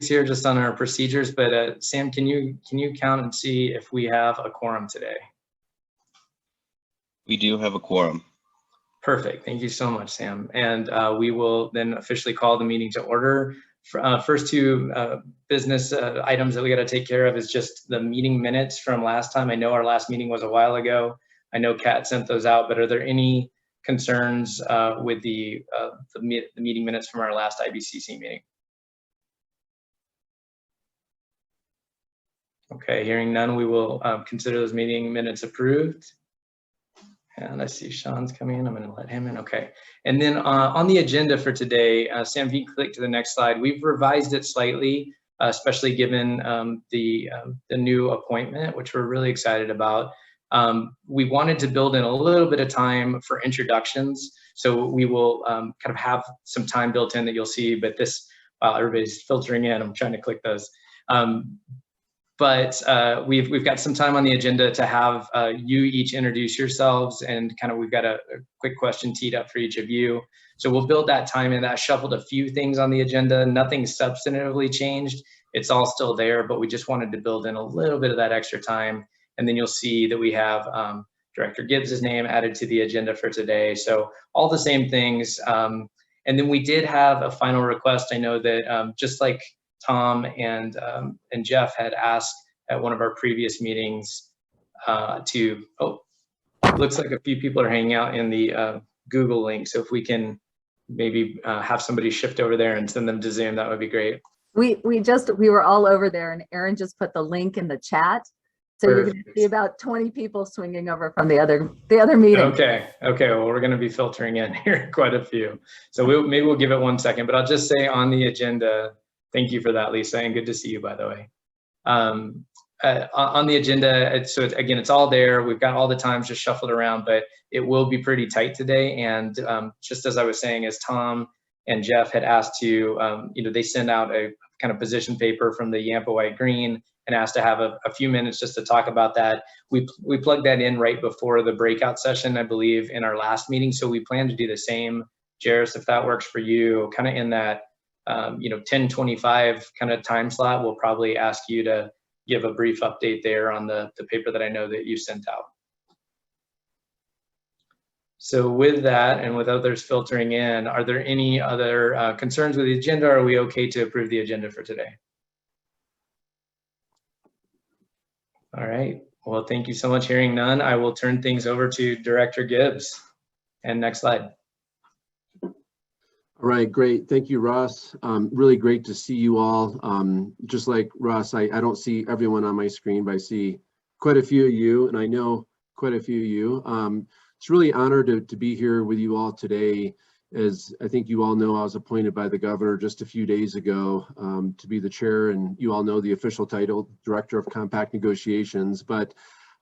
here just on our procedures, but Sam, can you count and see if we have a quorum today? We do have a quorum. Perfect. Thank you so much, Sam. And we will then officially call the meeting to order. First two business items that we got to take care of is just the meeting minutes from last time. I know our last meeting was a while ago. I know Kat sent those out, but are there any concerns with the meeting minutes from our last IBCC meeting? Okay, hearing none, we will consider those meeting minutes approved. And I see Sean's coming in. I'm going to let him in. Okay. And then on the agenda for today, Sam, if you click to the next slide, we've revised it slightly, especially given the new appointment, which we're really excited about. We wanted to build in a little bit of time for introductions. So we will kind of have some time built in that you'll see, but this, while everybody's filtering in, I'm trying to click those. But we've got some time on the agenda to have you each introduce yourselves, and kind of we've got a quick question teed up for each of you. So we'll build that time in. That shuffled a few things on the agenda. Nothing substantively changed. It's all still there, but we just wanted to build in a little bit of that extra time. And then you'll see that we have Director Gibbs's name added to the agenda for today. So all the same things. And then we did have a final request. I know that just like Tom and Jeff had asked at one of our previous meetings looks like a few people are hanging out in the Google link. So if we can maybe have somebody shift over there and send them to Zoom, that would be great. We were all over there, and Aaron just put the link in the chat. So Perfect. You're going to see about 20 people swinging over from the other meeting. Okay. Well, we're going to be filtering in here quite a few. So maybe we'll give it 1 second, but I'll just say on the agenda. Thank you for that, Lisa, and good to see you, by the way. On the agenda, so again, it's all there. We've got all the times just shuffled around, but it will be pretty tight today. And just as I was saying, as Tom and Jeff had asked to, they send out a kind of position paper from the Yampa White Green and asked to have a few minutes just to talk about that. We plugged that in right before the breakout session, I believe, in our last meeting. So we plan to do the same, Jairus, if that works for you, kind of in that 10:25 kind of time slot. We'll probably ask you to give a brief update there on the paper that I know that you sent out. So with that, and with others filtering in, are there any other concerns with the agenda? Or are we okay to approve the agenda for today? All right, well, thank you so much. Hearing none, I will turn things over to Director Gibbs. And next slide. All right, great. Thank you, Ross. Really great to see you all. Just like Ross, I don't see everyone on my screen, but I see quite a few of you, and I know quite a few of you. It's really an honor to be here with you all today. As I think you all know, I was appointed by the governor just a few days ago to be the chair, and you all know the official title, Director of Compact Negotiations. But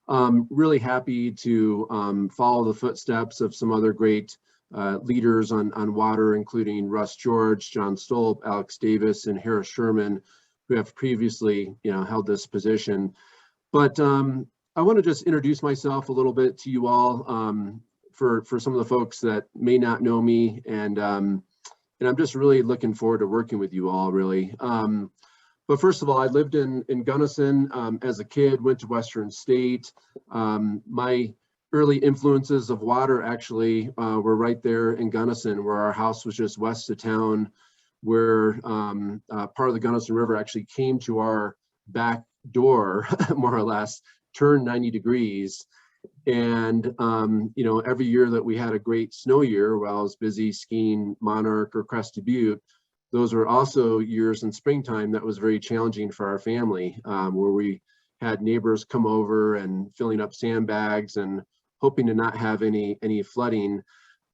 really happy to follow the footsteps of some other great leaders on water, including Russ George, John Stolp, Alex Davis, and Harris Sherman, who have previously held this position. But I want to just introduce myself a little bit to you all for some of the folks that may not know me, and I'm just really looking forward to working with you all, really. But first of all, I lived in Gunnison as a kid, went to Western State. My early influences of water actually were right there in Gunnison, where our house was just west of town, where part of the Gunnison River actually came to our back door, more or less, turned 90 degrees. And, every year that we had a great snow year, while I was busy skiing Monarch or Crested Butte, those were also years in springtime that was very challenging for our family, where we had neighbors come over and filling up sandbags and hoping to not have any flooding.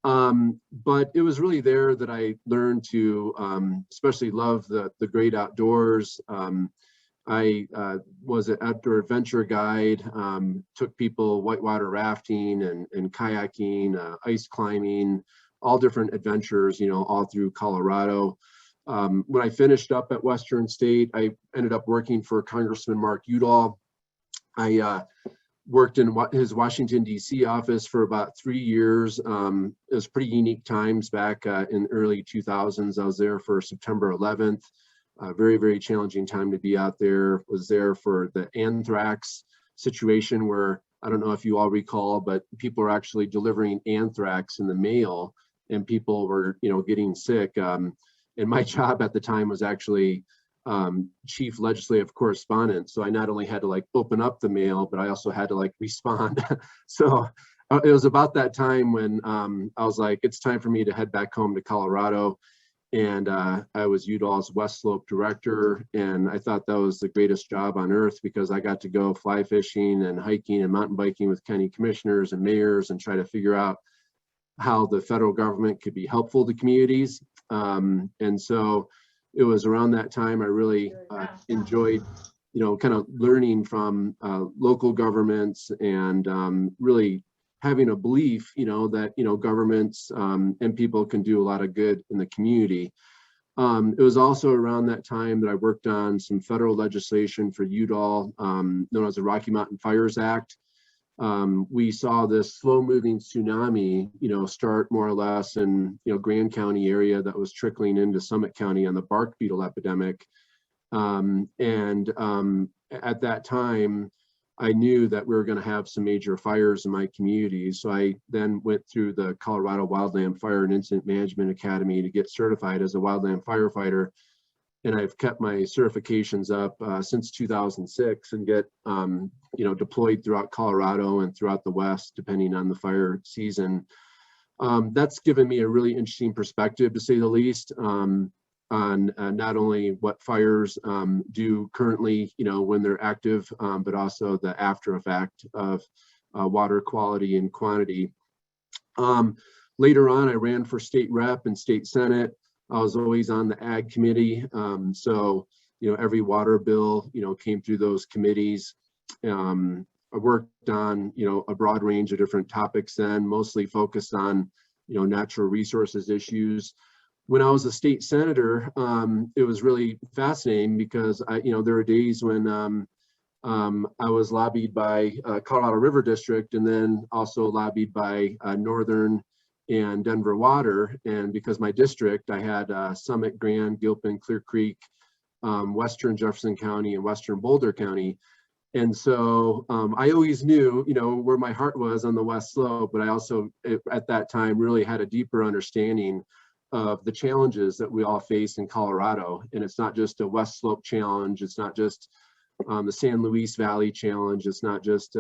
But it was really there that I learned to especially love the great outdoors. I was an outdoor adventure guide, took people whitewater rafting and kayaking, ice climbing, all different adventures, all through Colorado. When I finished up at Western State, I ended up working for Congressman Mark Udall. I worked in his Washington, D.C. office for about 3 years. It was pretty unique times back in early 2000s. I was there for September 11th. a very, very challenging time to be out there. Was there for the anthrax situation where, I don't know if you all recall, but people are actually delivering anthrax in the mail and people were, getting sick. And my job at the time was actually chief legislative correspondent. So I not only had to like open up the mail, but I also had to like respond. So it was about that time when I was like, it's time for me to head back home to Colorado. And I was Udall's West Slope director, and I thought that was the greatest job on earth because I got to go fly fishing and hiking and mountain biking with county commissioners and mayors and try to figure out how the federal government could be helpful to communities. And so it was around that time I really enjoyed, kind of learning from local governments and really having a belief, that, governments and people can do a lot of good in the community. It was also around that time that I worked on some federal legislation for Udall, known as the Rocky Mountain Fires Act. We saw this slow moving tsunami, start more or less in, Grand County area that was trickling into Summit County on the bark beetle epidemic. At that time, I knew that we were going to have some major fires in my community. So I then went through the Colorado Wildland Fire and Incident Management Academy to get certified as a wildland firefighter. And I've kept my certifications up since 2006 and get, deployed throughout Colorado and throughout the West, depending on the fire season. That's given me a really interesting perspective, to say the least, on not only what fires do currently, when they're active, but also the after effect of water quality and quantity. Later on, I ran for state rep and state senate. I was always on the ag committee. So, every water bill, came through those committees. I worked on, a broad range of different topics then, mostly focused on, natural resources issues. When I was a state senator, it was really fascinating because there were days when I was lobbied by Colorado River District and then also lobbied by Northern and Denver Water. And because my district, I had Summit, Grand, Gilpin, Clear Creek, Western Jefferson County, and Western Boulder County. And so I always knew, where my heart was on the West Slope, but I also, at that time, really had a deeper understanding of the challenges that we all face in Colorado. And it's not just a West Slope challenge. It's not just the San Luis Valley challenge. It's not just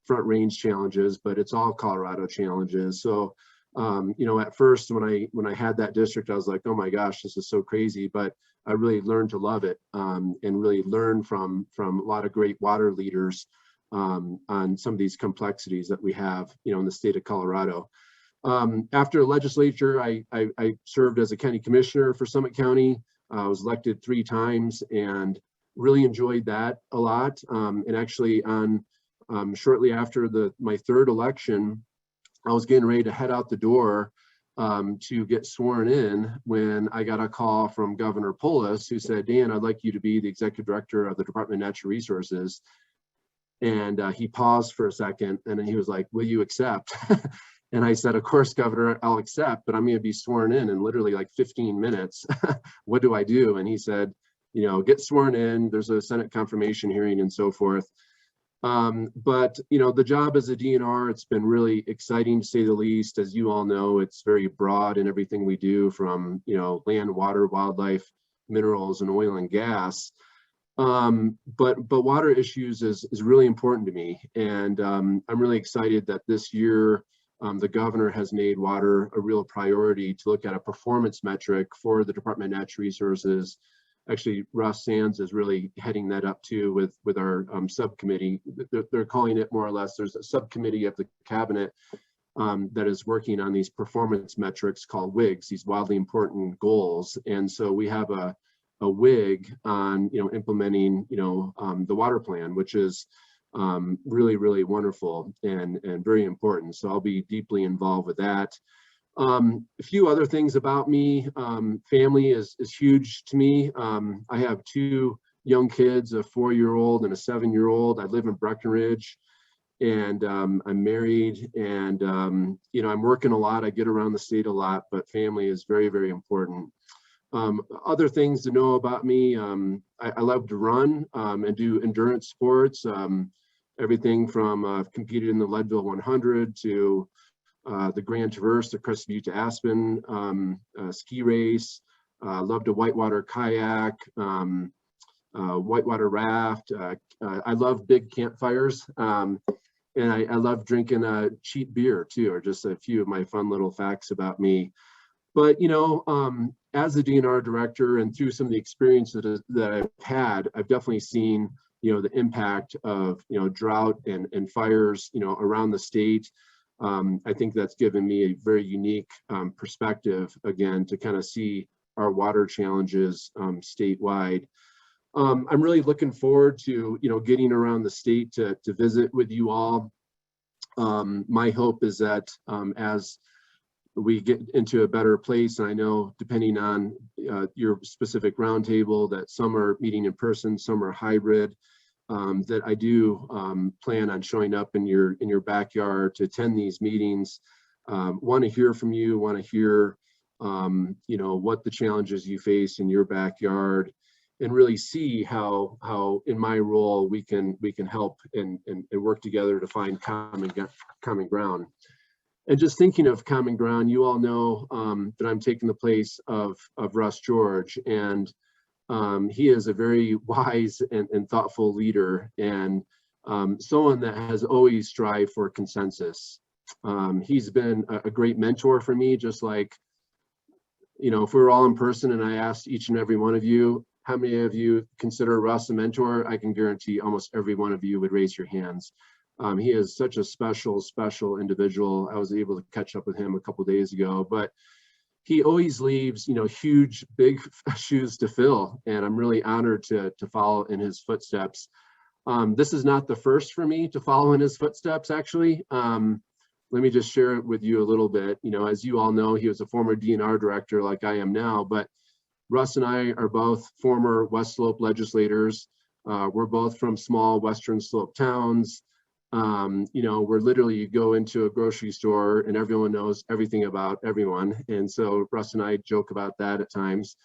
Front Range challenges, but it's all Colorado challenges. So, at first when I had that district, I was like, oh my gosh, this is so crazy. But I really learned to love it and really learn from a lot of great water leaders on some of these complexities that we have, in the state of Colorado. After the legislature, I served as a county commissioner for Summit County. I was elected 3 times and really enjoyed that a lot. And actually shortly after my 3rd election, I was getting ready to head out the door to get sworn in when I got a call from Governor Polis, who said, Dan, I'd like you to be the executive director of the Department of Natural Resources. And he paused for a second and then he was like, will you accept? And I said, of course, Governor, I'll accept, but I'm going to be sworn in literally like 15 minutes. What do I do? And he said, get sworn in. There's a Senate confirmation hearing and so forth. But, the job as a DNR, it's been really exciting to say the least. As you all know, it's very broad in everything we do from, land, water, wildlife, minerals, and oil and gas. But water issues is really important to me. And I'm really excited that this year, the governor has made water a real priority to look at a performance metric for the Department of Natural Resources. Actually, Russ Sands is really heading that up too with our subcommittee. They're calling it more or less, there's a subcommittee of the cabinet that is working on these performance metrics called WIGs, these wildly important goals. And so we have a WIG on implementing the water plan, which is really, really wonderful and very important. So I'll be deeply involved with that. A few other things about me. Family is huge to me. I have 2 young kids, a 4-year-old and a 7-year-old. I live in Breckenridge and I'm married and, I'm working a lot. I get around the state a lot, but family is very, very important. Other things to know about me, I love to run and do endurance sports. Everything from competed in the Leadville 100 to the Grand Traverse, the Crested Butte to Aspen, ski race. Love to whitewater kayak, whitewater raft. I love big campfires. And I love drinking cheap beer too, or just a few of my fun little facts about me. But, you know, as a DNR director and through some of the experiences that I've had, I've definitely seen, you know, the impact of, you know, drought and fires, you know, around the state. I think that's given me a very unique perspective, again, to kind of see our water challenges statewide. I'm really looking forward to, you know, getting around the state to visit with you all. My hope is that as we get into a better place, and I know depending on your specific roundtable, that some are meeting in person, some are hybrid, that I do plan on showing up in your backyard to attend these meetings. Want to hear from you, want to hear you know, what the challenges you face in your backyard, and really see how in my role we can help and work together to find common ground. And just thinking of common ground, you all know that I'm taking the place of Russ George, and he is a very wise and thoughtful leader, and someone that has always strived for consensus. He's been a great mentor for me, just like, you know, if we were all in person and I asked each and every one of you, how many of you consider Russ a mentor? I can guarantee almost every one of you would raise your hands. He is such a special individual. I was able to catch up with him a couple of days ago, but he always leaves, you know, huge, big shoes to fill. And I'm really honored to follow in his footsteps. This is not the first for me to follow in his footsteps, actually. Let me just share it with you a little bit. You know, as you all know, he was a former DNR director like I am now, but Russ and I are both former West Slope legislators. We're both from small Western Slope towns. You know, we're literally, you go into a grocery store and everyone knows everything about everyone. And so Russ and I joke about that at times.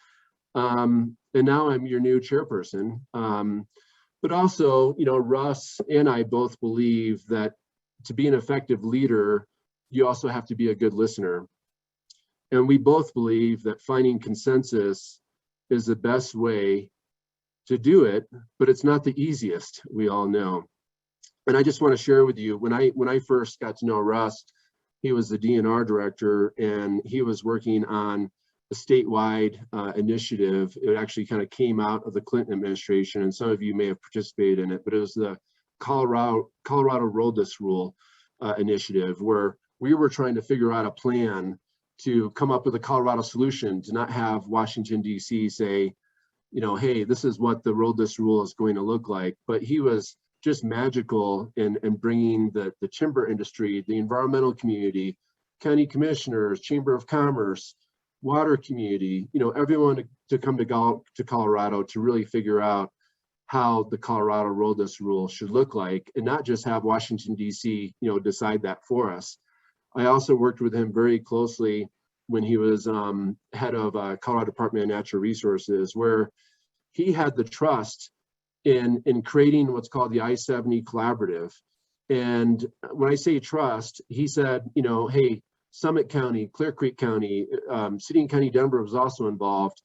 And now I'm your new chairperson. But also, you know, Russ and I both believe that to be an effective leader, you also have to be a good listener. And we both believe that finding consensus is the best way to do it, but it's not the easiest, we all know. And I just want to share with you, when I first got to know Russ, he was the DNR director, and he was working on a statewide initiative. It actually kind of came out of the Clinton administration, and some of you may have participated in it, but it was the Colorado Roadless Rule initiative, where we were trying to figure out a plan to come up with a Colorado solution, to not have Washington, D.C. say, you know, hey, this is what the roadless rule is going to look like. But he was just magical in bringing the timber industry, the environmental community, county commissioners, Chamber of Commerce, water community, you know, everyone to come to Colorado to really figure out how the Colorado roadless rule should look like, and not just have Washington, D.C., you know, decide that for us. I also worked with him very closely when he was head of Colorado Department of Natural Resources, where he had the trust in creating what's called the I-70 Collaborative. And when I say trust, he said, you know, hey, Summit County, Clear Creek County, City and County Denver was also involved.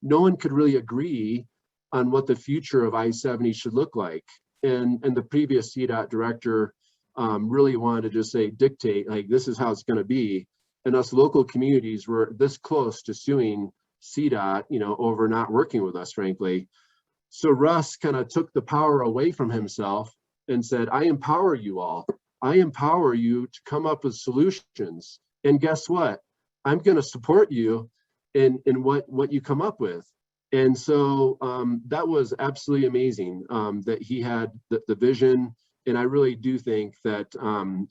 No one could really agree on what the future of I-70 should look like. And the previous CDOT director really wanted to just say, dictate, like, this is how it's going to be. And us local communities were this close to suing CDOT, you know, over not working with us, frankly. So Russ kind of took the power away from himself and said, I empower you all. I empower you to come up with solutions. And guess what? I'm going to support you in what you come up with. And so that was absolutely amazing that he had the vision. And I really do think that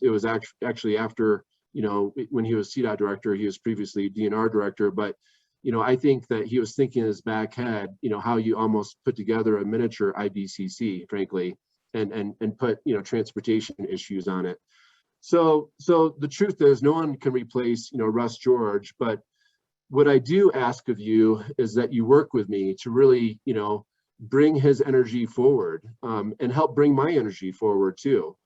it was actually after, you know, when he was CDOT director, he was previously DNR director, but, you know, I think that he was thinking in his back head, you know, how you almost put together a miniature IBCC, frankly, and put, you know, transportation issues on it. So the truth is, no one can replace, you know, Russ George, but What I do ask of you is that you work with me to really, you know, bring his energy forward, and help bring my energy forward too.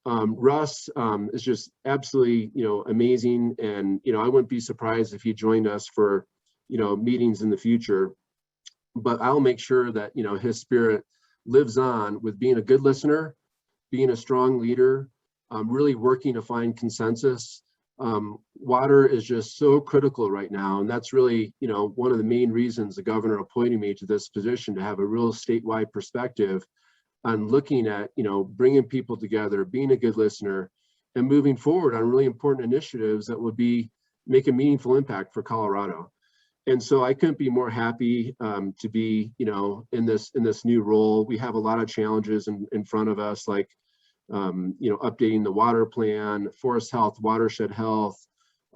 Russ is just absolutely, you know, amazing. And, you know, I wouldn't be surprised if he joined us for, you know, meetings in the future, but I'll make sure that, you know, his spirit lives on with being a good listener, being a strong leader, really working to find consensus. Water is just so critical right now. And that's really, you know, one of the main reasons the governor appointed me to this position, to have a real statewide perspective on looking at, you know, bringing people together, being a good listener, and moving forward on really important initiatives that would make a meaningful impact for Colorado. And so I couldn't be more happy to be, you know, in this new role. We have a lot of challenges in front of us, like, you know, updating the water plan, forest health, watershed health.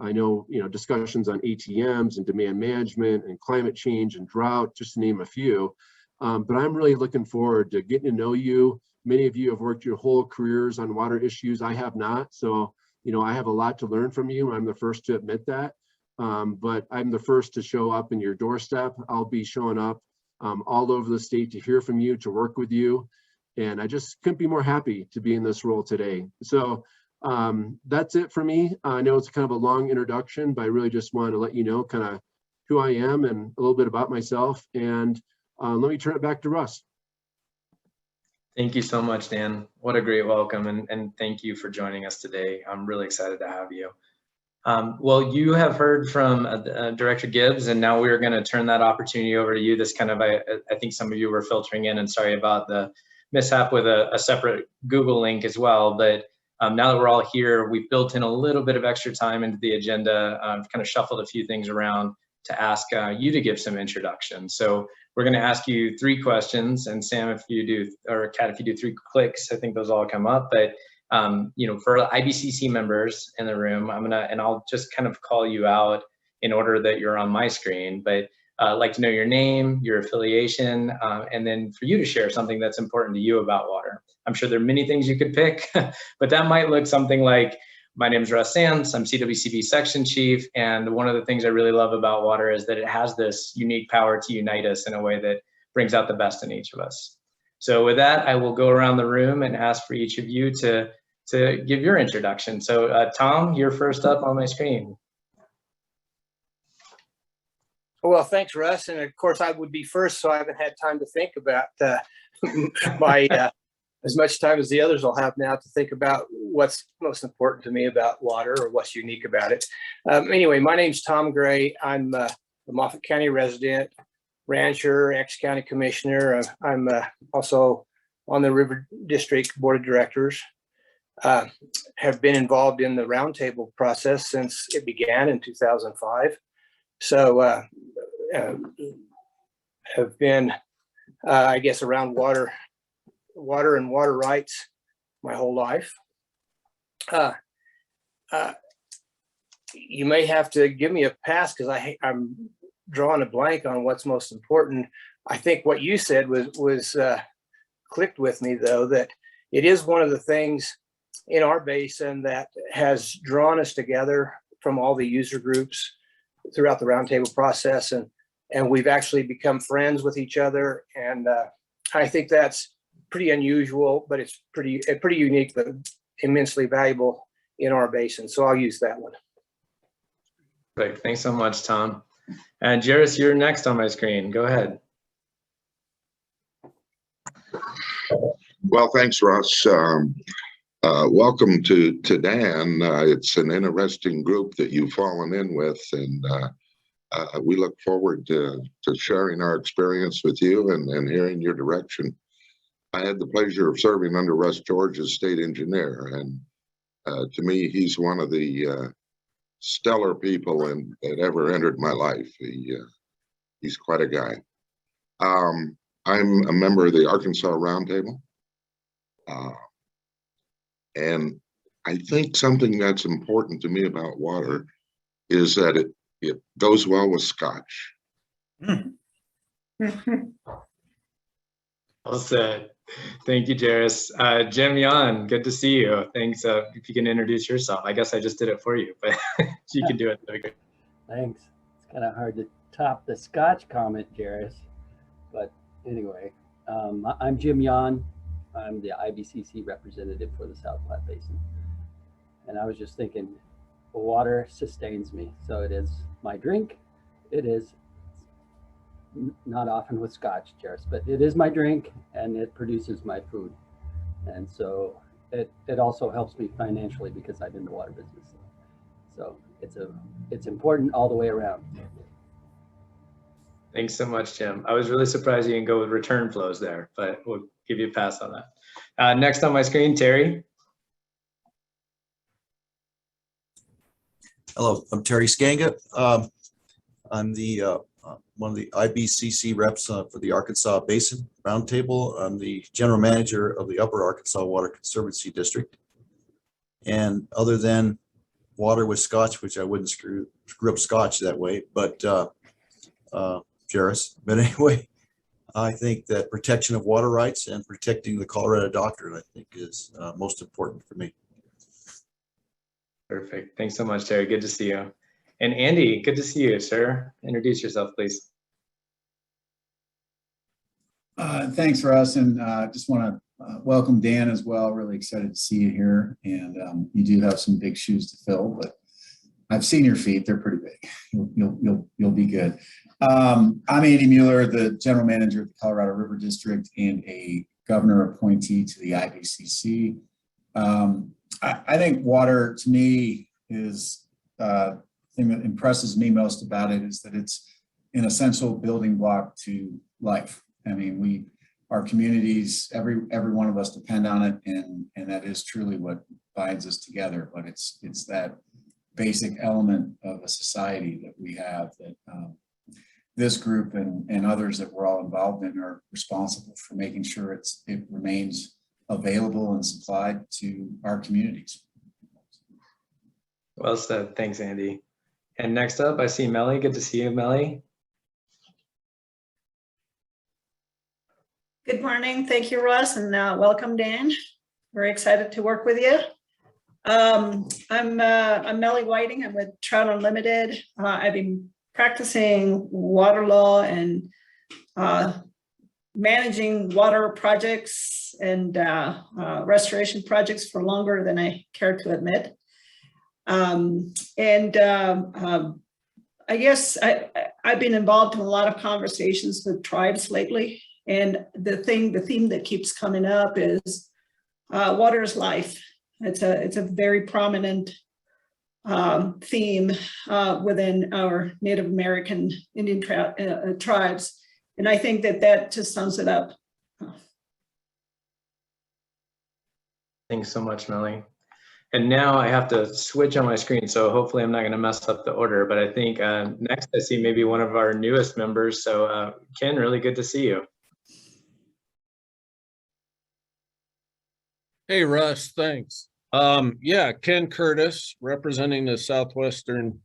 I know, you know, discussions on ATMs and demand management and climate change and drought, just to name a few. But I'm really looking forward to getting to know you. Many of you have worked your whole careers on water issues. I have not. So, you know, I have a lot to learn from you. I'm the first to admit that. But I'm the first to show up in your doorstep. I'll be showing up all over the state to hear from you, to work with you. And I just couldn't be more happy to be in this role today. So that's it for me. I know it's kind of a long introduction, but I really just wanted to let you know kind of who I am and a little bit about myself. And let me turn it back to Russ. Thank you so much, Dan. What a great welcome, and thank you for joining us today. I'm really excited to have you. Well, you have heard from Director Gibbs, and now we're going to turn that opportunity over to you. This kind of, I think some of you were filtering in, and sorry about the mishap with a separate Google link as well. But now that we're all here, we've built in a little bit of extra time into the agenda, kind of shuffled a few things around to ask you to give some introduction. So we're going to ask you 3 questions, and Sam, if you do, or Kat, if you do 3 clicks, I think those all come up. But you know, for IBCC members in the room, I'll just kind of call you out in order that you're on my screen. But I'd like to know your name, your affiliation, and then for you to share something that's important to you about water. I'm sure there are many things you could pick, but that might look something like, my name is Russ Sands, I'm CWCB Section Chief, and one of the things I really love about water is that it has this unique power to unite us in a way that brings out the best in each of us. So with that, I will go around the room and ask for each of you to give your introduction. So Tom, you're first up on my screen. Well, thanks, Russ. And of course, I would be first, so I haven't had time to think about my as much time as the others will have now to think about what's most important to me about water or what's unique about it. Anyway, my name's Tom Gray. I'm a Moffat County resident, rancher, ex-county commissioner. I'm also on the River District Board of Directors. Have been involved in the roundtable process since it began in 2005. So have been, I guess, around water and water rights my whole life. You may have to give me a pass because I'm drawing a blank on what's most important. I think what you said was clicked with me, though, that it is one of the things in our basin that has drawn us together from all the user groups throughout the roundtable process, and we've actually become friends with each other. And I think that's pretty unusual, but it's pretty unique, but immensely valuable in our basin. So I'll use that one. Great, thanks so much, Tom. And Jairus, you're next on my screen. Go ahead. Well, thanks, Russ. Welcome to Dan. It's an interesting group that you've fallen in with, and we look forward to sharing our experience with you and hearing your direction. I had the pleasure of serving under Russ George as state engineer, and to me, he's one of the stellar people that ever entered my life. He's quite a guy. I'm a member of the Arkansas Roundtable. And I think something that's important to me about water is that it goes well with scotch. Well said. Thank you, Jairus. Jim Yan, good to see you. Thanks. If you can introduce yourself. I guess I just did it for you, but you can do it. Thanks. It's kind of hard to top the Scotch comment, Jairus. But anyway, I'm Jim Juan. I'm the IBCC representative for the South Platte Basin. And I was just thinking, water sustains me. So it is my drink. It is not often with Scotch, Jairus, but it is my drink and it produces my food. And so it also helps me financially because I'm in the water business. So it's important all the way around. Thanks so much, Jim. I was really surprised you didn't go with return flows there, but we'll give you a pass on that. Next on my screen, Terry. Hello, I'm Terry Skanga. I'm the one of the IBCC reps for the Arkansas Basin Roundtable. I'm the general manager of the Upper Arkansas Water Conservancy District. And other than water with Scotch, which I wouldn't screw up Scotch that way, but Jairus. But anyway, I think that protection of water rights and protecting the Colorado Doctrine, I think, is most important for me. Perfect. Thanks so much, Terry. Good to see you. And Andy, good to see you, sir. Introduce yourself, please. Thanks, Russ, and just want to welcome Dan as well. Really excited to see you here, and you do have some big shoes to fill, but I've seen your feet; they're pretty big. You'll be good. I'm Andy Mueller, the general manager of the Colorado River District and a governor appointee to the IBCC. I think water, to me, is the thing that impresses me most about it is that it's an essential building block to life. I mean, our communities, every one of us depend on it, and that is truly what binds us together. But it's that basic element of a society that we have that this group and others that we're all involved in are responsible for making sure it remains available and supplied to our communities. Well said. Thanks, Andy. And next up, I see Melly. Good to see you, Melly. Good morning. Thank you, Russ, and welcome, Dan. Very excited to work with you. I'm Melly Whiting. I'm with Trout Unlimited. I've been practicing water law and managing water projects and restoration projects for longer than I care to admit. I guess I've been involved in a lot of conversations with tribes lately. And the theme that keeps coming up is water is life. It's a very prominent theme within our Native American Indian tribes. And I think that just sums it up. Thanks so much, Melly. And now I have to switch on my screen, so hopefully I'm not going to mess up the order. But I think next I see maybe one of our newest members. So Ken, really good to see you. Hey, Russ, thanks. Yeah, Ken Curtis, representing the Southwestern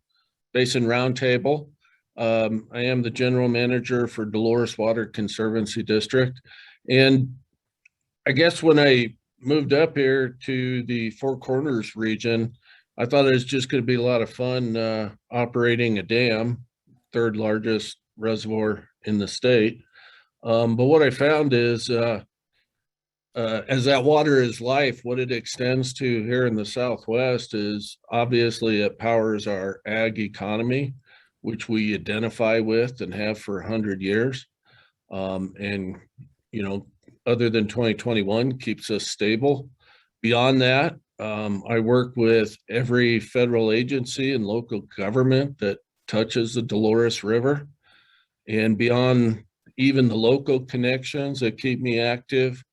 Basin Roundtable. I am the general manager for Dolores Water Conservancy District. And I guess when I moved up here to the Four Corners region, I thought it was just going to be a lot of fun operating a dam, third largest reservoir in the state. But what I found is as that water is life, what it extends to here in the Southwest is obviously it powers our ag economy, which we identify with and have for 100 years. And, you know, other than 2021, keeps us stable. Beyond that, I work with every federal agency and local government that touches the Dolores River. And beyond even the local connections that keep me active,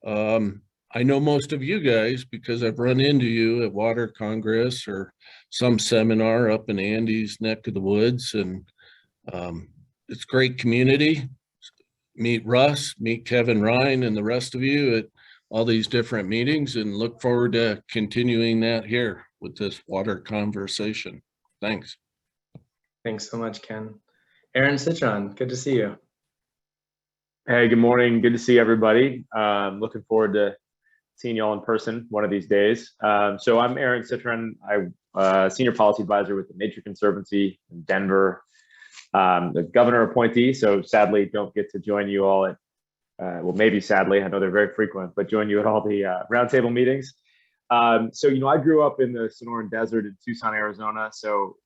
I know most of you guys because I've run into you at Water Congress or some seminar up in Andy's neck of the woods, and it's great community. Meet Russ, meet Kevin Ryan and the rest of you at all these different meetings, and look forward to continuing that here with this water conversation. Thanks. Thanks so much, Ken. Aaron Citron, good to see you. Hey, good morning. Good to see everybody. Looking forward to seeing you all in person one of these days. So I'm Aaron Citron. I'm Senior Policy Advisor with the Nature Conservancy in Denver. the governor appointee. So sadly, don't get to join you all at, well, maybe sadly, I know they're very frequent, but join you at all the roundtable meetings. So, you know, I grew up in the Sonoran Desert in Tucson, Arizona. So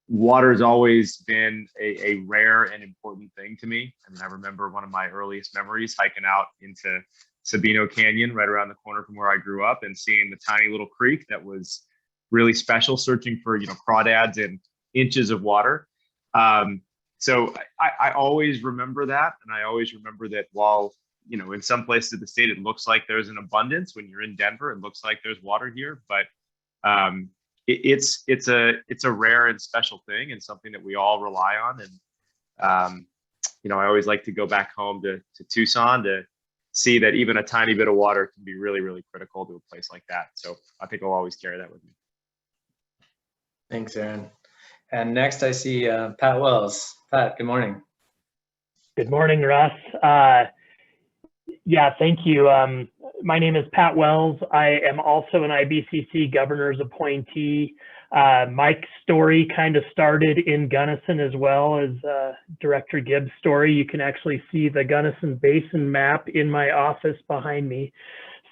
water has always been a rare and important thing to me. I mean, I remember one of my earliest memories hiking out into Sabino Canyon, right around the corner from where I grew up, and seeing the tiny little creek that was really special, searching for, you know, crawdads and inches of water. So I always remember that. And I always remember that while, you know, in some places of the state, it looks like there's an abundance. When you're in Denver, it looks like there's water here, but it's a rare and special thing, and something that we all rely on. And, you know, I always like to go back home to Tucson to see that even a tiny bit of water can be really, really critical to a place like that. So I think I'll always carry that with me. Thanks, Aaron. And next I see Pat Wells. Pat, good morning. Good morning, Russ. Yeah, thank you. My name is Pat Wells. I am also an IBCC governor's appointee. My story kind of started in Gunnison as well as Director Gibbs' story. You can actually see the Gunnison Basin map in my office behind me.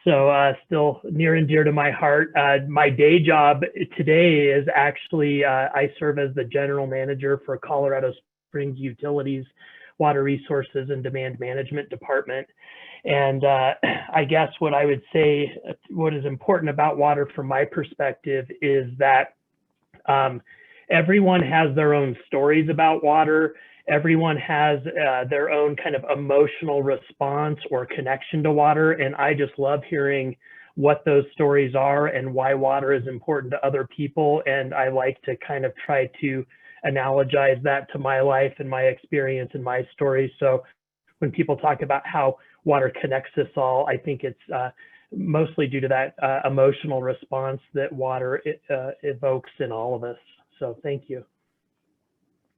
So still near and dear to my heart. My day job today is actually, I serve as the general manager for Colorado Springs Utilities, Water Resources and Demand Management Department. And I guess what I would say, what is important about water from my perspective is that everyone has their own stories about water. Everyone has their own kind of emotional response or connection to water. And I just love hearing what those stories are and why water is important to other people. And I like to kind of try to analogize that to my life and my experience and my story. So when people talk about how water connects us all, I think it's mostly due to that emotional response that water evokes in all of us. So thank you.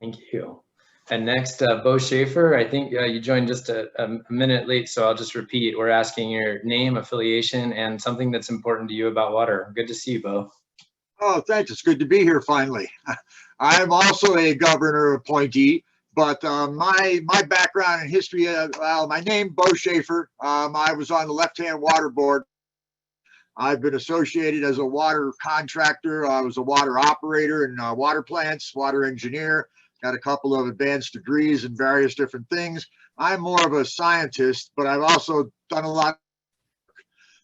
Thank you. And next, Bo Schaefer, I think you joined just a minute late, so I'll just repeat. We're asking your name, affiliation, and something that's important to you about water. Good to see you, Bo. Oh, thanks. It's good to be here finally. I'm also a governor appointee, but my background and history, well, my name, Bo Schaefer. I was on the left-hand water board. I've been associated as a water contractor. I was a water operator in water plants, water engineer, got a couple of advanced degrees in various different things. I'm more of a scientist, but I've also done a lot.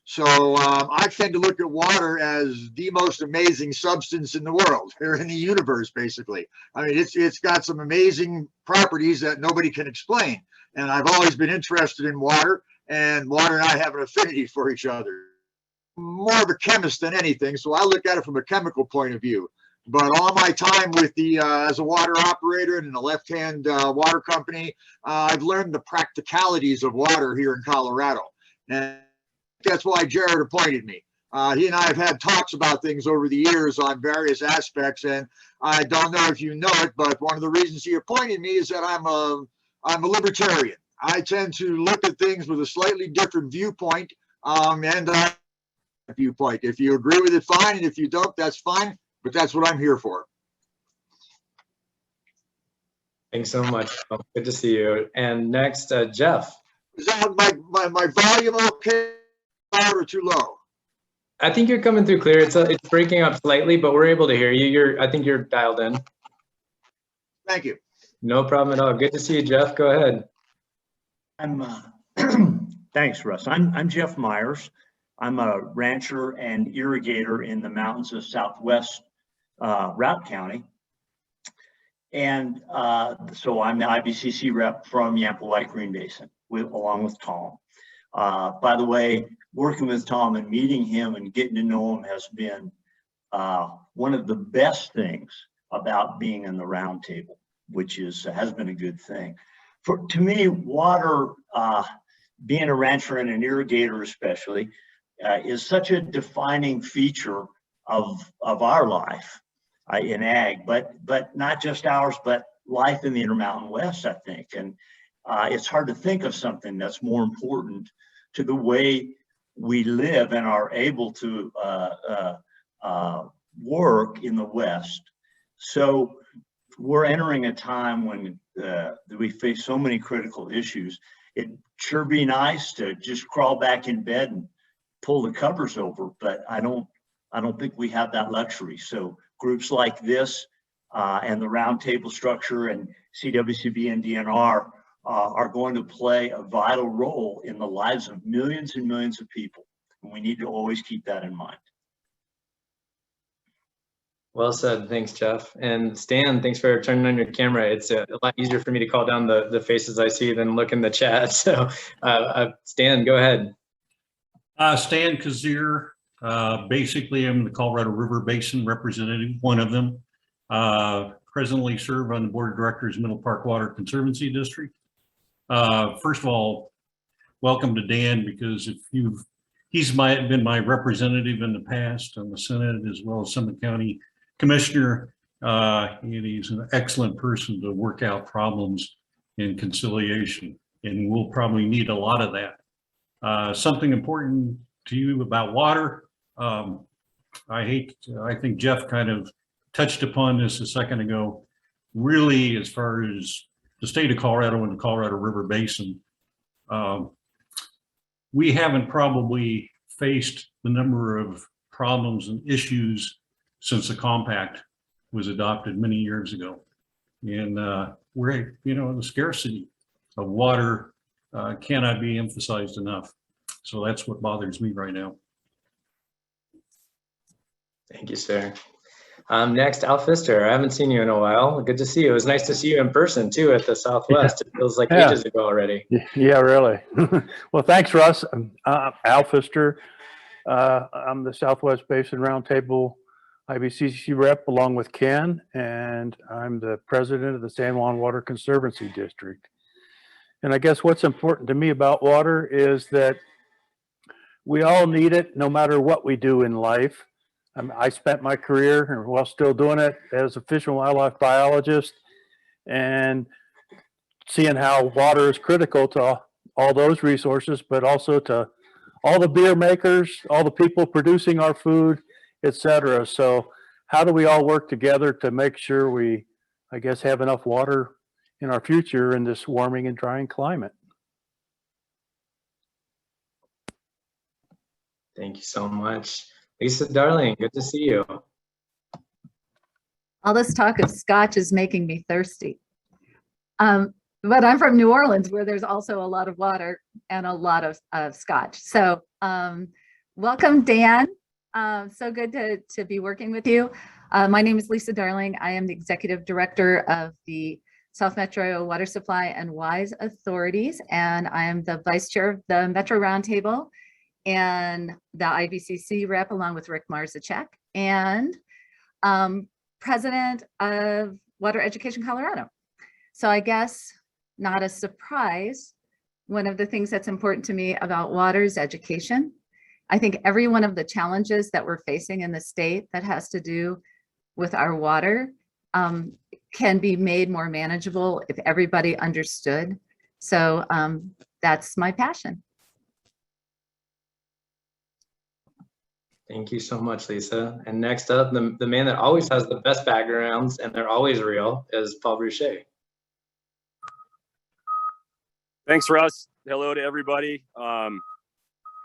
So I tend to look at water as the most amazing substance in the world, or in the universe, basically. I mean, it's got some amazing properties that nobody can explain. And I've always been interested in water, and water and I have an affinity for each other. More of a chemist than anything, so I look at it from a chemical point of view. But all my time with the as a water operator in a left-hand water company, I've learned the practicalities of water here in Colorado, and that's why Jared appointed me. He and I have had talks about things over the years on various aspects, and I don't know if you know it, but one of the reasons he appointed me is that I'm a libertarian. I tend to look at things with a slightly different viewpoint, and viewpoint. If you agree with it, fine, and if you don't, that's fine. But that's what I'm here for. Thanks so much. Good to see you. And next, Jeff. Is that my volume okay or too low? I think you're coming through clear. It's breaking up slightly, but we're able to hear you. I think you're dialed in. Thank you. No problem at all. Good to see you, Jeff. Go ahead. Thanks, Russ. I'm Jeff Myers. I'm a rancher and irrigator in the mountains of Southwest Routt County. And so I'm the IBCC rep from Yampa Green Basin, along with Tom. By the way, working with Tom and meeting him and getting to know him has been one of the best things about being in the roundtable, which has been a good thing. To me, water, being a rancher and an irrigator especially, is such a defining feature of our life in ag, but not just ours, but life in the Intermountain West, I think. And it's hard to think of something that's more important to the way we live and are able to work in the West. So we're entering a time when we face so many critical issues. It'd sure be nice to just crawl back in bed and pull the covers over, but I don't think we have that luxury. So groups like this and the roundtable structure and CWCB and DNR are going to play a vital role in the lives of millions and millions of people. And we need to always keep that in mind. Well said. Thanks, Jeff. And Stan, thanks for turning on your camera. It's a lot easier for me to call down the faces I see than look in the chat. So Stan, go ahead. Stan Kazir, basically I'm the Colorado River Basin representative, one of them. Presently serve on the board of directors, Middle Park Water Conservancy District. First of all, welcome to Dan, because he's been my representative in the past on the Senate, as well as Summit County Commissioner, and he's an excellent person to work out problems in conciliation, and we'll probably need a lot of that. Something important to you about water. I think Jeff kind of touched upon this a second ago. Really, as far as the state of Colorado and the Colorado River Basin, we haven't probably faced the number of problems and issues since the compact was adopted many years ago. And we're, the scarcity of water cannot be emphasized enough. So that's what bothers me right now. Thank you, sir. Next, Al Pfister. I haven't seen you in a while. Good to see you. It was nice to see you in person too at the Southwest. It feels like ages ago already. Yeah, really. Well, thanks, Russ. Al Pfister. I'm the Southwest Basin Roundtable IBCC rep along with Ken, and I'm the president of the San Juan Water Conservancy District. And I guess what's important to me about water is that we all need it no matter what we do in life. I spent my career, and while still doing it, as a fish and wildlife biologist, and seeing how water is critical to all those resources, but also to all the beer makers, all the people producing our food, etc. So how do we all work together to make sure we, I guess, have enough water in our future in this warming and drying climate? Thank you so much. Lisa, darling, good to see you. All this talk of Scotch is making me thirsty. But I'm from New Orleans, where there's also a lot of water and a lot of Scotch. So welcome, Dan. So good to be working with you. My name is Lisa Darling. I am the executive director of the South Metro Water Supply and WISE authorities, and I am the vice chair of the Metro Roundtable and the IBCC rep, along with Rick Marzachek, and president of Water Education Colorado. So I guess not a surprise, one of the things that's important to me about water is education. I think every one of the challenges that we're facing in the state that has to do with our water can be made more manageable if everybody understood. So that's my passion. Thank you so much, Lisa. And next up, the man that always has the best backgrounds, and they're always real, is Paul Bruchet. Thanks, Russ. Hello to everybody.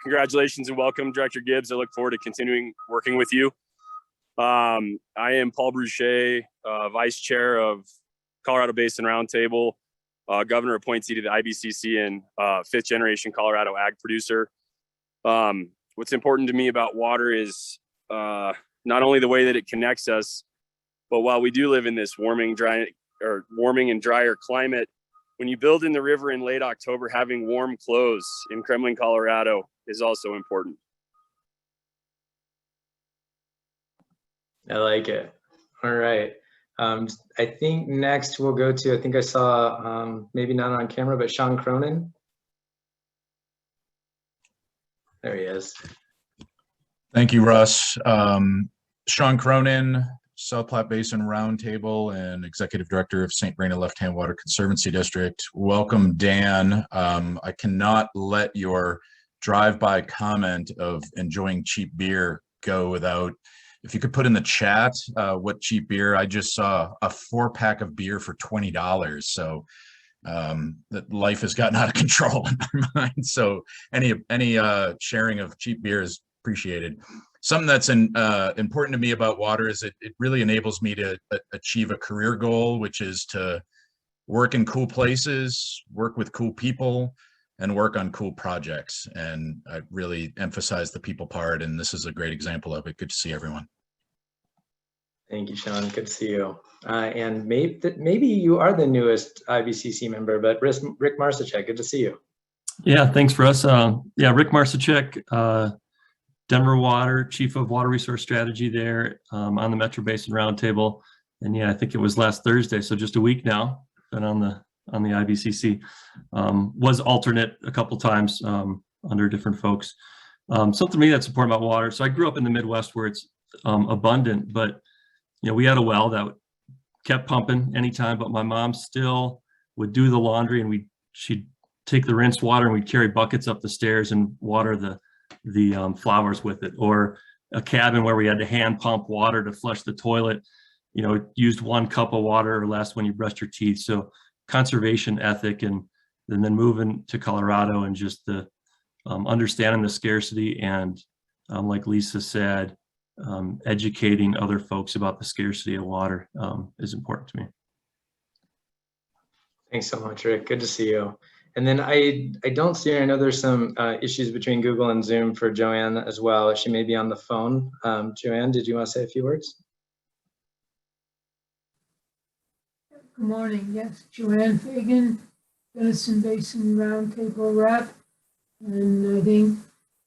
Congratulations and welcome, Director Gibbs. I look forward to continuing working with you. I am Paul Bruchet, Vice Chair of Colorado Basin Roundtable, Governor appointee to the IBCC, and fifth generation Colorado ag producer. What's important to me about water is not only the way that it connects us, but while we do live in this warming and drier climate, when you build in the river in late October, having warm clothes in Kremlin, Colorado is also important. I like it. All right. I think next we'll go to, I think I saw, maybe not on camera, but Sean Cronin. There he is. Thank you, Russ. Sean Cronin, South Platte Basin Roundtable and Executive Director of St. Brenna Left Hand Water Conservancy District. Welcome, Dan. I cannot let your drive-by comment of enjoying cheap beer go without if you could put in the chat what cheap beer, I just saw a 4-pack of beer for $20. So that life has gotten out of control in my mind. So any sharing of cheap beer is appreciated. Something that's important to me about water is it really enables me to achieve a career goal, which is to work in cool places, work with cool people, and work on cool projects. And I really emphasize the people part, and this is a great example of it. Good to see everyone. Thank you, Sean. Good to see you. And maybe you are the newest IBCC member, but Rick Marsacek, good to see you. Yeah, thanks for us. Yeah, Rick Marsacek, Denver Water, Chief of Water Resource Strategy there on the Metro Basin Roundtable. And yeah, I think it was last Thursday, so just a week now, been on the IBCC. Was alternate a couple times under different folks. Something to me that's important about water. So I grew up in the Midwest where it's abundant, but you know, we had a well that kept pumping anytime, but my mom still would do the laundry, and she'd take the rinse water and we'd carry buckets up the stairs and water the flowers with it. Or a cabin where we had to hand pump water to flush the toilet, you know, used 1 cup of water or less when you brushed your teeth. So conservation ethic, and then moving to Colorado and just the understanding the scarcity, and like Lisa said, educating other folks about the scarcity of water is important to me. Thanks so much, Rick. Good to see you. And then I don't see her. I know there's some issues between Google and Zoom for Joanne as well. She may be on the phone. Joanne, did you want to say a few words? Good morning. Yes, Joanne Fagan, Gunnison Basin Roundtable rep. And I think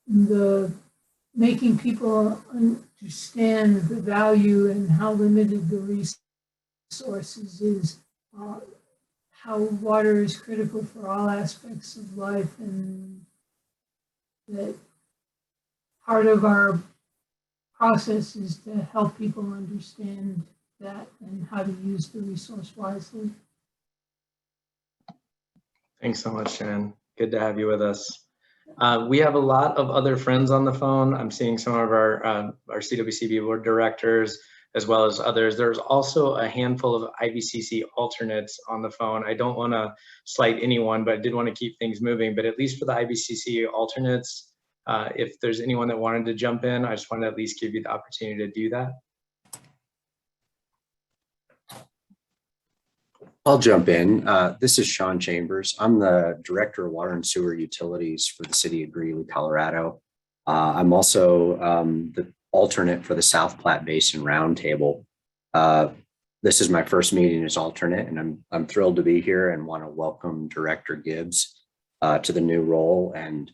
the making people understand the value and how limited the resources is, how water is critical for all aspects of life, and that part of our process is to help people understand that and how to use the resource wisely. Thanks so much, Sharon. Good to have you with us. We have a lot of other friends on the phone. I'm seeing some of our CWCB board directors, as well as others. There's also a handful of IBCC alternates on the phone. I don't want to slight anyone, but I did want to keep things moving. But at least for the IBCC alternates, if there's anyone that wanted to jump in, I just want to at least give you the opportunity to do that. I'll jump in. This is Sean Chambers. I'm the Director of Water and Sewer Utilities for the City of Greeley, Colorado. I'm also the alternate for the South Platte Basin Roundtable. This is my first meeting as alternate, and I'm thrilled to be here and want to welcome Director Gibbs to the new role, and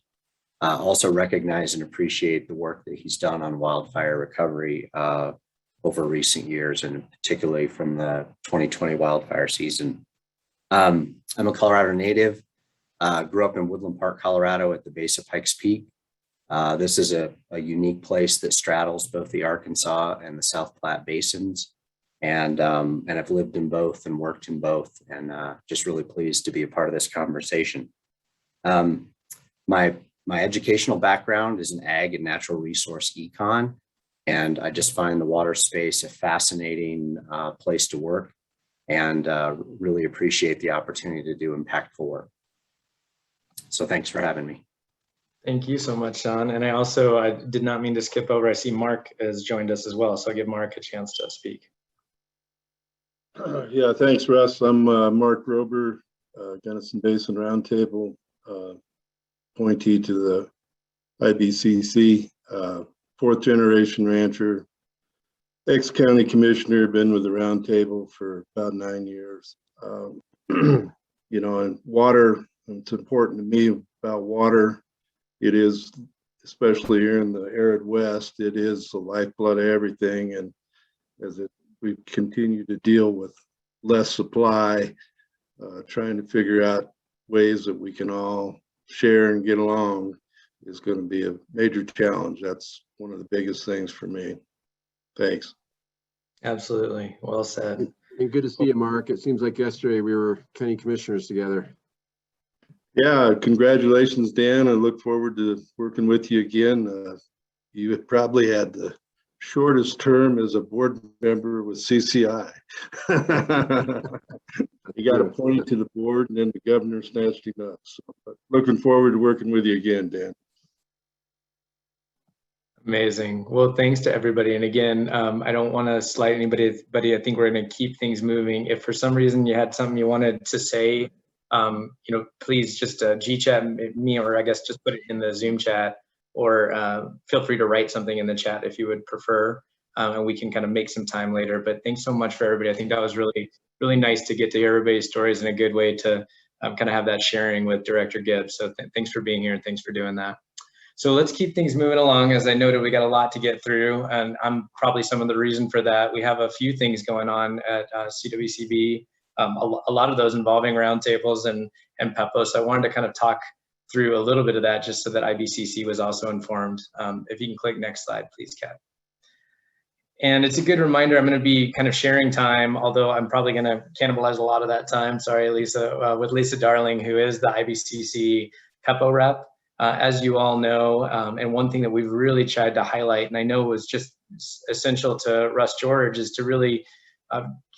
also recognize and appreciate the work that he's done on wildfire recovery over recent years, and particularly from the 2020 wildfire season. I'm a Colorado native, grew up in Woodland Park, Colorado at the base of Pikes Peak. This is a unique place that straddles both the Arkansas and the South Platte basins. And I've lived in both and worked in both, and just really pleased to be a part of this conversation. My educational background is in ag and natural resource econ. And I just find the water space a fascinating place to work, and really appreciate the opportunity to do impactful work. So thanks for having me. Thank you so much, Sean. And I did not mean to skip over. I see Mark has joined us as well, so I'll give Mark a chance to speak. Yeah, thanks, Russ. I'm Mark Rober, Gunnison Basin Roundtable, appointee to the IBCC. 4th generation rancher, ex-county commissioner, been with the roundtable for about 9 years. You know, and water, it's important to me about water. It is, especially here in the arid West, it is the lifeblood of everything. And as we continue to deal with less supply, trying to figure out ways that we can all share and get along is going to be a major challenge. That's one of the biggest things for me. Thanks. Absolutely. Well said. And good to see you, Mark. It seems like yesterday we were county commissioners together. Yeah, congratulations, Dan. I look forward to working with you again. You probably had the shortest term as a board member with CCI. He got appointed to the board and then the governor snatched him up. So, but looking forward to working with you again, Dan. Amazing. Well, thanks to everybody. And again, I don't want to slight anybody, I think we're going to keep things moving. If for some reason you had something you wanted to say, please just G-chat me, or I guess just put it in the Zoom chat, or feel free to write something in the chat if you would prefer, and we can kind of make some time later. But thanks so much for everybody. I think that was really, really nice to get to hear everybody's stories, and a good way to kind of have that sharing with Director Gibbs. So thanks for being here, and thanks for doing that. So let's keep things moving along. As I noted, we got a lot to get through, and I'm probably some of the reason for that. We have a few things going on at CWCB, a lot of those involving roundtables and PEPO. So I wanted to kind of talk through a little bit of that, just so that IBCC was also informed. If you can click next slide, please, Kat. And it's a good reminder, I'm going to be kind of sharing time, although I'm probably going to cannibalize a lot of that time. Sorry, Lisa, with Lisa Darling, who is the IBCC PEPO rep. As you all know, and one thing that we've really tried to highlight, and I know was just essential to Russ George, is to really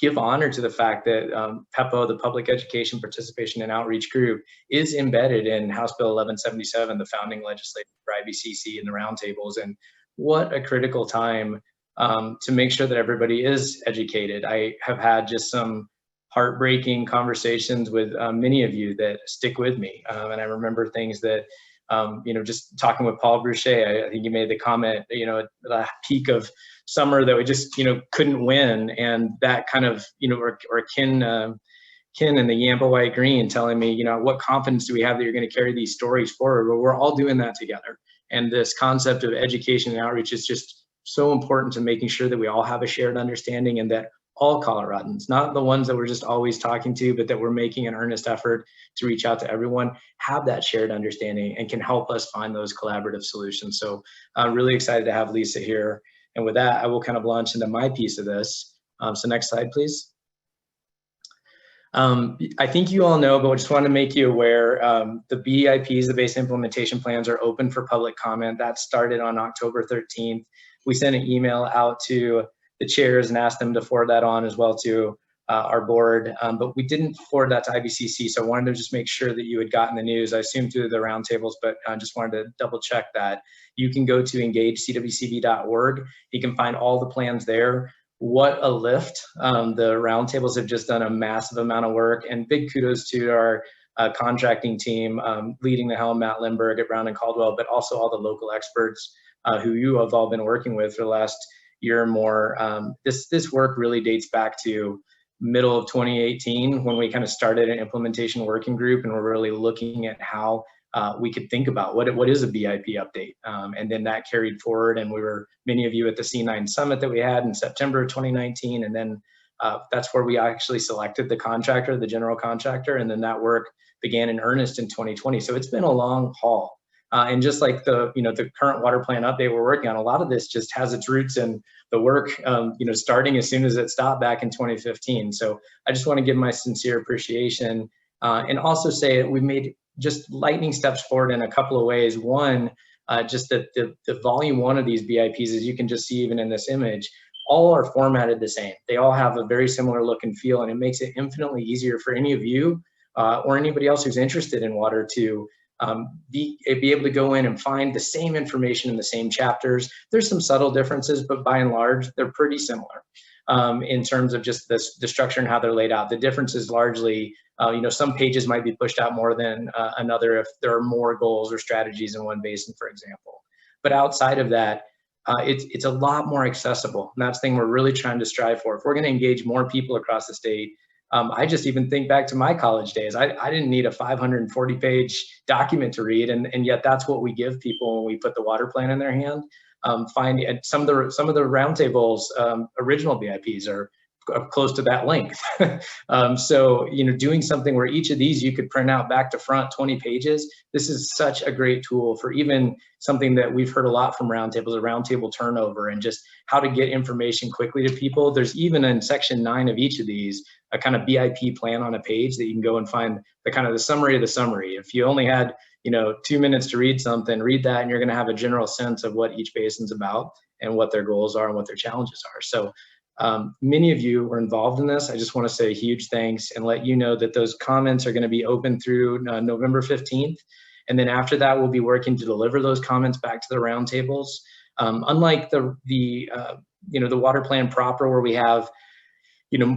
give honor to the fact that PEPO, the Public Education Participation and Outreach Group, is embedded in House Bill 1177, the founding legislation for IBCC and the roundtables. And what a critical time to make sure that everybody is educated. I have had just some heartbreaking conversations with many of you that stick with me. And I remember things that just talking with Paul Bruchet, I think you made the comment, at the peak of summer that we just, couldn't win. And that kind of, or Ken and the Yampa White Green telling me, what confidence do we have that you're going to carry these stories forward? Well, we're all doing that together. And this concept of education and outreach is just so important to making sure that we all have a shared understanding, and that all Coloradans, not the ones that we're just always talking to, but that we're making an earnest effort to reach out to everyone, have that shared understanding and can help us find those collaborative solutions. So I'm really excited to have Lisa here. And with that, I will kind of launch into my piece of this. So next slide, please. I think you all know, but I just want to make you aware, the BIPs, the Base Implementation Plans, are open for public comment. That started on October 13th. We sent an email out to the chairs and asked them to forward that on as well to our board, but we didn't forward that to IBCC, so I wanted to just make sure that you had gotten the news. I assumed through the roundtables, but I just wanted to double check that. You can go to engagecwcb.org. You can find all the plans there. What a lift. The roundtables have just done a massive amount of work, and big kudos to our contracting team, leading the helm, Matt Lindbergh at Brown and Caldwell, but also all the local experts who you have all been working with for the last year or more. This work really dates back to middle of 2018, when we kind of started an implementation working group, and we're really looking at how we could think about what is a BIP update. And then that carried forward, and we were, many of you at the C9 summit that we had in September of 2019, and then that's where we actually selected the contractor, the general contractor, and then that work began in earnest in 2020. So it's been a long haul. And just like the current water plan update we're working on, a lot of this just has its roots in the work, starting as soon as it stopped back in 2015. So I just want to give my sincere appreciation, and also say that we've made just lightning steps forward in a couple of ways. One, just that the volume one of these BIPs, as you can just see even in this image, all are formatted the same. They all have a very similar look and feel, and it makes it infinitely easier for any of you or anybody else who's interested in water to be able to go in and find the same information in the same chapters. There's some subtle differences, but by and large, they're pretty similar in terms of just the structure and how they're laid out. The difference is largely, some pages might be pushed out more than another if there are more goals or strategies in one basin, for example. But outside of that, it's a lot more accessible. And that's the thing we're really trying to strive for. If we're going to engage more people across the state, I just even think back to my college days. I didn't need a 540-page document to read, and yet that's what we give people when we put the water plan in their hand. Some of the roundtables original BIPs are close to that length. So, doing something where each of these you could print out back to front 20 pages, this is such a great tool for even something that we've heard a lot from roundtables, a roundtable turnover, and just how to get information quickly to people. There's even in section 9 of each of these, a kind of BIP plan on a page that you can go and find the kind of the summary of the summary. If you only had, 2 minutes to read something, read that, and you're going to have a general sense of what each basin's about and what their goals are and what their challenges are. So many of you were involved in this. I just want to say a huge thanks and let you know that those comments are going to be open through November 15th. And then after that, we'll be working to deliver those comments back to the roundtables. Unlike the water plan proper, where we have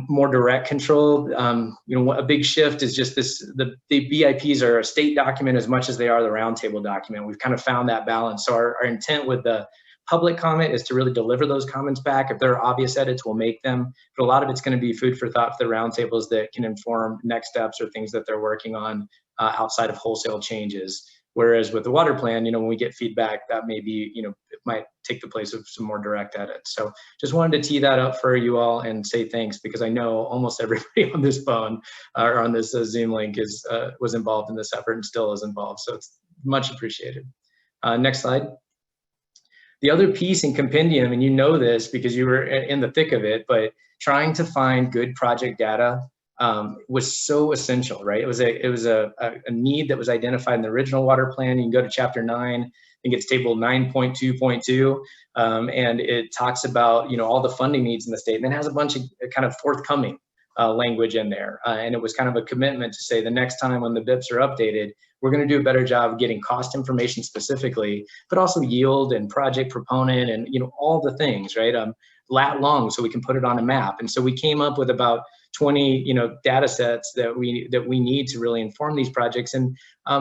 more direct control, a big shift is just this, the BIPs are a state document as much as they are the roundtable document. We've kind of found that balance. So our intent with the public comment is to really deliver those comments back. If there are obvious edits, we'll make them, but a lot of it's going to be food for thought for the roundtables that can inform next steps or things that they're working on outside of wholesale changes. Whereas with the water plan, when we get feedback, that may be, it might take the place of some more direct edits. So just wanted to tee that up for you all and say thanks, because I know almost everybody on this phone or on this Zoom link was involved in this effort and still is involved. So it's much appreciated. Next slide. The other piece in compendium, and you know this because you were in the thick of it, but trying to find good project data was so essential, right? It was a need that was identified in the original water plan. You can go to chapter 9, I think it's table 9.2.2, and it talks about all the funding needs in the state, and then has a bunch of kind of forthcoming language in there. And it was kind of a commitment to say the next time when the BIPs are updated, we're going to do a better job of getting cost information specifically, but also yield and project proponent and all the things, right? Lat long, so we can put it on a map. And so we came up with about 20 data sets that we need to really inform these projects. And a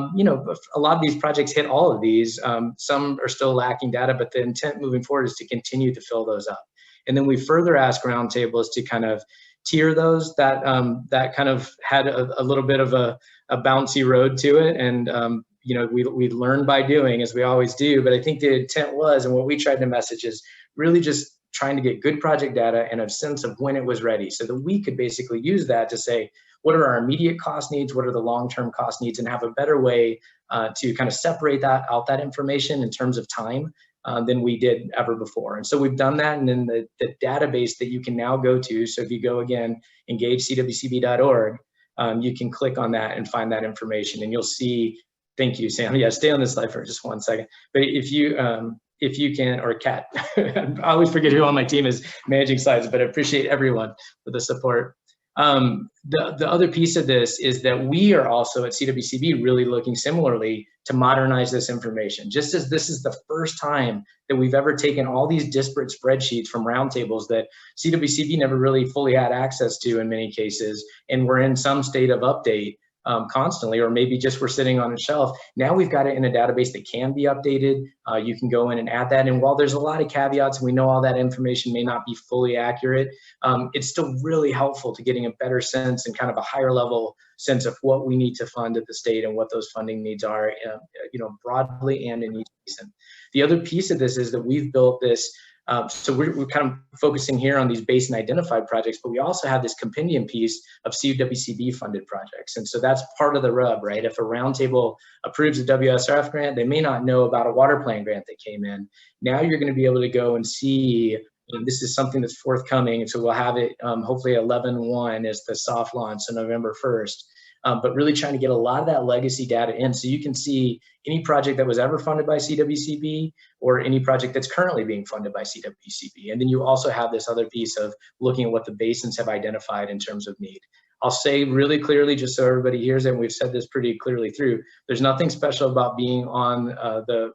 lot of these projects hit all of these. Some are still lacking data, but the intent moving forward is to continue to fill those up. And then we further ask roundtables to kind of tier those that kind of had a little bit of a bouncy road to it. And we learn by doing, as we always do. But I think the intent was, and what we tried to message is really just trying to get good project data and a sense of when it was ready, so that we could basically use that to say, what are our immediate cost needs, what are the long-term cost needs, and have a better way to kind of separate that information in terms of time than we did ever before. And so we've done that, and then the database that you can now go to, so if you go again, engagecwcb.org, you can click on that and find that information, and you'll see, thank you, Sam. Yeah, stay on this slide for just 1 second. But if you can, or Kat, I always forget who on my team is managing slides, but I appreciate everyone for the support. The other piece of this is that we are also at CWCB really looking similarly to modernize this information. Just as this is the first time that we've ever taken all these disparate spreadsheets from roundtables that CWCB never really fully had access to in many cases, and we're in some state of update constantly, or maybe just we're sitting on a shelf. Now we've got it in a database that can be updated. You can go in and add that. And while there's a lot of caveats, and we know all that information may not be fully accurate, it's still really helpful to getting a better sense and kind of a higher level sense of what we need to fund at the state and what those funding needs are, broadly and in each basin. The other piece of this is that we've built this. So we're kind of focusing here on these basin identified projects, but we also have this compendium piece of CWCB funded projects. And so that's part of the rub, right? If a roundtable approves a Wsrf grant, they may not know about a water plan grant that came in. Now you're going to be able to go and see, this is something that's forthcoming. And so we'll have it hopefully 11/1 is the soft launch, so November 1st. But really trying to get a lot of that legacy data in, so you can see any project that was ever funded by CWCB or any project that's currently being funded by CWCB. And then you also have this other piece of looking at what the basins have identified in terms of need. I'll say really clearly, just so everybody hears it, and we've said this pretty clearly through, there's nothing special about being on the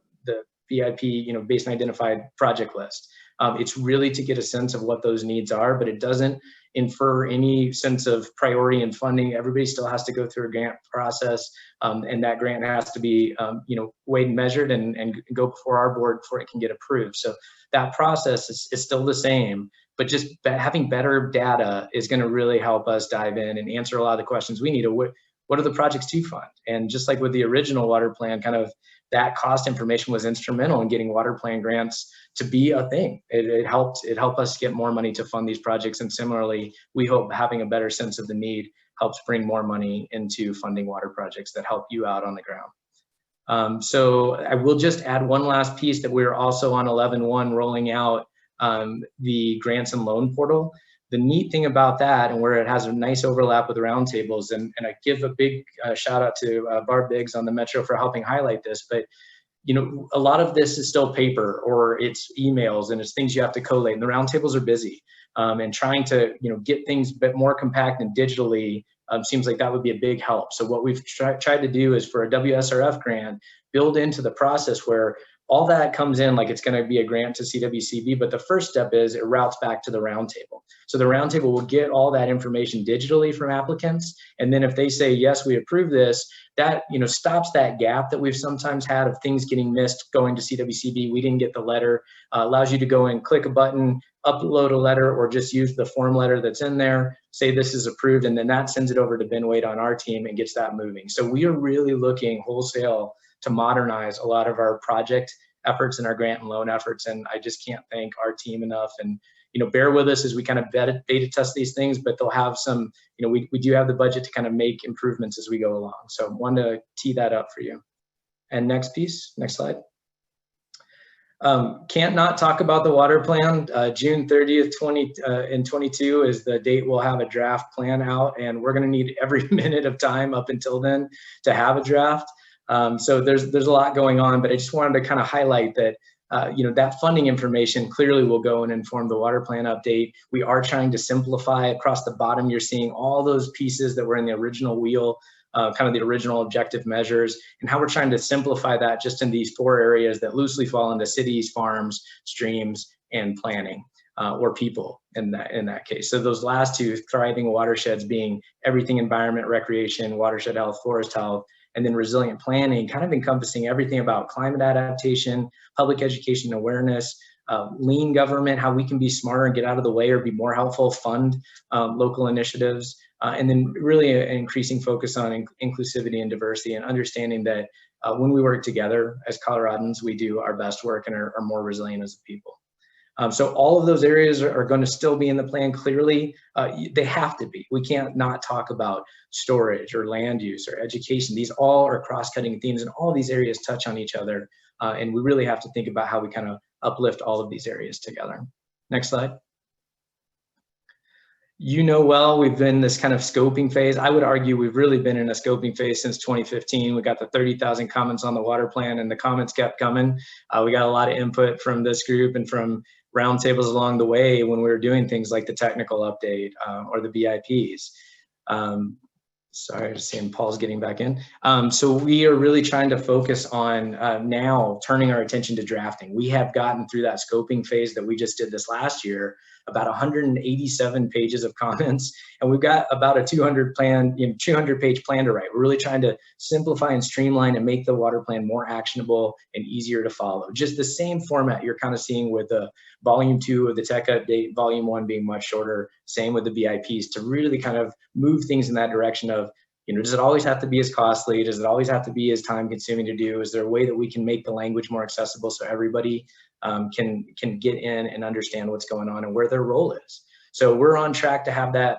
BIP, basin identified project list. It's really to get a sense of what those needs are, but it doesn't infer any sense of priority and funding. Everybody still has to go through a grant process, and that grant has to be, weighed and measured and go before our board before it can get approved. So that process is still the same, but just having better data is going to really help us dive in and answer a lot of the questions we need. What are the projects to fund? And just like with the original water plan, kind of that cost information was instrumental in getting water plan grants to be a thing. It helped us get more money to fund these projects. And similarly, we hope having a better sense of the need helps bring more money into funding water projects that help you out on the ground. So I will just add one last piece, that we're also on 11.1 rolling out the grants and loan portal. The neat thing about that, and where it has a nice overlap with roundtables, and I give a big shout out to Barb Biggs on the Metro for helping highlight this, but you know, a lot of this is still paper, or it's emails, and it's things you have to collate, and the roundtables are busy, and trying to, you know, get things a bit more compact and digitally seems like that would be a big help. So what we've tried to do is, for a Wsrf grant, build into the process where all that comes in like it's going to be a grant to CWCB, but the first step is it routes back to the roundtable. So the roundtable will get all that information digitally from applicants, and then if they say yes, we approve this, that, you know, stops that gap that we've sometimes had of things getting missed going to CWCB. We didn't get the letter. Allows you to go and click a button, upload a letter, or just use the form letter that's in there, say this is approved, and then that sends it over to Ben Wade on our team and gets that moving. So we are really looking wholesale to modernize a lot of our project efforts and our grant and loan efforts. And I just can't thank our team enough. And, you know, bear with us as we kind of beta test these things, but they'll have some, you know, we do have the budget to kind of make improvements as we go along. So I wanted to tee that up for you. And next piece, next slide. Can't not talk about the water plan. June 30th, 2022 is the date we'll have a draft plan out, and we're going to need every minute of time up until then to have a draft. So there's a lot going on, but I just wanted to kind of highlight that, you know, that funding information clearly will go and inform the water plan update. We are trying to simplify. Across the bottom, you're seeing all those pieces that were in the original wheel, kind of the original objective measures, and how we're trying to simplify that just in these 4 areas that loosely fall into cities, farms, streams, and planning, or people in that case. So those last 2, thriving watersheds, being everything environment, recreation, watershed health, forest health, and then resilient planning, kind of encompassing everything about climate adaptation, public education awareness, lean government, how we can be smarter and get out of the way or be more helpful, fund local initiatives, and then really an increasing focus on inclusivity and diversity, and understanding that when we work together as Coloradans, we do our best work and are more resilient as a people. So all of those areas are going to still be in the plan. Clearly, they have to be. We can't not talk about storage or land use or education. These all are cross-cutting themes, and all these areas touch on each other. And we really have to think about how we kind of uplift all of these areas together. Next slide. You know, well, we've been in this kind of scoping phase. I would argue we've really been in a scoping phase since 2015. We got the 30,000 comments on the water plan, and the comments kept coming. We got a lot of input from this group and from roundtables along the way when we were doing things like the technical update or the BIPs. Sorry, just seeing Paul's getting back in. So we are really trying to focus on now turning our attention to drafting. We have gotten through that scoping phase that we just did this last year, about 187 pages of comments, and we've got about a 200-page plan to write. We're really trying to simplify and streamline and make the water plan more actionable and easier to follow. Just the same format you're kind of seeing with the volume 2 of the tech update, volume 1 being much shorter, same with the BIPs, to really kind of move things in that direction of, you know, does it always have to be as costly? Does it always have to be as time consuming to do? Is there a way that we can make the language more accessible so everybody can get in and understand what's going on and where their role is? So we're on track to have that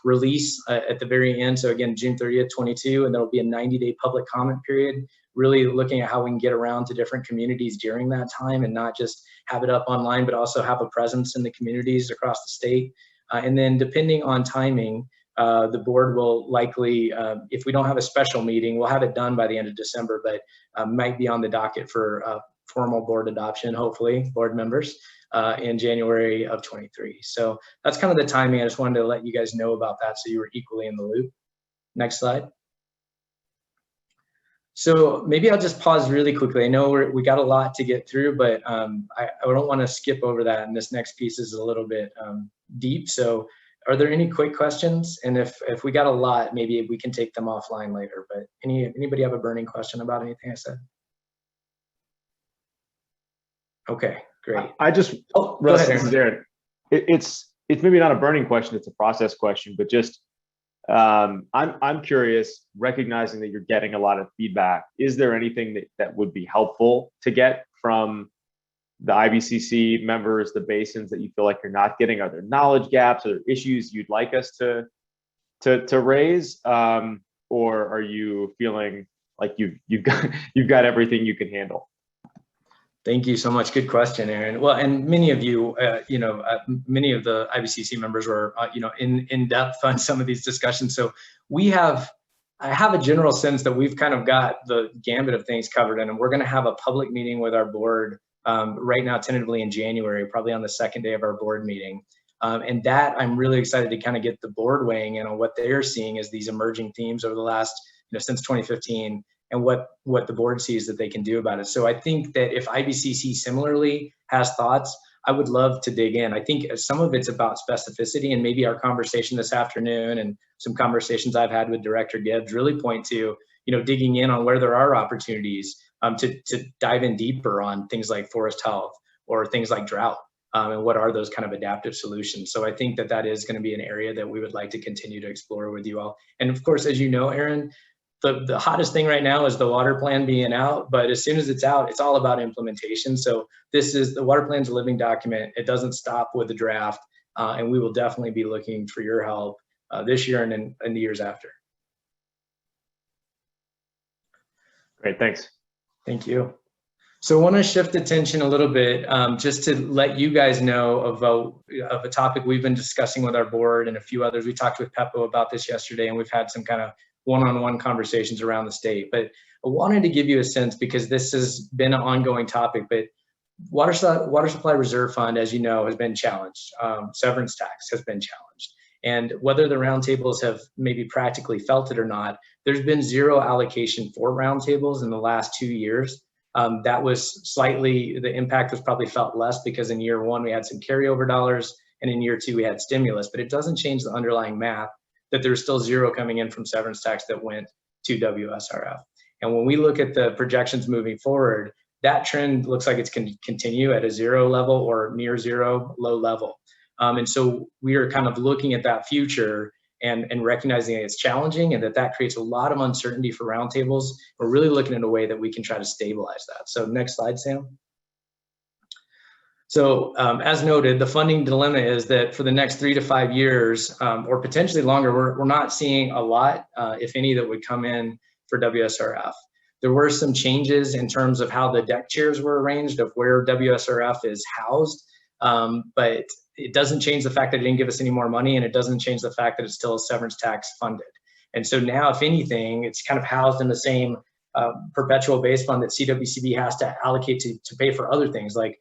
release at the very end. So again, June 30th, 22, and there'll be a 90-day public comment period, really looking at how we can get around to different communities during that time and not just have it up online, but also have a presence in the communities across the state. And then depending on timing, the board will likely, if we don't have a special meeting, we'll have it done by the end of December, but might be on the docket for formal board adoption, hopefully, board members, in January of 23. So that's kind of the timing. I just wanted to let you guys know about that so you were equally in the loop. Next slide. So maybe I'll just pause really quickly. I know we got a lot to get through, but I don't want to skip over that. And this next piece is a little bit deep. So are there any quick questions? And if we got a lot, maybe we can take them offline later. But anybody have a burning question about anything I said? Okay, great. I just, Russ, this is Aaron. It's maybe not a burning question, it's a process question, but just I'm curious, recognizing that you're getting a lot of feedback, is there anything that would be helpful to get from the IBCC members, the basins, that you feel like you're not getting? Are there knowledge gaps or issues you'd like us to raise, or are you feeling like you've got everything you can handle? Thank you so much. Good question, Aaron. Well, and many of you, many of the IBCC members were, in depth on some of these discussions. So I have a general sense that we've kind of got the gambit of things covered, and we're going to have a public meeting with our board right now, tentatively in January, probably on the second day of our board meeting. And that I'm really excited to kind of get the board weighing in on what they're seeing as these emerging themes over the last, since 2015. And what the board sees that they can do about it. So I think that if IBCC similarly has thoughts, I would love to dig in. I think some of it's about specificity, and maybe our conversation this afternoon and some conversations I've had with Director Gibbs really point to, digging in on where there are opportunities to dive in deeper on things like forest health or things like drought, and what are those kind of adaptive solutions. So I think that is going to be an area that we would like to continue to explore with you all. And of course, as you know, Aaron, the hottest thing right now is the water plan being out, but as soon as it's out, it's all about implementation. So the water plan's a living document. It doesn't stop with the draft, and we will definitely be looking for your help this year and in the years after. Great, thanks. Thank you. So I want to shift attention a little bit, just to let you guys know of a topic we've been discussing with our board and a few others. We talked with PEPO about this yesterday, and we've had some kind of one-on-one conversations around the state. But I wanted to give you a sense, because this has been an ongoing topic, but water supply reserve fund, as you know, has been challenged. Severance tax has been challenged. And whether the roundtables have maybe practically felt it or not, there's been zero allocation for roundtables in the last 2 years. That was the impact was probably felt less because in year one we had some carryover dollars, and in year two we had stimulus, but it doesn't change the underlying math that there's still zero coming in from severance tax that went to WSRF. And when we look at the projections moving forward, that trend looks like it's going to continue at a zero level or near zero, low level. And so we are kind of looking at that future and recognizing that it's challenging and that creates a lot of uncertainty for roundtables. We're really looking at a way that we can try to stabilize that. So next slide, Sam. So as noted, the funding dilemma is that for the next 3 to 5 years, or potentially longer, we're not seeing a lot, if any, that would come in for WSRF. There were some changes in terms of how the deck chairs were arranged of where WSRF is housed, but it doesn't change the fact that it didn't give us any more money, and it doesn't change the fact that it's still severance tax funded. And so now, if anything, it's kind of housed in the same perpetual base fund that CWCB has to allocate to pay for other things like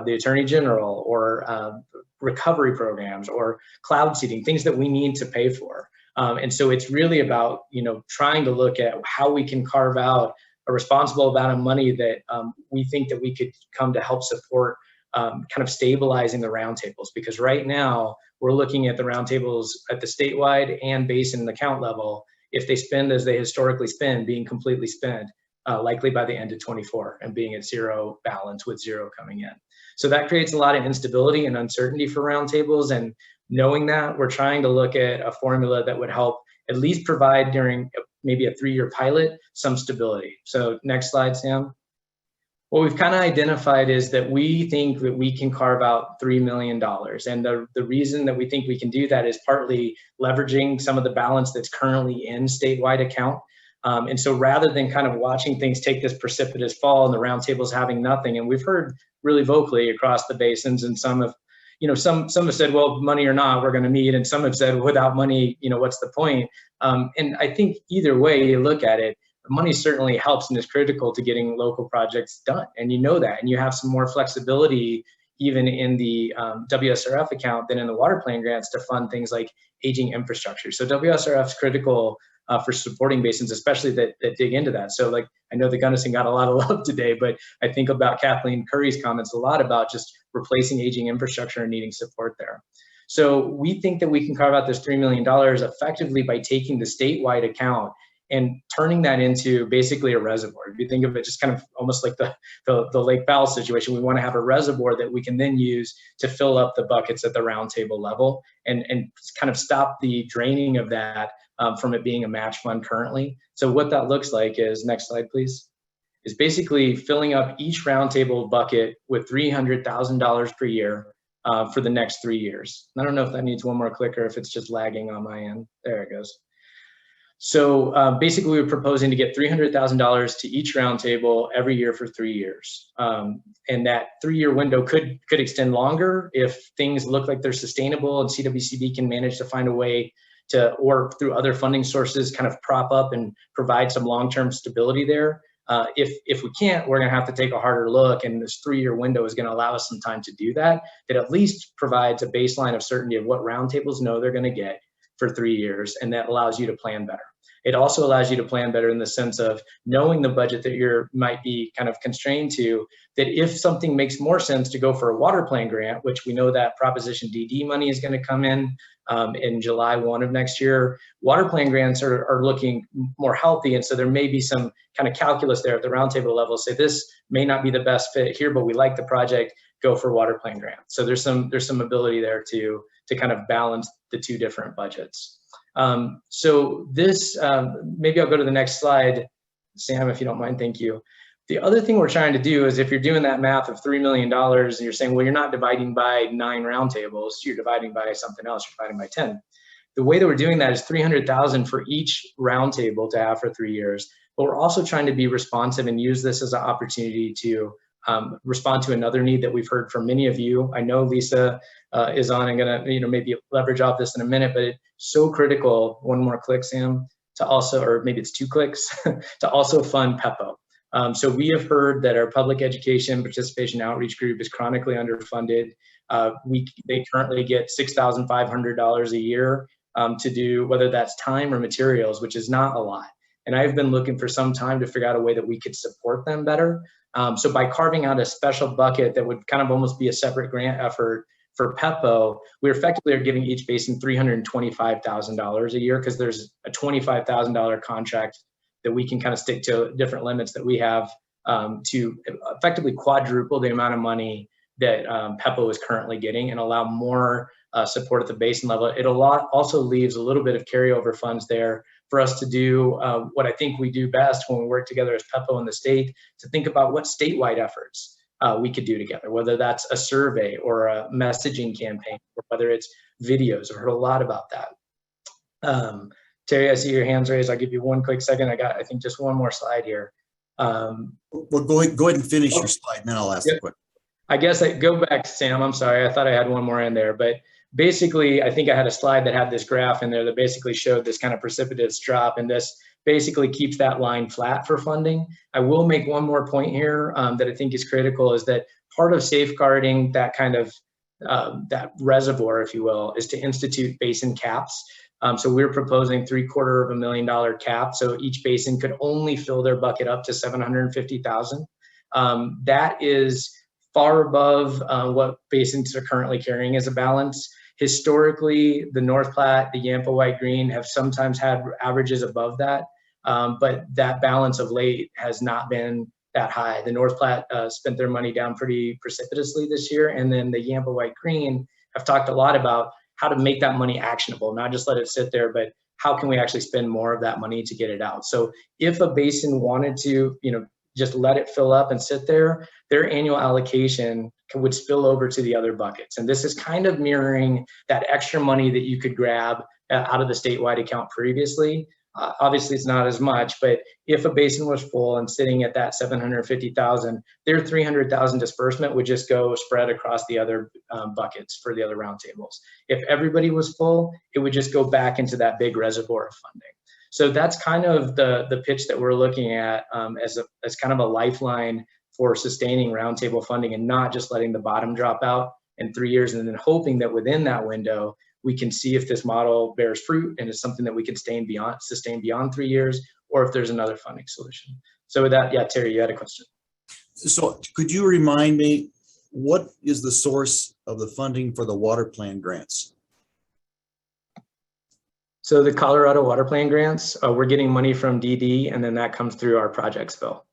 the Attorney General or recovery programs or cloud seeding, things that we need to pay for. And so it's really about, trying to look at how we can carve out a responsible amount of money that we think that we could come to help support kind of stabilizing the roundtables. Because right now we're looking at the roundtables at the statewide and basin account level, if they spend as they historically spend, being completely spent, likely by the end of 24 and being at zero balance with zero coming in. So that creates a lot of instability and uncertainty for roundtables. And knowing that, we're trying to look at a formula that would help at least provide during maybe a 3-year pilot some stability. So next slide, Sam. What we've kind of identified is that we think that we can carve out $3 million. And the reason that we think we can do that is partly leveraging some of the balance that's currently in statewide account. And so rather than kind of watching things take this precipitous fall and the roundtables having nothing, and we've heard really vocally across the basins, and some have, some have said, well, money or not, we're going to meet, and some have said, without money, what's the point? And I think either way you look at it, money certainly helps and is critical to getting local projects done, and that, and you have some more flexibility even in the WSRF account than in the water plan grants to fund things like aging infrastructure. So WSRF is critical for supporting basins, especially that dig into that. So like, I know the Gunnison got a lot of love today, but I think about Kathleen Curry's comments a lot about just replacing aging infrastructure and needing support there. So we think that we can carve out this $3 million effectively by taking the statewide account and turning that into basically a reservoir. If you think of it just kind of almost like the Lake Powell situation, we want to have a reservoir that we can then use to fill up the buckets at the roundtable level and kind of stop the draining of that from it being a match fund currently. So what that looks like is, next slide, please, is basically filling up each roundtable bucket with $300,000 per year for the next 3 years. I don't know if that needs one more click or if it's just lagging on my end. There it goes. So basically, we're proposing to get $300,000 to each roundtable every year for 3 years. And that 3-year window could extend longer if things look like they're sustainable and CWCD can manage to find a way to, or through other funding sources, kind of prop up and provide some long-term stability there. If we can't, we're going to have to take a harder look, and this 3-year window is going to allow us some time to do that. That at least provides a baseline of certainty of what roundtables know they're going to get for 3 years, and that allows you to plan better. It also allows you to plan better in the sense of knowing the budget that you might be kind of constrained to, that if something makes more sense to go for a water plan grant, which we know that Proposition DD money is going to come in July 1 of next year, water plan grants are looking more healthy. And so there may be some kind of calculus there at the roundtable level, say this may not be the best fit here, but we like the project, go for water plan grant. So there's some ability there to kind of balance the two different budgets. So this, maybe I'll go to the next slide, Sam, if you don't mind, thank you. The other thing we're trying to do is if you're doing that math of $3 million and you're saying, well, you're not dividing by 9 roundtables, you're dividing by something else, you're dividing by 10. The way that we're doing that is $300,000 for each roundtable to have for 3 years, but we're also trying to be responsive and use this as an opportunity to respond to another need that we've heard from many of you. I know Lisa is on and gonna, maybe leverage off this in a minute, but it's so critical, one more click, Sam, to also, or maybe it's 2 clicks, to also fund PEPO. So we have heard that our public education participation outreach group is chronically underfunded. They currently get $6,500 a year to do, whether that's time or materials, which is not a lot. And I've been looking for some time to figure out a way that we could support them better. So by carving out a special bucket that would kind of almost be a separate grant effort for PEPO, we effectively are giving each basin $325,000 a year, because there's a $25,000 contract that we can kind of stick to different limits that we have to effectively quadruple the amount of money that PEPO is currently getting and allow more support at the basin level. It also leaves a little bit of carryover funds there for us to do what I think we do best when we work together as PEPO in the state, to think about what statewide efforts we could do together, whether that's a survey or a messaging campaign, or whether it's videos. I've heard a lot about that. Terry, I see your hands raised. I'll give you one quick second. I think just one more slide here. Well, go ahead and finish your slide, and then I'll ask the question. I guess go back, Sam. I'm sorry. I thought I had one more in there, but basically, I think I had a slide that had this graph in there that basically showed this kind of precipitous drop, and this basically keeps that line flat for funding. I will make one more point here that I think is critical, is that part of safeguarding that kind of that reservoir, if you will, is to institute basin caps. So we're proposing $750,000 cap. So each basin could only fill their bucket up to 750,000. That is far above what basins are currently carrying as a balance. Historically, the North Platte, the Yampa White Green have sometimes had averages above that, but that balance of late has not been that high. The North Platte spent their money down pretty precipitously this year, and then the Yampa White Green have talked a lot about how to make that money actionable, not just let it sit there, but how can we actually spend more of that money to get it out? So if a basin wanted to, just let it fill up and sit there, their annual allocation would spill over to the other buckets. And this is kind of mirroring that extra money that you could grab out of the statewide account previously. Obviously, it's not as much, but if a basin was full and sitting at that 750,000, their 300,000 disbursement would just go spread across the other buckets for the other roundtables. If everybody was full, it would just go back into that big reservoir of funding. So that's kind of the pitch that we're looking at as kind of a lifeline for sustaining roundtable funding, and not just letting the bottom drop out in 3 years, and then hoping that within that window, we can see if this model bears fruit and is something that we can sustain beyond 3 years, or if there's another funding solution. So with that, yeah, Terry, you had a question. So could you remind me, what is the source of the funding for the water plan grants? So the Colorado water plan grants, we're getting money from DD, and then that comes through our projects bill.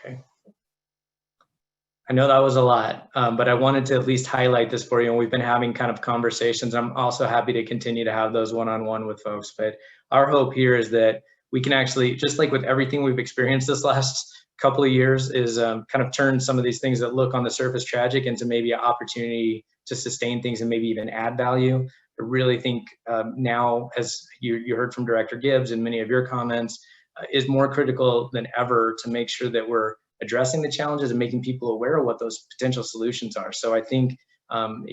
Okay. I know that was a lot, but I wanted to at least highlight this for you. And we've been having kind of conversations. I'm also happy to continue to have those one-on-one with folks. But our hope here is that we can actually, just like with everything we've experienced this last couple of years, is kind of turn some of these things that look on the surface tragic into maybe an opportunity to sustain things and maybe even add value. I really think now, as you heard from Director Gibbs and many of your comments, is more critical than ever to make sure that we're addressing the challenges and making people aware of what those potential solutions are. So I think, kind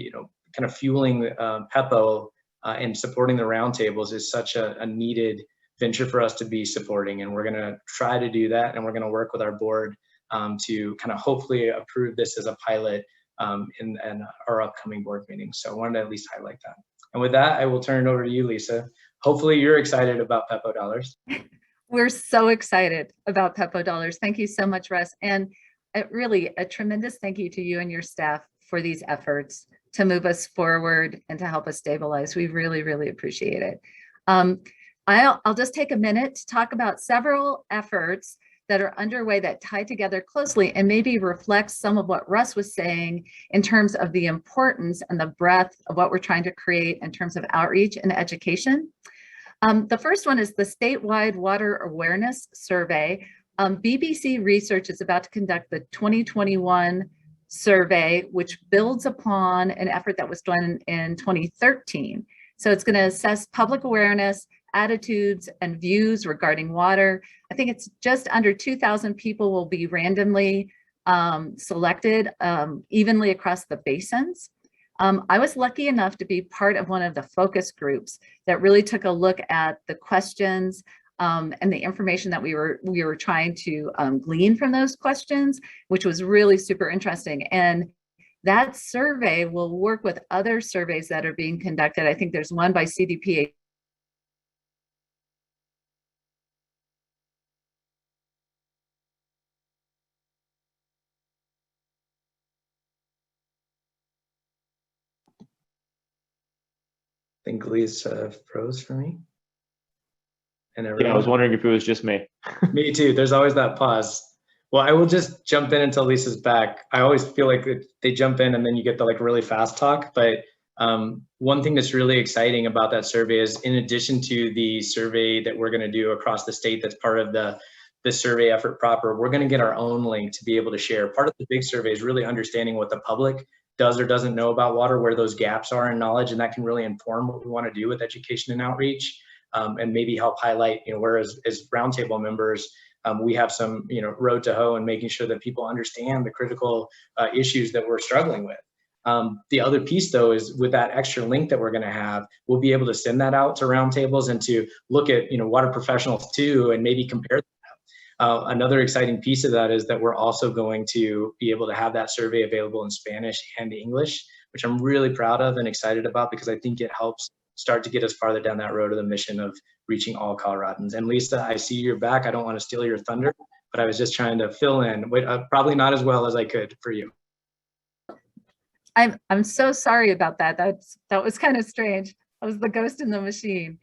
of fueling PEPO and supporting the roundtables is such a needed venture for us to be supporting. And we're going to try to do that. And we're going to work with our board to kind of hopefully approve this as a pilot in our upcoming board meeting. So I wanted to at least highlight that. And with that, I will turn it over to you, Lisa. Hopefully you're excited about PEPO dollars. We're so excited about PEPO dollars. Thank you so much, Russ. And really a tremendous thank you to you and your staff for these efforts to move us forward and to help us stabilize. We really, really appreciate it. I'll just take a minute to talk about several efforts that are underway that tie together closely and maybe reflect some of what Russ was saying in terms of the importance and the breadth of what we're trying to create in terms of outreach and education. The first one is the statewide water awareness survey. BBC Research is about to conduct the 2021 survey, which builds upon an effort that was done in 2013. So it's going to assess public awareness, attitudes, and views regarding water. I think it's just under 2,000 people will be randomly selected evenly across the basins. I was lucky enough to be part of one of the focus groups that really took a look at the questions and the information that we were trying to glean from those questions, which was really super interesting. And that survey will work with other surveys that are being conducted. I think there's one by CDPA. I think Lisa froze for me. And Yeah, I was wondering if it was just me. Me too. There's always that pause. Well, I will just jump in until Lisa's back. I always feel like they jump in and then you get the like really fast talk. But one thing that's really exciting about that survey is, in addition to the survey that we're going to do across the state that's part of the survey effort proper, we're going to get our own link to be able to share. Part of the big survey is really understanding what the public does or doesn't know about water, where those gaps are in knowledge, and that can really inform what we want to do with education and outreach, and maybe help highlight, whereas as roundtable members, we have some, road to hoe and making sure that people understand the critical issues that we're struggling with. The other piece, though, is with that extra link that we're going to have, we'll be able to send that out to roundtables and to look at, water professionals too, and maybe compare them. Another exciting piece of that is that we're also going to be able to have that survey available in Spanish and English, which I'm really proud of and excited about, because I think it helps start to get us farther down that road of the mission of reaching all Coloradans. And Lisa, I see you're back. I don't want to steal your thunder, but I was just trying to fill in, probably not as well as I could for you. I'm so sorry about that. That was kind of strange. I was the ghost in the machine.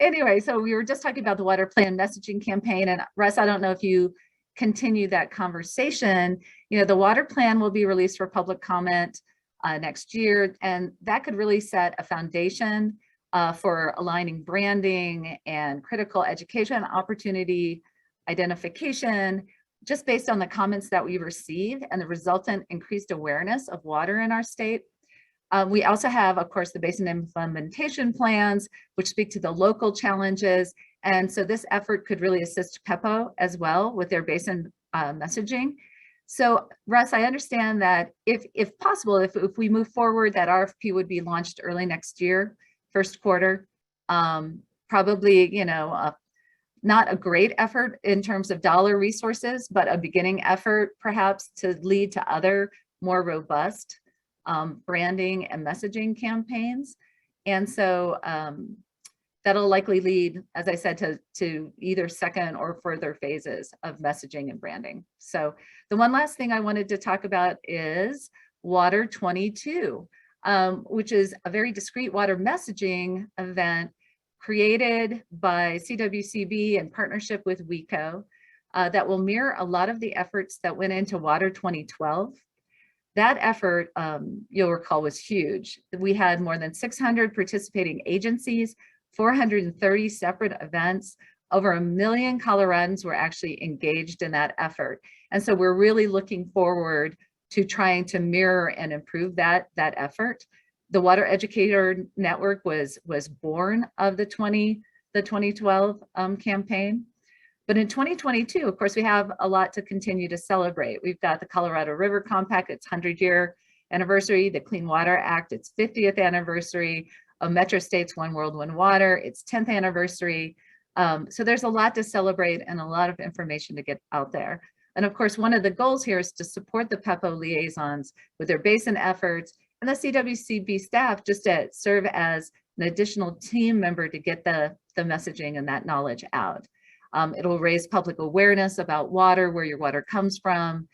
Anyway, so we were just talking about the water plan messaging campaign, and Russ, I don't know if you continue that conversation. The water plan will be released for public comment next year, and that could really set a foundation for aligning branding and critical education opportunity identification, just based on the comments that we received and the resultant increased awareness of water in our state. We also have, of course, the basin implementation plans, which speak to the local challenges. And so this effort could really assist PEPO as well with their basin messaging. So Russ, I understand that if possible, if we move forward, that RFP would be launched early next year, first quarter. Probably, not a great effort in terms of dollar resources, but a beginning effort perhaps to lead to other more robust branding and messaging campaigns. And so that'll likely lead, as I said, to either second or further phases of messaging and branding. So the one last thing I wanted to talk about is Water 22, which is a very discreet water messaging event created by CWCB in partnership with WECO. that will mirror a lot of the efforts that went into Water 2012. That effort, you'll recall, was huge. We had more than 600 participating agencies, 430 separate events. Over 1 million Coloradans were actually engaged in that effort. And so we're really looking forward to trying to mirror and improve that effort. The Water Educator Network was born of the 2012 campaign. But in 2022, of course, we have a lot to continue to celebrate. We've got the Colorado River Compact, its 100-year anniversary, the Clean Water Act, its 50th anniversary, Metro States One World, One Water, its 10th anniversary. So there's a lot to celebrate and a lot of information to get out there. And of course, one of the goals here is to support the PEPO liaisons with their basin efforts, and the CWCB staff just to serve as an additional team member to get the messaging and that knowledge out. It'll raise public awareness about water, where your water comes from,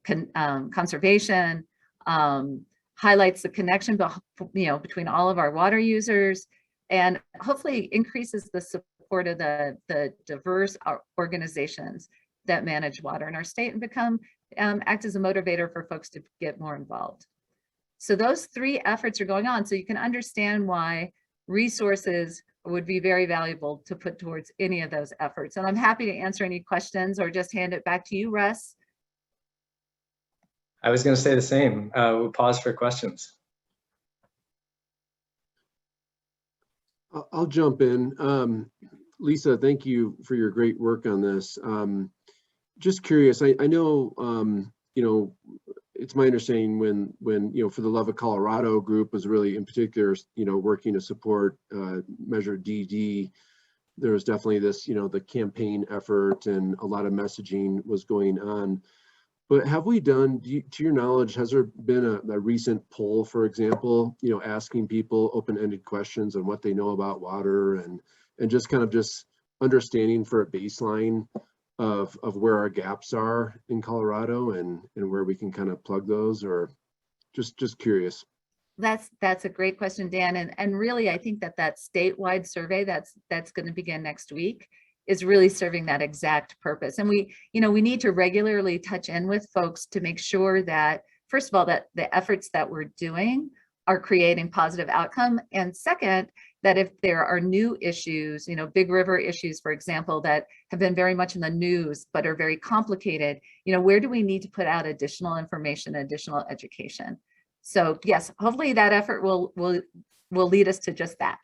conservation, highlights the connection between all of our water users, and hopefully increases the support of the diverse organizations that manage water in our state and act as a motivator for folks to get more involved. So those 3 efforts are going on, so you can understand why resources would be very valuable to put towards any of those efforts. And I'm happy to answer any questions or just hand it back to you, Russ. I was going to say the same. We'll pause for questions. I'll jump in. Lisa, thank you for your great work on this. Just curious, I know, it's my understanding when For the Love of Colorado group was really in particular, working to support Measure DD, there was definitely this, the campaign effort and a lot of messaging was going on. But have we done, to your knowledge, has there been a recent poll, for example, asking people open-ended questions on what they know about water and just kind of just understanding for a baseline of where our gaps are in Colorado and where we can kind of plug those, or just curious? That's a great question, Dan. And really, I think that statewide survey that's going to begin next week is really serving that exact purpose. And we need to regularly touch in with folks to make sure that, first of all, that the efforts that we're doing are creating positive outcome. And second, that if there are new issues, big river issues, for example, that have been very much in the news, but are very complicated, where do we need to put out additional information, additional education? So yes, hopefully that effort will lead us to just that.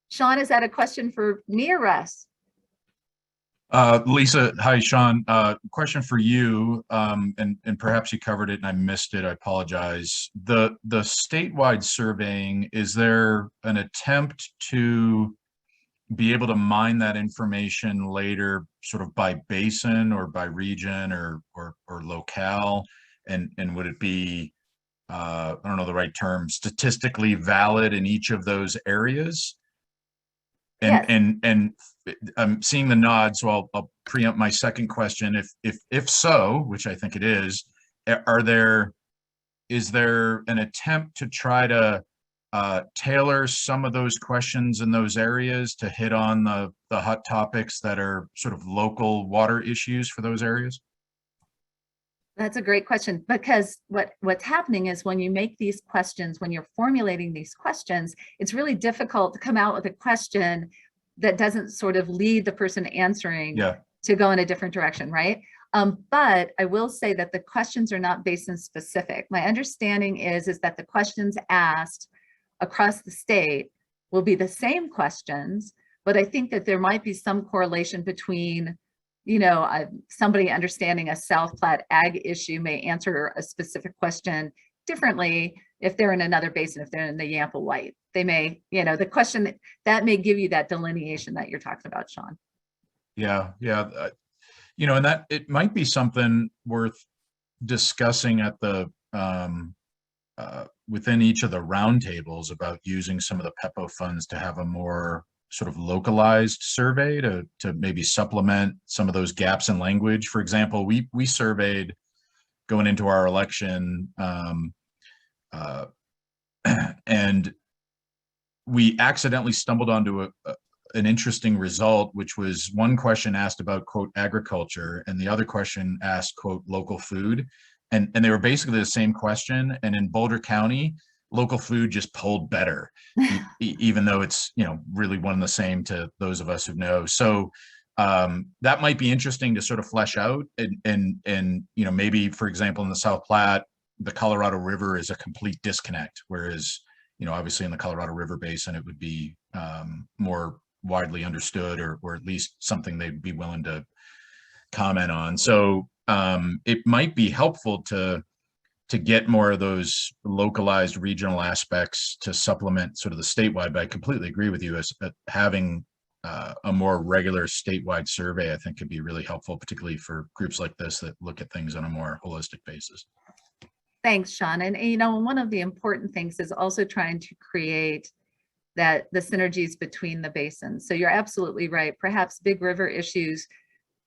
Sean, is that a question for me or Russ? Lisa, hi, Sean. Question for you, and perhaps you covered it and I missed it. I apologize. The statewide surveying, is there an attempt to be able to mine that information later, sort of by basin or by region or locale? And would it be, I don't know the right term, statistically valid in each of those areas? And Yes. and I'm seeing the nod, so I'll preempt my second question. If so, which I think it is there an attempt to try to tailor some of those questions in those areas to hit on the hot topics that are sort of local water issues for those areas? That's a great question, because what's happening is when you make these questions, when you're formulating these questions, it's really difficult to come out with a question that doesn't sort of lead the person answering to go in a different direction, right? But I will say that the questions are not basin specific. My understanding is that the questions asked across the state will be the same questions, but I think that there might be some correlation between, somebody understanding a South Platte ag issue may answer a specific question differently if they're in another basin. If they're in the Yampa White, they may, the question that may give you that delineation that you're talking about, Sean. Yeah. And that it might be something worth discussing at the within each of the roundtables about using some of the PEPO funds to have a more sort of localized survey to maybe supplement some of those gaps in language. For example, we surveyed going into our election, and we accidentally stumbled onto an interesting result, which was one question asked about, quote, agriculture, and the other question asked, quote, local food. And they were basically the same question. And in Boulder County, local food just pulled better, even though it's, you know, really one and the same to those of us who know. So that might be interesting to sort of flesh out. And you know, maybe, for example, in the South Platte, the Colorado River is a complete disconnect, whereas, you know, obviously in the Colorado River Basin, it would be more widely understood, or at least something they'd be willing to comment on. So it might be helpful to get more of those localized regional aspects to supplement sort of the statewide. But I completely agree with you, as having a more regular statewide survey, I think, could be really helpful, particularly for groups like this that look at things on a more holistic basis. Thanks, Sean. And you know, one of the important things is also trying to create the synergies between the basins. So you're absolutely right. Perhaps big river issues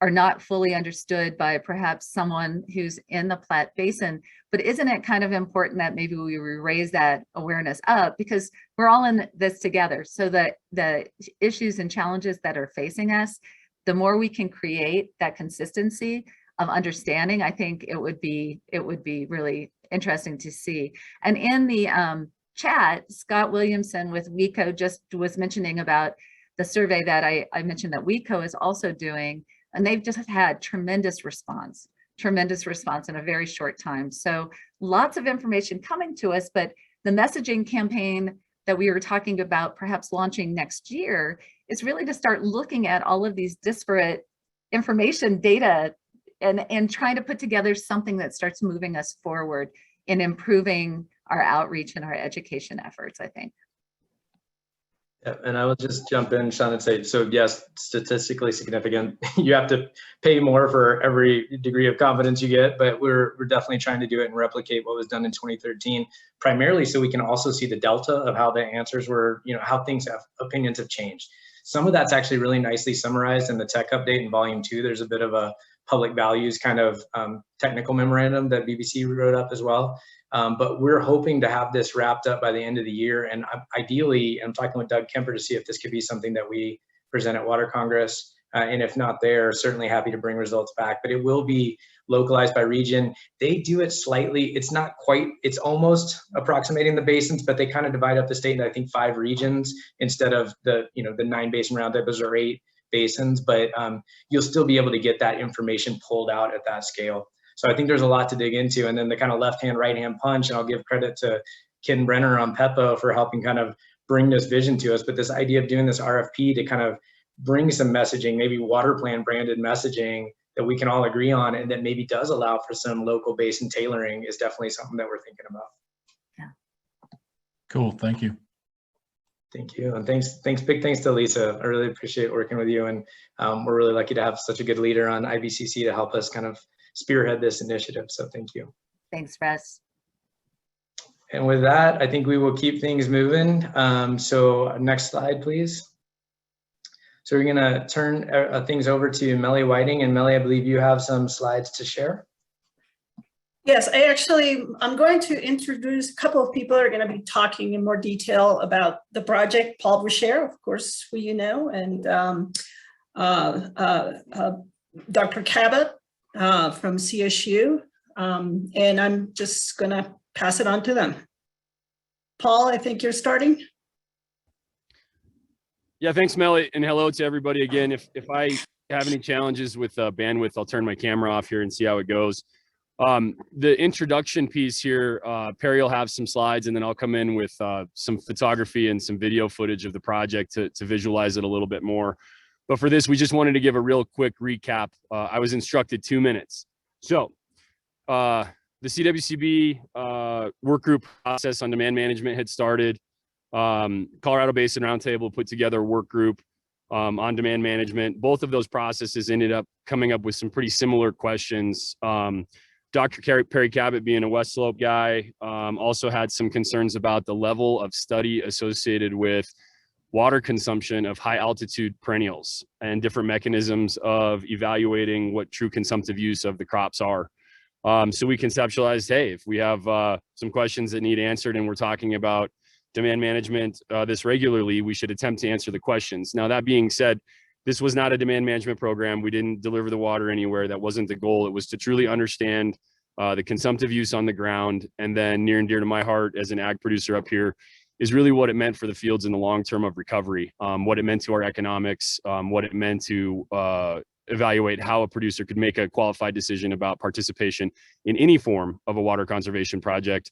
are not fully understood by perhaps someone who's in the Platte Basin, but isn't it kind of important that maybe we raise that awareness up, because we're all in this together. So that the issues and challenges that are facing us, the more we can create that consistency of understanding, I think it would be really interesting to see. And in the chat, Scott Williamson with WECO just was mentioning about the survey that I mentioned that WECO is also doing. And they've just had tremendous response in a very short time. So lots of information coming to us, but the messaging campaign that we were talking about perhaps launching next year is really to start looking at all of these disparate information data and trying to put together something that starts moving us forward in improving our outreach and our education efforts, I think. Yeah, and I will just jump in, Sean, and say, so yes, statistically significant. You have to pay more for every degree of confidence you get, but we're definitely trying to do it and replicate what was done in 2013, primarily so we can also see the delta of how the answers were, you know, how opinions have changed. Some of that's actually really nicely summarized in the tech update in volume 2. There's a bit of a public values kind of technical memorandum that BBC wrote up as well. But we're hoping to have this wrapped up by the end of the year. And ideally, I'm talking with Doug Kemper to see if this could be something that we present at Water Congress. And if not there, certainly happy to bring results back. But it will be localized by region. They do it slightly. It's not quite, it's almost approximating the basins, but they kind of divide up the state into, I think, 5 regions instead of the 9 basin roundtables or 8 basins. But you'll still be able to get that information pulled out at that scale. So I think there's a lot to dig into. And then the kind of left-hand, right-hand punch, and I'll give credit to Ken Brenner on PEPO for helping kind of bring this vision to us. But this idea of doing this RFP to kind of bring some messaging, maybe water plan branded messaging that we can all agree on, and that maybe does allow for some local basin tailoring, is definitely something that we're thinking about. Yeah. Cool, thank you. Thank you, and big thanks to Lisa. I really appreciate working with you, and we're really lucky to have such a good leader on IBCC to help us kind of spearhead this initiative. So thank you. Thanks, Russ. And with that, I think we will keep things moving. So next slide, please. So we're gonna turn things over to Melly Whiting. And Melly, I believe you have some slides to share. Yes, I'm going to introduce a couple of people who are going to be talking in more detail about the project. Paul Boucher, of course, who you know, and Dr. Cabot from CSU. And I'm just going to pass it on to them. Paul, I think you're starting. Yeah, thanks, Melly, and hello to everybody again. If I have any challenges with bandwidth, I'll turn my camera off here and see how it goes. The introduction piece here, Perry will have some slides, and then I'll come in with some photography and some video footage of the project to visualize it a little bit more. But for this, we just wanted to give a real quick recap. I was instructed 2 minutes. So the CWCB work group process on demand management had started. Colorado Basin Roundtable put together a work group on demand management. Both of those processes ended up coming up with some pretty similar questions. Dr. Perry Cabot, being a West Slope guy, also had some concerns about the level of study associated with water consumption of high altitude perennials and different mechanisms of evaluating what true consumptive use of the crops are. So we conceptualized, hey, if we have some questions that need answered and we're talking about demand management this regularly, we should attempt to answer the questions. Now, that being said, this was not a demand management program. We didn't deliver the water anywhere. That wasn't the goal. It was to truly understand the consumptive use on the ground. And then near and dear to my heart as an ag producer up here is really what it meant for the fields in the long term of recovery, what it meant to our economics, what it meant to evaluate how a producer could make a qualified decision about participation in any form of a water conservation project,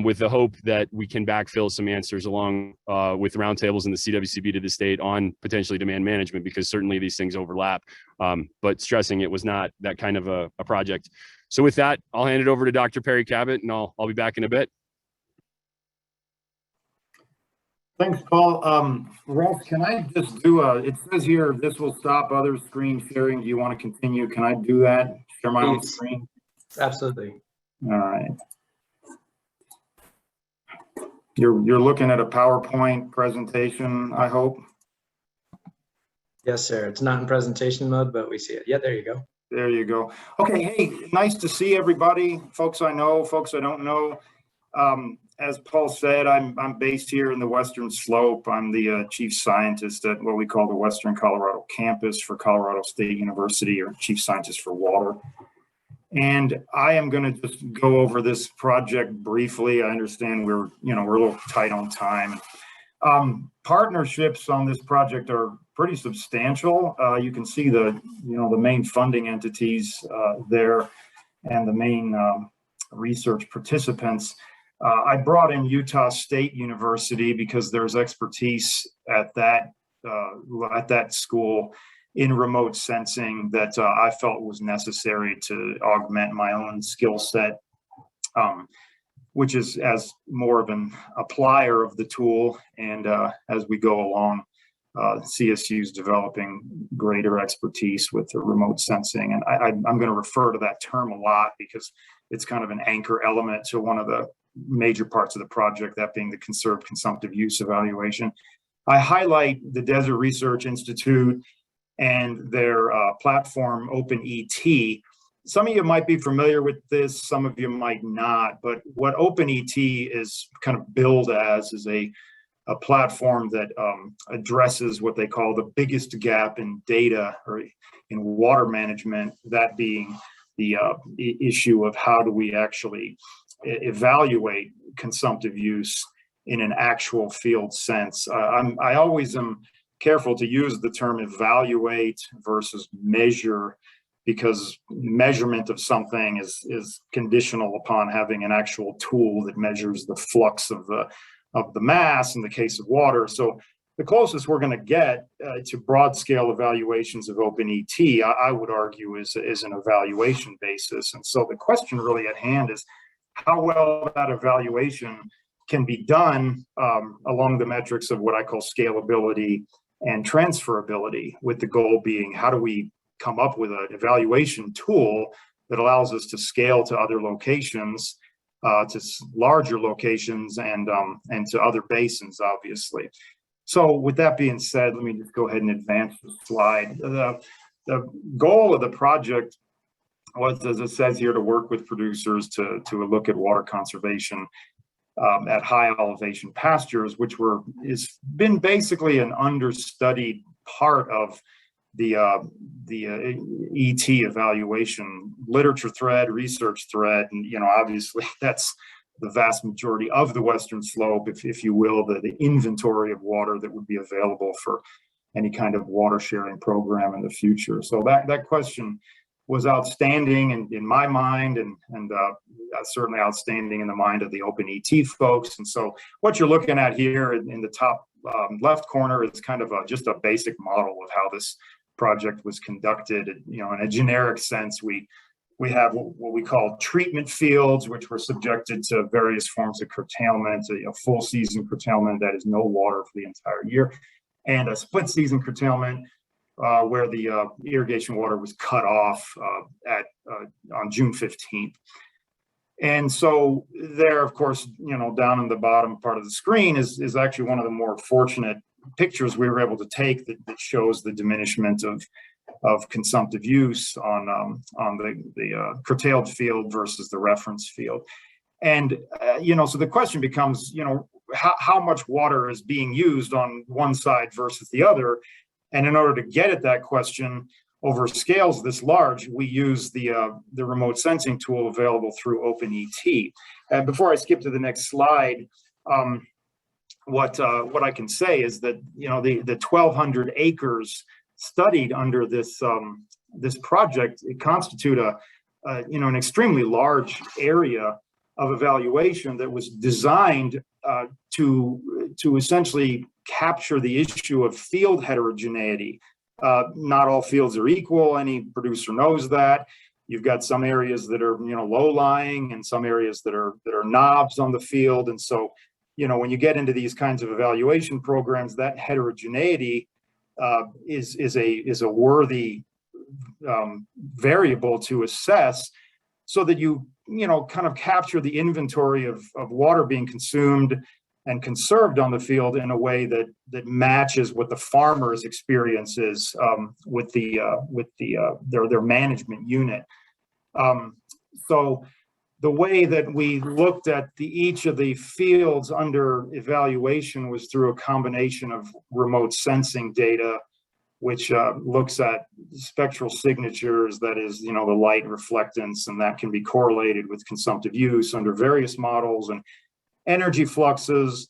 with the hope that we can backfill some answers along with roundtables in the CWCB to the state on potentially demand management, because certainly these things overlap, but stressing it was not that kind of a project. So with that, I'll hand it over to Dr. Perry Cabot, and I'll be back in a bit. Thanks, Paul. Russ, can I just do it says here, this will stop other screen sharing. Do you want to continue? Can I do that? Share my own screen? Absolutely. All right. You're looking at a PowerPoint presentation, I hope. Yes, sir. It's not in presentation mode, but we see it. Yeah, there you go. There you go. Okay, hey, nice to see everybody. Folks I know, folks I don't know. As Paul said, I'm based here in the Western Slope. I'm the chief scientist at what we call the Western Colorado campus for Colorado State University, or chief scientist for water. And I am going to just go over this project briefly. I understand we're a little tight on time. Partnerships on this project are pretty substantial. You can see the main funding entities there and the main research participants. I brought in Utah State University because there's expertise at that school in remote sensing that I felt was necessary to augment my own skill set, which is as more of an applier of the tool. And as we go along, CSU is developing greater expertise with the remote sensing. And I'm going to refer to that term a lot because it's kind of an anchor element to one of the major parts of the project, that being the conserved consumptive use evaluation. I highlight the Desert Research Institute and their platform, OpenET. Some of you might be familiar with this, some of you might not, but what OpenET is kind of billed as is a platform that addresses what they call the biggest gap in data or in water management, that being the issue of how do we actually evaluate consumptive use in an actual field sense. I always am careful to use the term evaluate versus measure, because measurement of something is conditional upon having an actual tool that measures the flux of the mass in the case of water. So the closest we're going to get to broad scale evaluations of OpenET, I would argue, is an evaluation basis. And so the question really at hand is how well that evaluation can be done along the metrics of what I call scalability and transferability, with the goal being how do we come up with an evaluation tool that allows us to scale to other locations, to larger locations, and to other basins, obviously. So with that being said, let me just go ahead and advance the slide. The goal of the project was, as it says here, to work with producers to look at water conservation at high elevation pastures, which has been basically an understudied part of the ET evaluation literature thread, research thread, and obviously that's the vast majority of the Western Slope, if you will, the inventory of water that would be available for any kind of water sharing program in the future. So that question was outstanding in my mind, and certainly outstanding in the mind of the OpenET folks. And so what you're looking at here in the top left corner is kind of just a basic model of how this project was conducted. In a generic sense, we have what we call treatment fields, which were subjected to various forms of curtailment, a full season curtailment, that is no water for the entire year, and a split season curtailment where the irrigation water was cut off on June 15th. And so there, of course, down in the bottom part of the screen is actually one of the more fortunate pictures we were able to take that shows the diminishment of consumptive use on the curtailed field versus the reference field. And, so the question becomes, how much water is being used on one side versus the other. And in order to get at that question over scales this large, we use the remote sensing tool available through OpenET. And before I skip to the next slide, what I can say is that, you know, the 1,200 acres studied under this this project, it constitute you know, an extremely large area of evaluation that was designed to essentially capture the issue of field heterogeneity. Not all fields are equal. Any producer knows that. You've got some areas that are, you know, low-lying, and some areas that are knobs on the field. And so, you know, when you get into these kinds of evaluation programs, that heterogeneity is a worthy variable to assess, so that you know, kind of capture the inventory of water being consumed and conserved on the field in a way that matches what the farmer's experience is with their management unit. So the way that we looked at each of the fields under evaluation was through a combination of remote sensing data, which looks at spectral signatures, that is, you know, the light reflectance, and that can be correlated with consumptive use under various models, and energy fluxes,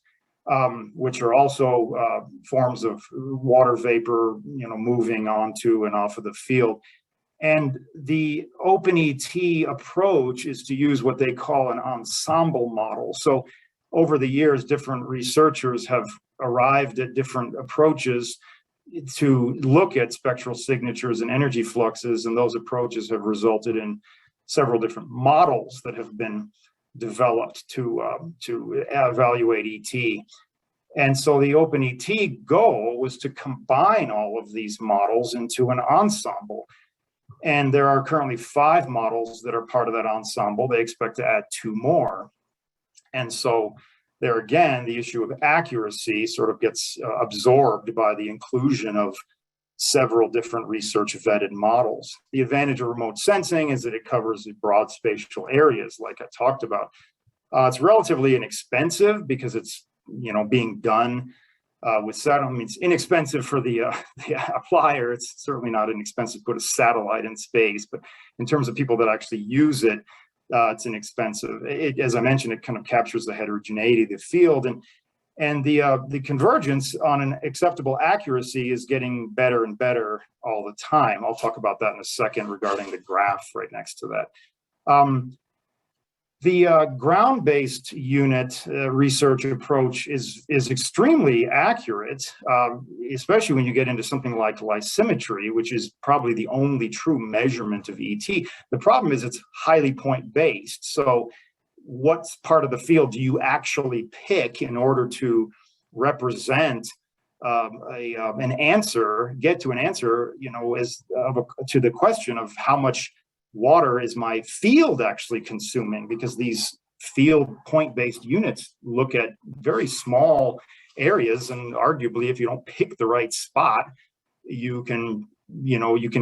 which are also forms of water vapor, you know, moving onto and off of the field. And the OpenET approach is to use what they call an ensemble model. So over the years, different researchers have arrived at different approaches to look at spectral signatures and energy fluxes, and those approaches have resulted in several different models that have been developed to evaluate ET. And so the OpenET goal was to combine all of these models into an ensemble. And there are currently 5 models that are part of that ensemble. They expect to add 2 more. And so there again, the issue of accuracy sort of gets absorbed by the inclusion of several different research vetted models. The advantage of remote sensing is that it covers broad spatial areas, like I talked about. It's relatively inexpensive because it's, you know, being done with satellite. I mean, it's inexpensive for the applier. It's certainly not inexpensive to put a satellite in space, but in terms of people that actually use it, it's inexpensive. As I mentioned, it kind of captures the heterogeneity of the field, and the convergence on an acceptable accuracy is getting better and better all the time. I'll talk about that in a second regarding the graph right next to that. The ground-based unit research approach is extremely accurate, especially when you get into something like lysimetry, which is probably the only true measurement of ET. The problem is it's highly point-based. So what part of the field do you actually pick in order to represent an answer, get to an answer, you know, to the question of how much water is my field actually consuming? Because these field point-based units look at very small areas, and arguably if you don't pick the right spot, you can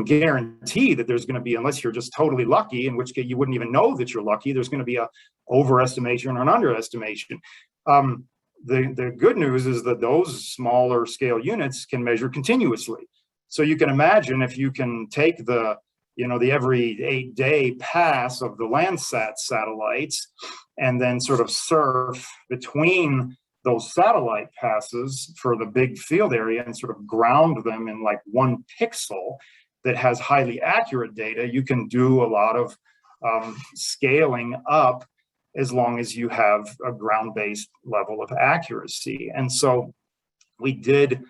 guarantee that there's going to be, unless you're just totally lucky, in which case you wouldn't even know that you're lucky, there's going to be a overestimation or an underestimation. The good news is that those smaller scale units can measure continuously. So you can imagine if you can take the every 8-day pass of the Landsat satellites and then sort of surf between those satellite passes for the big field area and sort of ground them in like 1 pixel that has highly accurate data, you can do a lot of scaling up as long as you have a ground-based level of accuracy. And so we did,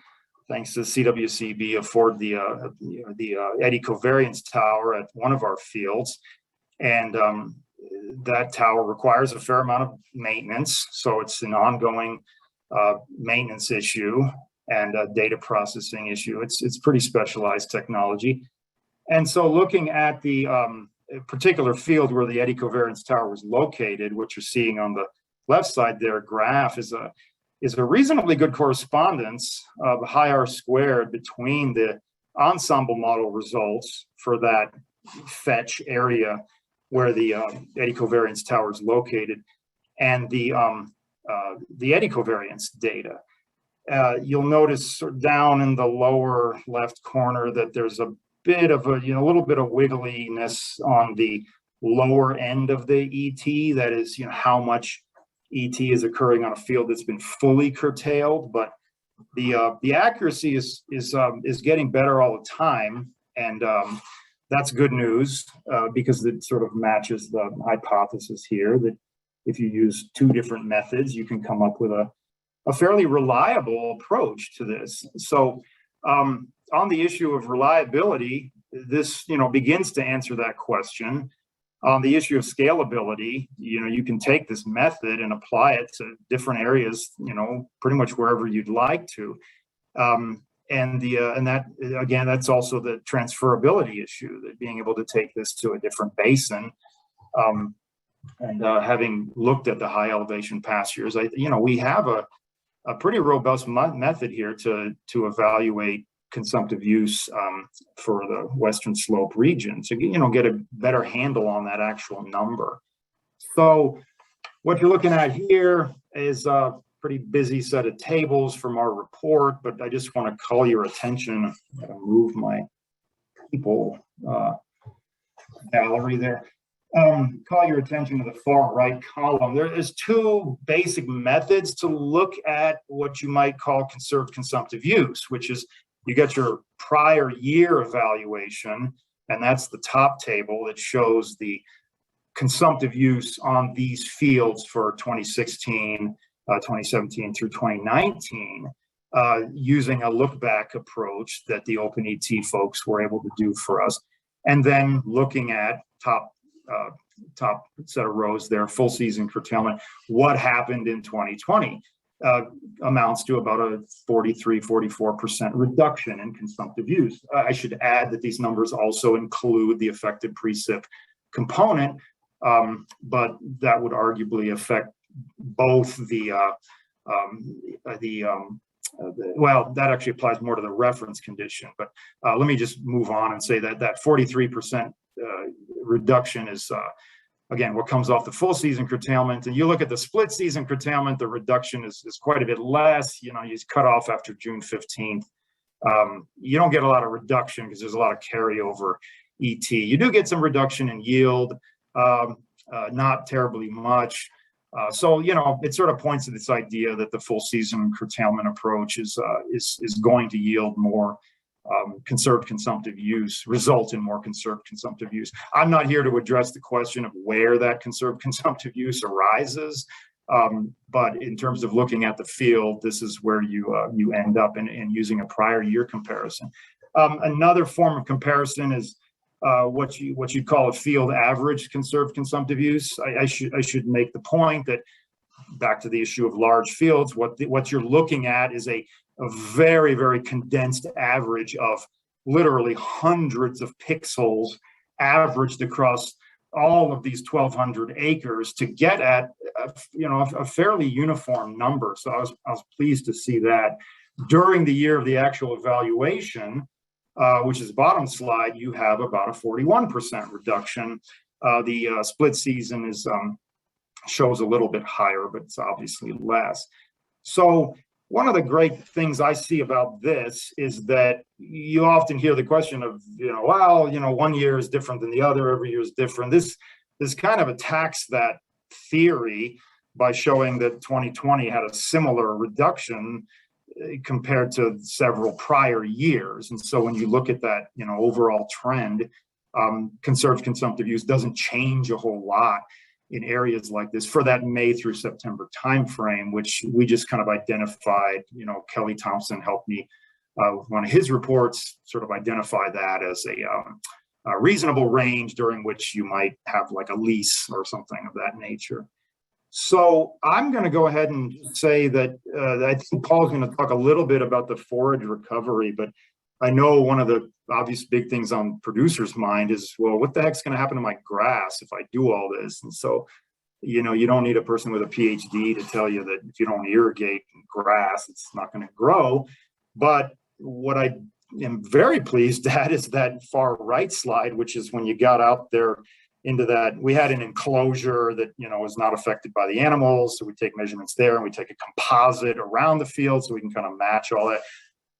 thanks to CWCB, afford the eddy covariance tower at one of our fields. And that tower requires a fair amount of maintenance. So it's an ongoing maintenance issue and a data processing issue. It's pretty specialized technology. And so looking at the particular field where the eddy covariance tower was located, what you're seeing on the left side there graph is a reasonably good correspondence of high R squared between the ensemble model results for that fetch area where the eddy covariance tower is located and the the eddy covariance data. You'll notice down in the lower left corner that there's a bit of a little bit of wiggliness on the lower end of the ET. That is, how much ET is occurring on a field that's been fully curtailed. But the accuracy is getting better all the time, and that's good news because it sort of matches the hypothesis here that if you use two different methods, you can come up with a fairly reliable approach to this. So on the issue of reliability, this begins to answer that question. On the issue of scalability, you can take this method and apply it to different areas, pretty much wherever you'd like to. And that, again, that's also the transferability issue, that being able to take this to a different basin. And having looked at the high elevation pastures, we have a pretty robust method here to evaluate consumptive use for the Western Slope region to get a better handle on that actual number. So what you're looking at here is a pretty busy set of tables from our report, but I just want to call your attention. I'm going to move my people gallery there. Call your attention to the far right column. There is two basic methods to look at what you might call conserved consumptive use, which is you get your prior year evaluation, and that's the top table that shows the consumptive use on these fields for 2016, 2017 through 2019, using a look back approach that the OpenET folks were able to do for us. And then looking at top set of rows there, full season curtailment, what happened in 2020 amounts to about a 44% reduction in consumptive use. I should add that these numbers also include the affected precip component, but that would arguably affect both well, that actually applies more to the reference condition, but let me just move on and say that 43% reduction is, again, what comes off the full season curtailment. And you look at the split season curtailment, the reduction is quite a bit less. You cut off after June 15th. You don't get a lot of reduction because there's a lot of carryover ET. You do get some reduction in yield, not terribly much. So, it sort of points to this idea that the full season curtailment approach is going to yield more conserved consumptive use, result in more conserved consumptive use. I'm not here to address the question of where that conserved consumptive use arises, but in terms of looking at the field, this is where you end up in using a prior year comparison. Another form of comparison is what you'd call a field average conserved consumptive use. I should make the point that, back to the issue of large fields, what you're looking at is a very, very condensed average of literally hundreds of pixels averaged across all of these 1,200 acres to get at a fairly uniform number. So I was pleased to see that. During the year of the actual evaluation, which is bottom slide, you have about a 41% reduction. The split season shows a little bit higher, but it's obviously less. So one of the great things I see about this is that you often hear the question of, well, 1 year is different than the other, every year is different. This kind of attacks that theory by showing that 2020 had a similar reduction compared to several prior years. And so when you look at that, overall trend, conserved consumptive use doesn't change a whole lot in areas like this for that May through September timeframe, which we just kind of identified. Kelly Thompson helped me with one of his reports, sort of identify that as a reasonable range during which you might have like a lease or something of that nature. So I'm going to go ahead and say that I think Paul's going to talk a little bit about the forage recovery, but I know one of the obvious big things on producers' mind is, well, what the heck's going to happen to my grass if I do all this? And so, you don't need a person with a PhD to tell you that if you don't irrigate grass, it's not going to grow. But what I am very pleased at is that far right slide, which is when you got out there into that. We had an enclosure that, you know, was not affected by the animals. So we take measurements there, and we take a composite around the field so we can kind of match all that.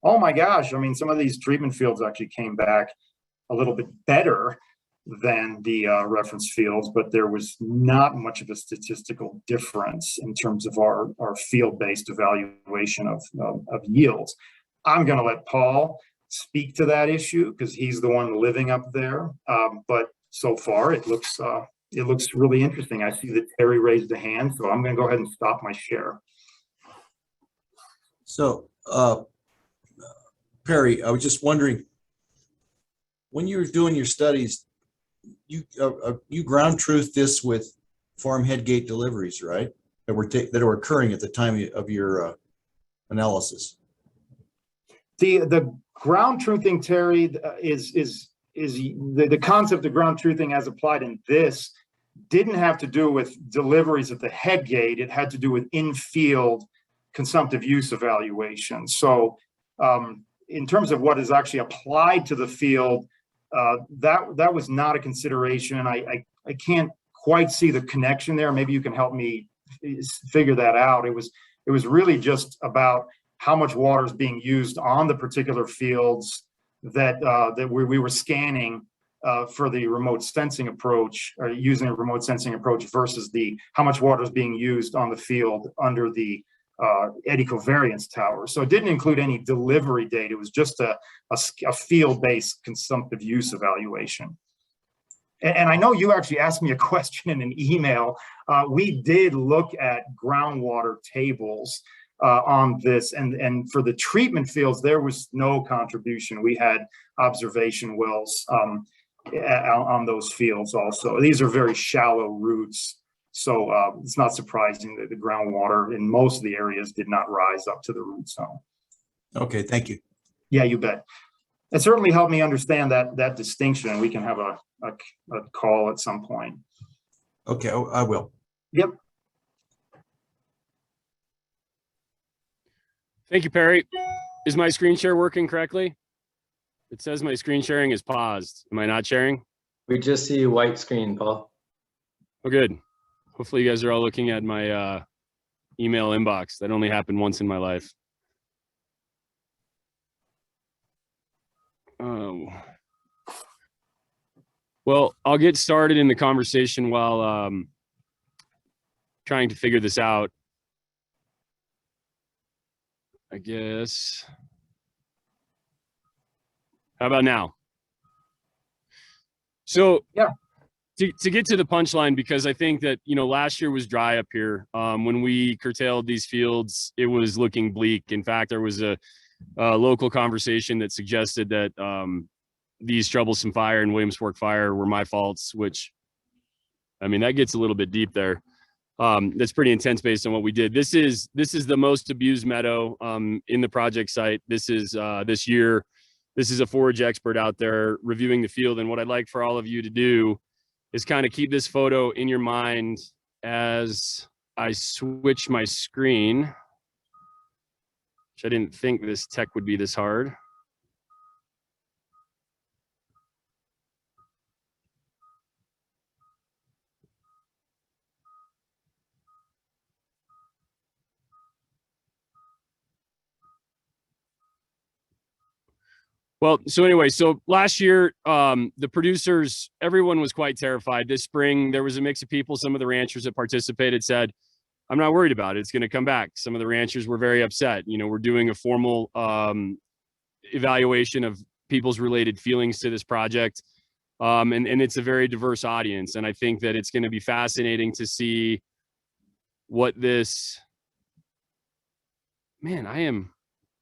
Oh my gosh. I mean, some of these treatment fields actually came back a little bit better than the reference fields, but there was not much of a statistical difference in terms of our field-based evaluation of yields. I'm going to let Paul speak to that issue because he's the one living up there. But so far, it looks really interesting. I see that Terry raised a hand, so I'm going to go ahead and stop my share. So, Perry, I was just wondering, when you were doing your studies, you ground truth this with farm head gate deliveries, right? That were occurring at the time of your analysis. The ground truthing, Terry, is the concept of ground truthing as applied in this didn't have to do with deliveries at the head gate. It had to do with in-field consumptive use evaluation. So in terms of what is actually applied to the field, that was not a consideration. I can't quite see the connection there. Maybe you can help me figure that out. It was really just about how much water is being used on the particular fields that we were scanning for the remote sensing approach, or using a remote sensing approach versus how much water is being used on the field under the eddy covariance tower. So it didn't include any delivery data. It was just a field-based consumptive use evaluation. And I know you actually asked me a question in an email. We did look at groundwater tables on this, and for the treatment fields, there was no contribution. We had observation wells on those fields also. These are very shallow roots. So it's not surprising that the groundwater in most of the areas did not rise up to the root zone. Okay, thank you. Yeah, you bet. It certainly helped me understand that distinction, and we can have a call at some point. Okay, I will. Yep. Thank you, Perry. Is my screen share working correctly? It says my screen sharing is paused. Am I not sharing? We just see a white screen, Paul. Oh, good. Hopefully you guys are all looking at my email inbox. That only happened once in my life. Oh. Well, I'll get started in the conversation while trying to figure this out. I guess. How about now? So yeah, to get to the punchline, because I think that, you know, last year was dry up here. When we curtailed these fields, it was looking bleak. In fact, there was a local conversation that suggested that these Troublesome Fire and Williams Fork Fire were my faults, which, I mean, that gets a little bit deep there. That's pretty intense based on what we did. This is the most abused meadow in the project site. This is this year. This is a forage expert out there reviewing the field. And what I'd like for all of you to do is kind of keep this photo in your mind as I switch my screen, which I didn't think this tech would be this hard. Well, so anyway, so last year, the producers, everyone was quite terrified. This spring, there was a mix of people. Some of the ranchers that participated said, I'm not worried about it. It's going to come back. Some of the ranchers were very upset. You know, we're doing a formal evaluation of people's related feelings to this project. And it's a very diverse audience. And I think that it's going to be fascinating to see what this, man, I am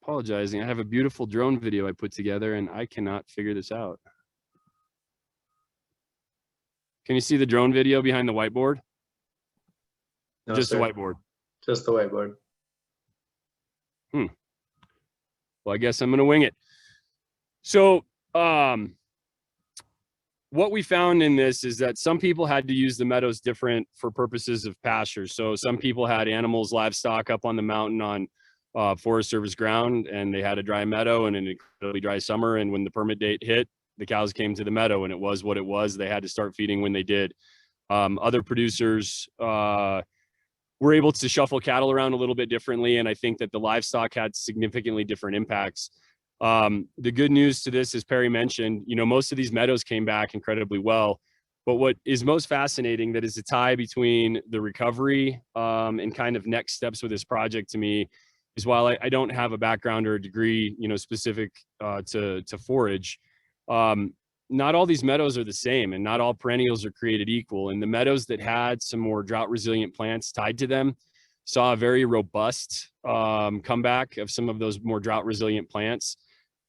apologizing. I have a beautiful drone video I put together and I cannot figure this out. Can you see the drone video behind the whiteboard? No, just sir. the whiteboard. Just the whiteboard. Well, I guess I'm going to wing it. So what we found in this is that some people had to use the meadows different for purposes of pasture. So some people had animals, livestock up on the mountain on Forest Service ground, and they had a dry meadow and an incredibly dry summer. And when the permit date hit, the cows came to the meadow, and it was what it was. They had to start feeding when they did. Other producers were able to shuffle cattle around a little bit differently, and I think that the livestock had significantly different impacts. The good news to this, as Perry mentioned, most of these meadows came back incredibly well. But what is most fascinating, that is a tie between the recovery and kind of next steps with this project to me, is while I don't have a background or a degree, specific to forage, not all these meadows are the same, and not all perennials are created equal. And the meadows that had some more drought resilient plants tied to them saw a very robust comeback of some of those more drought resilient plants.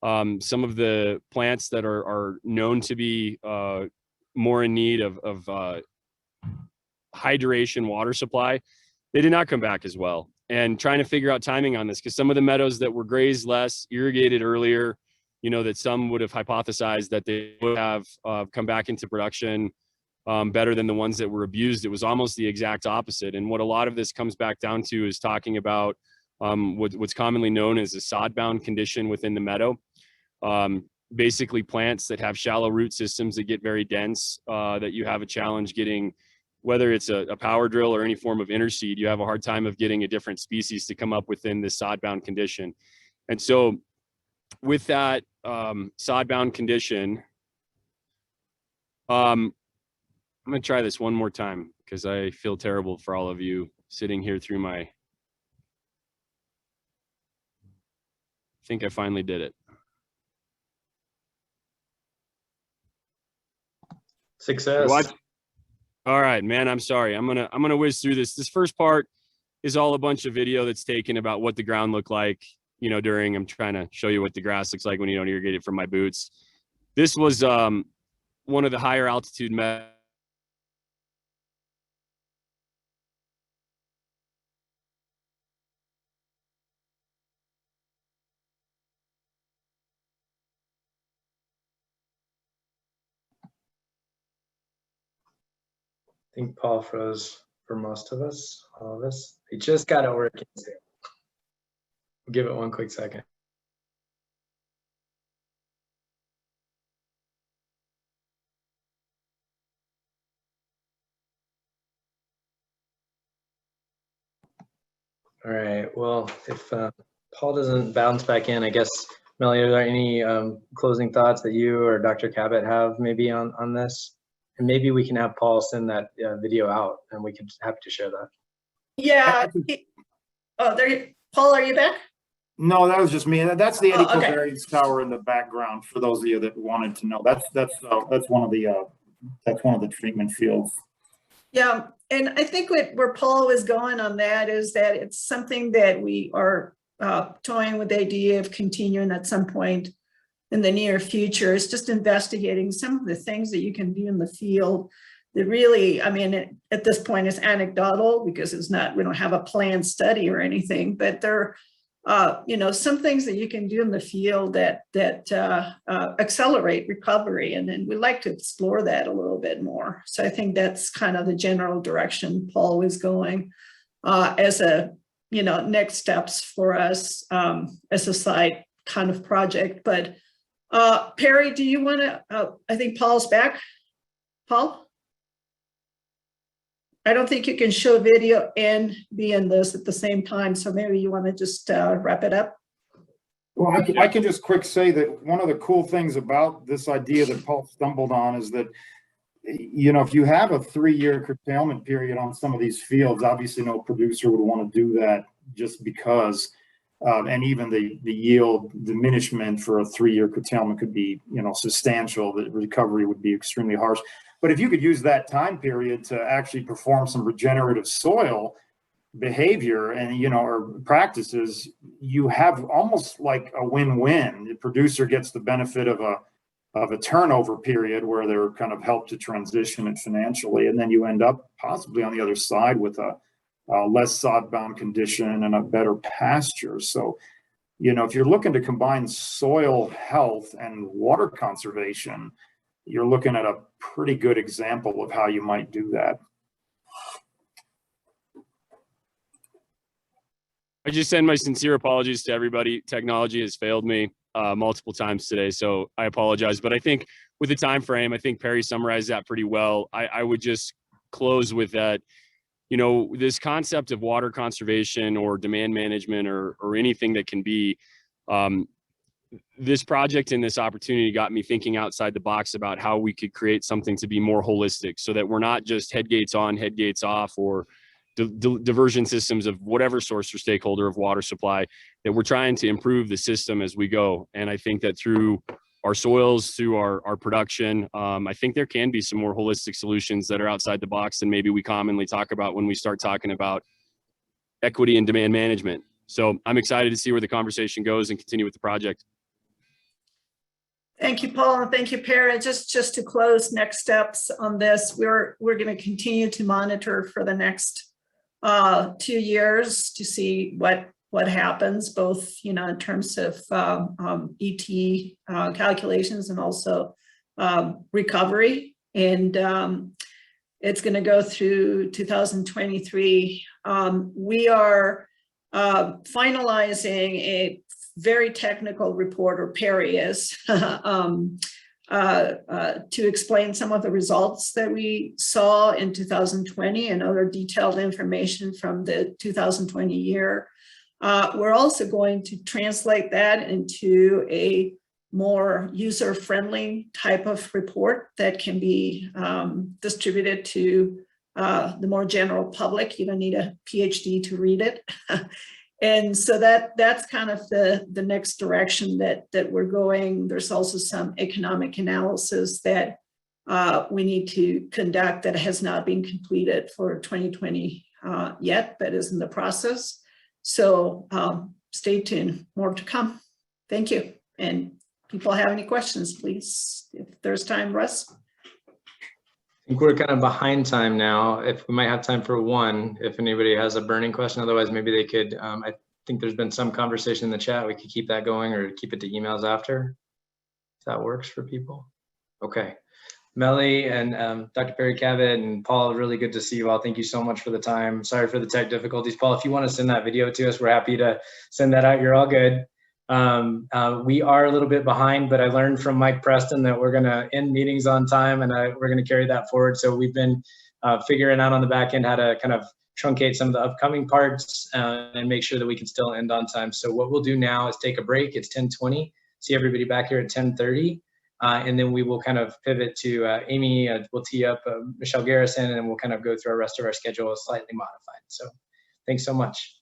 Some of the plants that are known to be more in need of high duration water supply, they did not come back as well. And trying to figure out timing on this, because some of the meadows that were grazed less, irrigated earlier, that some would have hypothesized that they would have come back into production better than the ones that were abused. It was almost the exact opposite. And what a lot of this comes back down to is talking about what's commonly known as a sod-bound condition within the meadow. Basically plants that have shallow root systems that get very dense, that you have a challenge getting, whether it's a power drill or any form of interseed, you have a hard time of getting a different species to come up within this sod-bound condition. And so with that sod-bound condition, I'm going to try this one more time because I feel terrible for all of you sitting here through my, I think I finally did it. Success. All right, man, I'm sorry. I'm gonna whiz through this. This first part is all a bunch of video that's taken about what the ground looked like, during, I'm trying to show you what the grass looks like when you don't irrigate it from my boots. This was one of the higher altitude meadows. I think Paul froze for most of us, all of us. He just got it working. We'll give it one quick second. All right, well, if Paul doesn't bounce back in, I guess, Melly, are there any closing thoughts that you or Dr. Cabot have maybe on this? And maybe we can have Paul send that video out, and we can happy to share that. Yeah. Paul, are you back? No, that was just me. That's the Eddy okay. Covariance Tower in the background. For those of you that wanted to know, that's one of the treatment fields. Yeah, and I think where Paul was going on that is that it's something that we are toying with the idea of continuing at some point in the near future. It's just investigating some of the things that you can do in the field that really, I mean, at this point is anecdotal because it's not, we don't have a planned study or anything, but there some things that you can do in the field that accelerate recovery. And then we'd like to explore that a little bit more. So I think that's kind of the general direction Paul was going as a, next steps for us as a side kind of project. But Perry, do you want to, I think Paul's back. Paul? I don't think you can show video and be in this at the same time. So maybe you want to just wrap it up. Well, I can just quick say that one of the cool things about this idea that Paul stumbled on is that, if you have a 3-year curtailment period on some of these fields, obviously no producer would want to do that just because, and even the yield diminishment for a 3-year curtailment could be, substantial. The recovery would be extremely harsh. But if you could use that time period to actually perform some regenerative soil behavior and, or practices, you have almost like a win-win. The producer gets the benefit of a turnover period where they're kind of helped to transition it financially. And then you end up possibly on the other side with a less sod-bound condition and a better pasture. So, if you're looking to combine soil health and water conservation, you're looking at a pretty good example of how you might do that. I just send my sincere apologies to everybody. Technology has failed me. multiple times today, so I apologize. But I think with the time frame, I think Perry summarized that pretty well. I would just close with that. You know, this concept of water conservation or demand management or anything that can be, this project and this opportunity got me thinking outside the box about how we could create something to be more holistic, so that we're not just head gates on, head gates off, or diversion systems of whatever source or stakeholder of water supply, that we're trying to improve the system as we go. And I think that through our soils, through our production, I think there can be some more holistic solutions that are outside the box than maybe we commonly talk about when we start talking about equity and demand management. So I'm excited to see where the conversation goes and continue with the project. Thank you, Paul, and thank you, Perry. Just to close, next steps on this, we're going to continue to monitor for the next 2 years to see what happens, both in terms of ET calculations and also recovery, and it's going to go through 2023. We are finalizing a very technical report, or Perry is, to explain some of the results that we saw in 2020 and other detailed information from the 2020 year. We're also going to translate that into a more user-friendly type of report that can be distributed to the more general public. You don't need a PhD to read it. And so that's kind of the next direction that we're going. There's also some economic analysis that we need to conduct that has not been completed for 2020 yet, but is in the process. So stay tuned, more to come. Thank you. And people have any questions, please, if there's time, Russ. I think we're kind of behind time now. If we might have time for one, if anybody has a burning question, otherwise maybe they could, I think there's been some conversation in the chat. We could keep that going or keep it to emails after, if that works for people. Okay. Melly and Dr. Perry Cavett and Paul, really good to see you all. Thank you so much for the time. Sorry for the tech difficulties. Paul, if you want to send that video to us, we're happy to send that out. You're all good. We are a little bit behind, but I learned from Mike Preston that we're going to end meetings on time, and we're going to carry that forward. So we've been figuring out on the back end how to kind of truncate some of the upcoming parts and make sure that we can still end on time. So what we'll do now is take a break. It's 10:20. See everybody back here at 10:30. And then we will kind of pivot to Amy. We'll tee up Michelle Garrison, and then we'll kind of go through our rest of our schedule slightly modified. So thanks so much.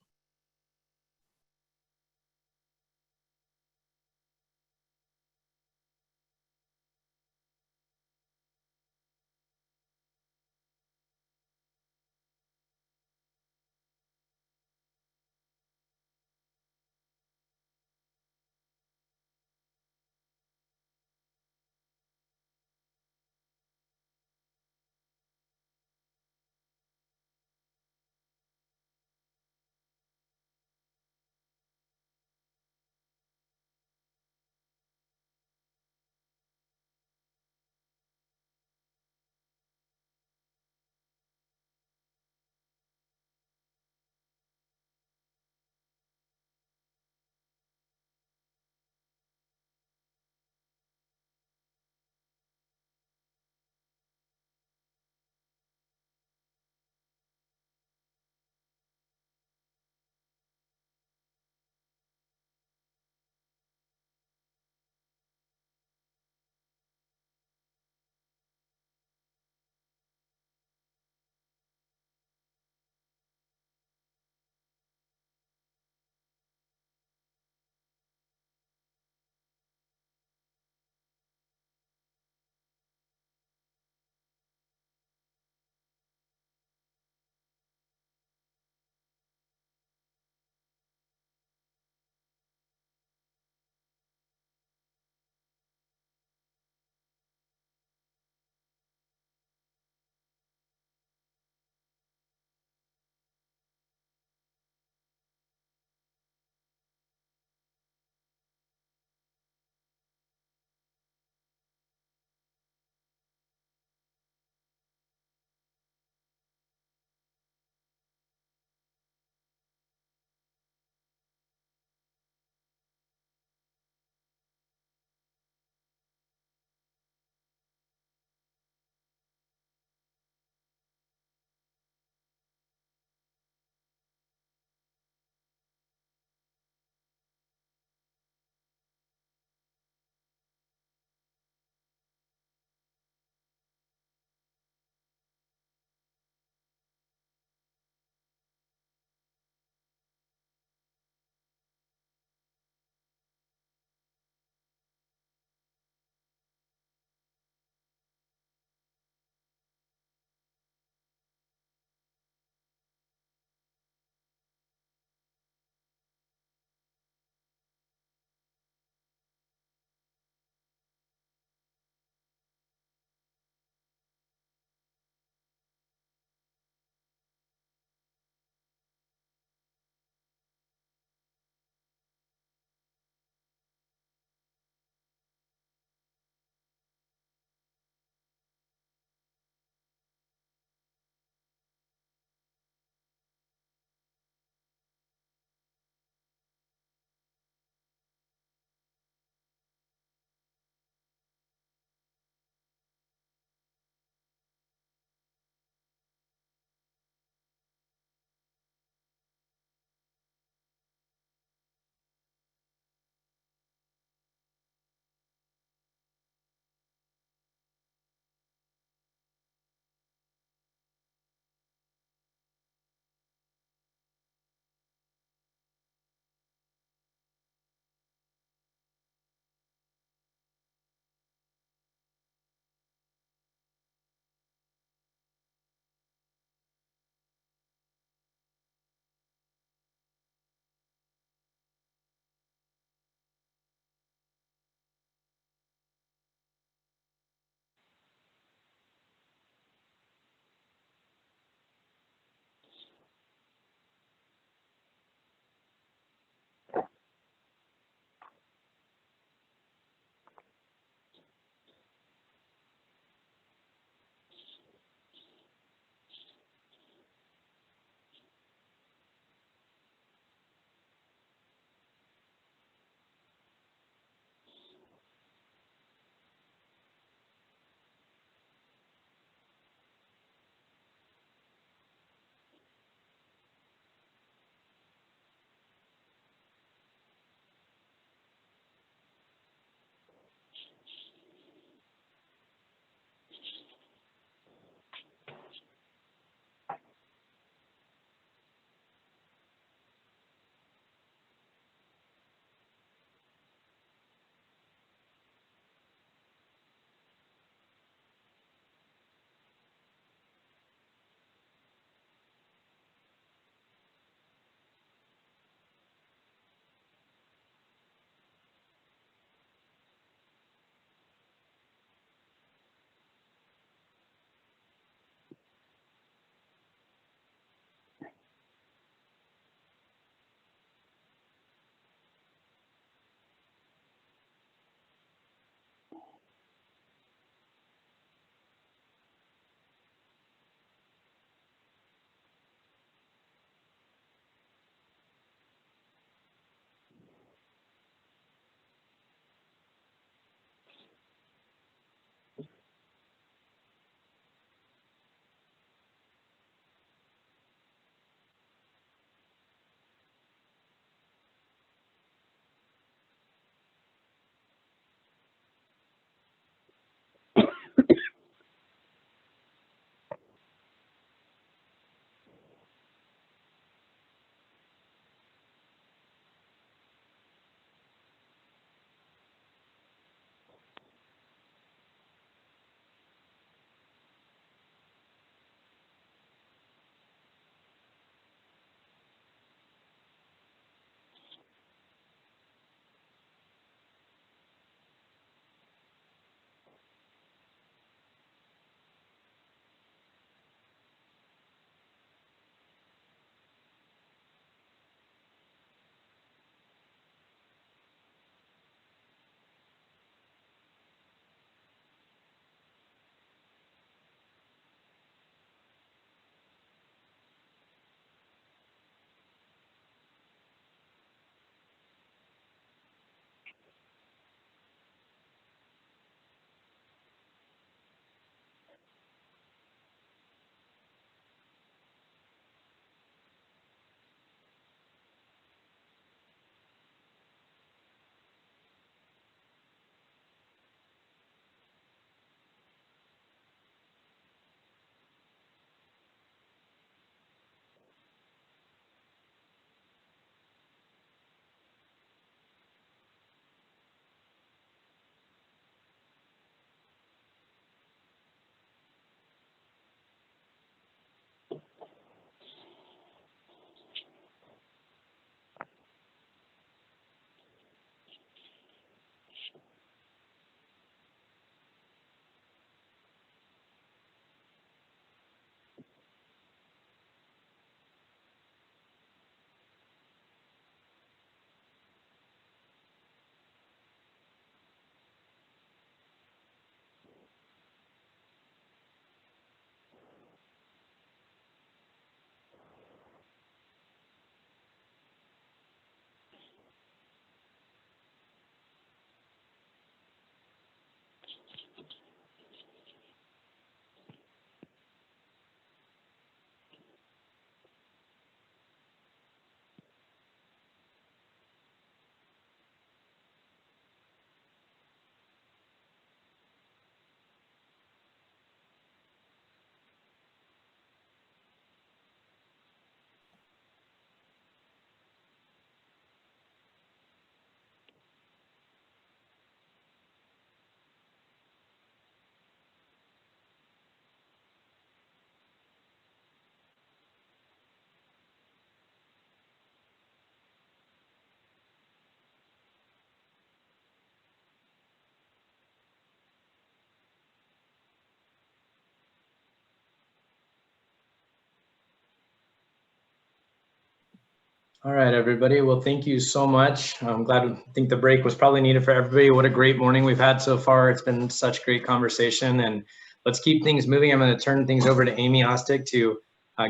All right, everybody. Well, thank you so much. I'm glad. I think the break was probably needed for everybody. What a great morning we've had so far. It's been such great conversation, and let's keep things moving. I'm going to turn things over to Amy Ostick to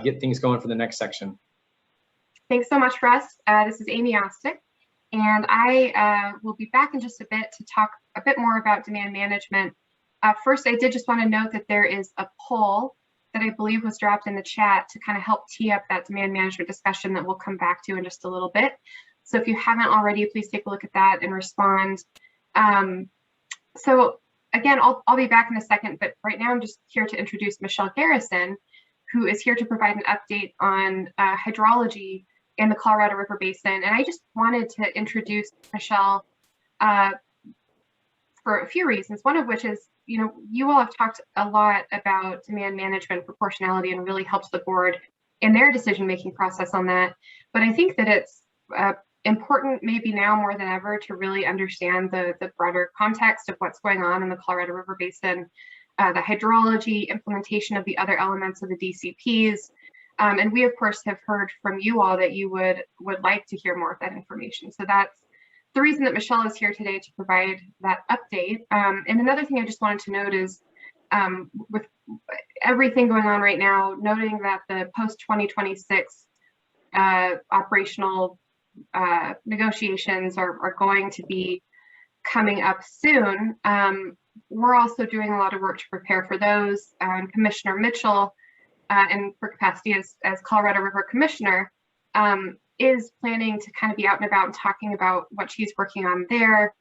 get things going for the next section. Thanks so much, Russ. This is Amy Ostick, and I will be back in just a bit to talk a bit more about demand management. First, I did just want to note that there is a poll that I believe was dropped in the chat to kind of help tee up that demand management discussion that we'll come back to in just a little bit. So if you haven't already, please take a look at that and respond. So again, I'll be back in a second, but right now I'm just here to introduce Michelle Garrison, who is here to provide an update on hydrology in the Colorado River Basin. And I just wanted to introduce Michelle for a few reasons, one of which is, you all have talked a lot about demand management proportionality and really helped the board in their decision-making process on that. But I think that it's important maybe now more than ever to really understand the broader context of what's going on in the Colorado River Basin, the hydrology, implementation of the other elements of the DCPs. And we, of course, have heard from you all that you would like to hear more of that information. So that's the reason that Michelle is here today, to provide that update. And another thing I just wanted to note is with everything going on right now, noting that the post-2026 operational negotiations are going to be coming up soon. We're also doing a lot of work to prepare for those. Commissioner Mitchell, and for capacity as Colorado River Commissioner, is planning to kind of be out and about and talking about what she's working on there,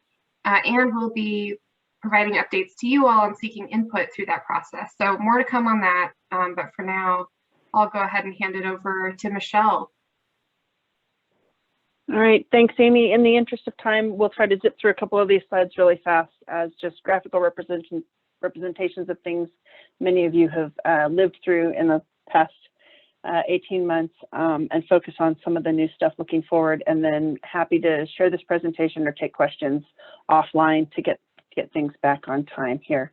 and will be providing updates to you all and seeking input through that process. So more to come on that, but for now, I'll go ahead and hand it over to Michelle. All right, thanks, Amy. In the interest of time, we'll try to zip through a couple of these slides really fast as just graphical representations of things many of you have lived through in the past 18 months, and focus on some of the new stuff looking forward, and then happy to share this presentation or take questions offline to get things back on time here.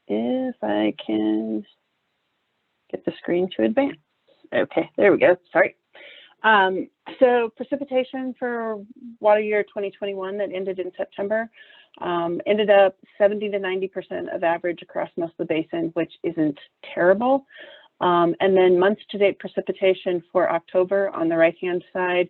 If I can get the screen to advance. Okay, there we go, sorry. So precipitation for water year 2021 that ended in September ended up 70 to 90% of average across most of the basin, which isn't terrible. And then month-to-date precipitation for October on the right-hand side.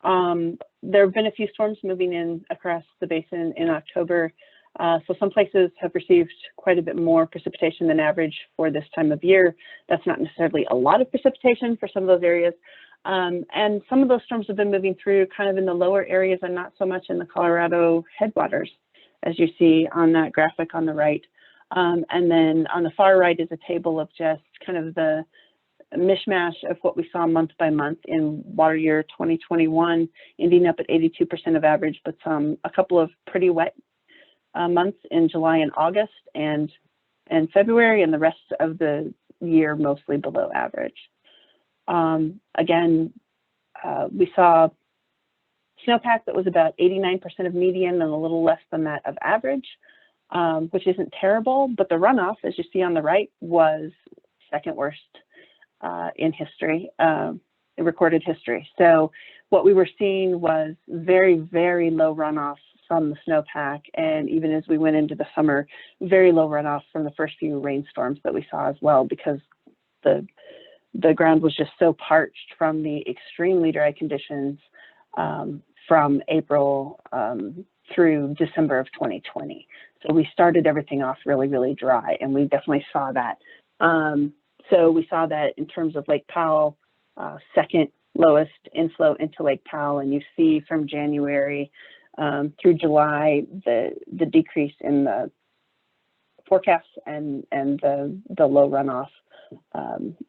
There have been a few storms moving in across the basin in October. So some places have received quite a bit more precipitation than average for this time of year. That's not necessarily a lot of precipitation for some of those areas. And some of those storms have been moving through kind of in the lower areas and not so much in the Colorado headwaters, as you see on that graphic on the right. And then on the far right is a table of just kind of the mishmash of what we saw month by month in water year 2021, ending up at 82% of average, but a couple of pretty wet months in July and August and February, and the rest of the year mostly below average. Again, we saw snowpack that was about 89% of median and a little less than that of average, which isn't terrible, but the runoff, as you see on the right, was second worst in history, in recorded history. So what we were seeing was very, very low runoff from the snowpack, and even as we went into the summer, very low runoff from the first few rainstorms that we saw as well, because the ground was just so parched from the extremely dry conditions from April through December of 2020. So we started everything off really, really dry, and we definitely saw that. So we saw that in terms of Lake Powell, second lowest inflow into Lake Powell, and you see from January through July the decrease in the forecasts and the low runoff.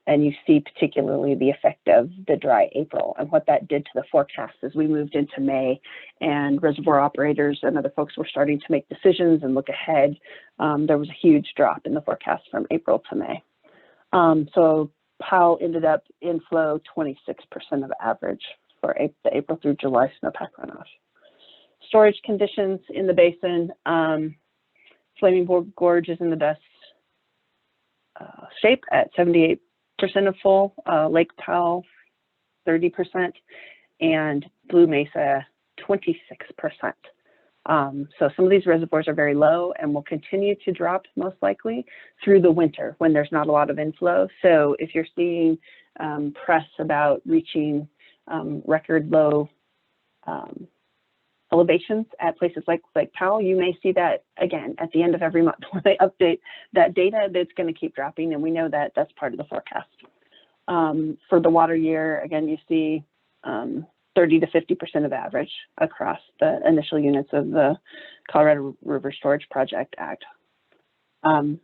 And you see particularly the effect of the dry April and what that did to the forecast as we moved into May, and reservoir operators and other folks were starting to make decisions and look ahead. There was a huge drop in the forecast from April to May. So Powell ended up inflow 26% of average for the April through July snowpack runoff. Storage conditions in the basin, Flaming Gorge is in the best shape at 78% of full. Lake Powell 30%, and Blue Mesa 26%. So some of these reservoirs are very low and will continue to drop most likely through the winter when there's not a lot of inflow. So if you're seeing press about reaching record low elevations at places like Lake Powell, you may see that again at the end of every month when they update that data, that's going to keep dropping, and we know that that's part of the forecast. For the water year, again, you see 30 to 50% of average across the initial units of the Colorado River Storage Project Act. And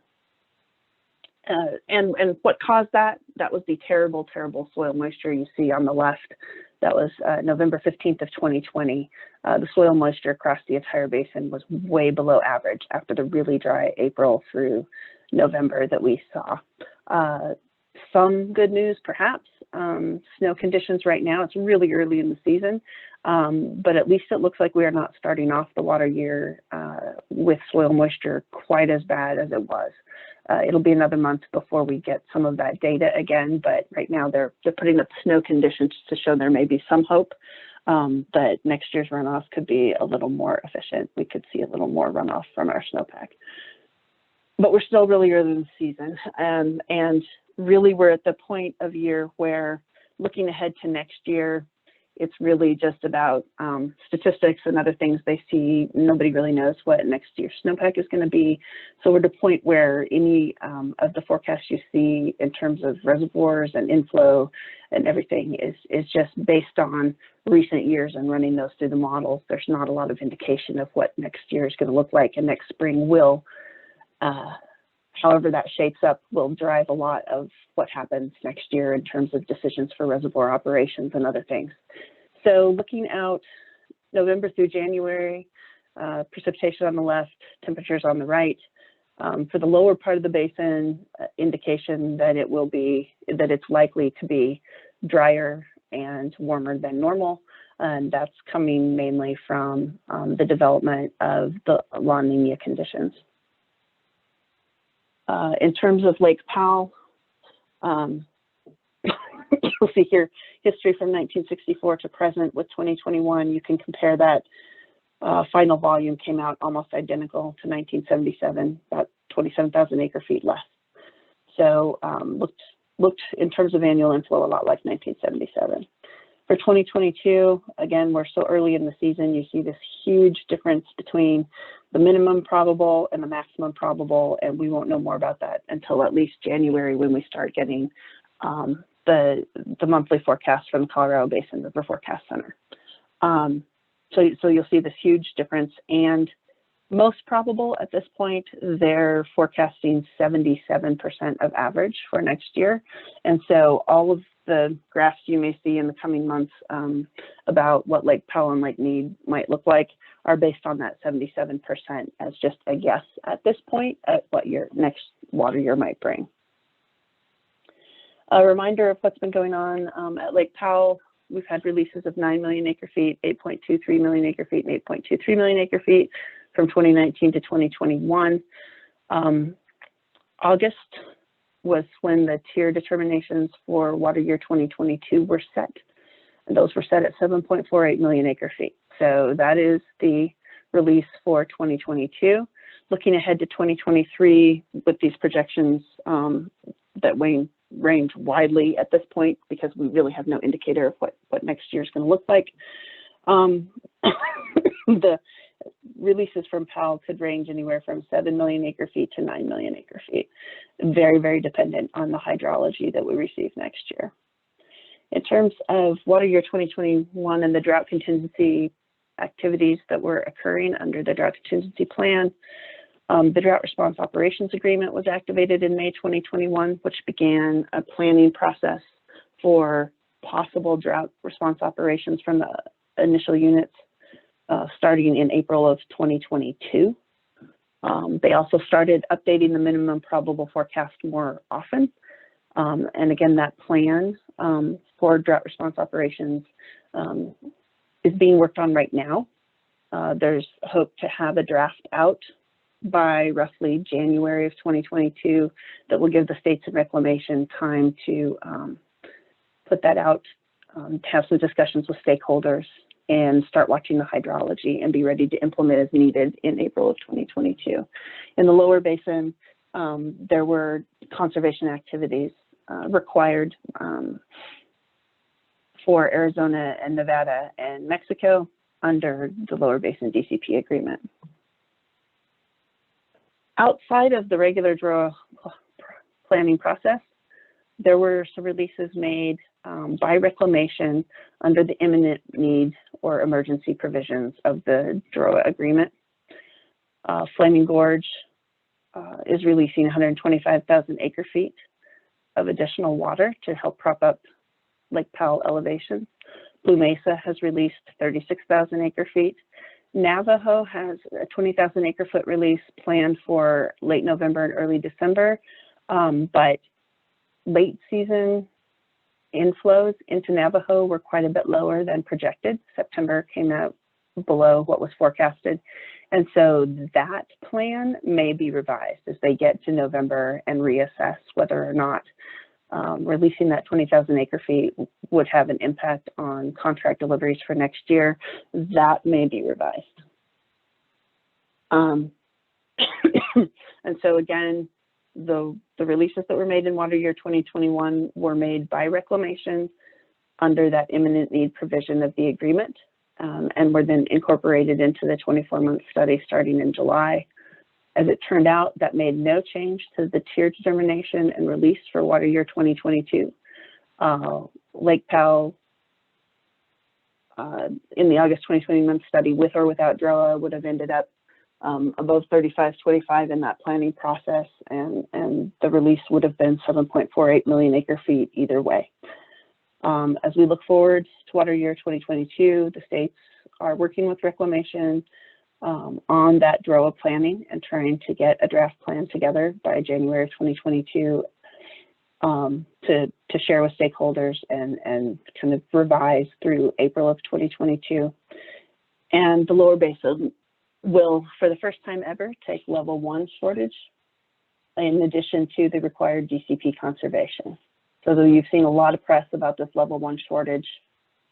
what caused that? That was the terrible soil moisture you see on the left. That was November 15th of 2020. The soil moisture across the entire basin was way below average after the really dry April through November that we saw. Some good news, perhaps. Snow conditions right now, it's really early in the season, but at least it looks like we are not starting off the water year with soil moisture quite as bad as it was. It'll be another month before we get some of that data again, but right now they're putting up snow conditions to show there may be some hope that next year's runoff could be a little more efficient. We could see a little more runoff from our snowpack. But we're still really early in the season, and really we're at the point of year where looking ahead to next year, it's really just about statistics and other things they see. Nobody really knows what next year's snowpack is going to be. So we're at a point where any of the forecasts you see in terms of reservoirs and inflow and everything is just based on recent years and running those through the models. There's not a lot of indication of what next year is going to look like, and next spring will. However that shapes up will drive a lot of what happens next year in terms of decisions for reservoir operations and other things. So looking out November through January, precipitation on the left, temperatures on the right. For the lower part of the basin, indication that it's likely to be drier and warmer than normal. And that's coming mainly from the development of the La Nina conditions. In terms of Lake Powell, you'll see here history from 1964 to present with 2021. You can compare that. Final volume came out almost identical to 1977, about 27,000 acre feet less. So looked in terms of annual inflow a lot like 1977. For 2022, again, we're so early in the season, you see this huge difference between the minimum probable and the maximum probable, and we won't know more about that until at least January when we start getting the monthly forecast from the Colorado Basin River Forecast Center. So you'll see this huge difference, and most probable at this point, they're forecasting 77% of average for next year. And so all of the graphs you may see in the coming months about what Lake Powell and Lake Mead might look like are based on that 77% as just a guess at this point at what your next water year might bring. A reminder of what's been going on at Lake Powell. We've had releases of 9 million acre feet, 8.23 million acre feet, and 8.23 million acre feet from 2019 to 2021. August was when the tier determinations for water year 2022 were set. And those were set at 7.48 million acre feet. So that is the release for 2022. Looking ahead to 2023 with these projections that range widely at this point because we really have no indicator of what next year is going to look like. The releases from Powell could range anywhere from 7 million acre feet to 9 million acre feet. Very, very dependent on the hydrology that we receive next year. In terms of water year 2021 and the drought contingency activities that were occurring under the drought contingency plan, the Drought Response Operations Agreement was activated in May 2021, which began a planning process for possible drought response operations from the initial units starting in April of 2022. They also started updating the minimum probable forecast more often. And again, that plan for drought response operations is being worked on right now. There's hope to have a draft out by roughly January of 2022 that will give the states and reclamation time to put that out have some discussions with stakeholders and start watching the hydrology and be ready to implement as needed in April of 2022. In the lower basin, there were conservation activities required for Arizona and Nevada and Mexico under the lower basin DCP agreement. Outside of the regular draw planning process, there were some releases made by reclamation under the imminent need or emergency provisions of the DROA agreement. Flaming Gorge is releasing 125,000 acre feet of additional water to help prop up Lake Powell elevation. Blue Mesa has released 36,000 acre feet. Navajo has a 20,000 acre foot release planned for late November and early December, but late season inflows into Navajo were quite a bit lower than projected. September came out below what was forecasted. And so that plan may be revised as they get to November and reassess whether or not releasing that 20,000 acre feet would have an impact on contract deliveries for next year. That may be revised. And so again, the releases that were made in water year 2021 were made by reclamation under that imminent need provision of the agreement, and were then incorporated into the 24-month study starting in July. As it turned out, that made no change to the tier determination and release for water year 2022. Lake Powell, in the August 2021 study, with or without DROA, would have ended up above 3525 in that planning process, and the release would have been 7.48 million acre feet either way. As we look forward to water year 2022, the states are working with reclamation on that DROA planning and trying to get a draft plan together by January of 2022 to share with stakeholders and kind of revise through April of 2022. And the lower basin will, for the first time ever, take level 1 shortage in addition to the required DCP conservation. So though you've seen a lot of press about this level 1 shortage,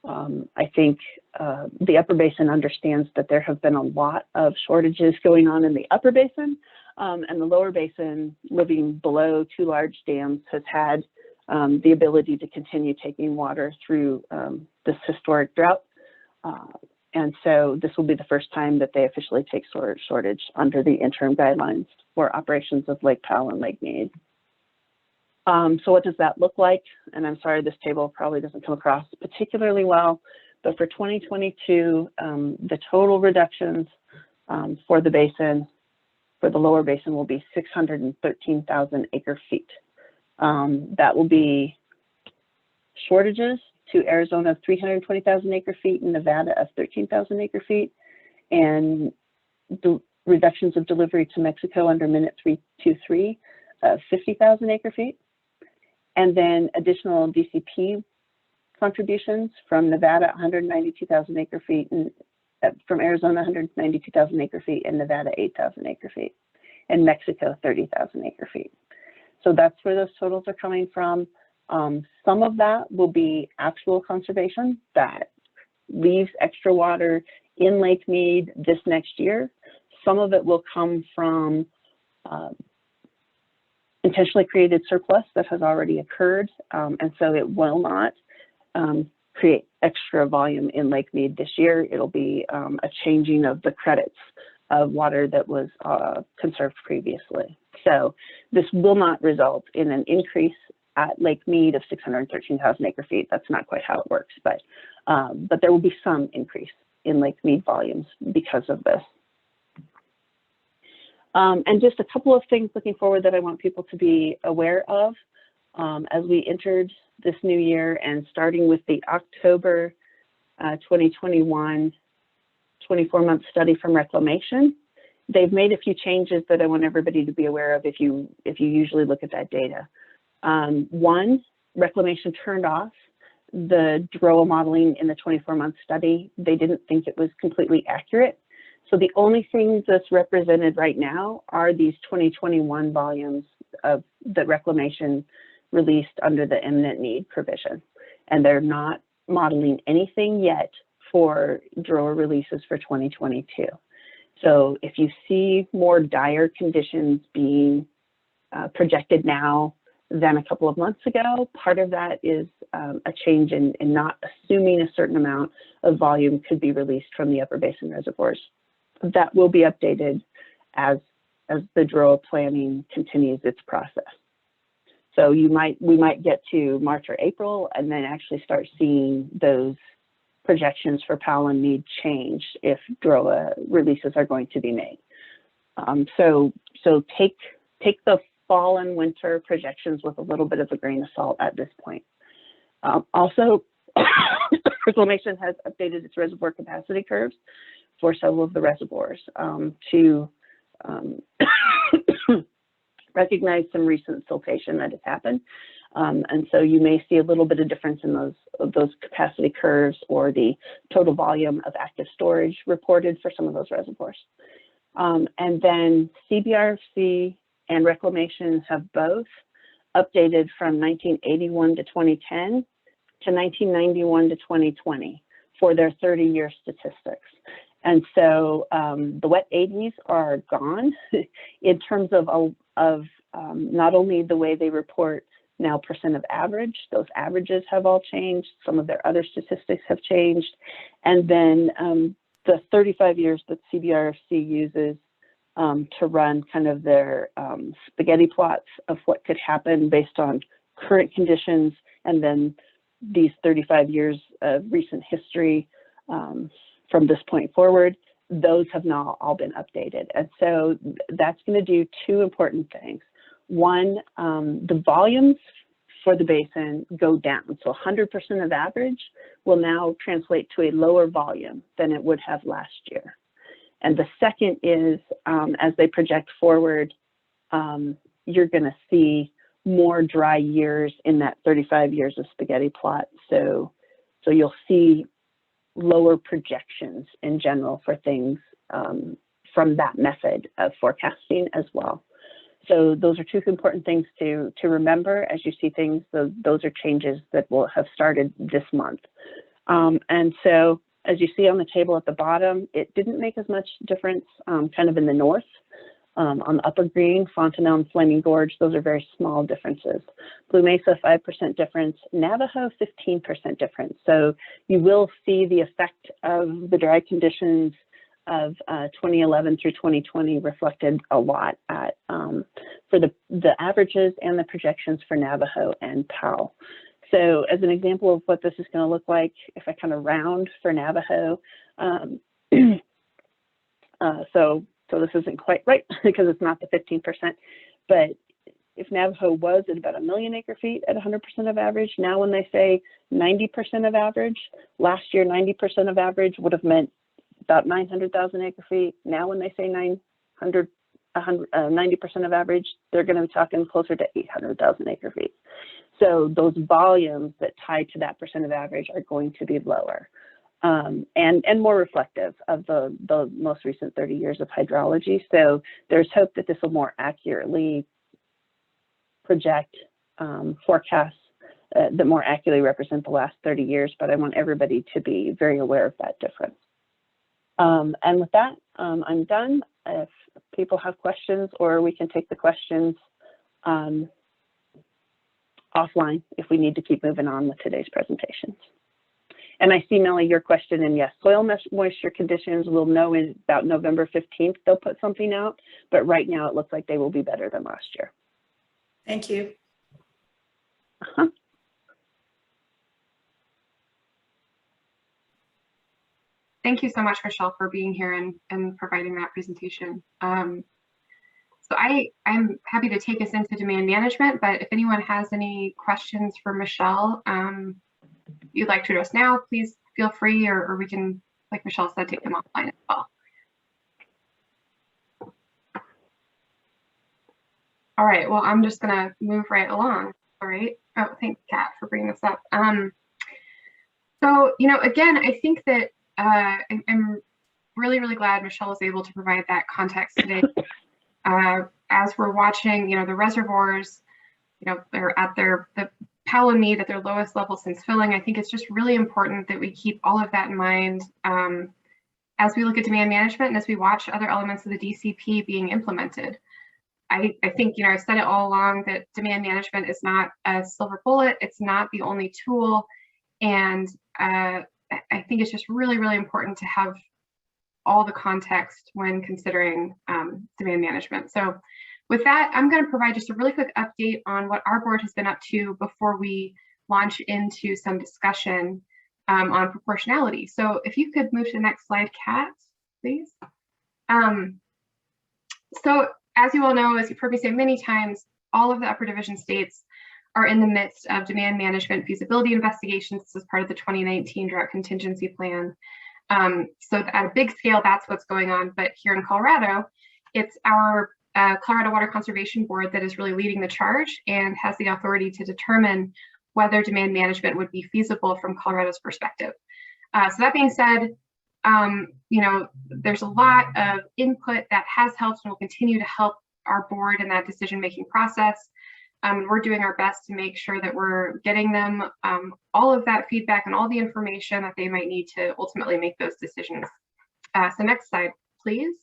I think the upper basin understands that there have been a lot of shortages going on in the upper basin, and the lower basin, living below 2 large dams, has had the ability to continue taking water through this historic drought. And so this will be the first time that they officially take shortage under the interim guidelines for operations of Lake Powell and Lake Mead. So what does that look like? And I'm sorry, this table probably doesn't come across particularly well, but for 2022, the total reductions for the basin, for the lower basin, will be 613,000 acre feet. That will be shortages to Arizona of 320,000 acre feet and Nevada of 13,000 acre feet, and the reductions of delivery to Mexico under Minute 323 of 50,000 acre feet. And then additional DCP contributions from Nevada, 192,000 acre feet, and from Arizona, 192,000 acre feet, and Nevada, 8,000 acre feet, and Mexico, 30,000 acre feet. So that's where those totals are coming from. Some of that will be actual conservation that leaves extra water in Lake Mead this next year. Some of it will come from intentionally created surplus that has already occurred, and so it will not create extra volume in Lake Mead this year. It'll be a changing of the credits of water that was conserved previously. So this will not result in an increase at Lake Mead of 613,000 acre feet. That's not quite how it works, but there will be some increase in Lake Mead volumes because of this. And just a couple of things looking forward that I want people to be aware of as we entered this new year, and starting with the October 2021 24-month study from Reclamation. They've made a few changes that I want everybody to be aware of if you usually look at that data. One, Reclamation turned off the DROA modeling in the 24-month study. They didn't think it was completely accurate. So the only things that's represented right now are these 2021 volumes that Reclamation released under the imminent need provision. And they're not modeling anything yet for drawer releases for 2022. So if you see more dire conditions being projected now than a couple of months ago, part of that is a change in not assuming a certain amount of volume could be released from the upper basin reservoirs. That will be updated as the drawer planning continues its process. So we might get to March or April and then actually start seeing those projections for Powell and Meade change if DROA releases are going to be made. So take the fall and winter projections with a little bit of a grain of salt at this point. Also, Reclamation has updated its reservoir capacity curves for several of the reservoirs to recognize some recent siltation that has happened. And so you may see a little bit of difference in those capacity curves or the total volume of active storage reported for some of those reservoirs. And then CBRC and Reclamation have both updated from 1981 to 2010 to 1991 to 2020 for their 30-year statistics. And so the wet 80s are gone in terms of not only the way they report now percent of average, those averages have all changed. Some of their other statistics have changed. And then the 35 years that CBRC uses to run kind of their spaghetti plots of what could happen based on current conditions, and then these 35 years of recent history from this point forward, those have now all been updated. And so that's going to do two important things. One, the volumes for the basin go down. So 100% of average will now translate to a lower volume than it would have last year. And the second is, as they project forward, you're going to see more dry years in that 35 years of spaghetti plot. So you'll see lower projections in general for things from that method of forecasting as well. So those are two important things to remember as you see things. Those are changes that will have started this month. And so as you see on the table at the bottom, it didn't make as much difference kind of in the north. On the upper green, Fontanelle and Flaming Gorge, those are very small differences. Blue Mesa, 5% difference, Navajo, 15% difference. So you will see the effect of the dry conditions of 2011 through 2020 reflected a lot at for the averages and the projections for Navajo and Powell. So as an example of what this is going to look like, if I kind of round for Navajo, so this isn't quite right because it's not the 15%, but if Navajo was at about 1 million acre feet at 100% of average, now when they say 90% of average, last year 90% of average would have meant about 900,000 acre feet. Now when they say 90% of average, they're going to be talking closer to 800,000 acre feet. So those volumes that tie to that percent of average are going to be lower. And more reflective of the most recent 30 years of hydrology. So there's hope that this will more accurately project forecasts that more accurately represent the last 30 years, but I want everybody to be very aware of that difference. And with that, I'm done. If people have questions, or we can take the questions offline if we need to keep moving on with today's presentations. And I see, Melly, your question, and yes, soil moisture conditions, we'll know in about November 15th, they'll put something out, but right now it looks like they will be better than last year. Thank you. Thank you so much, Michelle, for being here and providing that presentation. So I'm happy to take us into demand management, but if anyone has any questions for Michelle, you'd like to address now, please feel free, or we can, like Michelle said, take them offline as well. All right, well, I'm just gonna move right along. All right, oh, thanks, Kat, for bringing this up. So, again, I think that I'm really, really glad Michelle was able to provide that context today. As we're watching, the reservoirs, they're at the Powell and Mead at their lowest level since filling. I think it's just really important that we keep all of that in mind as we look at demand management and as we watch other elements of the DCP being implemented. I think, you know, I've said it all along that demand management is not a silver bullet. It's not the only tool. And I think it's just really, really important to have all the context when considering demand management. So with that, I'm going to provide just a really quick update on what our board has been up to before we launch into some discussion on proportionality. So if you could move to the next slide, Kat, please. So as you all know, as you've heard me say many times, all of the upper division states are in the midst of demand management feasibility investigations. This is part of the 2019 drought contingency plan. So at a big scale, that's what's going on. But here in Colorado, it's our Colorado Water Conservation Board that is really leading the charge and has the authority to determine whether demand management would be feasible from Colorado's perspective. So that being said, you know, there's a lot of input that has helped and will continue to help our board in that decision-making process. We're doing our best to make sure that we're getting them all of that feedback and all the information that they might need to ultimately make those decisions. So next slide, please.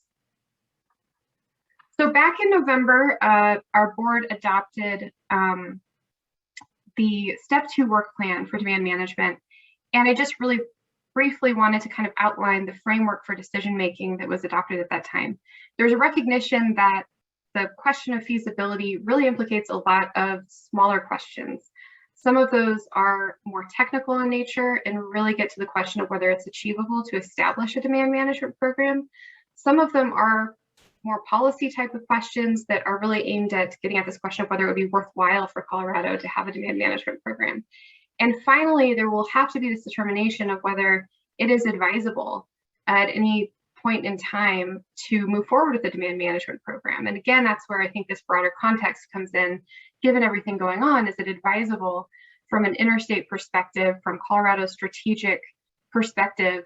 So back in November, our board adopted the step 2 work plan for demand management. And I just really briefly wanted to kind of outline the framework for decision making that was adopted at that time. There's a recognition that the question of feasibility really implicates a lot of smaller questions. Some of those are more technical in nature and really get to the question of whether it's achievable to establish a demand management program. Some of them are more policy type of questions that are really aimed at getting at this question of whether it would be worthwhile for Colorado to have a demand management program. And finally, there will have to be this determination of whether it is advisable at any point in time to move forward with the demand management program. And again, that's where I think this broader context comes in, given everything going on. Is it advisable from an interstate perspective, from Colorado's strategic perspective,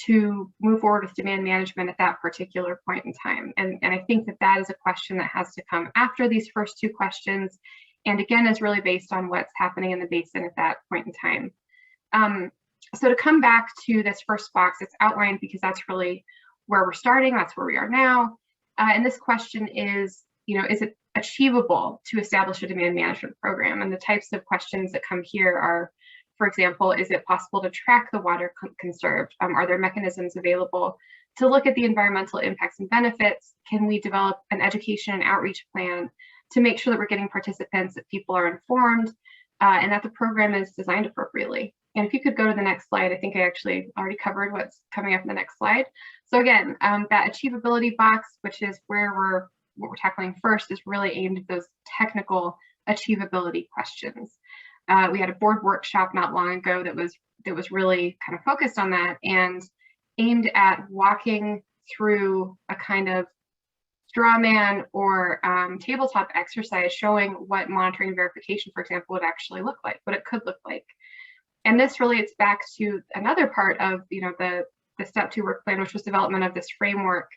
to move forward with demand management at that particular point in time? And I think that that is a question that has to come after these first two questions. And again, is really based on what's happening in the basin at that point in time. So to come back to this first box, it's outlined because that's really where we're starting. That's where we are now. And this question is, you know, is it achievable to establish a demand management program? And the types of questions that come here are, for example, is it possible to track the water conserved? Are there mechanisms available to look at the environmental impacts and benefits? Can we develop an education and outreach plan to make sure that we're getting participants, that people are informed, and that the program is designed appropriately? And if you could go to the next slide, I think I actually already covered what's coming up in the next slide. So again, that achievability box, which is where what we're tackling first, is really aimed at those technical achievability questions. We had a board workshop not long ago that was really kind of focused on that and aimed at walking through a kind of straw man or tabletop exercise showing what monitoring and verification, for example, would actually look like, what it could look like. And this relates back to another part of, you know, the step 2 work plan, which was development of this framework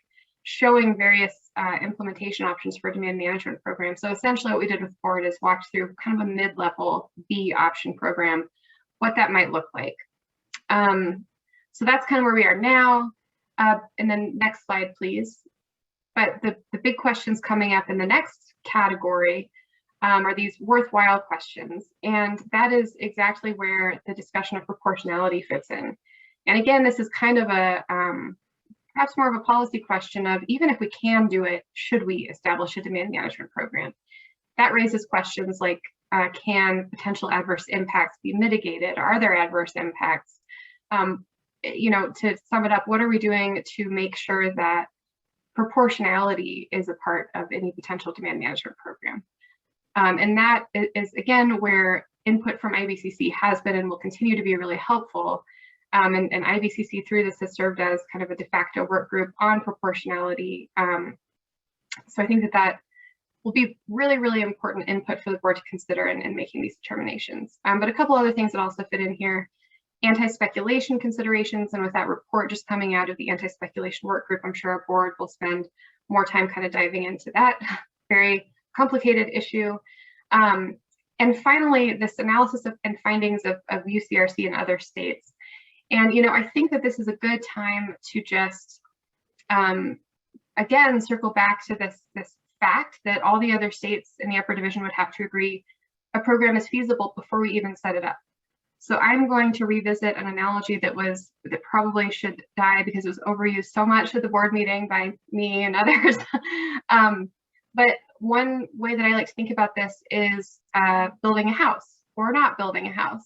showing various implementation options for a demand management program. So essentially what we did with board is walked through kind of a mid-level B option program, what that might look like. So that's kind of where we are now. And then next slide, please. But the big questions coming up in the next category are these worthwhile questions. And that is exactly where the discussion of proportionality fits in. And again, this is kind of a perhaps more of a policy question of, even if we can do it, should we establish a demand management program? That raises questions like, can potential adverse impacts be mitigated? Are there adverse impacts? You know, to sum it up, what are we doing to make sure that proportionality is a part of any potential demand management program? And that is, again, where input from IBCC has been and will continue to be really helpful. And IBCC through this has served as kind of a de facto work group on proportionality. So I think that will be really, really important input for the board to consider in making these determinations. But a couple other things that also fit in here: anti-speculation considerations. And with that report just coming out of the anti-speculation work group, I'm sure our board will spend more time kind of diving into that very complicated issue. And finally, this analysis of, and findings of UCRC and other states. And, I think that this is a good time to just, again, circle back to this fact that all the other states in the upper division would have to agree a program is feasible before we even set it up. So I'm going to revisit an analogy that probably should die because it was overused so much at the board meeting by me and others. But one way that I like to think about this is building a house or not building a house.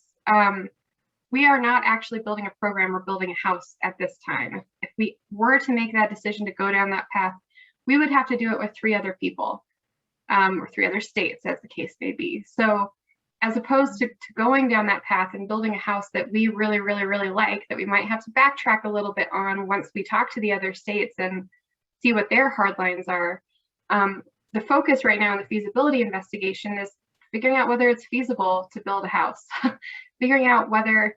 We are not actually building a program, we're building a house at this time. If we were to make that decision to go down that path, we would have to do it with 3 other people or 3 other states, as the case may be. So as opposed to going down that path and building a house that we really, really, really like, that we might have to backtrack a little bit on once we talk to the other states and see what their hard lines are. The focus right now in the feasibility investigation is figuring out whether it's feasible to build a house, figuring out whether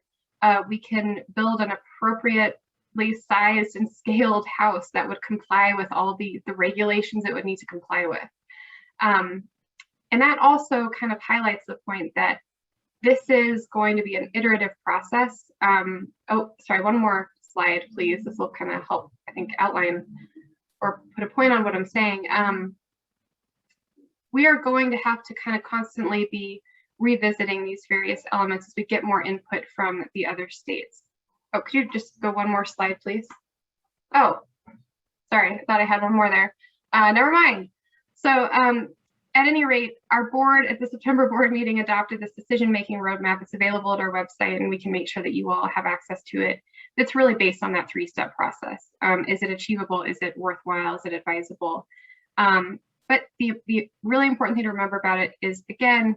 we can build an appropriately sized and scaled house that would comply with all the regulations it would need to comply with. And that also kind of highlights the point that this is going to be an iterative process. Oh, sorry, one more slide, please. This will kind of help, I think, outline or put a point on what I'm saying. We are going to have to kind of constantly be revisiting these various elements as we get more input from the other states. Oh, could you just go one more slide, please? Oh, sorry, I thought I had one more there. Never mind. So at any rate, our board at the September board meeting adopted this decision-making roadmap. It's available at our website, and we can make sure that you all have access to it. It's really based on that 3-step process. Is it achievable? Is it worthwhile? Is it advisable? But the really important thing to remember about it is, again,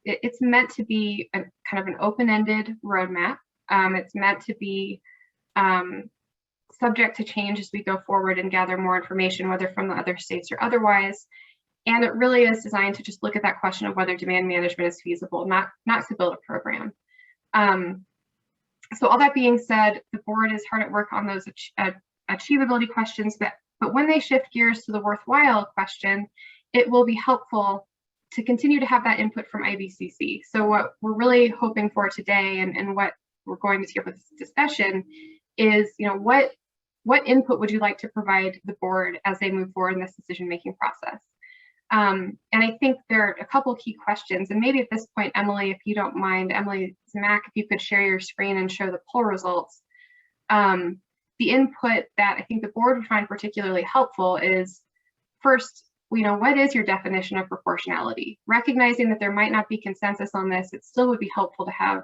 it's meant to be kind of an open-ended roadmap. It's meant to be subject to change as we go forward and gather more information, whether from the other states or otherwise. And it really is designed to just look at that question of whether demand management is feasible, not to build a program. So all that being said, the board is hard at work on those achievability questions, but when they shift gears to the worthwhile question, it will be helpful to continue to have that input from IBCC. So what we're really hoping for today and what we're going to get with this discussion is, what input would you like to provide the board as they move forward in this decision-making process? And I think there are a couple key questions, and maybe at this point, Emily, if you don't mind, Emily Zmack, if you could share your screen and show the poll results. The input that I think the board would find particularly helpful is, first, what is your definition of proportionality? Recognizing that there might not be consensus on this, it still would be helpful to have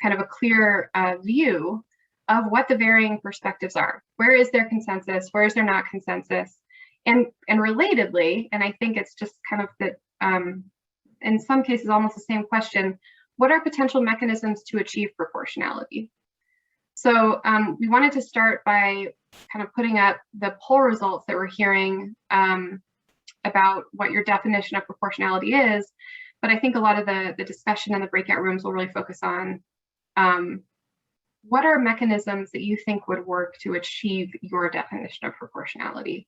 kind of a clear view of what the varying perspectives are. Where is there consensus? Where is there not consensus? And relatedly, and I think it's just kind of that, in some cases, almost the same question, what are potential mechanisms to achieve proportionality? So we wanted to start by kind of putting up the poll results that we're hearing about what your definition of proportionality is. But I think a lot of the discussion in the breakout rooms will really focus on what are mechanisms that you think would work to achieve your definition of proportionality.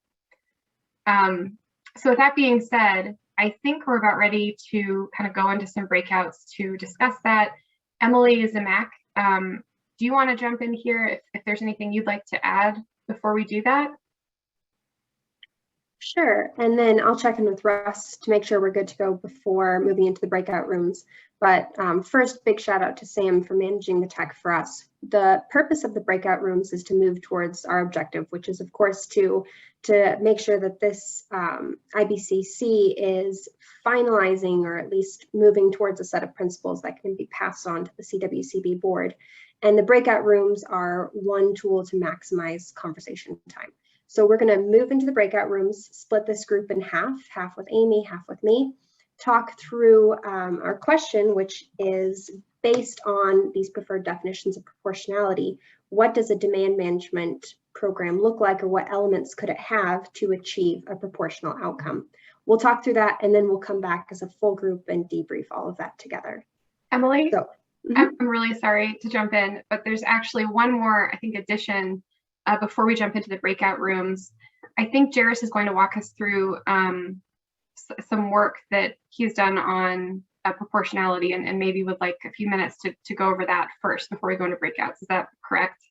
So with that being said, I think we're about ready to kind of go into some breakouts to discuss that. Emily Zmack, do you want to jump in here if there's anything you'd like to add before we do that? Sure, and then I'll check in with Russ to make sure we're good to go before moving into the breakout rooms. But first, big shout out to Sam for managing the tech for us. The purpose of the breakout rooms is to move towards our objective, which is, of course, to make sure that this IBCC is finalizing or at least moving towards a set of principles that can be passed on to the CWCB board. And the breakout rooms are one tool to maximize conversation time. So we're going to move into the breakout rooms, split this group in half with Amy, half with me, talk through our question, which is based on these preferred definitions of proportionality. What does a demand management program look like, or what elements could it have to achieve a proportional outcome? We'll talk through that, and then we'll come back as a full group and debrief all of that together. Emily, so, I'm really sorry to jump in, but there's actually one more, I think, addition before we jump into the breakout rooms. I think Jairus is going to walk us through some work that he's done on proportionality and maybe would like a few minutes to go over that first before we go into breakouts. Is that correct?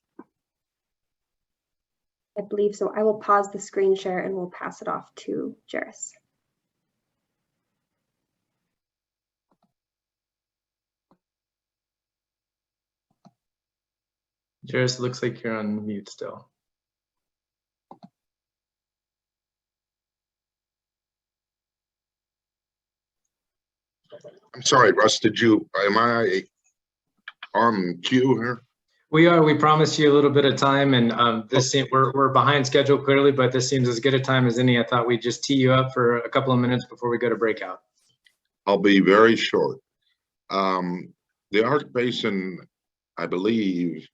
I believe so. I will pause the screen share and we'll pass it off to Jairus. Jairus, looks like you're on mute still. I'm sorry, Russ, am I on cue here? We are. We promised you a little bit of time, and we're behind schedule clearly, but this seems as good a time as any. I thought we'd just tee you up for a couple of minutes before we go to breakout. I'll be very short. The Arc Basin, I believe,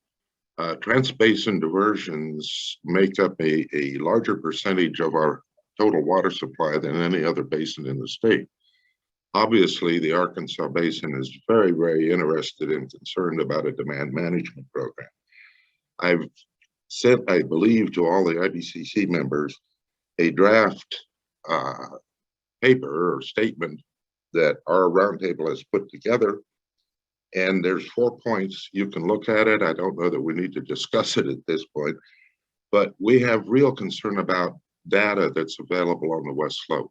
trans-basin diversions make up a larger percentage of our total water supply than any other basin in the state. Obviously, the Arkansas Basin is very, very interested and concerned about a demand management program. I've sent, I believe, to all the IBCC members a draft paper or statement that our roundtable has put together. And there's 4 points. You can look at it. I don't know that we need to discuss it at this point, but we have real concern about data that's available on the West Slope.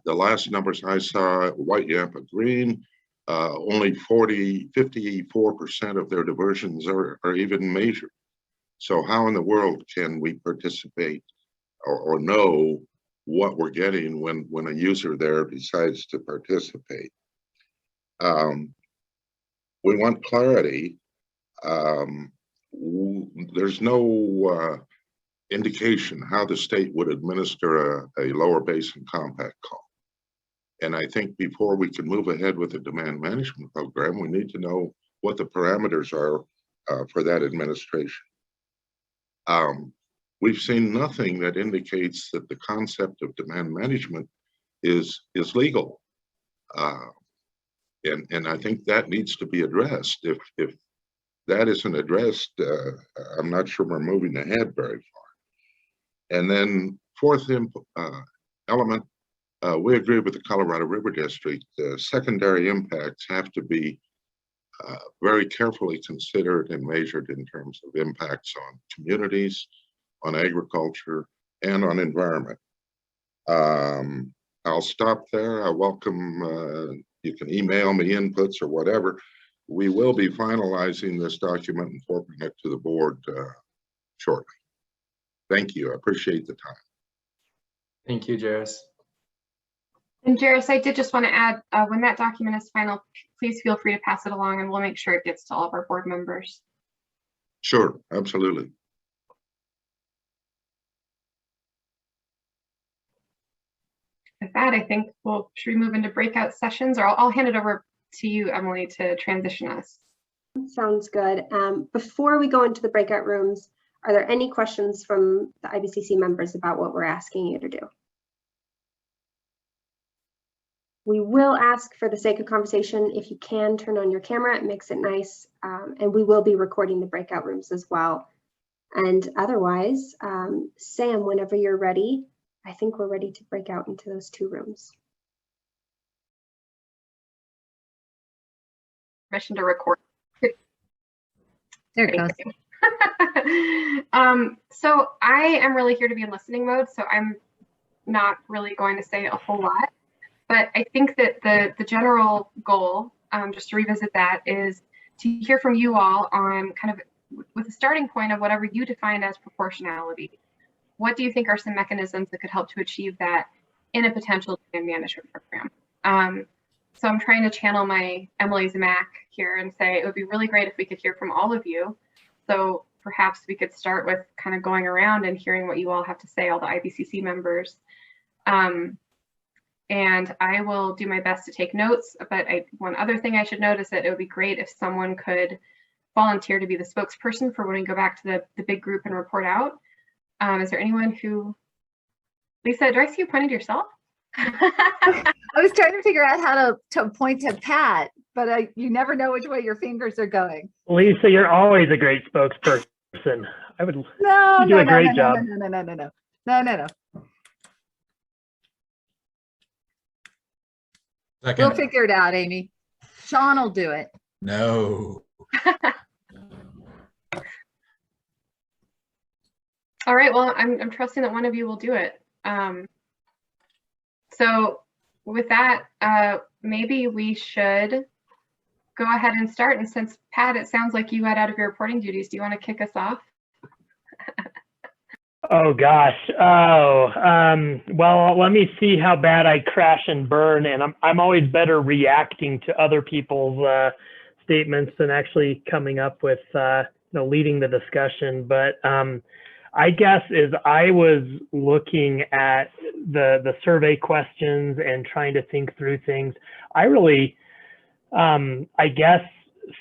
The last numbers I saw, White Yampa Green, only 54% of their diversions are even measured. So how in the world can we participate or know what we're getting when a user there decides to participate? We want clarity. There's no indication how the state would administer a lower basin compact call. And I think before we can move ahead with the demand management program, we need to know what the parameters are for that administration. We've seen nothing that indicates that the concept of demand management is legal. And I think that needs to be addressed. If that isn't addressed, I'm not sure we're moving ahead very far. And then fourth element, we agree with the Colorado River District. Secondary impacts have to be very carefully considered and measured in terms of impacts on communities, on agriculture, and on environment. I'll stop there. I welcome, you can email me inputs or whatever. We will be finalizing this document and forwarding it to the board shortly. Thank you. I appreciate the time. Thank you, Jairus. And Jairus, I did just want to add, when that document is final, please feel free to pass it along and we'll make sure it gets to all of our board members. Sure, absolutely. With that, I think should we move into breakout sessions, or I'll hand it over to you, Emily, to transition us. Sounds good. Before we go into the breakout rooms, are there any questions from the IBCC members about what we're asking you to do? We will ask, for the sake of conversation, if you can turn on your camera, it makes it nice, and we will be recording the breakout rooms as well. And otherwise, Sam, whenever you're ready, I think we're ready to break out into those 2 rooms. Permission to record. There it goes. So I am really here to be in listening mode, so I'm not really going to say a whole lot. But I think that the general goal, just to revisit that, is to hear from you all on kind of with a starting point of whatever you define as proportionality. What do you think are some mechanisms that could help to achieve that in a potential demand management program? So I'm trying to channel my Emily's Mac here and say it would be really great if we could hear from all of you. So perhaps we could start with kind of going around and hearing what you all have to say, all the IBCC members. And I will do my best to take notes, but one other thing I should note is that it would be great if someone could volunteer to be the spokesperson for when we go back to the big group and report out. Is there anyone who, Lisa, do I see you pointing to yourself? I was trying to figure out how to point to Pat, but you never know which way your fingers are going. Lisa, you're always a great spokesperson. You do a great job. No. We'll figure it out, Amy. Sean will do it. No. All right, well, I'm trusting that one of you will do it. So with that, maybe we should go ahead and start. And since Pat, it sounds like you got out of your reporting duties, do you want to kick us off? Oh gosh. Well, let me see how bad I crash and burn. And I'm always better reacting to other people's statements than actually coming up with, leading the discussion. But I guess as I was looking at the survey questions and trying to think through things, I really, I guess,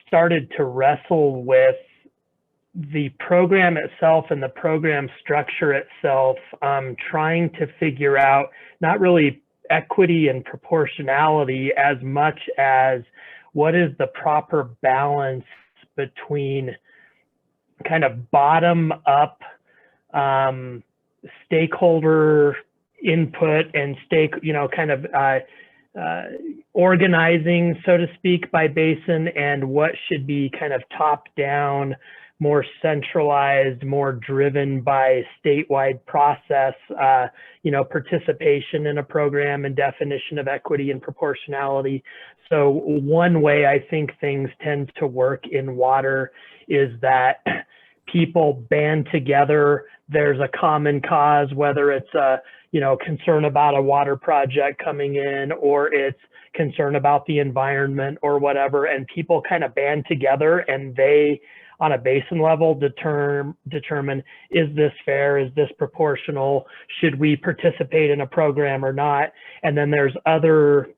started to wrestle with the program itself and the program structure itself, trying to figure out not really equity and proportionality as much as what is the proper balance between kind of bottom up stakeholder input and organizing, so to speak, by basin, and what should be kind of top down, more centralized, more driven by statewide process, participation in a program and definition of equity and proportionality. So one way I think things tend to work in water is that people band together. There's a common cause, whether it's a concern about a water project coming in, or it's concern about the environment or whatever, and people kind of band together and they, on a basin level, determine, is this fair? Is this proportional? Should we participate in a program or not? And then there's other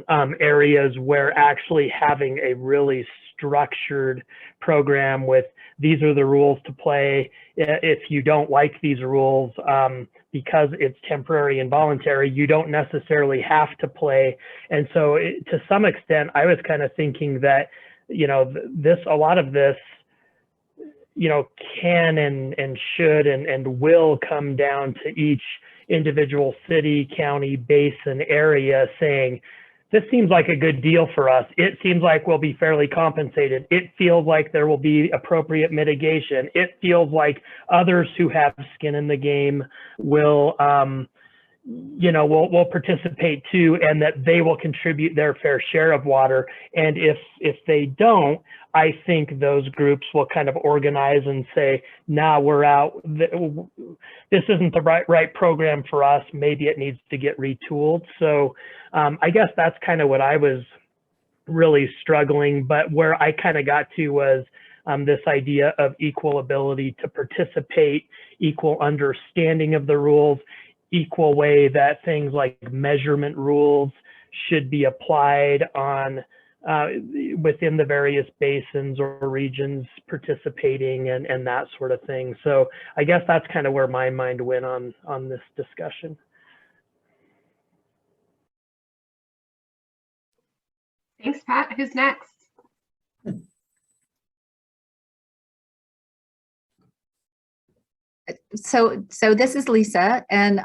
areas where actually having a really structured program with, these are the rules to play. If you don't like these rules, because it's temporary and voluntary, you don't necessarily have to play. And so to some extent, I was kind of thinking that, a lot of this, can and should and will come down to each individual city, county, basin area saying, this seems like a good deal for us. It seems like we'll be fairly compensated. It feels like there will be appropriate mitigation. It feels like others who have skin in the game will, will participate too, and that they will contribute their fair share of water. And if they don't, I think those groups will kind of organize and say, nah, we're out. This isn't the right program for us. Maybe it needs to get retooled. So I guess that's kind of what I was really struggling, but where I kind of got to was this idea of equal ability to participate, equal understanding of the rules, equal way that things like measurement rules should be applied on within the various basins or regions participating and that sort of thing. So I guess that's kind of where my mind went on this discussion. Thanks, Pat. Who's next? So this is Lisa, and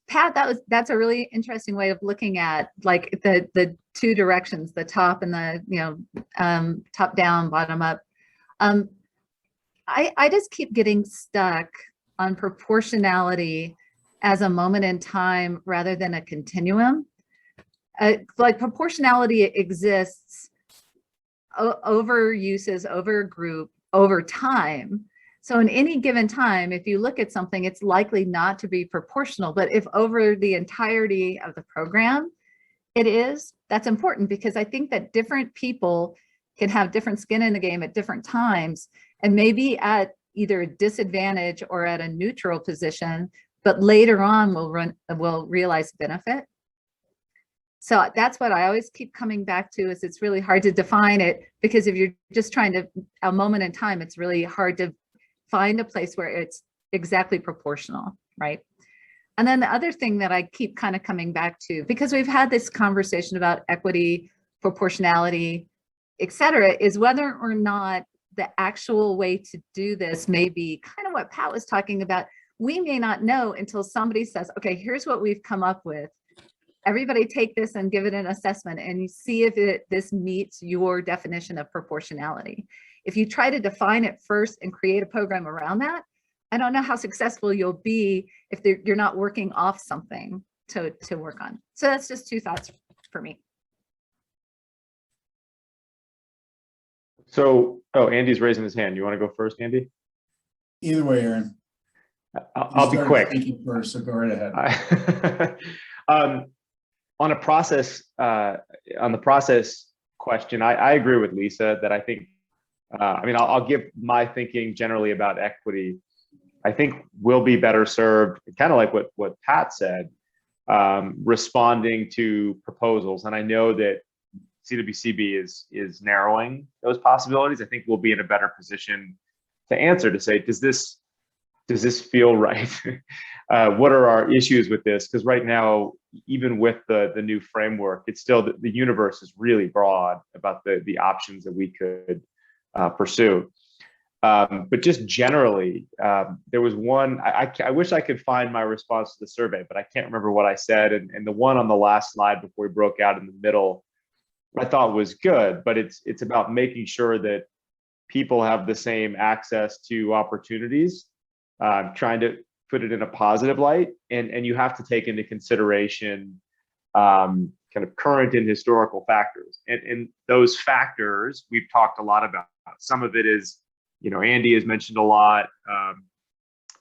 Pat, that's a really interesting way of looking at like the two directions, the top and the top down, bottom up. I just keep getting stuck on proportionality as a moment in time rather than a continuum. Like proportionality exists over uses, over group, over time. So in any given time, if you look at something, it's likely not to be proportional. But if over the entirety of the program, it is, that's important, because I think that different people can have different skin in the game at different times and maybe at either a disadvantage or at a neutral position, but later on will realize benefit. So that's what I always keep coming back to, is it's really hard to define it, because if you're just trying to, a moment in time, it's really hard to find a place where it's exactly proportional, right? And then the other thing that I keep kind of coming back to, because we've had this conversation about equity, proportionality, et cetera, is whether or not the actual way to do this may be kind of what Pat was talking about. We may not know until somebody says, okay, here's what we've come up with. everybody take this and give it an assessment and you see if this meets your definition of proportionality. If you try to define it first and create a program around that, I don't know how successful you'll be if you're not working off something to work on. So that's just 2 thoughts for me. So, oh, Andy's raising his hand. You want to go first, Andy? Either way, Aaron. I'll be quick. Speaking first, so go right ahead. On the process question, I agree with Lisa that I think, I mean, I'll give my thinking generally about equity. I think we'll be better served, kind of like what Pat said, responding to proposals. And I know that CWCB is narrowing those possibilities. I think we'll be in a better position to answer, to say, does this feel right? What are our issues with this? Because right now, even with the new framework, it's still, the universe is really broad about the options that we could pursue. But just generally, there was one, I wish I could find my response to the survey, but I can't remember what I said. And the one on the last slide before we broke out in the middle, I thought was good, but it's about making sure that people have the same access to opportunities, trying to put it in a positive light. And you have to take into consideration kind of current and historical factors. And those factors we've talked a lot about. Some of it is, Andy has mentioned a lot,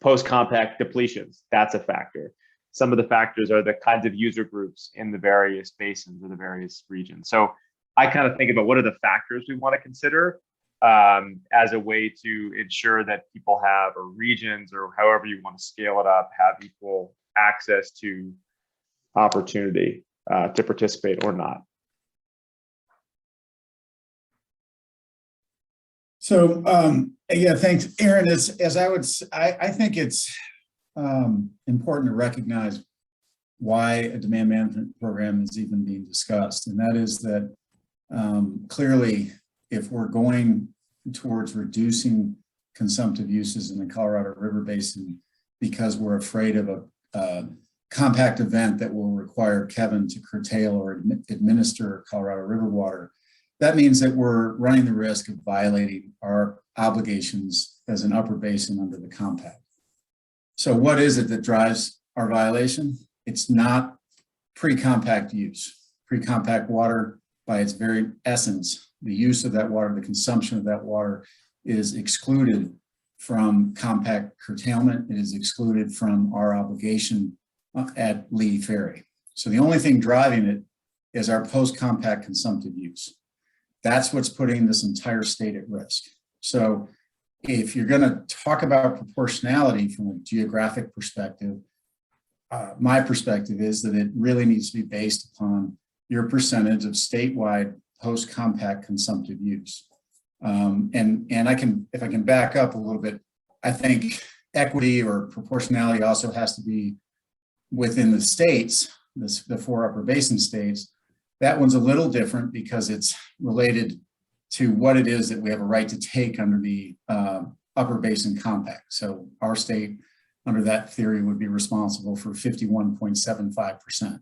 post-compact depletions, that's a factor. Some of the factors are the kinds of user groups in the various basins or the various regions. So I kind of think about what are the factors we want to consider as a way to ensure that people have, or regions, or however you want to scale it up, have equal access to opportunity to participate or not. So yeah, thanks, Aaron. I think it's important to recognize why a demand management program is even being discussed, and that is that clearly, if we're going towards reducing consumptive uses in the Colorado River Basin because we're afraid of a compact event that will require Kevin to curtail or administer Colorado River water, that means that we're running the risk of violating our obligations as an upper basin under the compact. So what is it that drives our violation? It's not pre-compact use. Pre-compact water, by its very essence, the use of that water, the consumption of that water is excluded from compact curtailment. It is excluded from our obligation at Lee Ferry. So the only thing driving it is our post-compact consumptive use. That's what's putting this entire state at risk. So if you're going to talk about proportionality from a geographic perspective, my perspective is that it really needs to be based upon your percentage of statewide post-compact consumptive use. And if I can back up a little bit, I think equity or proportionality also has to be within the states, the 4 upper basin states. That one's a little different because it's related to what it is that we have a right to take under the upper basin compact. So our state, under that theory, would be responsible for 51.75%.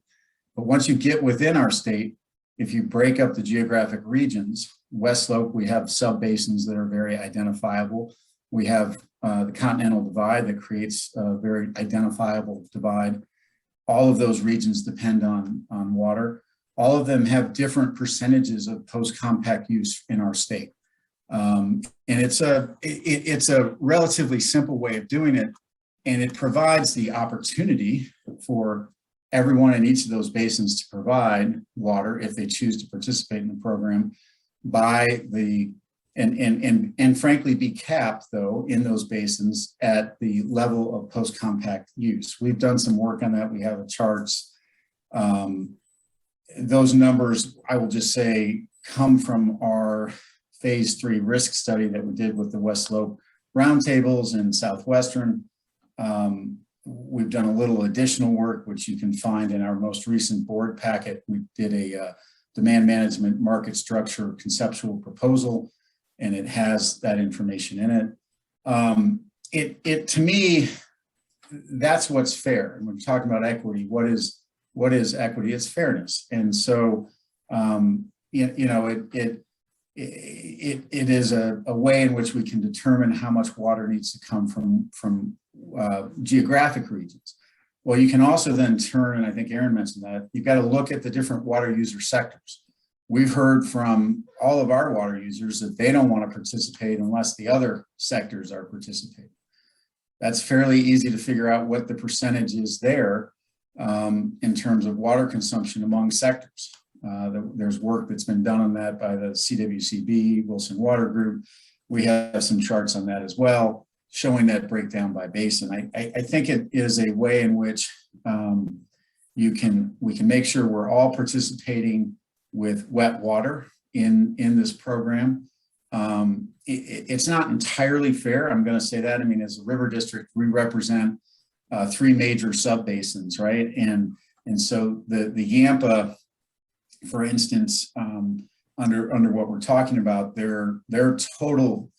But once you get within our state, if you break up the geographic regions, West Slope, we have sub-basins that are very identifiable. We have the Continental Divide that creates a very identifiable divide. All of those regions depend on water. All of them have different percentages of post-compact use in our state. And it's a relatively simple way of doing it. And it provides the opportunity for everyone in each of those basins to provide water if they choose to participate in the program and frankly be capped though in those basins at the level of post-compact use. We've done some work on that. We have the charts. Those numbers, I will just say, come from our phase 3 risk study that we did with the West Slope roundtables in Southwestern. We've done a little additional work, which you can find in our most recent board packet. We did a demand management market structure conceptual proposal, and it has that information in it. To me, that's what's fair. And when we're talking about equity, what is what is equity? It's fairness. And so, it is a way in which we can determine how much water needs to come from geographic regions. Well, you can also then turn, and I think Aaron mentioned that, you've got to look at the different water user sectors. We've heard from all of our water users that they don't want to participate unless the other sectors are participating. That's fairly easy to figure out what the percentage is there in terms of water consumption among sectors. There's work that's been done on that by the CWCB, Wilson Water Group. We have some charts on that as well, showing that breakdown by basin. I think it is a way in which we can make sure we're all participating with wet water in this program. It's not entirely fair. I'm going to say that. I mean, as a river district, we represent 3 major sub-basins, right? And so the Yampa, for instance, under what we're talking about, their total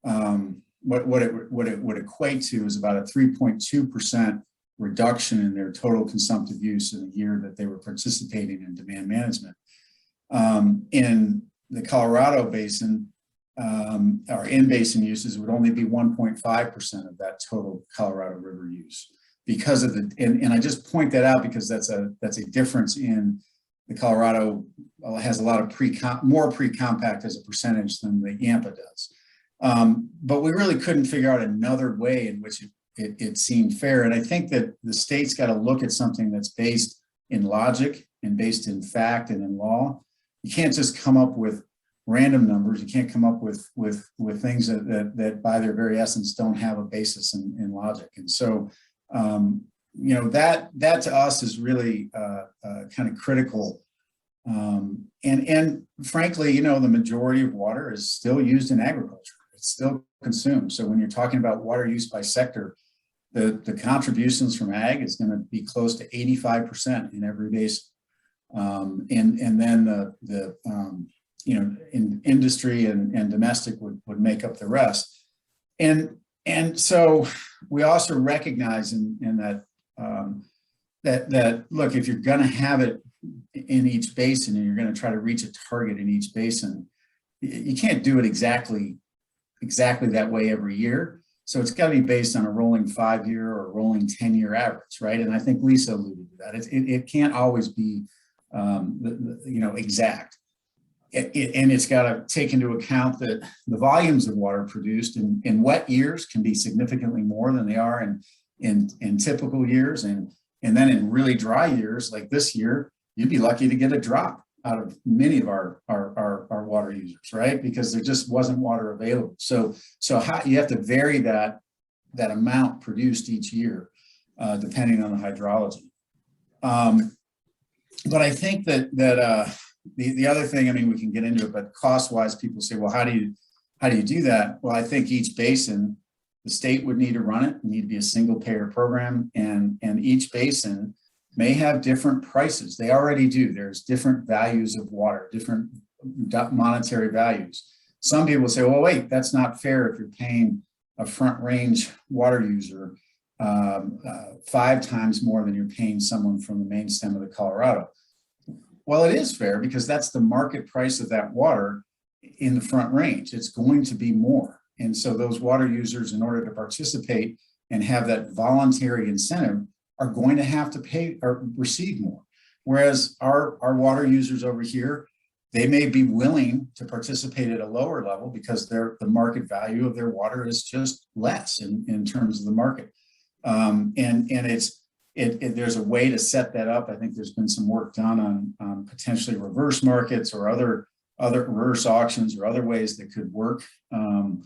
what it would equate to is about a 3.2% reduction in their total consumptive use in the year that they were participating in demand management. In the Colorado Basin, our in-basin uses would only be 1.5% of that total Colorado River use because of the, and I just point that out because that's a difference in the Colorado has a lot of more pre-compact as a percentage than the Yampa does. But we really couldn't figure out another way in which it seemed fair. And I think that the state's got to look at something that's based in logic and based in fact and in law. You can't just come up with random numbers. You can't come up with things that by their very essence don't have a basis in logic. And so, that to us is really kind of critical. And frankly, the majority of water is still used in agriculture. It's still consumed. So when you're talking about water use by sector, the contributions from ag is going to be close to 85% in every basin. And then in industry and domestic would make up the rest. And so we also recognize in that look, if you're going to have it in each basin and you're going to try to reach a target in each basin, you can't do it exactly that way every year. So it's got to be based on a rolling 5-year or rolling 10-year average, right? And I think Lisa alluded to that. It can't always be exact. And it's got to take into account that the volumes of water produced in wet years can be significantly more than they are in typical years. And then in really dry years like this year, you'd be lucky to get a drop out of many of our water users, right? Because there just wasn't water available. So how you have to vary that amount produced each year, depending on the hydrology. But I think that the other thing, I mean, we can get into it, but cost-wise, people say, well, how do you do that? Well, I think each basin, the state would need to run it, need to be a single payer program, and each basin may have different prices. They already do. There's different values of water, different monetary values. Some people say, well, wait, that's not fair if you're paying a front range water user 5 times more than you're paying someone from the main stem of the Colorado. Well, it is fair because that's the market price of that water in the front range. It's going to be more. And so those water users, in order to participate and have that voluntary incentive, are going to have to pay or receive more. Whereas our water users over here, they may be willing to participate at a lower level because the market value of their water is just less in terms of the market. And there's a way to set that up. I think there's been some work done on potentially reverse markets or other reverse auctions or other ways that could work. Our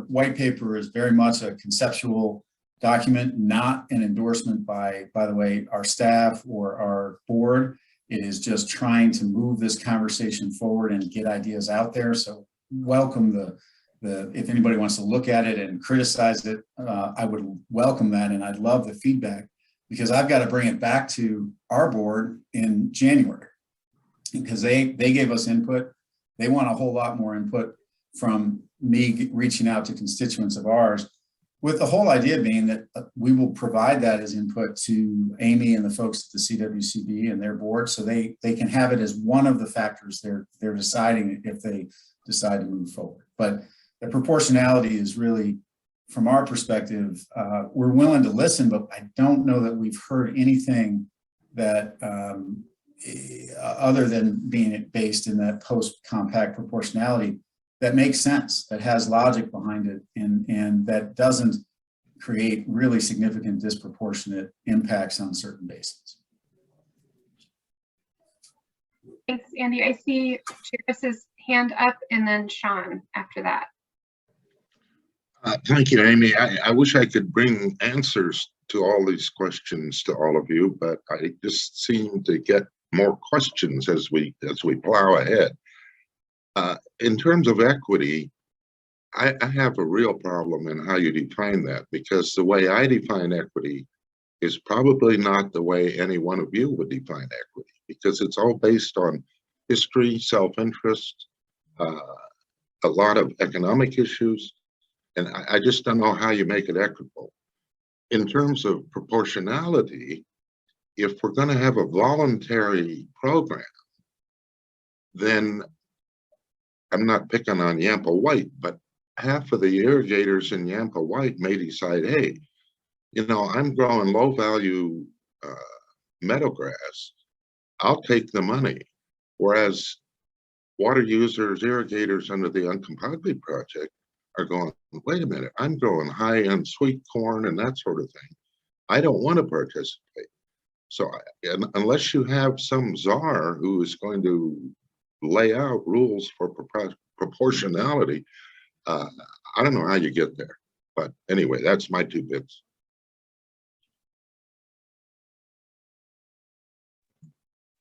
white paper is very much a conceptual document, not an endorsement by the way, our staff or our board. It is just trying to move this conversation forward and get ideas out there. So welcome if anybody wants to look at it and criticize it, I would welcome that. And I'd love the feedback because I've got to bring it back to our board in January because they gave us input. They want a whole lot more input from me reaching out to constituents of ours, with the whole idea being that we will provide that as input to Amy and the folks at the CWCB and their board, so they can have it as one of the factors they're deciding if they decide to move forward. But the proportionality is really, from our perspective, we're willing to listen, but I don't know that we've heard anything that other than being based in that post-compact proportionality that makes sense, that has logic behind it, and that doesn't create really significant disproportionate impacts on certain basins. Thanks, Andy. I see Charis's hand up and then Sean after that. Thank you, Amy. I wish I could bring answers to all these questions to all of you, but I just seem to get more questions as we plow ahead. In terms of equity, I have a real problem in how you define that, because the way I define equity is probably not the way any one of you would define equity, because it's all based on history, self-interest, a lot of economic issues, and I just don't know how you make it equitable. In terms of proportionality, if we're going to have a voluntary program, then I'm not picking on Yampa White, but half of the irrigators in Yampa White may decide, hey, I'm growing low value meadowgrass. I'll take the money. Whereas water users, irrigators under the Uncompahgre project are going, wait a minute, I'm growing high end sweet corn and that sort of thing. I don't want to participate. So unless you have some czar who is going to lay out rules for proportionality, I don't know how you get there. But anyway, that's my 2 bits.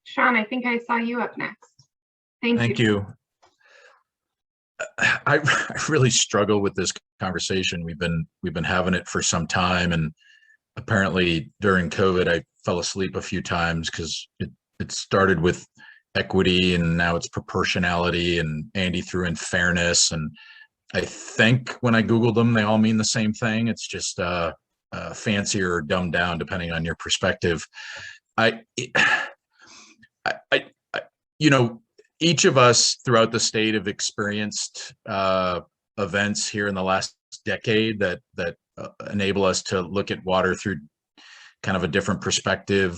Sean, I think I saw you up next. Thank you. I really struggle with this conversation. We've been having it for some time, and apparently during COVID, I fell asleep a few times because it started with equity and now it's proportionality, and Andy threw in fairness, and I think when I Googled them, they all mean the same thing. It's just fancier or dumbed down depending on your perspective. Each of us throughout the state have experienced events here in the last decade that enable us to look at water through kind of a different perspective.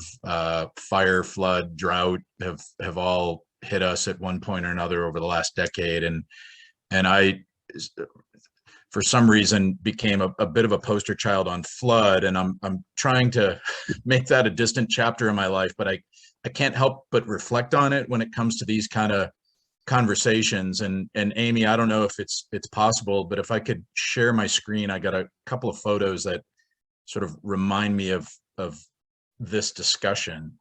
Fire, flood, drought have all hit us at one point or another over the last decade, and I, for some reason, became a bit of a poster child on flood, and I'm trying to make that a distant chapter in my life, but I can't help but reflect on it when it comes to these kind of conversations. And Amy, I don't know if it's possible, but if I could share my screen, I got a couple of photos that sort of remind me of this discussion.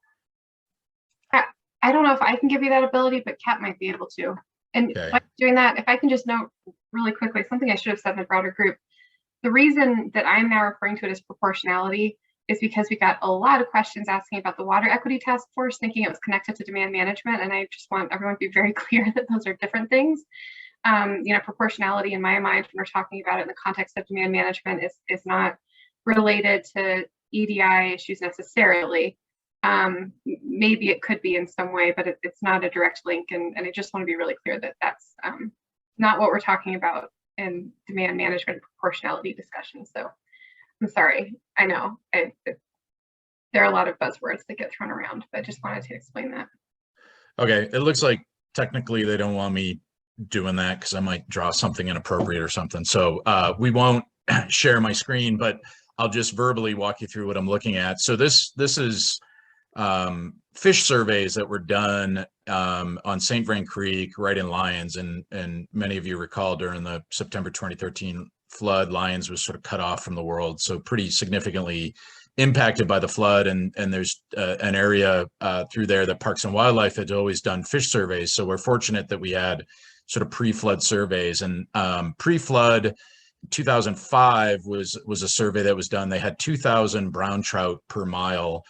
I don't know if I can give you that ability, but Kat might be able to. And Okay. by doing that, if I can just note really quickly, something I should have said in the broader group. The reason that I'm now referring to it as proportionality is because we got a lot of questions asking about the Water Equity Task Force, thinking it was connected to demand management. And I just want everyone to be very clear that those are different things. Proportionality in my mind, when we're talking about it in the context of demand management, is not related to EDI issues necessarily. Maybe it could be in some way, but it's not a direct link. And I just want to be really clear that that's not what we're talking about in demand management proportionality discussions. So I'm sorry, I know there are a lot of buzzwords that get thrown around, but I just wanted to explain that. Okay, it looks like technically they don't want me doing that because I might draw something inappropriate or something. So we won't share my screen, but I'll just verbally walk you through what I'm looking at. So this is fish surveys that were done on St. Vrain Creek right in Lyons, and many of you recall during the September 2013 flood, Lyons was sort of cut off from the world, so pretty significantly impacted by the flood, and there's an area through there that Parks and Wildlife had always done fish surveys, so we're fortunate that we had sort of pre-flood surveys. And pre-flood 2005 was a survey that was done. They had 2,000 brown trout per mile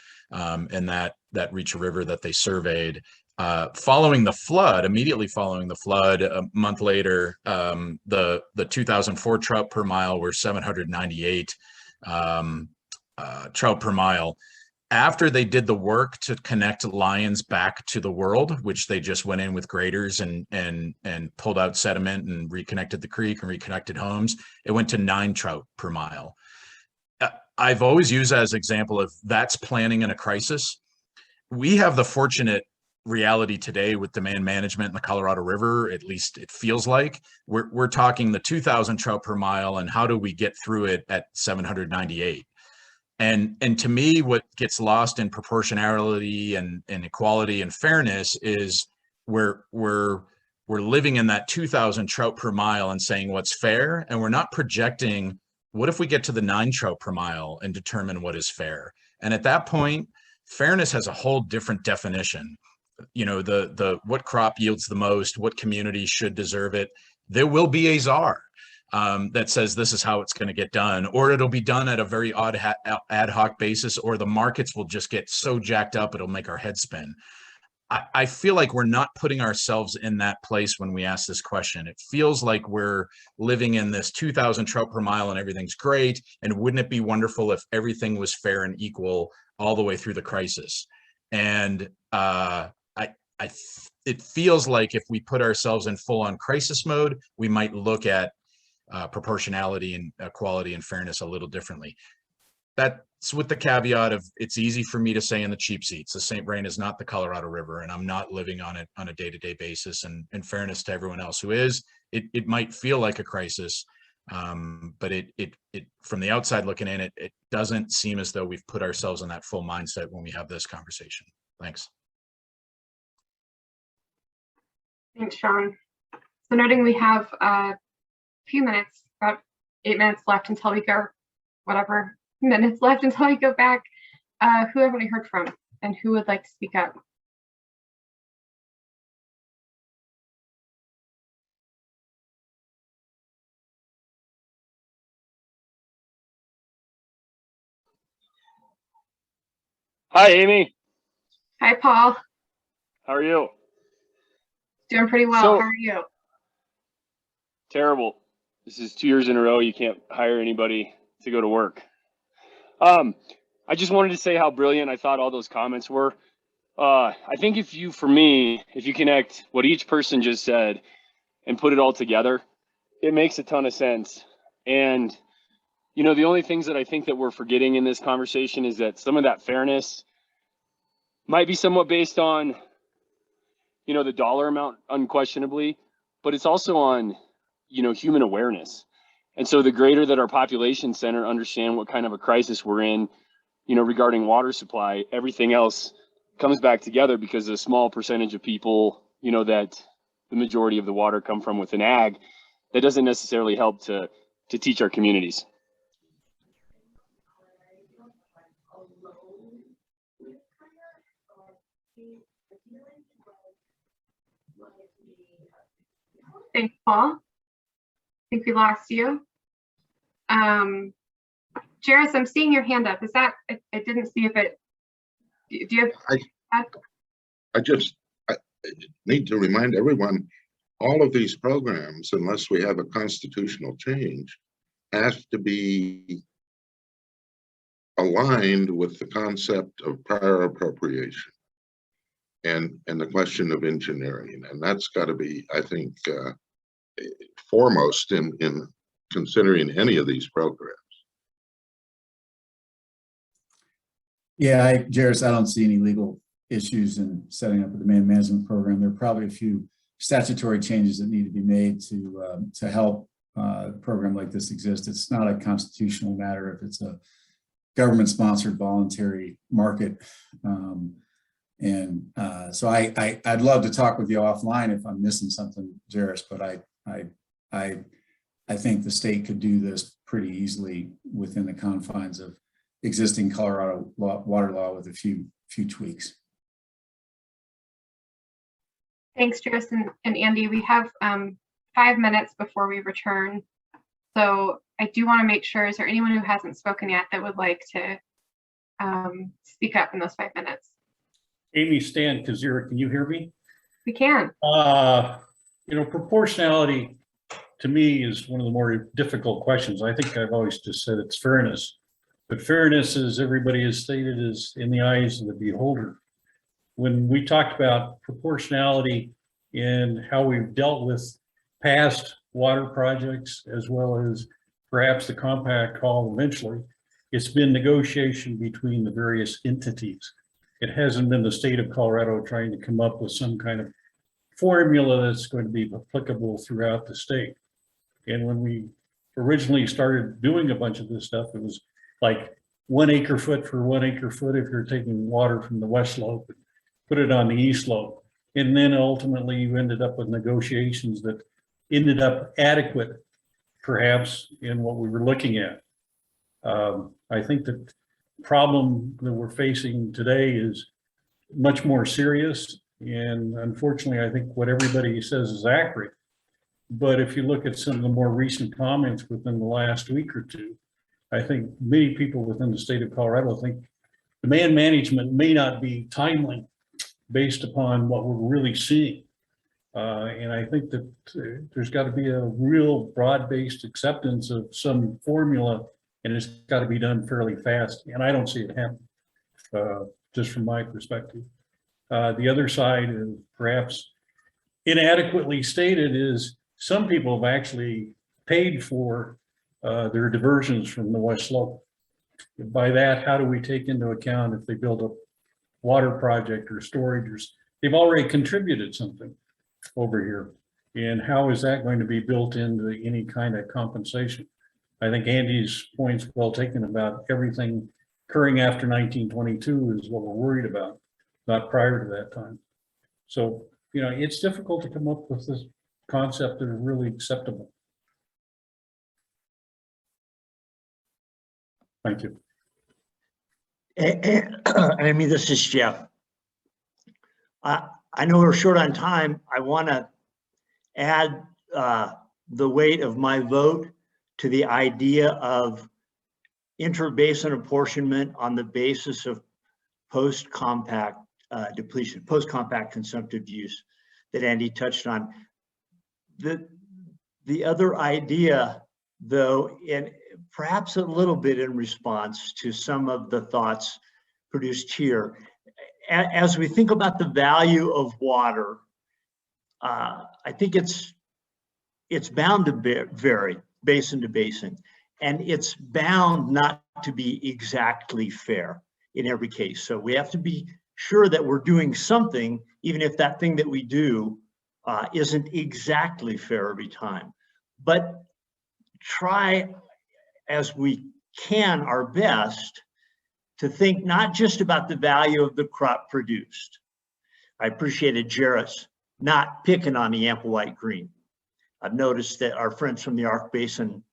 in that Reach River that they surveyed. Following the flood, immediately following the flood, a month later, the 2004 trout per mile were 798 trout per mile. After they did the work to connect lions back to the world, which they just went in with graders and pulled out sediment and reconnected the creek and reconnected homes, it went to 9 trout per mile. I've always used that as an example of that's planning in a crisis. We have the fortunate reality today with demand management in the Colorado River, at least it feels like. We're talking the 2,000 trout per mile and how do we get through it at 798. And to me, what gets lost in proportionality and equality and fairness is we're living in that 2,000 trout per mile and saying what's fair, and we're not projecting what if we get to the 9 trout per mile and determine what is fair. And at that point, fairness has a whole different definition. You know, the what crop yields the most, what community should deserve it. There will be a czar that says this is how it's going to get done, or it'll be done at a very odd ad hoc basis, or the markets will just get so jacked up it'll make our head spin. I feel like we're not putting ourselves in that place when we ask this question. It feels like we're living in this 2,000 trout per mile and everything's great. And wouldn't it be wonderful if everything was fair and equal all the way through the crisis? And it feels like if we put ourselves in full-on crisis mode, we might look at proportionality and equality and fairness a little differently. That's with the caveat of it's easy for me to say in the cheap seats. The St. Vrain is not the Colorado River, and I'm not living on it on a day-to-day basis. And in fairness to everyone else who is, it might feel like a crisis, but it from the outside looking in, it doesn't seem as though we've put ourselves in that full mindset when we have this conversation. Thanks. Thanks, Sean. So noting we have a few minutes, about 8 minutes left until we go, whatever minutes left until we go back. Who haven't we heard from and who would like to speak up? Hi, Amy. Hi, Paul. How are you? Doing pretty well. How are you? Terrible. This is 2 years in a row. You can't hire anybody to go to work. I just wanted to say how brilliant I thought all those comments were. I think if you connect what each person just said and put it all together, it makes a ton of sense. And, you know, the only things that I think that we're forgetting in this conversation is that some of that fairness might be somewhat based on, you know, the dollar amount unquestionably, but it's also on, you know, human awareness. And so the greater that our population center understand what kind of a crisis we're in, you know, regarding water supply, everything else comes back together because a small percentage of people, you know, that the majority of the water come from within ag, that doesn't necessarily help to teach our communities. Thanks, Paul. I think we lost you. Jairus, I'm seeing your hand up. Is that, I didn't see if it, do you have? I need to remind everyone, all of these programs, unless we have a constitutional change, have to be aligned with the concept of prior appropriation and the question of engineering. And that's got to be, I think, foremost in considering any of these programs. Yeah, Jairus, I don't see any legal issues in setting up a demand management program. There are probably a few statutory changes that need to be made to help a program like this exist. It's not a constitutional matter if it's a government-sponsored voluntary market. So I'd love to talk with you offline if I'm missing something, Jairus, but I think the state could do this pretty easily within the confines of existing Colorado water law with a few tweaks. Thanks, Jairus and Andy. We have 5 minutes before we return. So I do want to make sure, is there anyone who hasn't spoken yet that would like to speak up in those 5 minutes? Amy, Stan, Kazira, can you hear me? We can. Proportionality to me is one of the more difficult questions. I think I've always just said it's fairness, but fairness, as everybody has stated, is in the eyes of the beholder. When we talked about proportionality in how we've dealt with past water projects, as well as perhaps the compact call eventually, it's been negotiation between the various entities. It hasn't been the state of Colorado trying to come up with some kind of formula that's going to be applicable throughout the state. And when we originally started doing a bunch of this stuff, it was like 1 acre foot for 1 acre foot if you're taking water from the west slope, put it on the east slope. And then ultimately you ended up with negotiations that ended up adequate, perhaps, in what we were looking at. I think the problem that we're facing today is much more serious. And unfortunately, I think what everybody says is accurate. But if you look at some of the more recent comments within the last week or two, I think many people within the state of Colorado think demand management may not be timely based upon what we're really seeing. And I think that there's got to be a real broad-based acceptance of some formula, and it's got to be done fairly fast. And I don't see it happen, just from my perspective. The other side, and perhaps inadequately stated, is some people have actually paid for their diversions from the west slope. By that, how do we take into account if they build a water project or storage, or they've already contributed something over here, and how is that going to be built into any kind of compensation? I think Andy's point's well taken about everything occurring after 1922 is what we're worried about, not prior to that time. So, it's difficult to come up with this concept that is really acceptable. Thank you. Amy, this is Jeff. I know we're short on time. I want to add the weight of my vote to the idea of interbasin apportionment on the basis of post-compact depletion, post-compact consumptive use that Andy touched on. The other idea, though, and perhaps a little bit in response to some of the thoughts produced here, as we think about the value of water, I think it's bound to vary basin to basin, and it's bound not to be exactly fair in every case. So we have to be sure that we're doing something, even if that thing that we do isn't exactly fair every time. But try as we can our best to think not just about the value of the crop produced. I appreciated Jarrett's not picking on the ample white green. I've noticed that our friends from the Arc Basin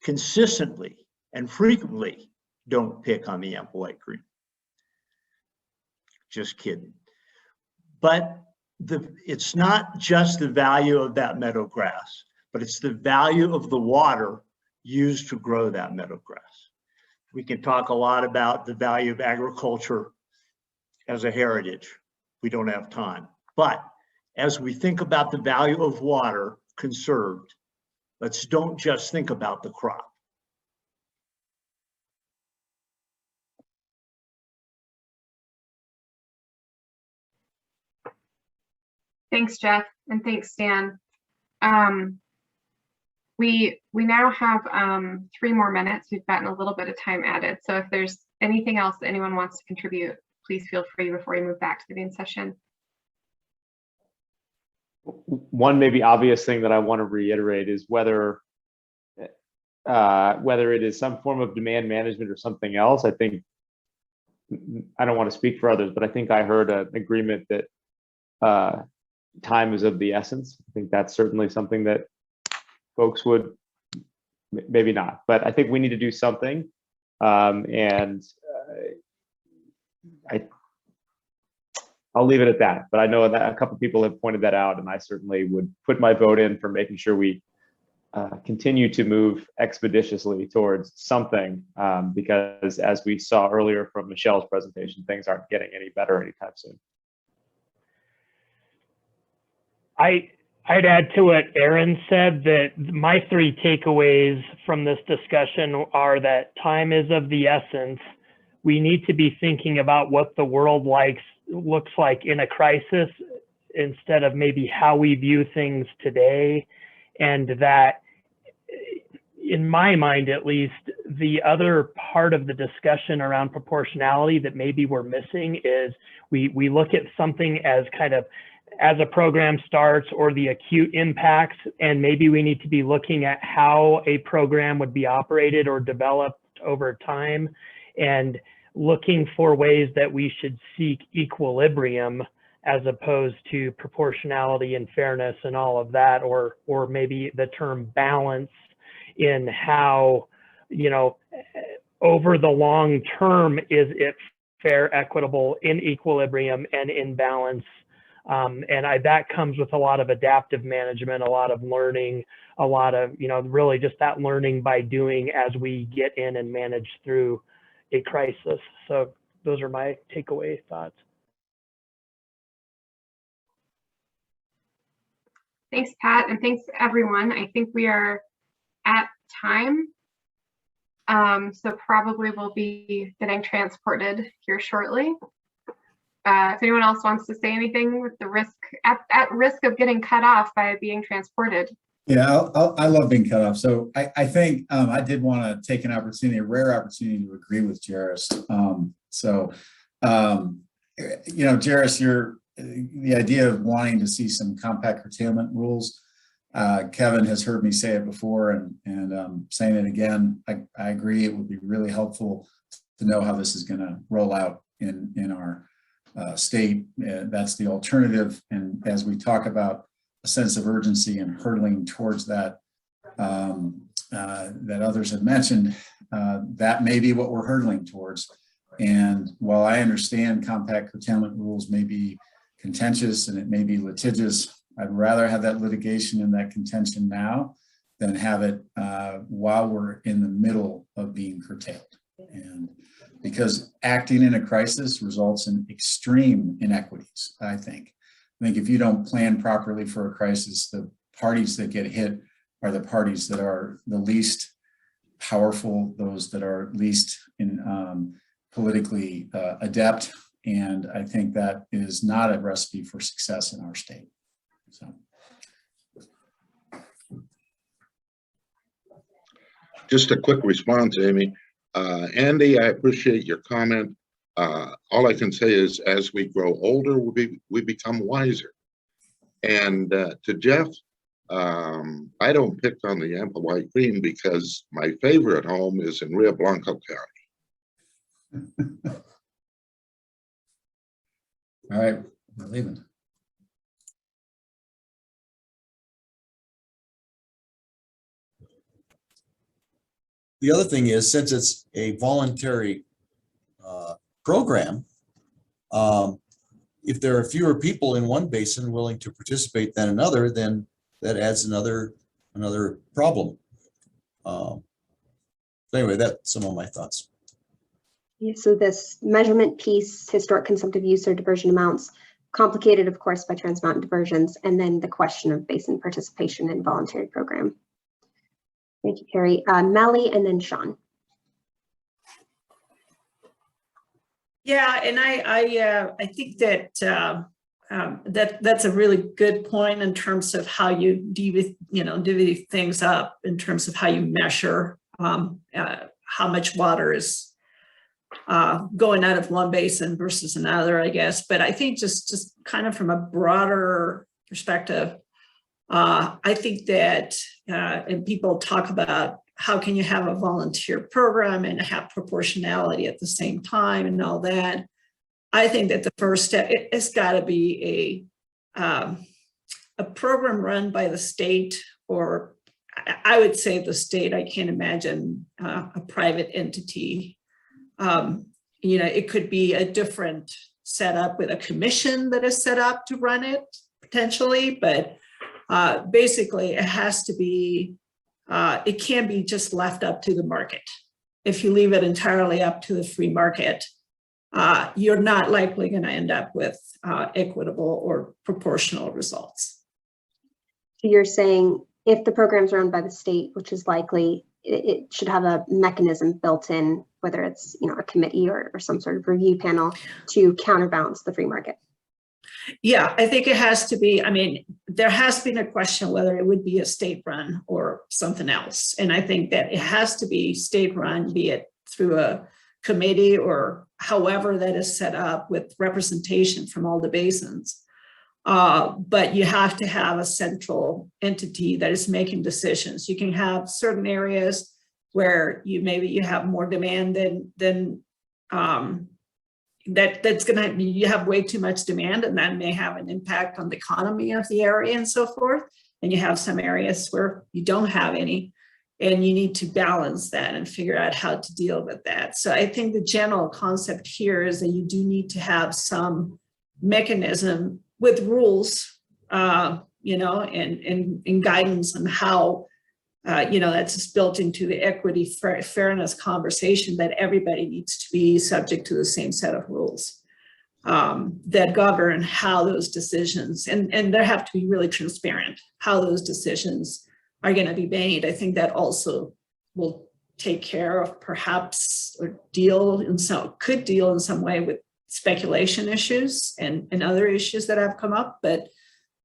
consistently and frequently don't pick on the ample white green. Just kidding. But it's not just the value of that meadow grass, but it's the value of the water used to grow that meadow grass. We can talk a lot about the value of agriculture as a heritage. We don't have time. But as we think about the value of water conserved, let's don't just think about the crop. Thanks, Jeff, and thanks, Stan. We now have 3 more minutes. We've gotten a little bit of time added. So if there's anything else that anyone wants to contribute, please feel free before we move back to the main session. One maybe obvious thing that I want to reiterate is whether it is some form of demand management or something else. I think, I don't want to speak for others, but I think I heard an agreement that time is of the essence. I think that's certainly something that folks would, maybe not, but I think we need to do something. And I'll leave it at that, but I know that a couple of people have pointed that out, and I certainly would put my vote in for making sure we continue to move expeditiously towards something, because as we saw earlier from Michelle's presentation, things aren't getting any better anytime soon. I'd add to what Aaron said, that my 3 takeaways from this discussion are that time is of the essence. We need to be thinking about what the world looks like in a crisis instead of maybe how we view things today. And that, in my mind at least, the other part of the discussion around proportionality that maybe we're missing is we look at something as kind of as a program starts or the acute impacts, and maybe we need to be looking at how a program would be operated or developed over time, and looking for ways that we should seek equilibrium as opposed to proportionality and fairness and all of that, or maybe the term balance in how, over the long term, is it fair, equitable, in equilibrium, and in balance. That comes with a lot of adaptive management, a lot of learning, a lot of, really just that learning by doing as we get in and manage through a crisis. So those are my takeaway thoughts. Thanks, Pat, and thanks everyone. I think we are at time. So probably we'll be getting transported here shortly. If anyone else wants to say anything with the risk, at risk of getting cut off by being transported. Yeah, I love being cut off. So I think I did want to take an opportunity, a rare opportunity, to agree with Jairus. Jairus, the idea of wanting to see some compact curtailment rules, Kevin has heard me say it before, and saying it again. I agree. It would be really helpful to know how this is going to roll out in our state. That's the alternative. And as we talk about a sense of urgency and hurtling towards that, that others have mentioned, that may be what we're hurtling towards. And while I understand compact curtailment rules may be contentious and it may be litigious, I'd rather have that litigation and that contention now than have it while we're in the middle of being curtailed. And because acting in a crisis results in extreme inequities, I think if you don't plan properly for a crisis, the parties that get hit are the parties that are the least powerful, those that are least politically adept. And I think that is not a recipe for success in our state. So. Just a quick response, Amy. Andy, I appreciate your comment. All I can say is, as we grow older, we become wiser. And to Jeff, I don't pick on the White Green because my favorite home is in Rio Blanco County. All right, we're leaving. The other thing is, since it's a voluntary program, if there are fewer people in one basin willing to participate than another, then that adds another problem. Anyway, that's some of my thoughts. Yeah, so this measurement piece, historic consumptive use or diversion amounts, complicated, of course, by Trans Mountain diversions, and then the question of basin participation in voluntary program. Thank you, Carrie. Melly, and then Sean. Yeah, and I think that that's a really good point in terms of how you divvy things up in terms of how you measure how much water is going out of one basin versus another, I guess. But I think just kind of from a broader perspective, I think that, and people talk about how can you have a volunteer program and have proportionality at the same time and all that. I think that the first step, it's got to be a program run by the state, or I would say the state. I can't imagine a private entity. It could be a different setup with a commission that is set up to run it potentially, but basically it has to be, it can't be just left up to the market. If you leave it entirely up to the free market, you're not likely going to end up with equitable or proportional results. So you're saying if the programs are owned by the state, which is likely, it should have a mechanism built in, whether it's, you know, a committee or some sort of review panel to counterbalance the free market. Yeah, I think it has to be, I mean, there has been a question whether it would be a state run or something else. And I think that it has to be state run, be it through a committee or however that is set up with representation from all the basins. But you have to have a central entity that is making decisions. You can have certain areas where you have more demand than that's gonna, you have way too much demand, and that may have an impact on the economy of the area and so forth. And you have some areas where you don't have any, and you need to balance that and figure out how to deal with that. So I think the general concept here is that you do need to have some mechanism with rules, you know, and guidance on how, you know, that's just built into the equity fairness conversation, that everybody needs to be subject to the same set of rules that govern how those decisions, and they have to be really transparent, how those decisions are going to be made. I think that also will take care of perhaps, or could deal in some way with speculation issues and other issues that have come up. But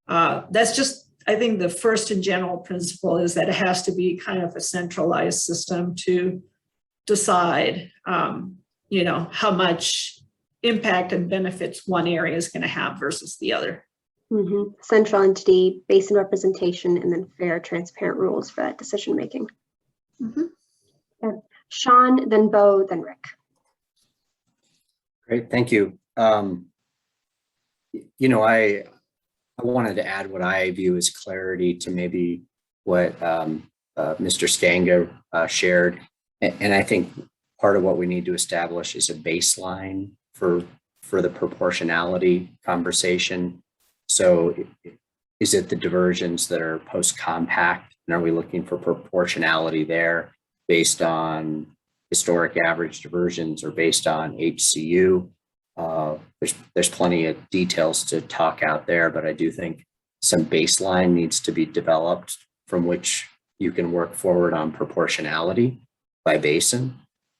that's just, I think the first and general principle is that it has to be kind of a centralized system to decide, you know, how much impact and benefits one area is going to have versus the other. Mm-hmm. Central entity, basin representation, and then fair, transparent rules for that decision making. Mm-hmm. Yeah. Sean, then Bo, then Rick. Great, thank you. You know, I wanted to add what I view as clarity to maybe what Mr. Skanga shared. And I think part of what we need to establish is a baseline for the proportionality conversation. So is it the diversions that are post-compact, and are we looking for proportionality there based on historic average diversions or based on HCU? There's plenty of details to talk out there, but I do think some baseline needs to be developed from which you can work forward on proportionality by basin,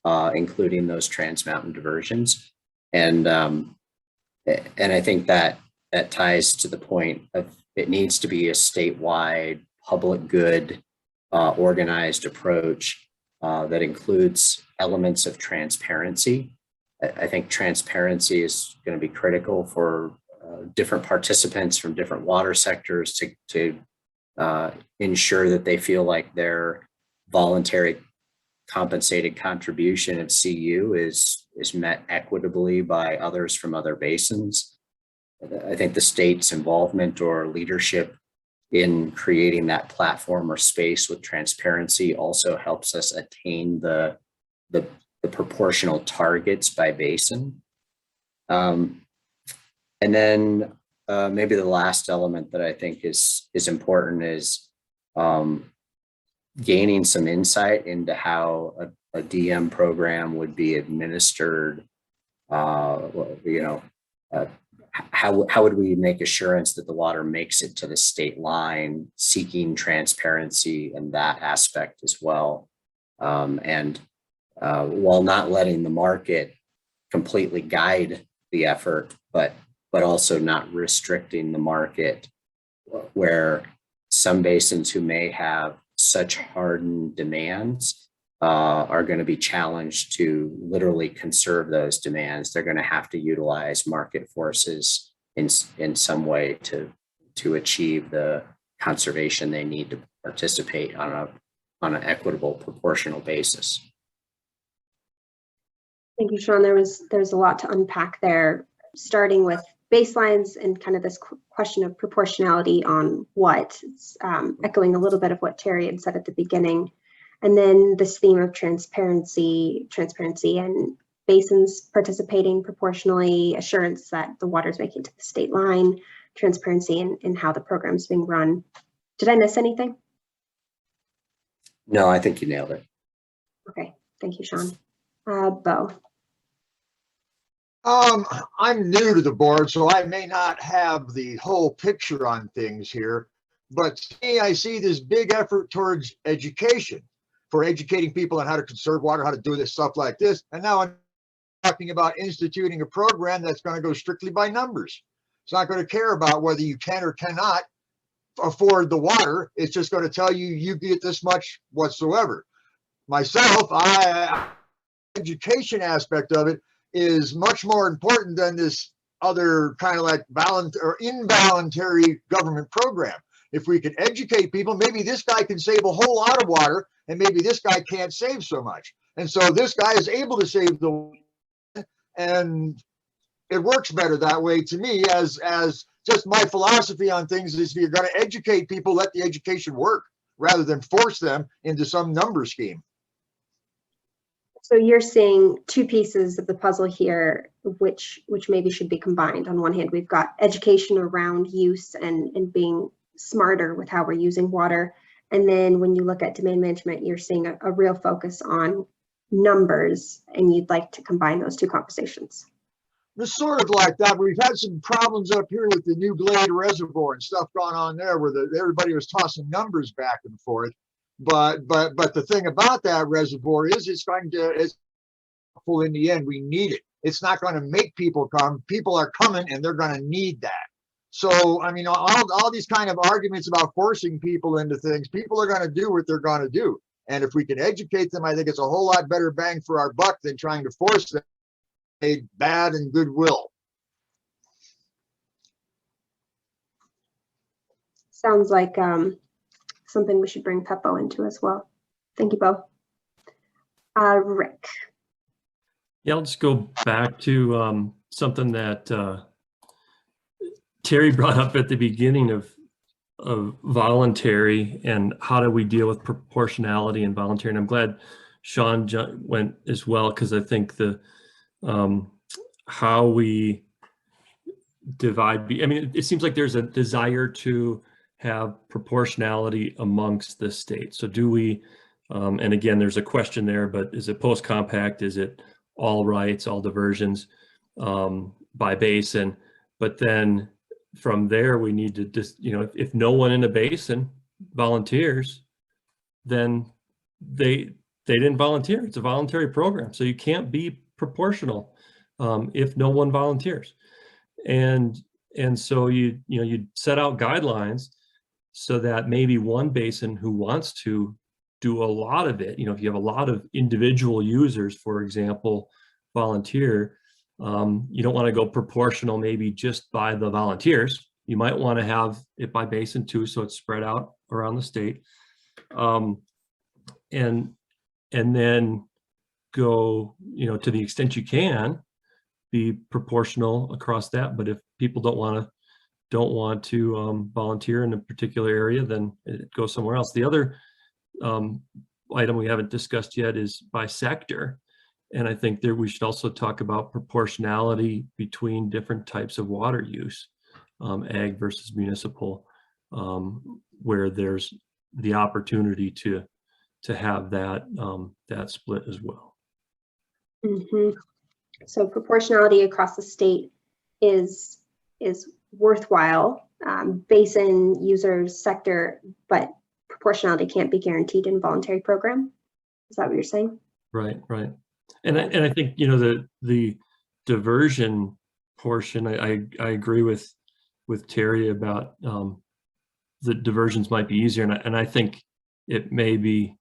including those trans-mountain diversions. And I think that ties to the point of it needs to be a statewide public good organized approach that includes elements of transparency. I think transparency is going to be critical for different participants from different water sectors to ensure that they feel like their voluntary compensated contribution at CU is met equitably by others from other basins. I think the state's involvement or leadership in creating that platform or space with transparency also helps us attain the proportional targets by basin. And then maybe the last element that I think is important is gaining some insight into how a DM program would be administered. You know, how would we make assurance that the water makes it to the state line, seeking transparency in that aspect as well. While not letting the market completely guide the effort, but also not restricting the market, where some basins who may have such hardened demands are going to be challenged to literally conserve those demands. They're going to have to utilize market forces in some way to achieve the conservation they need to participate on an equitable, proportional basis. Thank you, Sean. There's a lot to unpack there, starting with baselines and kind of this question of proportionality on what, echoing a little bit of what Terry had said at the beginning. And then this theme of transparency and basins participating proportionally, assurance that the water's making it to the state line, transparency in how the program's being run. Did I miss anything? No, I think you nailed it. Okay, thank you, Sean. Bo. I'm new to the board, so I may not have the whole picture on things here, But to me, I see this big effort towards education, for educating people on how to conserve water, how to do this stuff like this. And now I'm talking about instituting a program that's going to go strictly by numbers. It's not going to care about whether you can or cannot afford the water. It's just going to tell you, you get this much whatsoever. Myself, education aspect of it is much more important than this other kind of like voluntary or involuntary government program. If we can educate people, maybe this guy can save a whole lot of water and maybe this guy can't save so much. And so this guy is able to save the water, and it works better that way to me. As just my philosophy on things is, if you're going to educate people, let the education work rather than force them into some number scheme. So you're seeing two pieces of the puzzle here, which maybe should be combined. On one hand, we've got education around use and being smarter with how we're using water. And then when you look at demand management, you're seeing a real focus on numbers, and you'd like to combine those two conversations. It's sort of like that. We've had some problems up here with the New Glade Reservoir and stuff going on there, where everybody was tossing numbers back and forth. But the thing about that reservoir is it's full in the end. We need it. It's not going to make people come. People are coming, and they're going to need that. So, I mean, all these kind of arguments about forcing people into things, people are going to do what they're going to do. And if we can educate them, I think it's a whole lot better bang for our buck than trying to force them a bad and goodwill. Sounds like something we should bring PEPO into as well. Thank you both. Rick. Yeah, I'll just go back to something that Terry brought up at the beginning of voluntary and how do we deal with proportionality and voluntary. And I'm glad Sean went as well, because I think the how we divide, I mean, it seems like there's a desire to have proportionality amongst the states. So do we, and again, there's a question there, but is it post-compact? Is it all rights, all diversions by basin? But then from there, we need to just, if no one in a basin volunteers, then they didn't volunteer. It's a voluntary program. So you can't be proportional if no one volunteers. And so you set out guidelines so that maybe one basin who wants to do a lot of it, if you have a lot of individual users, for example, volunteer, you don't want to go proportional maybe just by the volunteers. You might want to have it by basin too, so it's spread out around the state. And then go, to the extent you can, be proportional across that. But if people don't want to volunteer in a particular area, then it goes somewhere else. The other item we haven't discussed yet is by sector. And I think there we should also talk about proportionality between different types of water use, ag versus municipal, where there's the opportunity to have that split as well. Mm-hmm. So proportionality across the state is worthwhile, basin, users, sector, but proportionality can't be guaranteed in a voluntary program. Is that what you're saying? Right. And I think, the diversion portion, I agree with Terry about the diversions might be easier. And I think it may be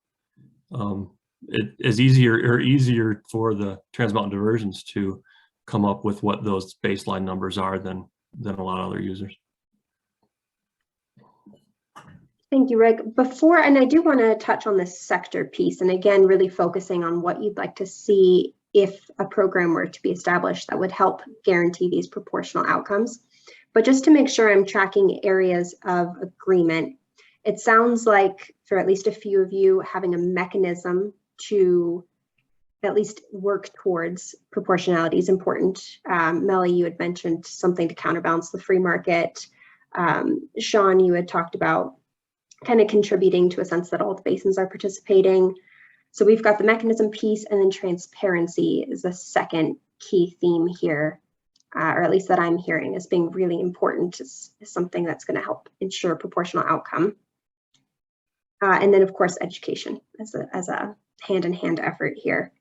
easier for the Trans Mountain diversions to come up with what those baseline numbers are than a lot of other users. Thank you, Rick. And I do want to touch on this sector piece, and again, really focusing on what you'd like to see if a program were to be established that would help guarantee these proportional outcomes. But just to make sure I'm tracking areas of agreement, it sounds like for at least a few of you, having a mechanism to at least work towards proportionality is important. Melly, you had mentioned something to counterbalance the free market. Sean, you had talked about kind of contributing to a sense that all the basins are participating. So we've got the mechanism piece, and then transparency is the second key theme here. or at least that I'm hearing as being really important, is something that's going to help ensure proportional outcome. And then, of course, education as a hand-in-hand effort here.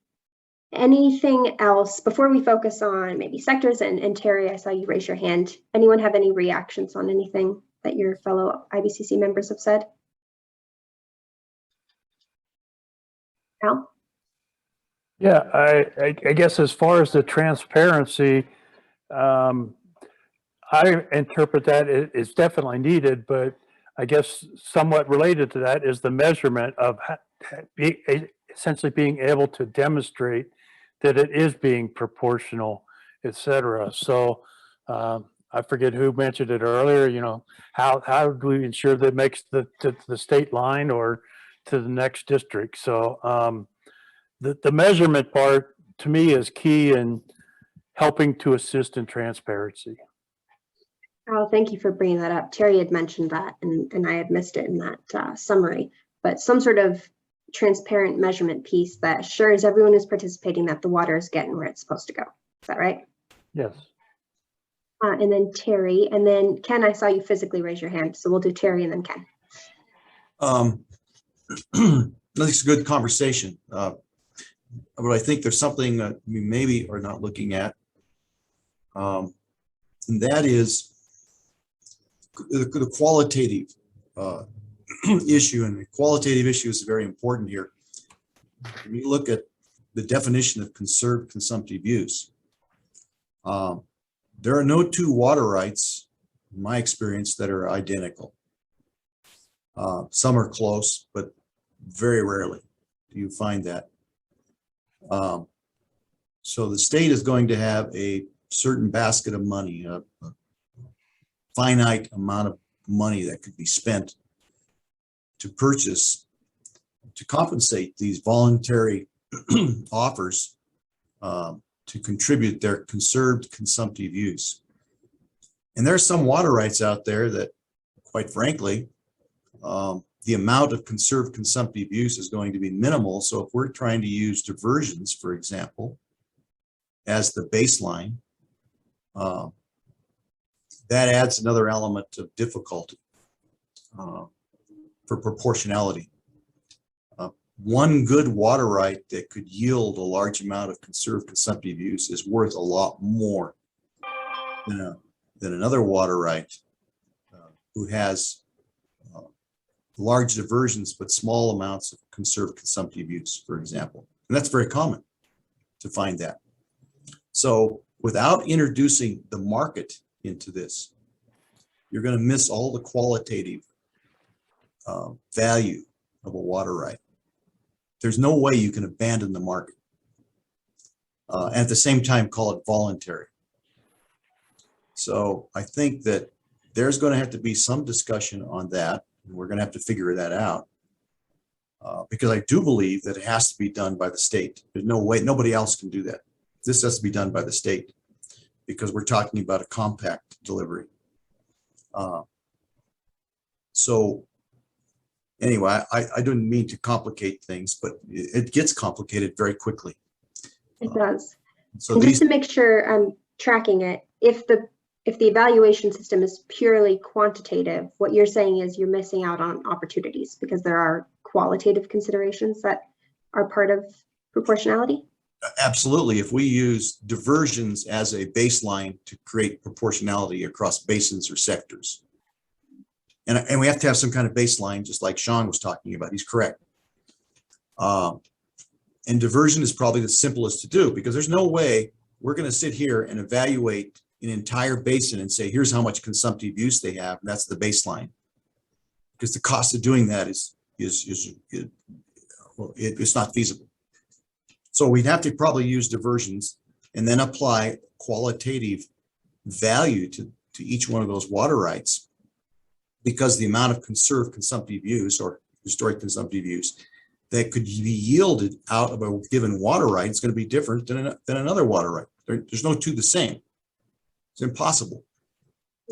Anything else before we focus on maybe sectors? And Terry, I saw you raise your hand. Anyone have any reactions on anything that your fellow IBCC members have said? Al? Yeah, I guess as far as the transparency, I interpret that it's definitely needed, but I guess somewhat related to that is the measurement of essentially being able to demonstrate that it is being proportional, et cetera. So I forget who mentioned it earlier, you know, how do we ensure that it makes the state line or to the next district? So the measurement part to me is key in helping to assist in transparency. Oh, thank you for bringing that up. Terry had mentioned that, and I had missed it in that summary, but some sort of transparent measurement piece that assures everyone who's participating that the water is getting where it's supposed to go. Is that right? Yes. And then Terry, and then Ken, I saw you physically raise your hand, so we'll do Terry and then Ken. That's a good conversation. But I think there's something that we maybe are not looking at. And that is the qualitative issue, and the qualitative issue is very important here. When you look at the definition of conserved consumptive use, there are no two water rights, in my experience, that are identical. Some are close, but very rarely do you find that. So the state is going to have a certain basket of money, a finite amount of money that could be spent to purchase, to compensate these voluntary offers to contribute their conserved consumptive use. And there are some water rights out there that, quite frankly, the amount of conserved consumptive use is going to be minimal. So if we're trying to use diversions, for example, as the baseline, that adds another element of difficulty for proportionality. One good water right that could yield a large amount of conserved consumptive use is worth a lot more than another water right who has large diversions but small amounts of conserved consumptive use, for example. And that's very common to find that. So without introducing the market into this, you're going to miss all the qualitative value of a water right. There's no way you can abandon the market and at the same time call it voluntary. So I think that there's going to have to be some discussion on that. And we're going to have to figure that out because I do believe that it has to be done by the state. There's no way, nobody else can do that. This has to be done by the state because we're talking about a compact delivery. So anyway, I didn't mean to complicate things, but it gets complicated very quickly. It does. So and just to make sure I'm tracking it, if the evaluation system is purely quantitative, what you're saying is you're missing out on opportunities because there are qualitative considerations that are part of proportionality? Absolutely. If we use diversions as a baseline to create proportionality across basins or sectors. And we have to have some kind of baseline, just like Sean was talking about. He's correct. And diversion is probably the simplest to do because there's no way we're going to sit here and evaluate an entire basin and say, here's how much consumptive use they have. And that's the baseline. Because the cost of doing that it's not feasible. So we'd have to probably use diversions and then apply qualitative value to each one of those water rights, because the amount of conserved consumptive use or historic consumptive use that could be yielded out of a given water right is going to be different than another water right. There's no two the same. It's impossible.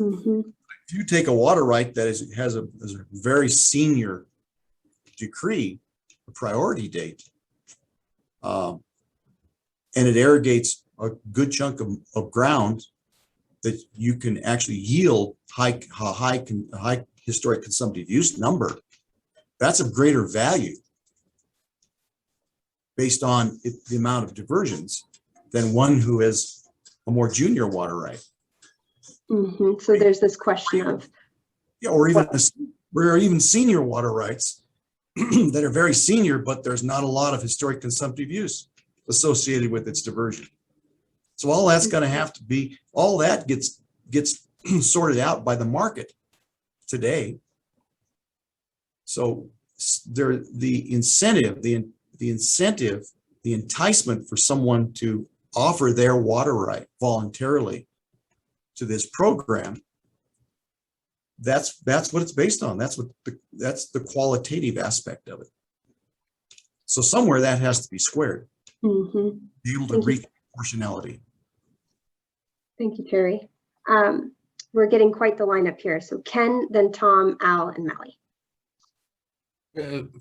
Mm-hmm. If you take a water right that has a very senior decree, a priority date, and it irrigates a good chunk of ground that you can actually yield high historic consumptive use number, that's of greater value based on the amount of diversions than one who has a more junior water right. So there's this question of, yeah, or even senior water rights that are very senior, but there's not a lot of historic consumptive use associated with its diversion. So all that's going to have to be, all that gets sorted out by the market today. So the enticement for someone to offer their water right voluntarily to this program, that's what it's based on. That's the qualitative aspect of it. So somewhere that has to be squared. Be able to reach proportionality. Thank you, Terry. We're getting quite the lineup here. So Ken, then Tom, Al, and Mally.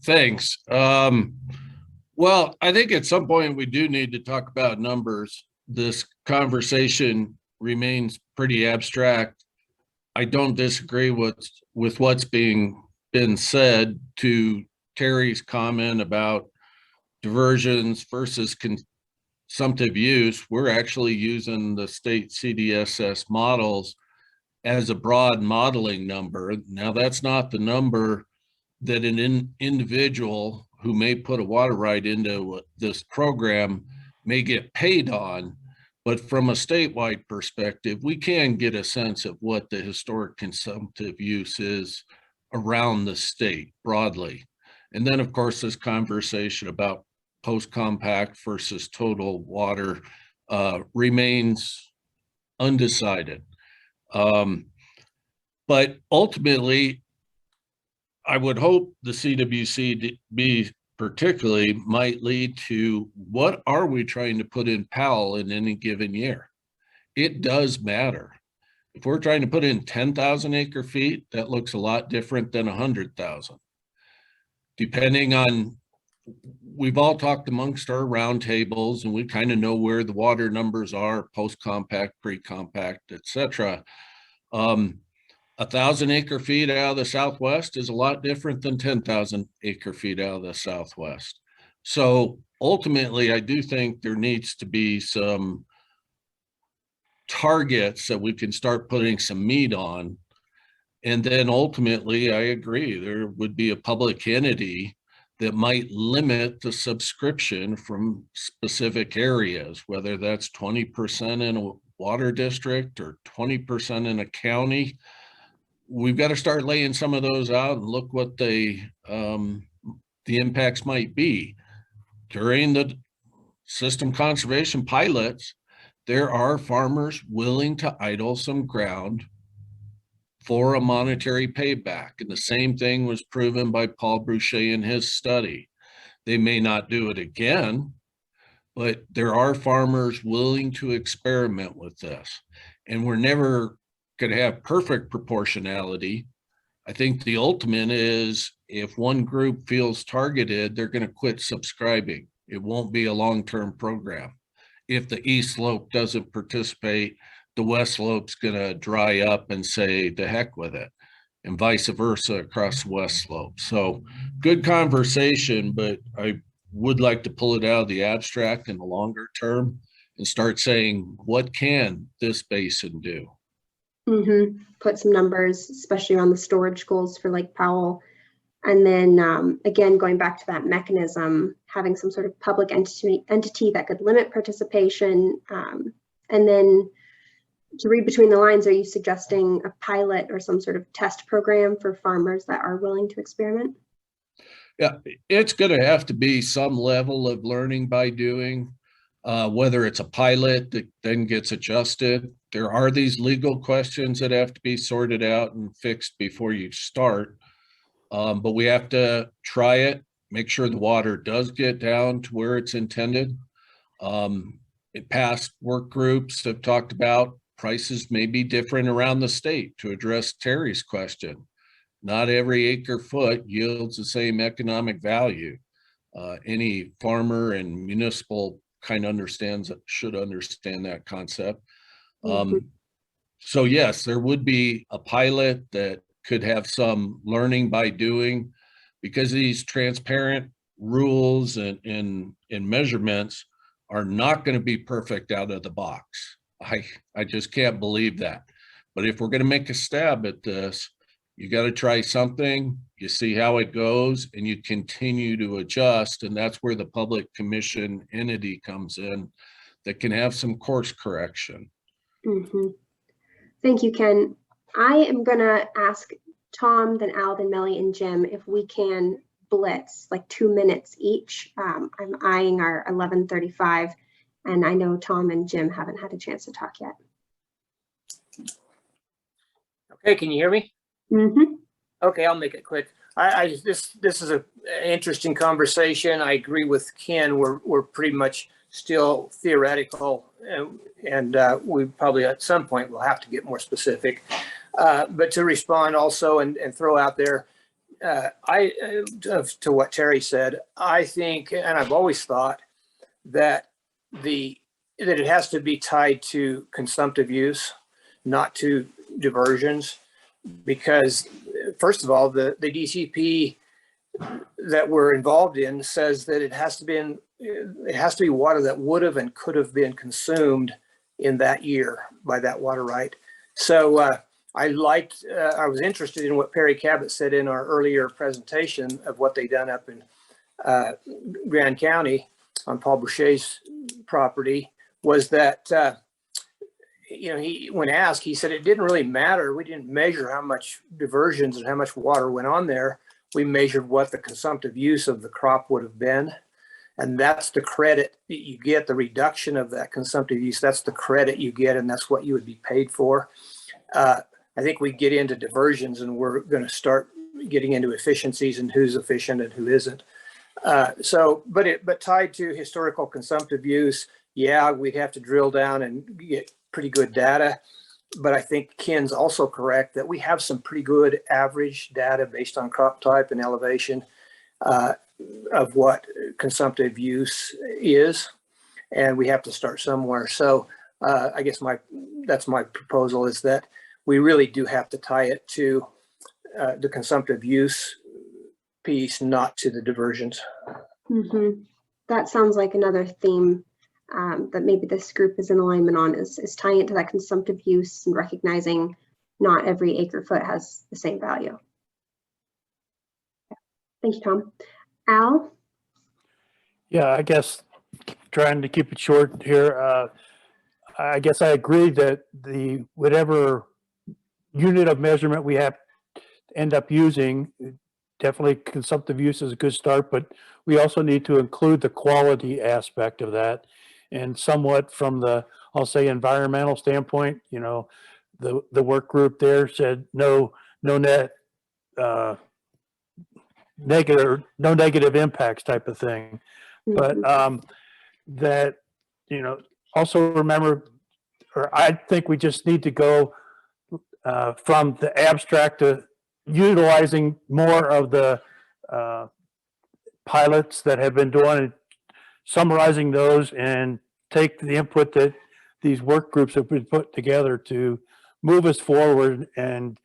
Thanks. Well, I think at some point we do need to talk about numbers. This conversation remains pretty abstract. I don't disagree with what's been said. To Terry's comment about diversions versus consumptive use, we're actually using the state CDSS models as a broad modeling number. Now, that's not the number that an individual who may put a water right into this program may get paid on, but from a statewide perspective, we can get a sense of what the historic consumptive use is around the state broadly. And then, of course, this conversation about post-compact versus total water remains undecided. But ultimately, I would hope the CWCB particularly might lead to what are we trying to put in PAL in any given year? It does matter. If we're trying to put in 10,000 acre feet, that looks a lot different than 100,000. Depending on, we've all talked amongst our roundtables and we kind of know where the water numbers are, post-compact, pre-compact, et cetera. 1,000 acre feet out of the Southwest is a lot different than 10,000 acre feet out of the Southwest. So ultimately, I do think there needs to be some targets that we can start putting some meat on. And then ultimately, I agree, there would be a public entity that might limit the subscription from specific areas, whether that's 20% in a water district or 20% in a county. We've got to start laying some of those out and look what the impacts might be. During the system conservation pilots, there are farmers willing to idle some ground for a monetary payback. And the same thing was proven by Paul Bruchet in his study. They may not do it again, but there are farmers willing to experiment with this. And we're never going to have perfect proportionality. I think the ultimate is if one group feels targeted, they're going to quit subscribing. It won't be a long-term program. If the East Slope doesn't participate, the West Slope's going to dry up and say, the heck with it, and vice versa across the West Slope. So good conversation, but I would like to pull it out of the abstract in the longer term and start saying, what can this basin do? Put some numbers, especially around the storage goals for Lake Powell. And then again, going back to that mechanism, having some sort of public entity that could limit participation. And then to read between the lines, are you suggesting a pilot or some sort of test program for farmers that are willing to experiment? Yeah, it's going to have to be some level of learning by doing, whether it's a pilot that then gets adjusted. There are these legal questions that have to be sorted out and fixed before you start. But we have to try it, make sure the water does get down to where it's intended. Past work groups have talked about prices may be different around the state. To address Terry's question, not every acre foot yields the same economic value. Any farmer and municipal kind of should understand that concept. So yes, there would be a pilot that could have some learning by doing, because these transparent rules and measurements are not going to be perfect out of the box. I just can't believe that. But if we're going to make a stab at this, you got to try something, you see how it goes, and you continue to adjust. And that's where the public commission entity comes in that can have some course correction. Mm-hmm. Thank you, Ken. I am going to ask Tom, then Al, then Melly, and Jim if we can blitz like 2 minutes each. I'm eyeing our 11:35, and I know Tom and Jim haven't had a chance to talk yet. Okay, can you hear me? Mm-hmm. Okay, I'll make it quick. This is an interesting conversation. I agree with Ken. We're pretty much still theoretical, and we probably at some point will have to get more specific. But to respond also and throw out there, to what Terry said, I think, and I've always thought that it has to be tied to consumptive use, not to diversions, because first of all, the DCP that we're involved in says that it has to be water that would have and could have been consumed in that year by that water right. So I was interested in what Perry Cabot said in our earlier presentation of what they done up in Grand County on Paul Boucher's property, was that when asked, he said it didn't really matter. We didn't measure how much diversions and how much water went on there. We measured what the consumptive use of the crop would have been. And that's the credit that you get, the reduction of that consumptive use. That's the credit you get, and that's what you would be paid for. I think we get into diversions and we're going to start getting into efficiencies and who's efficient and who isn't. But tied to historical consumptive use, yeah, we'd have to drill down and get pretty good data. But I think Ken's also correct that we have some pretty good average data based on crop type and elevation of what consumptive use is, and we have to start somewhere. So I guess that's my proposal, is that we really do have to tie it to the consumptive use piece, not to the diversions. Mm-hmm. That sounds like another theme that maybe this group is in alignment on, is tying it to that consumptive use and recognizing not every acre foot has the same value. Thank you, Tom. Al? Yeah, I guess trying to keep it short here. I guess I agree that whatever unit of measurement we have to end up using, definitely consumptive use is a good start, but we also need to include the quality aspect of that. And somewhat from the, I'll say, environmental standpoint, the work group there said no negative impacts type of thing. But that, also remember, or I think we just need to go from the abstract to utilizing more of the pilots that have been doing and summarizing those, and take the input that these work groups have been put together to move us forward, and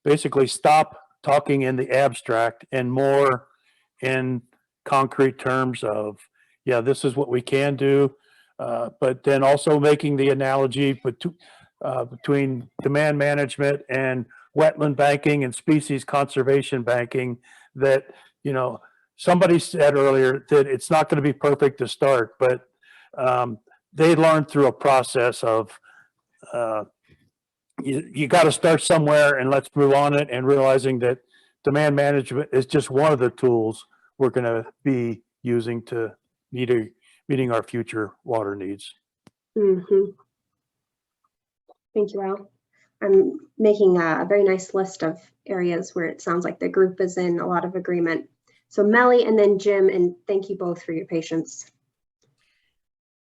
basically stop talking in the abstract and more in concrete terms of, yeah, this is what we can do, but then also making the analogy between demand management and wetland banking and species conservation banking, that, somebody said earlier that it's not going to be perfect to start, but they learned through a process of you got to start somewhere, and let's move on it, and realizing that demand management is just one of the tools we're going to be using to meeting our future water needs. Mm-hmm. Thank you, Al. I'm making a very nice list of areas where it sounds like the group is in a lot of agreement. So Melly and then Jim, and thank you both for your patience.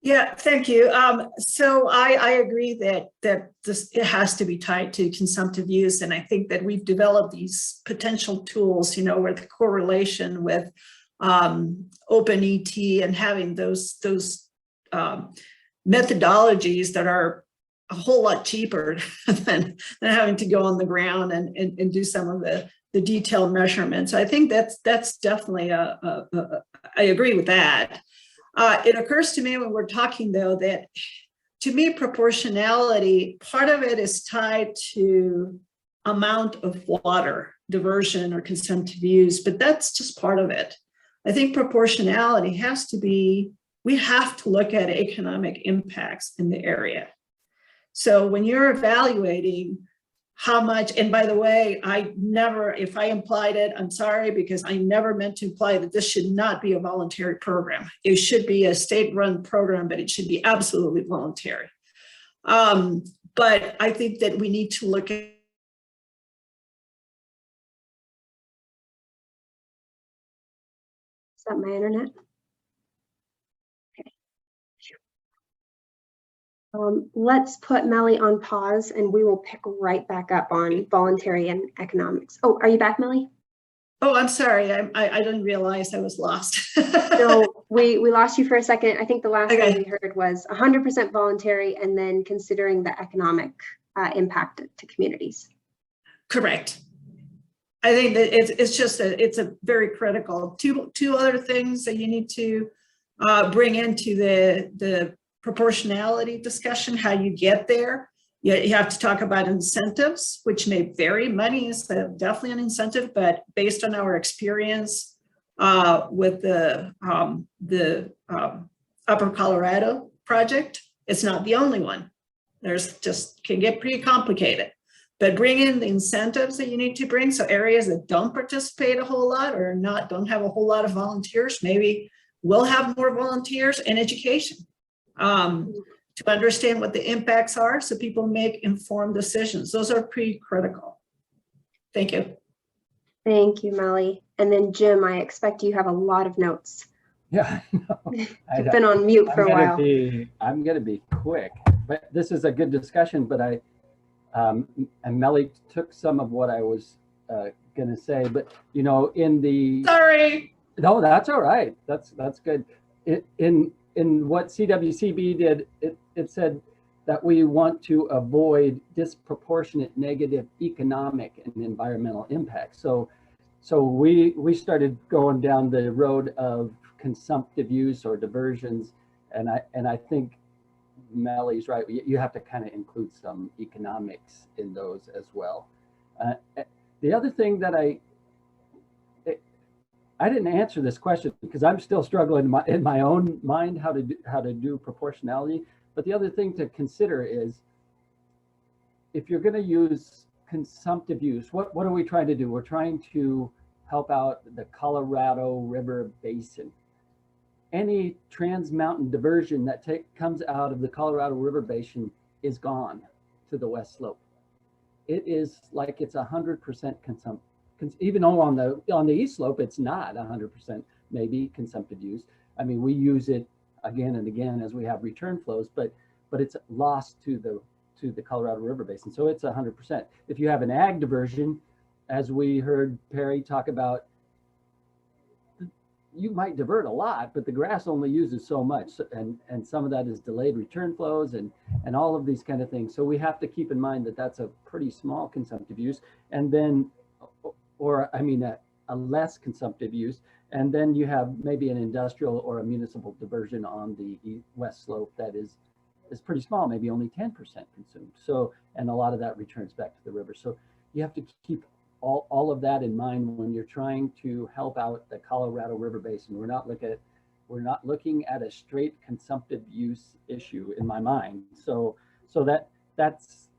Yeah, thank you. So I agree that it has to be tied to consumptive use, and I think that we've developed these potential tools, where the correlation with open ET and having those methodologies that are a whole lot cheaper than having to go on the ground and do some of the detailed measurements. I think that's definitely I agree with that. It occurs to me when we're talking though that to me proportionality, part of it is tied to amount of water diversion or consumptive use, but that's just part of it. I think proportionality has to be, we have to look at economic impacts in the area. So when you're evaluating how much, and by the way, I never, if I implied it, I'm sorry, because I never meant to imply that this should not be a voluntary program. It should be a state-run program, but it should be absolutely voluntary. But I think that we need to look at Is that my internet? Okay. Let's put Melly on pause and we will pick right back up on voluntary and economics. Oh, are you back, Melly? Oh, I'm sorry. I didn't realize I was lost. No, we lost you for a second. I think the last thing we heard was 100% voluntary and then considering the economic impact to communities. Correct. I think that it's a very critical. Two other things that you need to bring into the proportionality discussion, how you get there. You have to talk about incentives, which may vary. Money is definitely an incentive, but based on our experience with the Upper Colorado project, it's not the only one. There's just can get pretty complicated. But bring in the incentives that you need to bring. So areas that don't participate a whole lot or don't have a whole lot of volunteers, maybe we'll have more volunteers and education to understand what the impacts are so people make informed decisions. Those are pretty critical. Thank you. Thank you, Melly. And then Jim, I expect you have a lot of notes. Yeah, no, You've been on mute for a while. I'm going to be quick, but this is a good discussion, but and Melly took some of what I was going to say, but you know, in the sorry, no, that's all right. That's good. In what CWCB did, it said that we want to avoid disproportionate negative economic and environmental impacts. So we started going down the road of consumptive use or diversions, and I think Melly's right. You have to kind of include some economics in those as well. The other thing that I didn't answer this question because I'm still struggling in my own mind how to do proportionality. But the other thing to consider is if you're going to use consumptive use, what are we trying to do? We're trying to help out the Colorado River Basin. Any trans-mountain diversion that comes out of the Colorado River Basin is gone to the west slope. It is like it's 100% consumptive. Even though on the east slope, it's not 100% maybe consumptive use. I mean, we use it again and again as we have return flows, but it's lost to the Colorado River Basin. So it's 100%. If you have an ag diversion, as we heard Perry talk about, you might divert a lot, but the grass only uses so much. And some of that is delayed return flows and all of these kind of things. So we have to keep in mind that that's a pretty small consumptive use. And then, a less consumptive use. And then you have maybe an industrial or a municipal diversion on the west slope that is pretty small, maybe only 10% consumed. So, and a lot of that returns back to the river. So you have to keep all of that in mind when you're trying to help out the Colorado River Basin. We're not looking at a straight consumptive use issue in my mind. So that's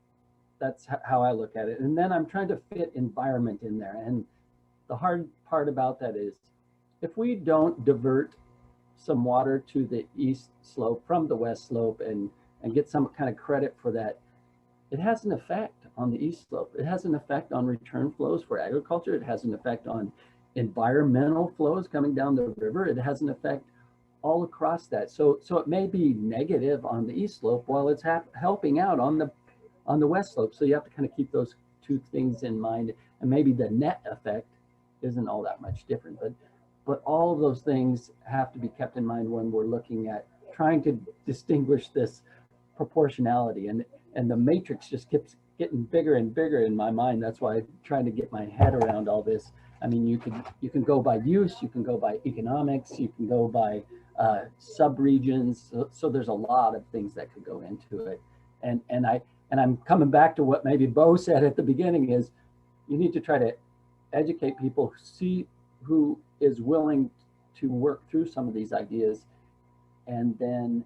how I look at it. And then I'm trying to fit environment in there. And the hard part about that is if we don't divert some water to the east slope from the west slope and get some kind of credit for that, it has an effect on the east slope. It has an effect on return flows for agriculture. It has an effect on environmental flows coming down the river. It has an effect all across that. So it may be negative on the east slope while it's helping out on the west slope. So you have to kind of keep those two things in mind, and maybe the net effect isn't all that much different, but all of those things have to be kept in mind when we're looking at trying to distinguish this proportionality. And and the matrix just keeps getting bigger and bigger in my mind. That's why I'm trying to get my head around all this. I mean, you can go by use, you can go by economics, you can go by sub-regions. So there's a lot of things that could go into it. And I'm coming back to what maybe Bo said at the beginning is you need to try to educate people, see who is willing to work through some of these ideas, and then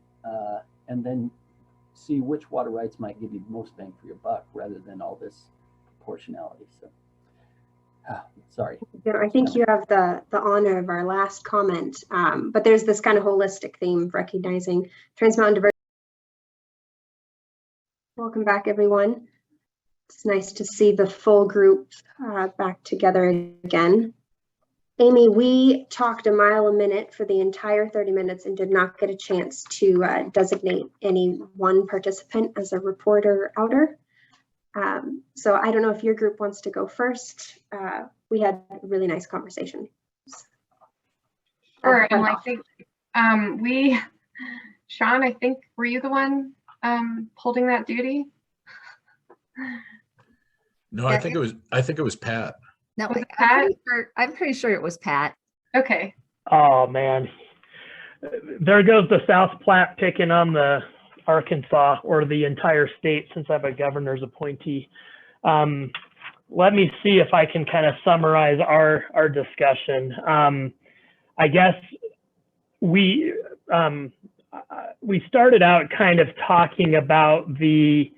see which water rights might give you the most bang for your buck rather than all this proportionality. So, sorry. I think you have the honor of our last comment, but there's this kind of holistic theme of recognizing Trans Mountain diversity. Welcome back, everyone. It's nice to see the full group back together again. Amy, we talked a mile a minute for the entire 30 minutes and did not get a chance to designate any one participant as a reporter outer. So I don't know if your group wants to go first. We had a really nice conversation. Sure, and I think Sean, I think, were you the one holding that duty? No, I think it was Pat. No, Was it Pat? I'm pretty sure it was Pat. Okay. Oh man, there goes the South Platte picking on the Arkansas or the entire state since I have a governor's appointee. Let me see if I can kind of summarize our discussion. I guess we started out kind of talking about the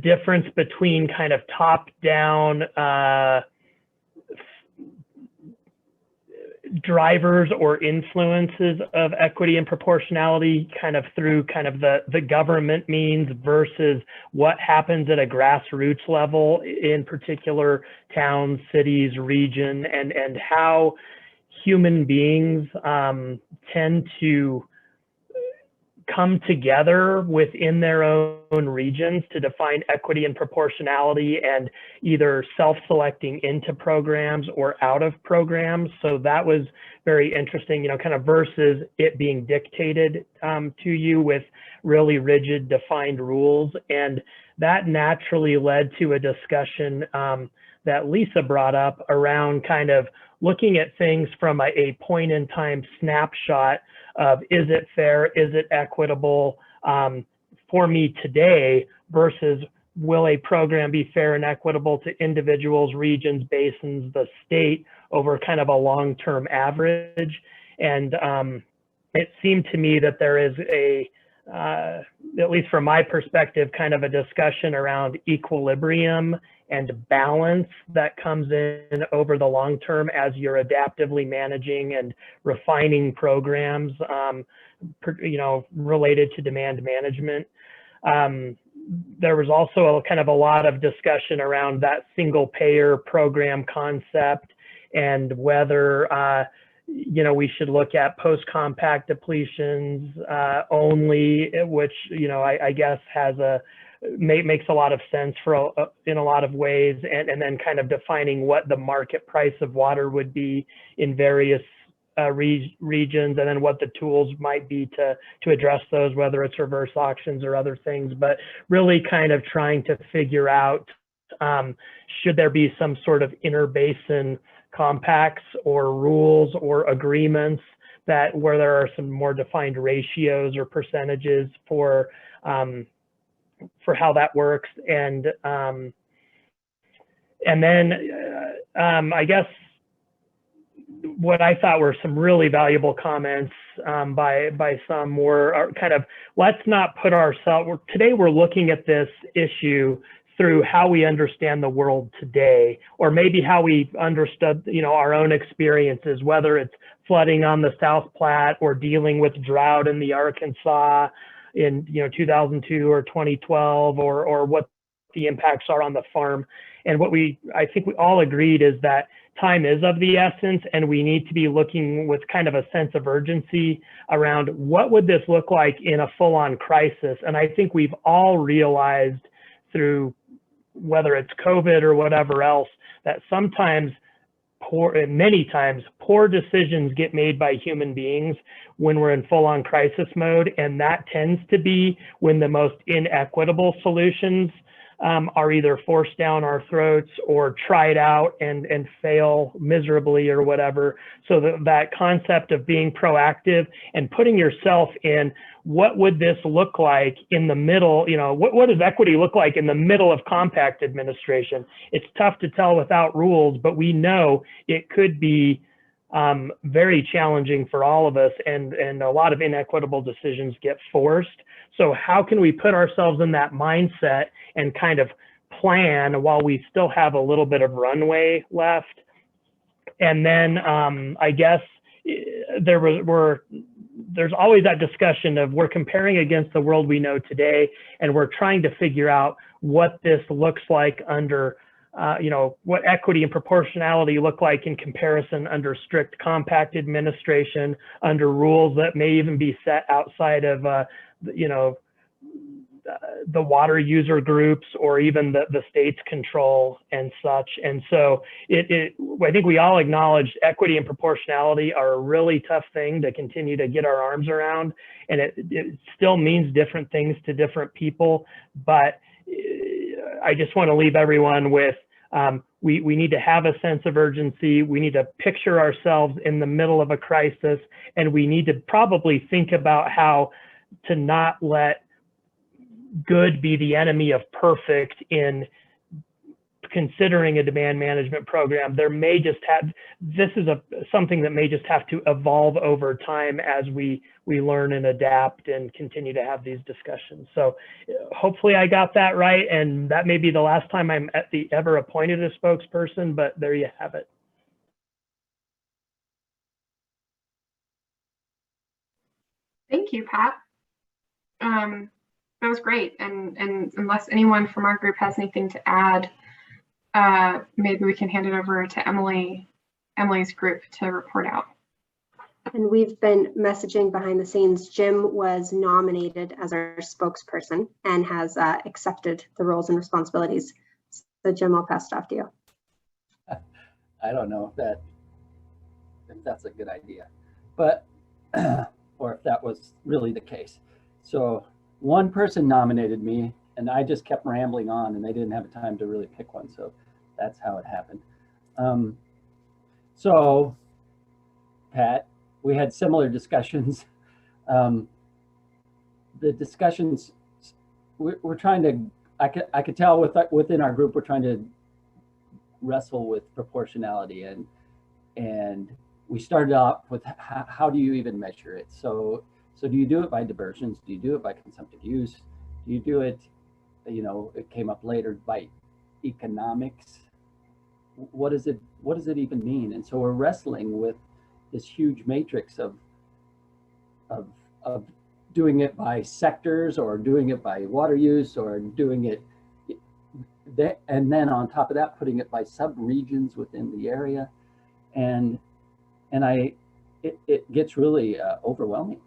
difference between kind of top-down drivers or influences of equity and proportionality kind of through kind of the government means versus what happens at a grassroots level in particular towns, cities, region, and how human beings tend to come together within their own regions to define equity and proportionality and either self-selecting into programs or out of programs. So that was very interesting, you know, kind of versus it being dictated to you with really rigid defined rules. And that naturally led to a discussion that Lisa brought up around kind of looking at things from a point in time snapshot of is it fair, is it equitable for me today versus will a program be fair and equitable to individuals, regions, basins, the state over kind of a long-term average. And it seemed to me that there is at least from my perspective, kind of a discussion around equilibrium and balance that comes in over the long term as you're adaptively managing and refining programs, you know, related to demand management. There was also kind of a lot of discussion around that single payer program concept and whether, you know, we should look at post-compact depletions only, which, you know, I guess has makes a lot of sense for in a lot of ways, and then kind of defining what the market price of water would be in various regions, and then what the tools might be to address those, whether it's reverse auctions or other things, but really kind of trying to figure out should there be some sort of interbasin compacts or rules or agreements that where there are some more defined ratios or percentages for how that works. And then I guess what I thought were some really valuable comments by some were kind of, let's not put ourselves, today we're looking at this issue through how we understand the world today, or maybe how we understood, you know, our own experiences, whether it's flooding on the South Platte or dealing with drought in the Arkansas in, you know, 2002 or 2012, or what the impacts are on the farm. And what I think we all agreed is that time is of the essence, and we need to be looking with kind of a sense of urgency around what would this look like in a full-on crisis. And I think we've all realized through whether it's COVID or whatever else, that sometimes many times poor decisions get made by human beings when we're in full-on crisis mode, and that tends to be when the most inequitable solutions are either forced down our throats or tried out and fail miserably or whatever. So that concept of being proactive and putting yourself in, what would this look like in the middle? You know, what does equity look like in the middle of compact administration? It's tough to tell without rules, but we know it could be very challenging for all of us, and a lot of inequitable decisions get forced. So how can we put ourselves in that mindset and kind of plan while we still have a little bit of runway left? And then I guess there's always that discussion of, we're comparing against the world we know today, and we're trying to figure out what this looks like under you know, what equity and proportionality look like in comparison under strict compact administration, under rules that may even be set outside of, you know, the water user groups or even the state's control and such. And so I think we all acknowledge equity and proportionality are a really tough thing to continue to get our arms around. And it still means different things to different people, but I just want to leave everyone with, we need to have a sense of urgency. We need to picture ourselves in the middle of a crisis, and we need to probably think about how to not let good be the enemy of perfect in considering a demand management program. There may just have, this is something that may just have to evolve over time as we learn and adapt and continue to have these discussions. So hopefully I got that right, and that may be the last time I'm ever appointed a spokesperson, but there you have it. Thank you, Pat. That was great. And unless anyone from our group has anything to add, maybe we can hand it over to Emily's group to report out. And we've been messaging behind the scenes. Jim was nominated as our spokesperson and has accepted the roles and responsibilities. So Jim, I'll pass it off to you. I don't know if that's a good idea, but or if that was really the case. So one person nominated me, and I just kept rambling on, and they didn't have time to really pick one. So that's how it happened. So, Pat, we had similar discussions. The discussions, we're trying to, I could tell within our group, we're trying to wrestle with proportionality, and we started off with how do you even measure it? So do you do it by diversions? Do you do it by consumptive use? Do you do it, you know, it came up later, by economics? What does it even mean? And so we're wrestling with this huge matrix of doing it by sectors, or doing it by water use, or doing it, and then on top of that, putting it by sub-regions within the area. And it gets really overwhelming.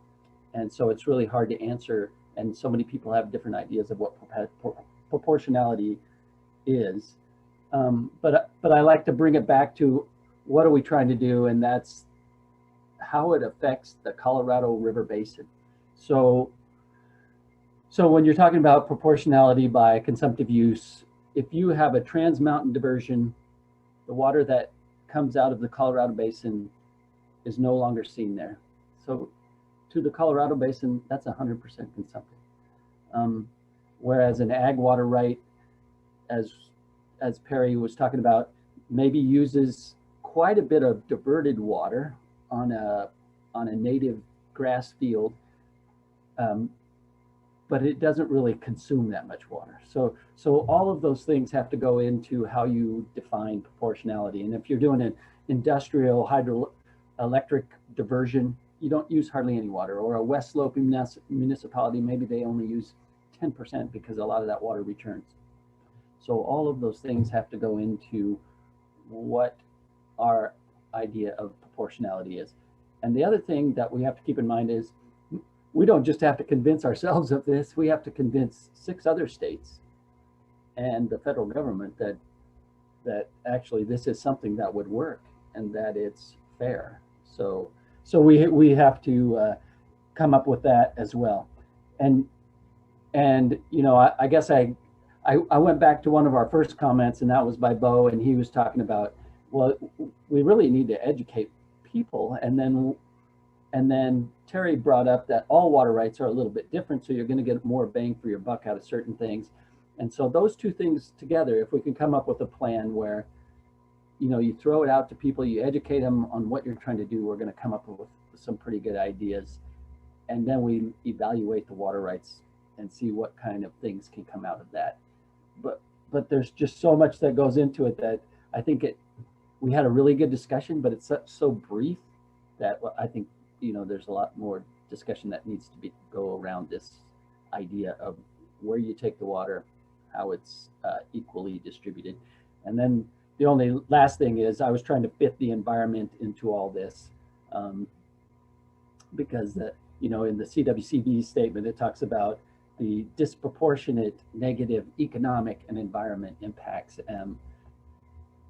And so it's really hard to answer. And so many people have different ideas of what proportionality is. But I like to bring it back to, what are we trying to do? And that's how it affects the Colorado River Basin. So when you're talking about proportionality by consumptive use, if you have a trans-mountain diversion, the water that comes out of the Colorado Basin is no longer seen there. So to the Colorado Basin, that's 100% consumptive. Whereas an ag water right, as Perry was talking about, maybe uses quite a bit of diverted water on a native grass field, but it doesn't really consume that much water. So all of those things have to go into how you define proportionality. And if you're doing an industrial hydroelectric diversion, you don't use hardly any water. Or a west sloping municipality, maybe they only use 10% because a lot of that water returns. So all of those things have to go into what our idea of proportionality is. And the other thing that we have to keep in mind is, we don't just have to convince ourselves of this, we have to convince 6 other states and the federal government that actually this is something that would work. and that it's fair. So we have to come up with that as well. And you know, I guess I went back to one of our first comments, and that was by Bo, and he was talking about, well, we really need to educate people. And then Terry brought up that all water rights are a little bit different, so you're going to get more bang for your buck out of certain things. And so those two things together, if we can come up with a plan where, you know, you throw it out to people, you educate them on what you're trying to do, we're going to come up with some pretty good ideas. And then we evaluate the water rights and see what kind of things can come out of that. But there's just so much that goes into it that I think we had a really good discussion, but it's so brief that I think, you know, there's a lot more discussion that needs to go around this idea of where you take the water, how it's equally distributed. And then the only last thing is I was trying to fit the environment into all this because, you know, in the CWCB statement, it talks about the disproportionate negative economic and environment impacts.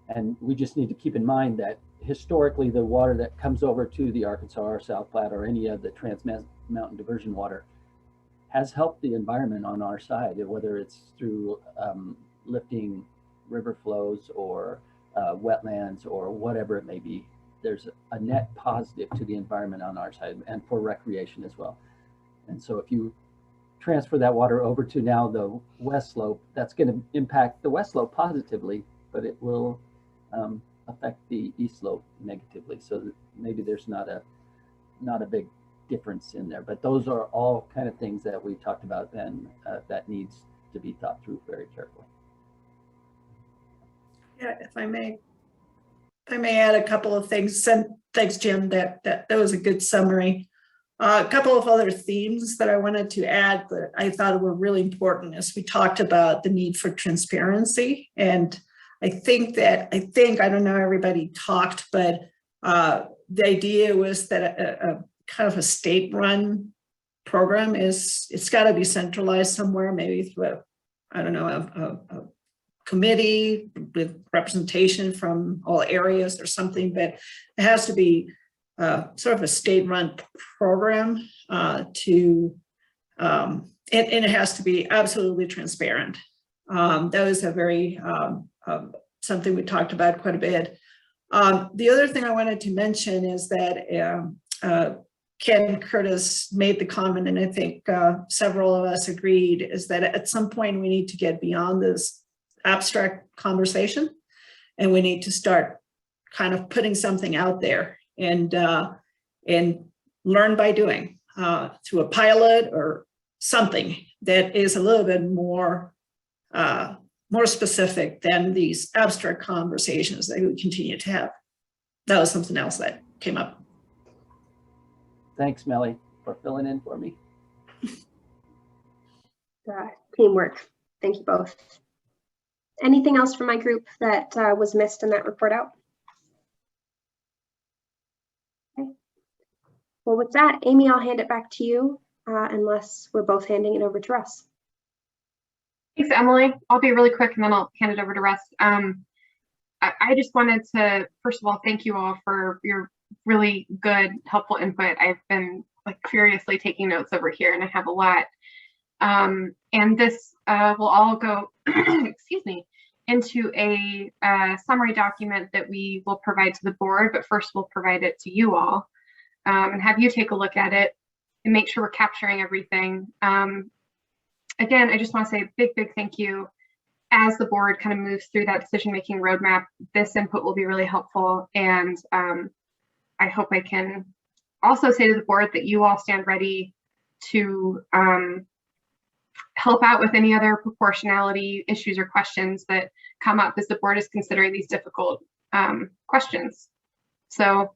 And we just need to keep in mind that historically the water that comes over to the Arkansas or South Platte or any of the Trans Mountain diversion water has helped the environment on our side, whether it's through lifting river flows or wetlands or whatever it may be. There's a net positive to the environment on our side and for recreation as well. And so if you transfer that water over to now the west slope, that's going to impact the west slope positively, but it will affect the east slope negatively. So maybe there's not a big difference in there, but those are all kind of things that we talked about and that needs to be thought through very carefully. Yeah, if I may add a couple of things. And thanks, Jim. That was a good summary. A couple of other themes that I wanted to add that I thought were really important as we talked about the need for transparency. And I don't know, everybody talked, but the idea was that a kind of a state-run program it's got to be centralized somewhere, maybe through a committee with representation from all areas or something, but it has to be sort of a state-run program and it has to be absolutely transparent. That was a very something we talked about quite a bit. The other thing I wanted to mention is that Ken Curtis made the comment, and I think several of us agreed, is that at some point we need to get beyond this abstract conversation and we need to start kind of putting something out there and learn by doing through a pilot or something that is a little bit more specific than these abstract conversations that we continue to have. That was something else that came up. Thanks, Melly, for filling in for me. Teamwork. Thank you both. Anything else from my group that was missed in that report out? Okay. Well, with that, Amy, I'll hand it back to you unless we're both handing it over to Russ. Thanks, Emily. I'll be really quick and then I'll hand it over to Russ. I just wanted to, first of all, thank you all for your really good, helpful input. I've been furiously taking notes over here and I have a lot. And this will all go, excuse me, into a summary document that we will provide to the board, but first we'll provide it to you all and have you take a look at it and make sure we're capturing everything. Again, I just want to say a big, big thank you. As the board kind of moves through that decision-making roadmap, this input will be really helpful. And I hope I can also say to the board that you all stand ready to help out with any other proportionality issues or questions that come up as the board is considering these difficult questions. So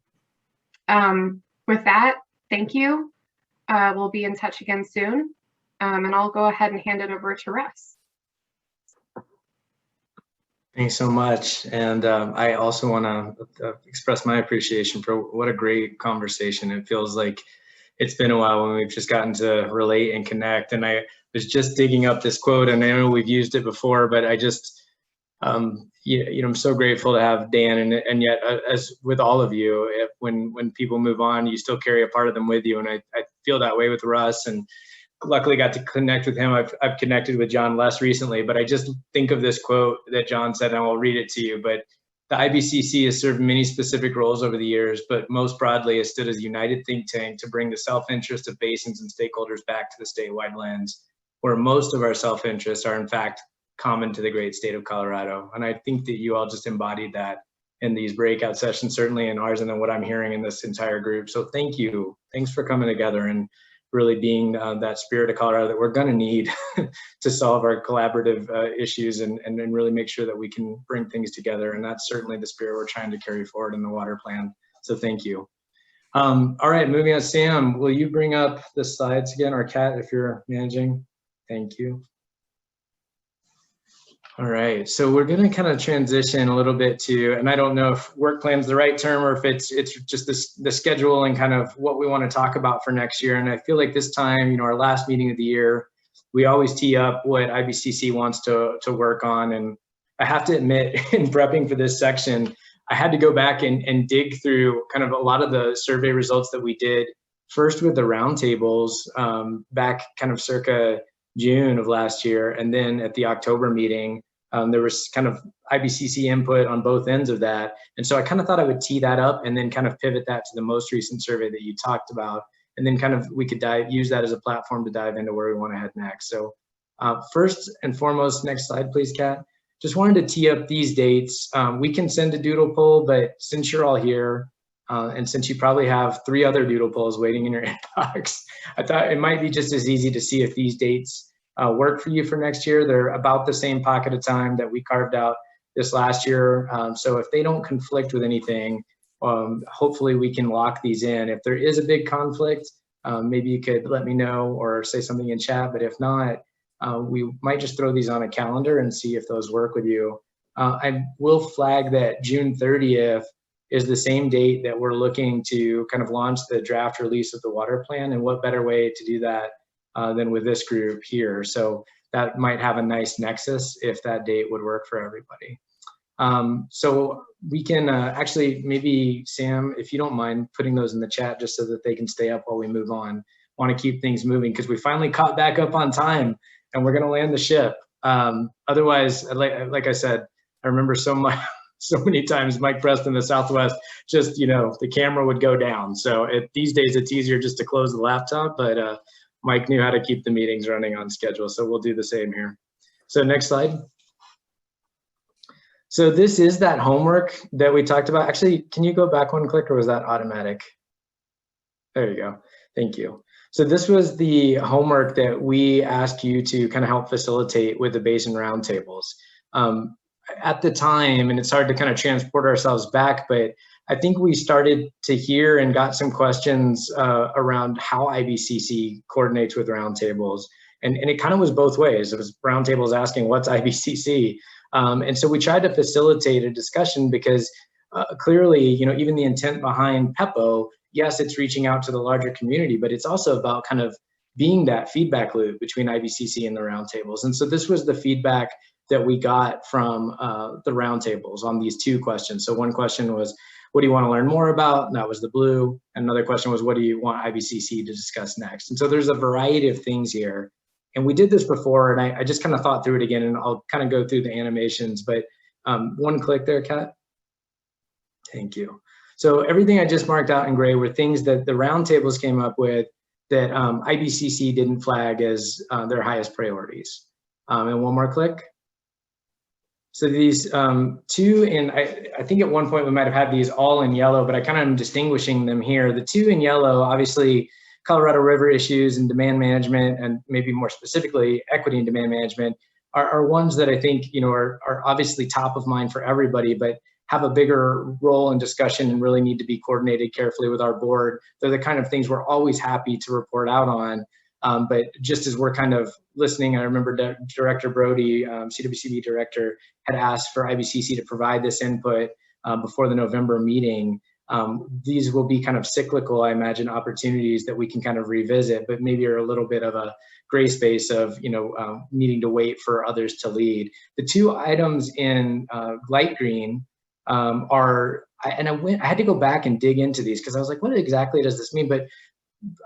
with that, thank you. We'll be in touch again soon. And I'll go ahead and hand it over to Russ. Thanks so much. And I also want to express my appreciation for what a great conversation. It feels like it's been a while when we've just gotten to relate and connect. And I was just digging up this quote, and I know we've used it before, but I'm so grateful to have Dan, and yet as with all of you, when people move on, you still carry a part of them with you. And I feel that way with Russ, and luckily got to connect with him. I've connected with John less recently, but I just think of this quote that John said, and I will read it to you. But the IBCC has served many specific roles over the years, but most broadly has stood as a united think tank to bring the self-interest of basins and stakeholders back to the statewide lens, where most of our self-interests are in fact common to the great state of Colorado. And I think that you all just embodied that in these breakout sessions, certainly in ours, and then what I'm hearing in this entire group. So thank you. Thanks for coming together and really being that spirit of Colorado that we're going to need to solve our collaborative issues and really make sure that we can bring things together. And that's certainly the spirit we're trying to carry forward in the water plan. So thank you. All right, moving on. Sam, will you bring up the slides again, or Kat, if you're managing? Thank you. All right, so we're going to kind of transition a little bit to, and I don't know if work plan is the right term or if it's just the schedule and kind of what we want to talk about for next year. And I feel like this time, our last meeting of the year, we always tee up what IBCC wants to work on. And I have to admit, in prepping for this section, I had to go back and dig through kind of a lot of the survey results that we did, first with the roundtables back kind of circa June of last year, and then at the October meeting, there was kind of IBCC input on both ends of that. And so I kind of thought I would tee that up and then kind of pivot that to the most recent survey that you talked about. And then kind of we could use that as a platform to dive into where we want to head next. So first and foremost, next slide, please, Kat. Just wanted to tee up these dates. We can send a doodle poll, but since you're all here, and since you probably have 3 other doodle polls waiting in your inbox, I thought it might be just as easy to see if these dates work for you for next year. They're about the same pocket of time that we carved out this last year. So if they don't conflict with anything, hopefully we can lock these in. If there is a big conflict, maybe you could let me know or say something in chat, but if not, we might just throw these on a calendar and see if those work with you. I will flag that June 30th is the same date that we're looking to kind of launch the draft release of the water plan, and what better way to do that than with this group here. So that might have a nice nexus if that date would work for everybody. So we can actually, maybe Sam, if you don't mind putting those in the chat just so that they can stay up while we move on. Want to keep things moving because we finally caught back up on time and we're going to land the ship. Otherwise, like I said, I remember so many times Mike Preston, the Southwest, just, the camera would go down. So these days it's easier just to close the laptop, but Mike knew how to keep the meetings running on schedule. So we'll do the same here. So next slide. So this is that homework that we talked about. Actually, can you go back one click, or was that automatic? There you go. Thank you. So this was the homework that we asked you to kind of help facilitate with the basin roundtables. At the time, and it's hard to kind of transport ourselves back, but I think we started to hear and got some questions around how IBCC coordinates with roundtables. And it kind of was both ways. It was roundtables asking, what's IBCC? And so we tried to facilitate a discussion because clearly, even the intent behind PEPO, yes, it's reaching out to the larger community, but it's also about kind of being that feedback loop between IBCC and the roundtables. And so this was the feedback that we got from the roundtables on these 2 questions. So one question was, what do you want to learn more about? And that was the blue. Another question was, what do you want IBCC to discuss next? And so there's a variety of things here. And we did this before, and I just kind of thought through it again, and I'll kind of go through the animations, but one click there, Kat. Thank you. So everything I just marked out in gray were things that the roundtables came up with that IBCC didn't flag as their highest priorities. And one more click. So these 2, and I think at one point we might have had these all in yellow, but I kind of am distinguishing them here. The 2 in yellow, obviously, Colorado River issues and demand management, and maybe more specifically, equity and demand management, are ones that I think are obviously top of mind for everybody, but have a bigger role in discussion and really need to be coordinated carefully with our board. They're the kind of things we're always happy to report out on. But just as we're kind of listening, I remember Director Brody, CWCB director, had asked for IBCC to provide this input before the November meeting. these will be kind of cyclical, I imagine, opportunities that we can kind of revisit, but maybe are a little bit of a gray space of, needing to wait for others to lead. The two items in light green I had to go back and dig into these because I was like, what exactly does this mean? But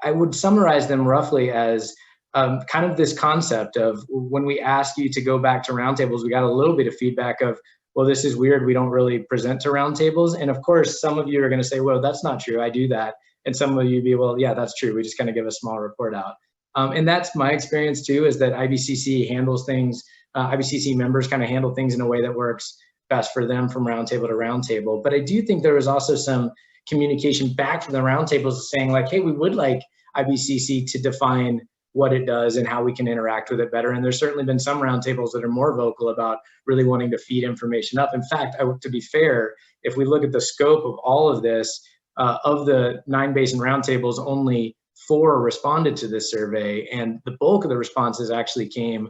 I would summarize them roughly as kind of this concept of when we ask you to go back to roundtables, we got a little bit of feedback of, well, this is weird. We don't really present to roundtables. And of course, some of you are going to say, well, that's not true. I do that. And some of you be, well, yeah, that's true. We just kind of give a small report out. And that's my experience too, is that IBCC handles things, IBCC members kind of handle things in a way that works best for them from roundtable to roundtable. But I do think there was also some communication back from the roundtables saying like, hey, we would like IBCC to define what it does and how we can interact with it better. And there's certainly been some roundtables that are more vocal about really wanting to feed information up. In fact, to be fair, if we look at the scope of all of this, of the 9 basin roundtables, only 4 responded to this survey, and the bulk of the responses actually came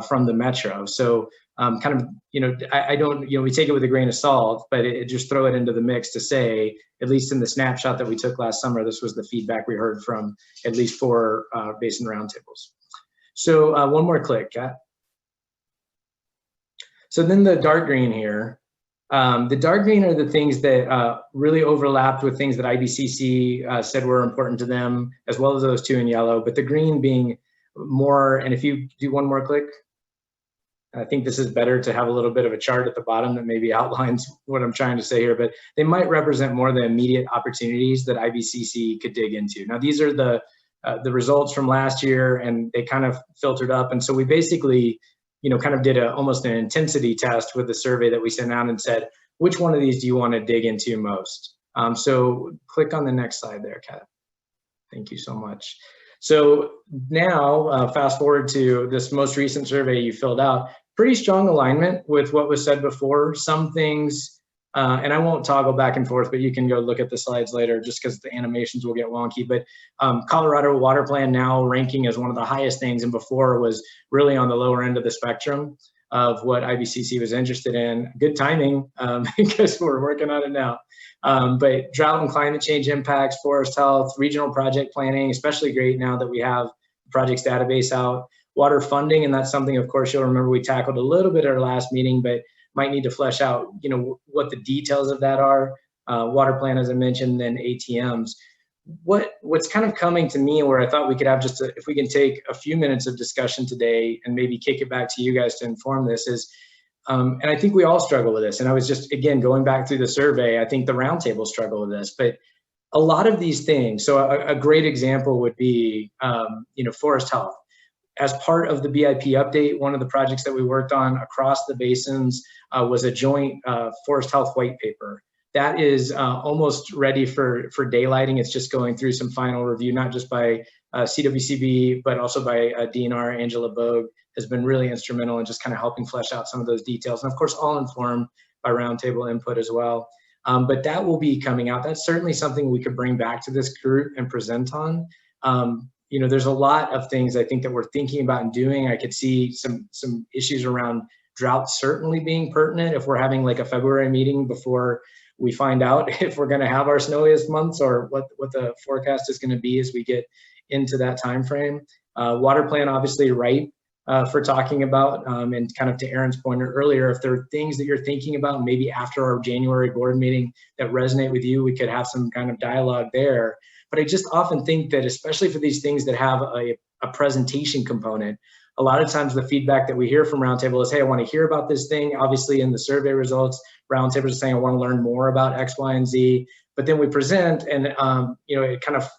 from the metro. So kind of, I don't, we take it with a grain of salt, but just throw it into the mix to say, at least in the snapshot that we took last summer, this was the feedback we heard from at least 4 basin roundtables. So one more click, Kat. So then the dark green here, the dark green are the things that really overlapped with things that IBCC said were important to them, as well as those 2 in yellow, but the green being more, and if you do one more click, I think this is better to have a little bit of a chart at the bottom that maybe outlines what I'm trying to say here, but they might represent more the immediate opportunities that IBCC could dig into. Now, these are the results from last year, and they kind of filtered up. And so we basically, kind of did almost an intensity test with the survey that we sent out and said, which one of these do you want to dig into most? So click on the next slide there, Kat. Thank you so much. So now, fast forward to this most recent survey you filled out. Pretty strong alignment with what was said before. Some things, and I won't toggle back and forth, but you can go look at the slides later just because the animations will get wonky. But Colorado Water Plan now ranking as one of the highest things, and before was really on the lower end of the spectrum of what IBCC was interested in. Good timing because we're working on it now. But drought and climate change impacts, forest health, regional project planning, especially great now that we have the projects database out. Water funding, and that's something, of course, you'll remember we tackled a little bit at our last meeting, but might need to flesh out, what the details of that are. Water plan, as I mentioned, then ATMs. What's kind of coming to me, where I thought we could have just if we can take a few minutes of discussion today and maybe kick it back to you guys to inform this is, and I think we all struggle with this. And I was just, again, going back through the survey, I think the roundtable struggle with this, but a lot of these things. So a great example would be, forest health. As part of the BIP update, one of the projects that we worked on across the basins was a joint forest health white paper. That is almost ready for daylighting. It's just going through some final review, not just by CWCB, but also by DNR. Angela Bogue has been really instrumental in just kind of helping flesh out some of those details. And of course, all informed by roundtable input as well. But that will be coming out. That's certainly something we could bring back to this group and present on. There's a lot of things I think that we're thinking about and doing. I could see some issues around drought certainly being pertinent if we're having like a February meeting before we find out if we're going to have our snowiest months or what the forecast is going to be as we get into that time frame. Water plan, obviously, right for talking about, and kind of to Aaron's point earlier, if there are things that you're thinking about, maybe after our January board meeting that resonate with you, we could have some kind of dialogue there. But I just often think that, especially for these things that have a presentation component, a lot of times the feedback that we hear from roundtable is, hey, I want to hear about this thing. Obviously, in the survey results, roundtable is saying, I want to learn more about X, Y, and Z. But then we present, and it kind of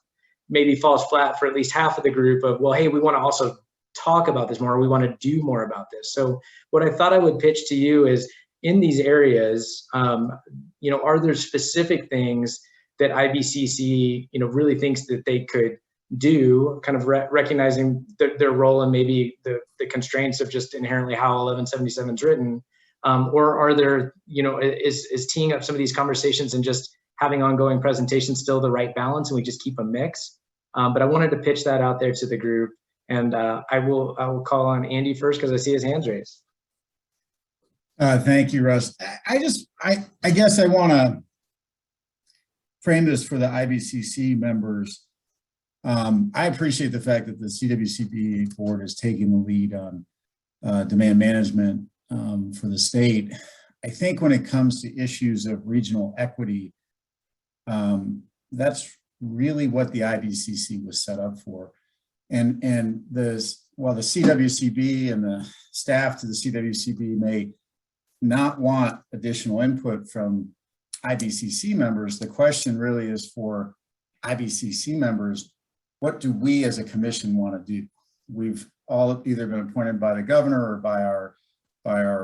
maybe falls flat for at least half of the group of, well, hey, we want to also talk about this more. We want to do more about this. So what I thought I would pitch to you is, in these areas, are there specific things that IBCC, really thinks that they could do, kind of recognizing their role and maybe the constraints of just inherently how 1177 is written, or are there, is teeing up some of these conversations and just having ongoing presentations still the right balance, and we just keep a mix? But I wanted to pitch that out there to the group, and I will call on Andy first because I see his hands raised. Thank you, Russ. I guess I want to frame this for the IBCC members. I appreciate the fact that the CWCB board is taking the lead on demand management for the state. I think when it comes to issues of regional equity, that's really what the IBCC was set up for. And while the CWCB and the staff to the CWCB may not want additional input from IBCC members, the question really is for IBCC members, what do we as a commission want to do? We've all either been appointed by the governor or by our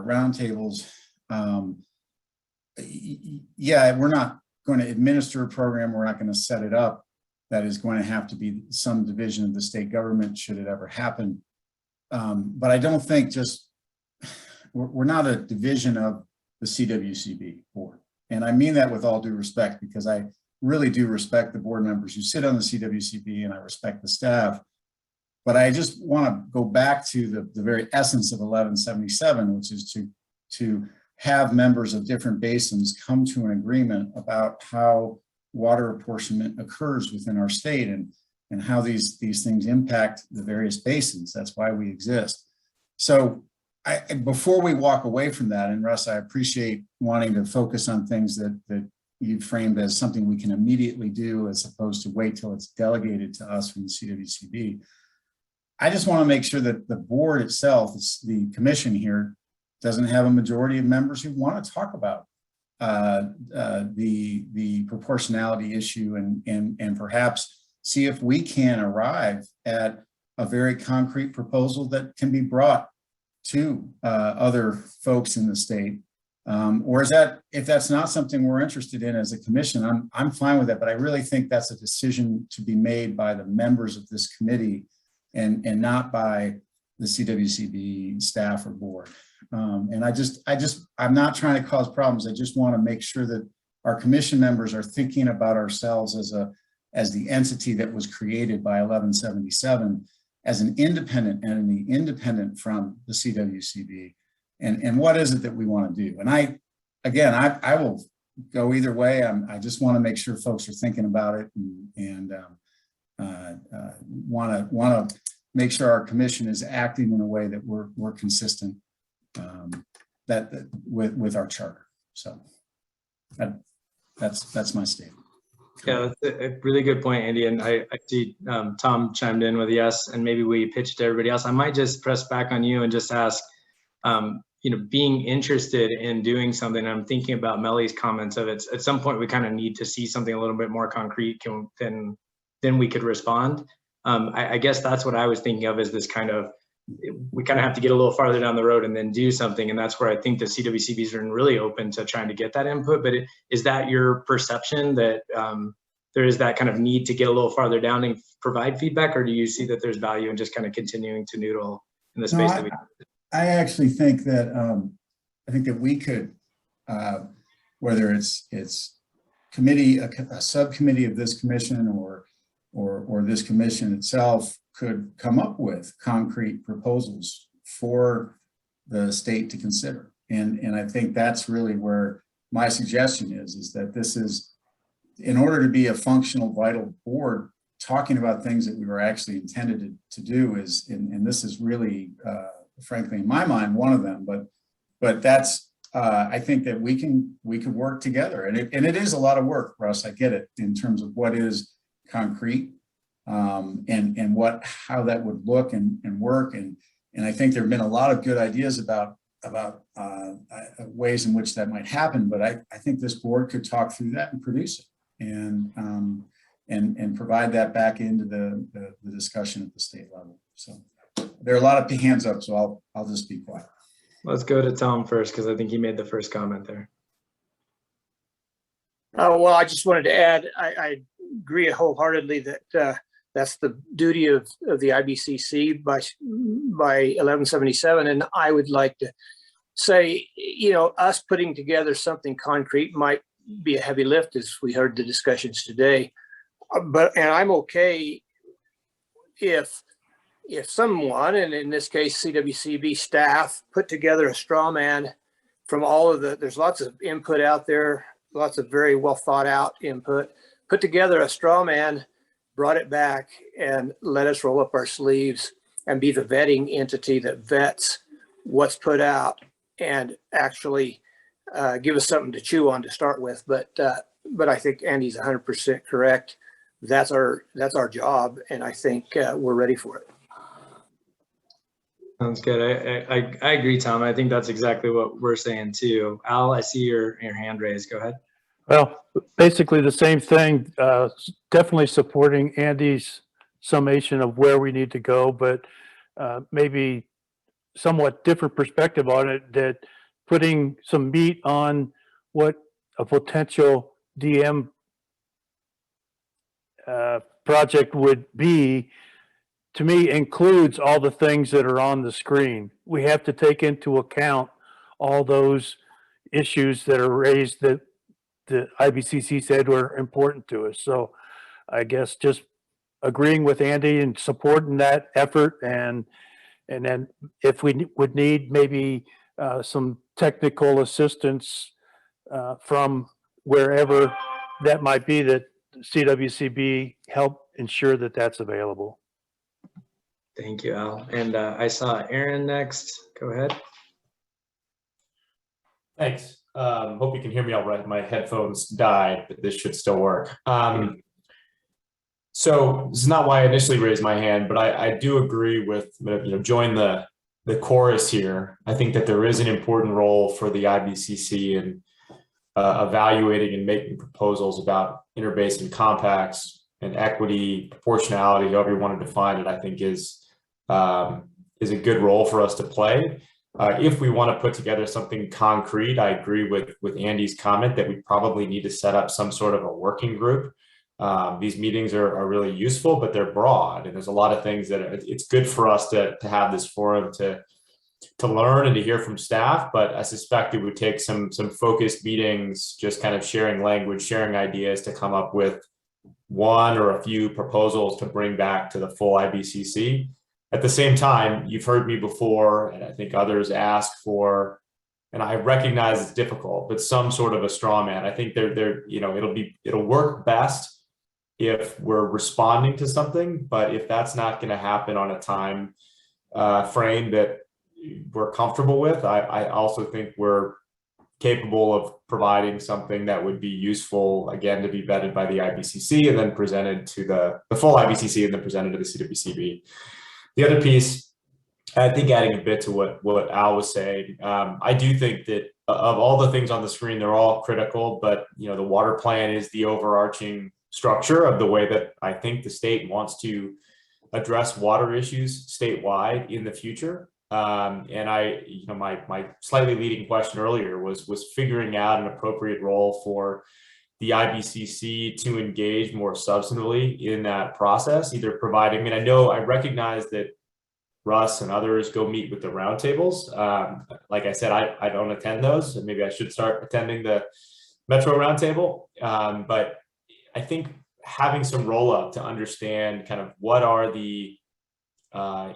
roundtables. Yeah, we're not going to administer a program. We're not going to set it up. That is going to have to be some division of the state government should it ever happen. But I don't think we're not a division of the CWCB board. And I mean that with all due respect, because I really do respect the board members who sit on the CWCB, and I respect the staff. But I just want to go back to the very essence of 1177, which is to have members of different basins come to an agreement about how water apportionment occurs within our state and how these things impact the various basins. That's why we exist. So before we walk away from that, and Russ, I appreciate wanting to focus on things that you framed as something we can immediately do as opposed to wait till it's delegated to us from the CWCB. I just want to make sure that the board itself, the commission here, doesn't have a majority of members who want to talk about the proportionality issue and perhaps see if we can arrive at a very concrete proposal that can be brought to other folks in the state. Or is that, if that's not something we're interested in as a commission, I'm fine with that, but I really think that's a decision to be made by the members of this committee and not by the CWCB staff or board. And I'm not trying to cause problems. I just want to make sure that our commission members are thinking about ourselves as the entity that was created by 1177 as an independent entity, independent from the CWCB. And what is it that we want to do? And I will go either way. I just want to make sure folks are thinking about it and want to make sure our commission is acting in a way that we're consistent with our charter. So that's my statement. Yeah, that's a really good point, Andy. And I see Tom chimed in with yes, and maybe we pitched to everybody else. I might just press back on you and just ask, being interested in doing something. I'm thinking about Melly's comments of it. At some point, we kind of need to see something a little bit more concrete then we could respond. I guess that's what I was thinking of, is this kind of, we kind of have to get a little farther down the road and then do something. And that's where I think the CWCBs are really open to trying to get that input. But is that your perception that there is that kind of need to get a little farther down and provide feedback? Or do you see that there's value in just kind of continuing to noodle in the space that we I actually think that we could, whether it's committee, a subcommittee of this commission or this commission itself, could come up with concrete proposals for the state to consider. And I think that's really where my suggestion is that this is, in order to be a functional, vital board, talking about things that we were actually intended to do is, and this is really, frankly, in my mind, one of them, but that's, I think that we could work together. And it is a lot of work, Russ, I get it, in terms of what is concrete, and how that would look and work. And I think there have been a lot of good ideas about ways in which that might happen, but I think this board could talk through that and produce it and provide that back into the discussion at the state level. So there are a lot of hands up, so I'll just be quiet. Let's go to Tom first, because I think he made the first comment there. Well, I just wanted to add, I agree wholeheartedly that that's the duty of the IBCC by 1177. And I would like to say, us putting together something concrete might be a heavy lift, as we heard the discussions today. And I'm okay if someone, and in this case, CWCB staff, put together a straw man from all of there's lots of input out there, lots of very well thought out input, put together a straw man, brought it back, and let us roll up our sleeves and be the vetting entity that vets what's put out and actually give us something to chew on to start with. But I think Andy's 100% correct. That's our job, and I think we're ready for it. Sounds good. I agree, Tom. I think that's exactly what we're saying too. Al, I see your hand raised. Go ahead. Well, basically the same thing. Definitely supporting Andy's summation of where we need to go, but maybe somewhat different perspective on it, that putting some meat on what a potential DM project would be, to me, includes all the things that are on the screen. We have to take into account all those issues that are raised that the IBCC said were important to us. So I guess just agreeing with Andy and supporting that effort, and then if we would need maybe some technical assistance from wherever that might be, that CWCB help ensure that that's available. Thank you, Al. And I saw Aaron next. Go ahead. Thanks. Hope you can hear me all right. My headphones died, but this should still work. So this is not why I initially raised my hand, but I do agree with, join the chorus here. I think that there is an important role for the IBCC in evaluating and making proposals about interbasin compacts and equity, proportionality, however you want to define it. I think is a good role for us to play. If we want to put together something concrete, I agree with Andy's comment that we probably need to set up some sort of a working group. These meetings are really useful, but they're broad, and there's a lot of things that it's good for us to have this forum to learn and to hear from staff. But I suspect it would take some focused meetings, just kind of sharing language, sharing ideas to come up with one or a few proposals to bring back to the full IBCC. At the same time, you've heard me before, and I think others ask for, and I recognize it's difficult, but some sort of a straw man. I think it'll work best if we're responding to something, but if that's not going to happen on a time frame that we're comfortable with, I also think we're capable of providing something that would be useful, again, to be vetted by the IBCC and then presented to the full IBCC and then presented to the CWCB. The other piece, I think, adding a bit to what Al was saying, I do think that of all the things on the screen, they're all critical, but the water plan is the overarching structure of the way that I think the state wants to address water issues statewide in the future. And my slightly leading question earlier was figuring out an appropriate role for the IBCC to engage more substantively in that process, either providing, I recognize that Russ and others go meet with the roundtables. Like I said, I don't attend those, and maybe I should start attending the Metro Roundtable. But I think having some roll up to understand kind of what are the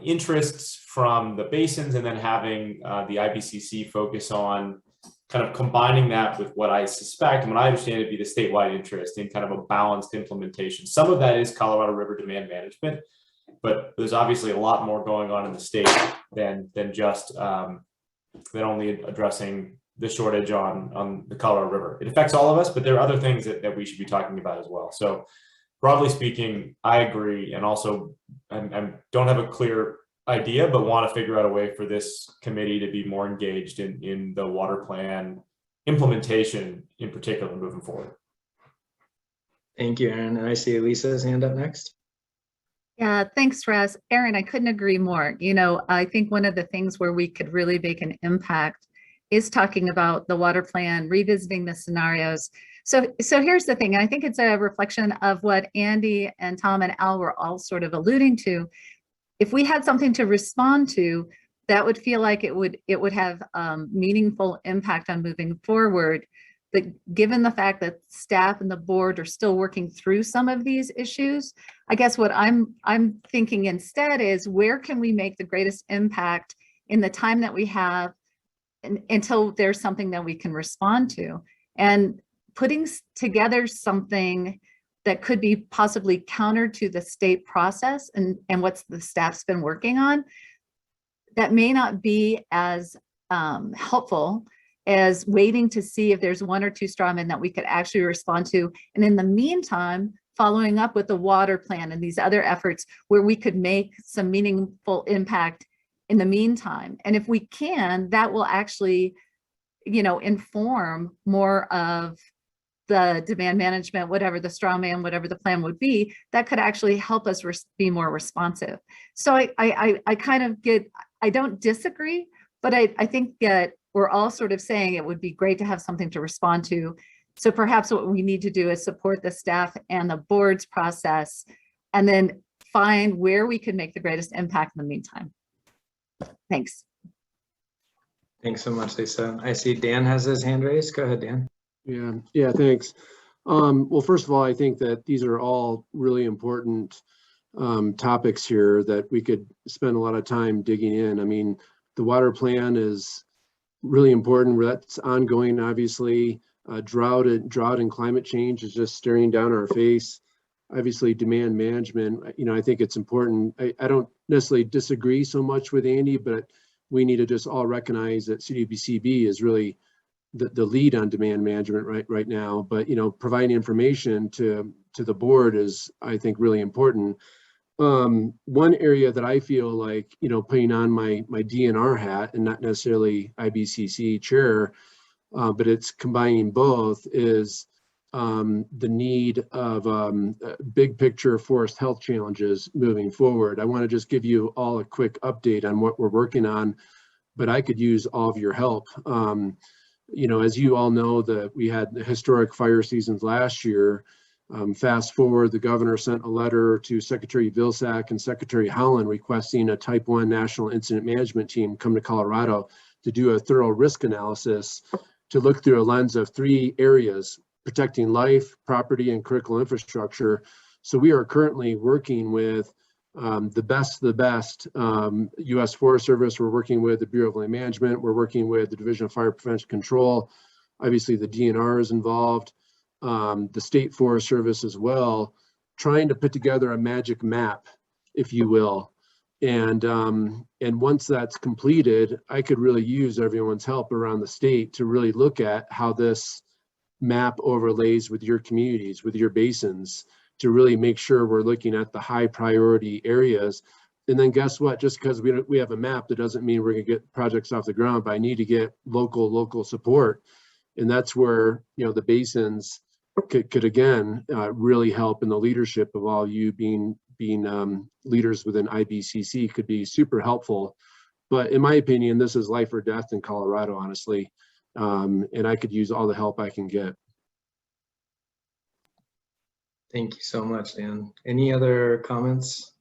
interests from the basins, and then having the IBCC focus on kind of combining that with what I suspect and what I understand to be the statewide interest in kind of a balanced implementation. Some of that is Colorado River demand management, but there's obviously a lot more going on in the state than just than only addressing the shortage on the Colorado River. It affects all of us, but there are other things that we should be talking about as well. So broadly speaking, I agree, and also I don't have a clear idea, but want to figure out a way for this committee to be more engaged in the water plan implementation in particular moving forward. Thank you, Aaron. And I see Lisa's hand up next. Yeah, thanks, Russ. Aaron, I couldn't agree more. I think one of the things where we could really make an impact is talking about the water plan, revisiting the scenarios. So here's the thing. I think it's a reflection of what Andy and Tom and Al were all sort of alluding to. If we had something to respond to, that would feel like it would have meaningful impact on moving forward. But given the fact that staff and the board are still working through some of these issues, I guess what I'm thinking instead is, where can we make the greatest impact in the time that we have until there's something that we can respond to? And putting together something that could be possibly counter to the state process and what the staff's been working on, that may not be as helpful as waiting to see if there's one or two straw men that we could actually respond to. And in the meantime, following up with the water plan and these other efforts where we could make some meaningful impact in the meantime. And if we can, that will actually, you know, inform more of the demand management, whatever the straw man, whatever the plan would be, that could actually help us be more responsive. So I kind of get, I don't disagree, but I think that we're all sort of saying it would be great to have something to respond to. So perhaps what we need to do is support the staff and the board's process, and then find where we can make the greatest impact in the meantime. Thanks. Thanks so much, Lisa. I see Dan has his hand raised. Go ahead, Dan. Yeah, thanks. Well, first of all, I think that these are all really important topics here that we could spend a lot of time digging in. I mean, the water plan is really important. That's ongoing, obviously. Drought and climate change is just staring down our face. Obviously, demand management, you know, I think it's important. I don't necessarily disagree so much with Andy, but we need to just all recognize that CWCB is really the lead on demand management right now. But, you know, providing information to the board is, I think, really important. One area that I feel like, you know, putting on my DNR hat and not necessarily IBCC chair, but it's combining both, is the need of big picture forest health challenges moving forward. I want to just give you all a quick update on what we're working on, but I could use all of your help. You know, as you all know, that we had the historic fire seasons last year. Fast forward, the governor sent a letter to Secretary Vilsack and Secretary Howland requesting a Type 1 National Incident Management Team come to Colorado to do a thorough risk analysis to look through a lens of 3 areas: protecting life, property, and critical infrastructure. So we are currently working with the best of the best. U.S. Forest Service, we're working with the Bureau of Land Management, we're working with the Division of Fire Prevention Control. Obviously, the DNR is involved. The State Forest Service as well, trying to put together a magic map, if you will. And once that's completed, I could really use everyone's help around the state to really look at how this map overlays with your communities, with your basins, to really make sure we're looking at the high priority areas. And then guess what? Just because we have a map, that doesn't mean we're going to get projects off the ground, but I need to get local support. And that's where, you know, the basins could again really help, in the leadership of all you being leaders within IBCC could be super helpful. But in my opinion, this is life or death in Colorado, honestly. And I could use all the help I can get. Thank you so much, Dan. Any other comments?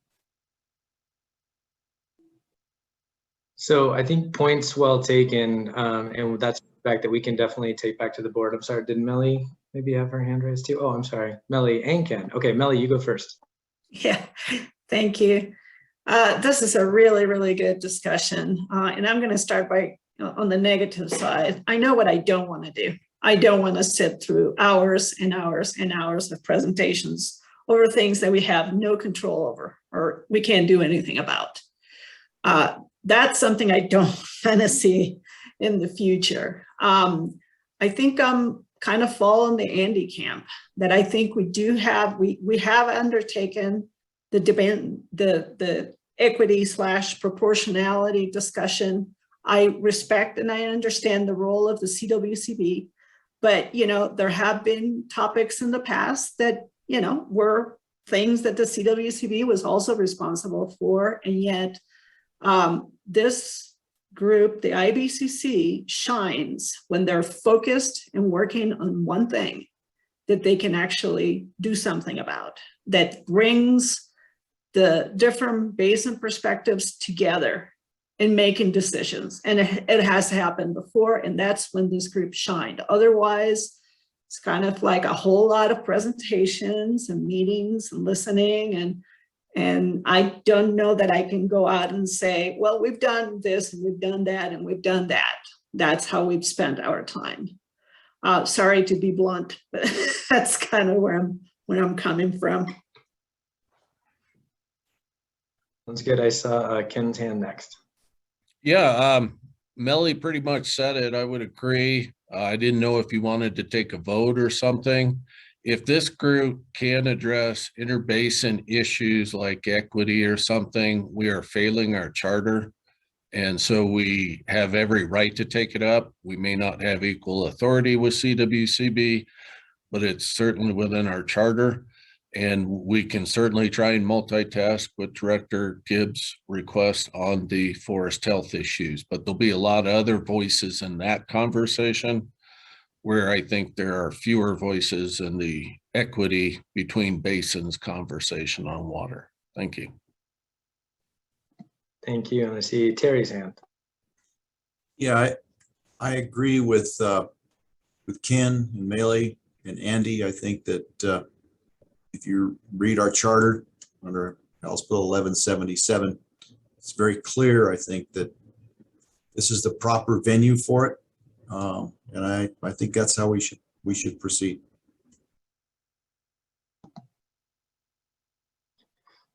So I think points well taken, and that's the fact that we can definitely take back to the board. I'm sorry, did Melly maybe have her hand raised too? Oh, I'm sorry, Melly and Ken. Okay, Melly, you go first. Yeah, thank you. This is a really, really good discussion. And I'm going to start by on the negative side. I know what I don't want to do. I don't want to sit through hours and hours and hours of presentations over things that we have no control over or we can't do anything about. That's something I don't want to see in the future. I think I'm kind of fall in the Andy camp, that I think we do have, we have undertaken the demand, the equity / proportionality discussion. I respect and I understand the role of the CWCB, but, you know, there have been topics in the past that, you know, were things that the CWCB was also responsible for. And yet this group, the IBCC, shines when they're focused and working on one thing that they can actually do something about, that brings the different basin perspectives together in making decisions. And it has happened before, and that's when this group shined. Otherwise, it's kind of like a whole lot of presentations and meetings and listening, and I don't know that I can go out and say, well, we've done this and we've done that and we've done that. That's how we've spent our time. Sorry to be blunt, but that's kind of where I'm coming from. That's good. I saw Ken's hand next. Yeah, Melly pretty much said it. I would agree. I didn't know if you wanted to take a vote or something. If this group can address interbasin issues like equity or something, we are failing our charter. And so we have every right to take it up. We may not have equal authority with CWCB, but it's certainly within our charter. And we can certainly try and multitask with Director Gibbs' request on the forest health issues, but there'll be a lot of other voices in that conversation where I think there are fewer voices in the equity between basins conversation on water. Thank you. Thank you. And I see Terry's hand. Yeah, I agree with Ken and Melee and Andy. I think that if you read our charter under House Bill 1177, it's very clear, I think, that this is the proper venue for it. And I think that's how we should proceed.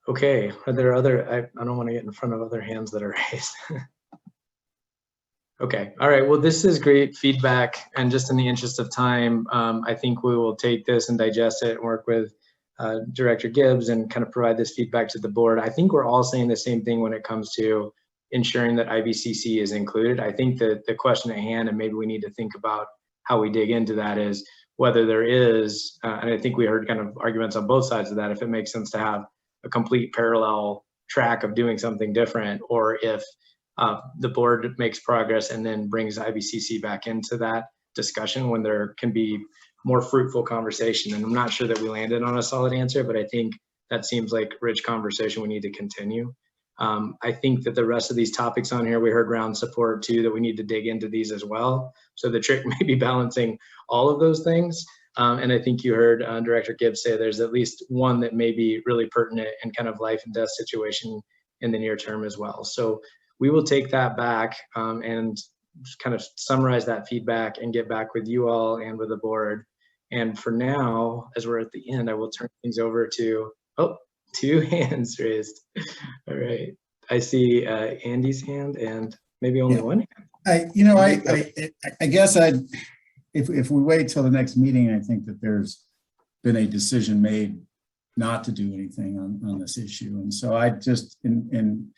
Okay, are there other, I don't want to get in front of other hands that are raised. Okay, all right, well, this is great feedback, and just in the interest of time, I think we will take this and digest it and work with Director Gibbs and kind of provide this feedback to the board. I think we're all saying the same thing when it comes to ensuring that IBCC is included. I think that the question at hand, and maybe we need to think about how we dig into that, is whether there is, and I think we heard kind of arguments on both sides of that, if it makes sense to have a complete parallel track of doing something different, or if the board makes progress and then brings IBCC back into that discussion when there can be more fruitful conversation. And I'm not sure that we landed on a solid answer, but I think that seems like rich conversation we need to continue. I think that the rest of these topics on here, we heard round support too, that we need to dig into these as well. So the trick may be balancing all of those things. And I think you heard Director Gibbs say there's at least one that may be really pertinent and kind of life and death situation in the near term as well. So we will take that back and kind of summarize that feedback and get back with you all and with the board. And for now, as we're at the end, I will turn things over to, oh, 2 hands raised. All right, I see Andy's hand and maybe only one hand. I guess if we wait till the next meeting, I think that there's been a decision made not to do anything on this issue. And so I just, in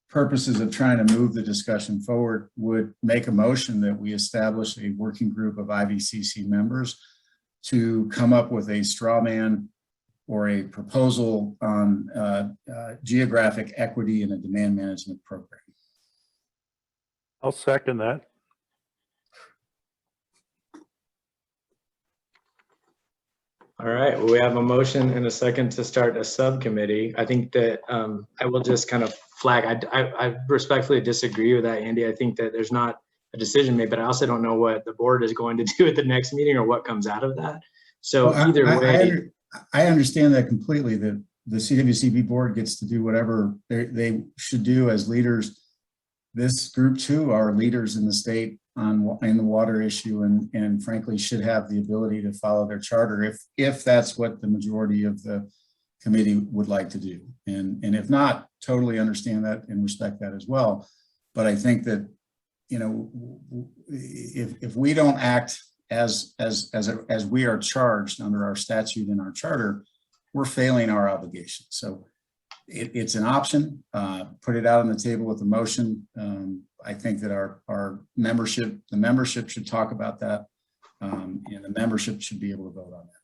purposes of trying to move the discussion forward, would make a motion that we establish a working group of IBCC members to come up with a straw man or a proposal on geographic equity in a demand management program. I'll second that. All right, well, we have a motion and a second to start a subcommittee. I think that I will just kind of flag, I respectfully disagree with that, Andy. I think that there's not a decision made, but I also don't know what the board is going to do at the next meeting or what comes out of that. So well, either way. I understand that completely, that the CWCB board gets to do whatever they should do as leaders. This group too are leaders in the state in the water issue, and frankly should have the ability to follow their charter if that's what the majority of the committee would like to do. And if not, totally understand that and respect that as well. But I think that, you know, if we don't act as we are charged under our statute and our charter, we're failing our obligation. So it's an option. Put it out on the table with a motion. I think that our membership, the membership should talk about that, and the membership should be able to vote on that.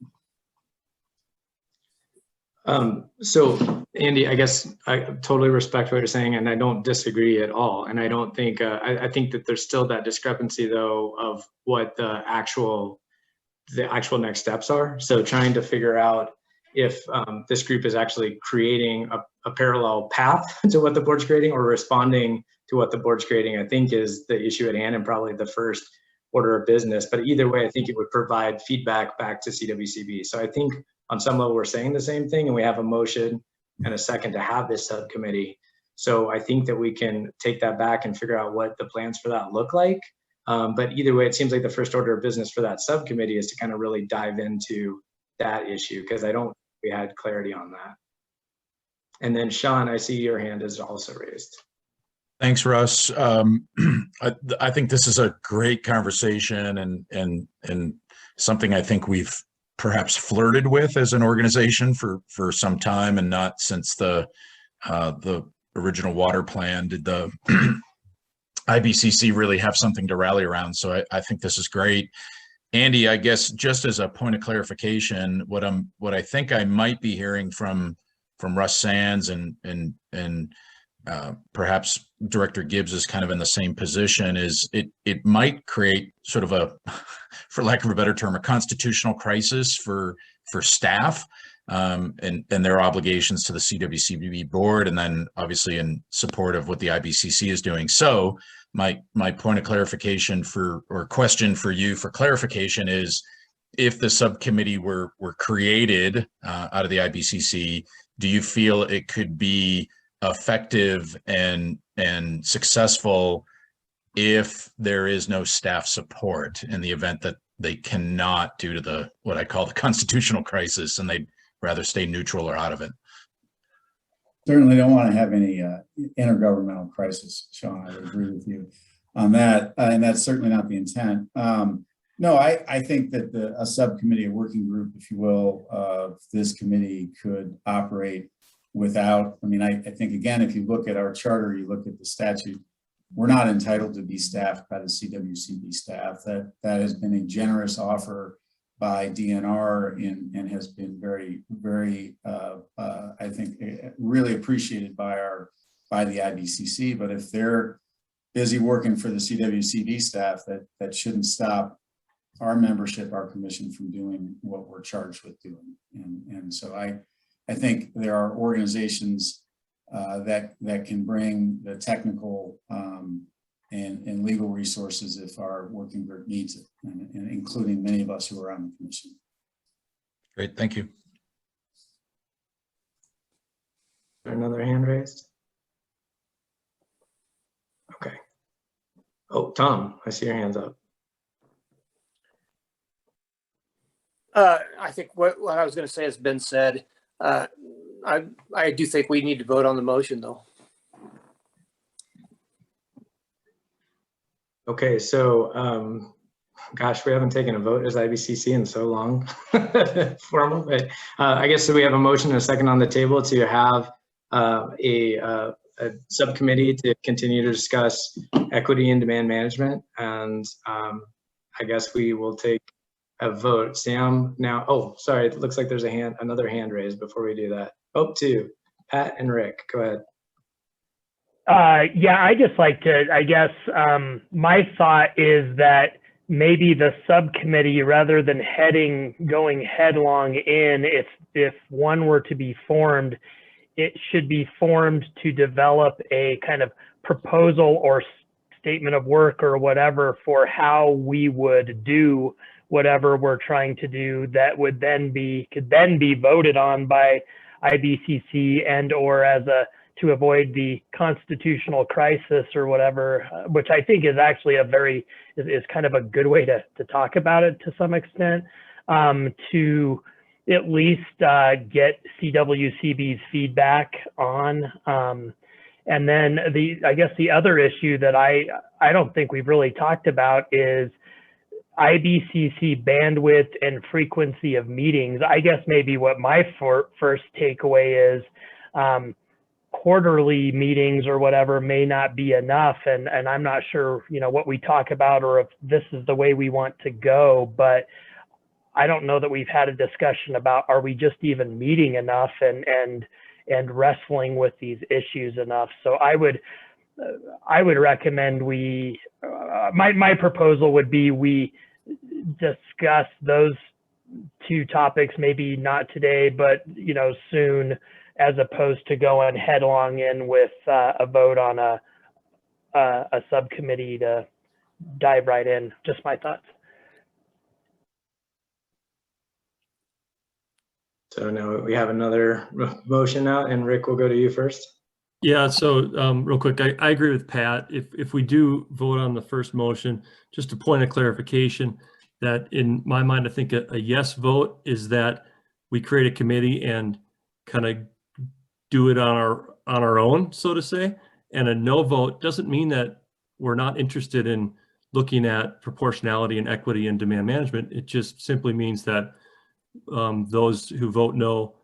So Andy, I guess I totally respect what you're saying, and I don't disagree at all. And I don't think, I think that there's still that discrepancy though of what the actual next steps are. So trying to figure out if this group is actually creating a parallel path to what the board's creating or responding to what the board's creating, I think is the issue at hand and probably the first order of business. But either way, I think it would provide feedback back to CWCB. So I think on some level we're saying the same thing, and we have a motion and a second to have this subcommittee. So I think that we can take that back and figure out what the plans for that look like. But either way, it seems like the first order of business for that subcommittee is to kind of really dive into that issue, because I don't think we had clarity on that. And then Sean, I see your hand is also raised. Thanks, Russ. I think this is a great conversation and something I think we've perhaps flirted with as an organization for some time, and not since the original water plan did the IBCC really have something to rally around. So I think this is great. Andy, I guess just as a point of clarification, what I think I might be hearing from Russ Sands and perhaps Director Gibbs is kind of in the same position, is it might create sort of a, for lack of a better term, a constitutional crisis for staff and their obligations to the CWCB board, and then obviously in support of what the IBCC is doing. So my point of clarification or question for you for clarification is, if the subcommittee were created out of the IBCC, do you feel it could be effective and successful if there is no staff support in the event that they cannot, due to what I call the constitutional crisis, and they'd rather stay neutral or out of it? Certainly don't want to have any intergovernmental crisis, Sean. I would agree with you on that, and that's certainly not the intent. No, I think that a subcommittee, a working group, if you will, of this committee could operate without, I mean, I think, again, if you look at our charter, you look at the statute, we're not entitled to be staffed by the CWCB staff. That has been a generous offer by DNR and has been very, very, I think, really appreciated by the IBCC. But if they're busy working for the CWCB staff, that shouldn't stop our membership, our commission, from doing what we're charged with doing. And so I think there are organizations that can bring the technical and legal resources if our working group needs it, and including many of us who are on the commission. Great, thank you. Is there another hand raised? Okay. Oh, Tom, I see your hands up. I think what I was going to say has been said. I do think we need to vote on the motion, though. Okay, so gosh, we haven't taken a vote as IBCC in so long, formal, but I guess so. We have a motion and a second on the table to have a subcommittee to continue to discuss equity and demand management, and I guess we will take a vote. Sam, now, oh, sorry, it looks like there's another hand raised before we do that. Oh, two, Pat and Rick, go ahead. Yeah, I just like to, I guess, my thought is that maybe the subcommittee, rather than going headlong in, if one were to be formed, it should be formed to develop a kind of proposal or statement of work or whatever for how we would do whatever we're trying to do, that would could then be voted on by IBCC and or to avoid the constitutional crisis or whatever, which I think is actually is kind of a good way to talk about it to some extent, to at least get CWCB's feedback on. And then I guess the other issue that I don't think we've really talked about is IBCC bandwidth and frequency of meetings. I guess maybe what my first takeaway is, quarterly meetings or whatever may not be enough, and I'm not sure, what we talk about or if this is the way we want to go, but I don't know that we've had a discussion about, are we just even meeting enough and wrestling with these issues enough? So I would recommend my proposal would be we discuss those two topics, maybe not today, but soon, as opposed to going headlong in with a vote on a subcommittee to dive right in. Just my thoughts. So now we have another motion out, and Rick, will go to you first. Yeah, so real quick, I agree with Pat. If we do vote on the first motion, just a point of clarification, that in my mind, I think a yes vote is that we create a committee and kind of do it on our own, so to say. And a no vote doesn't mean that we're not interested in looking at proportionality and equity and demand management. It just simply means that those who vote no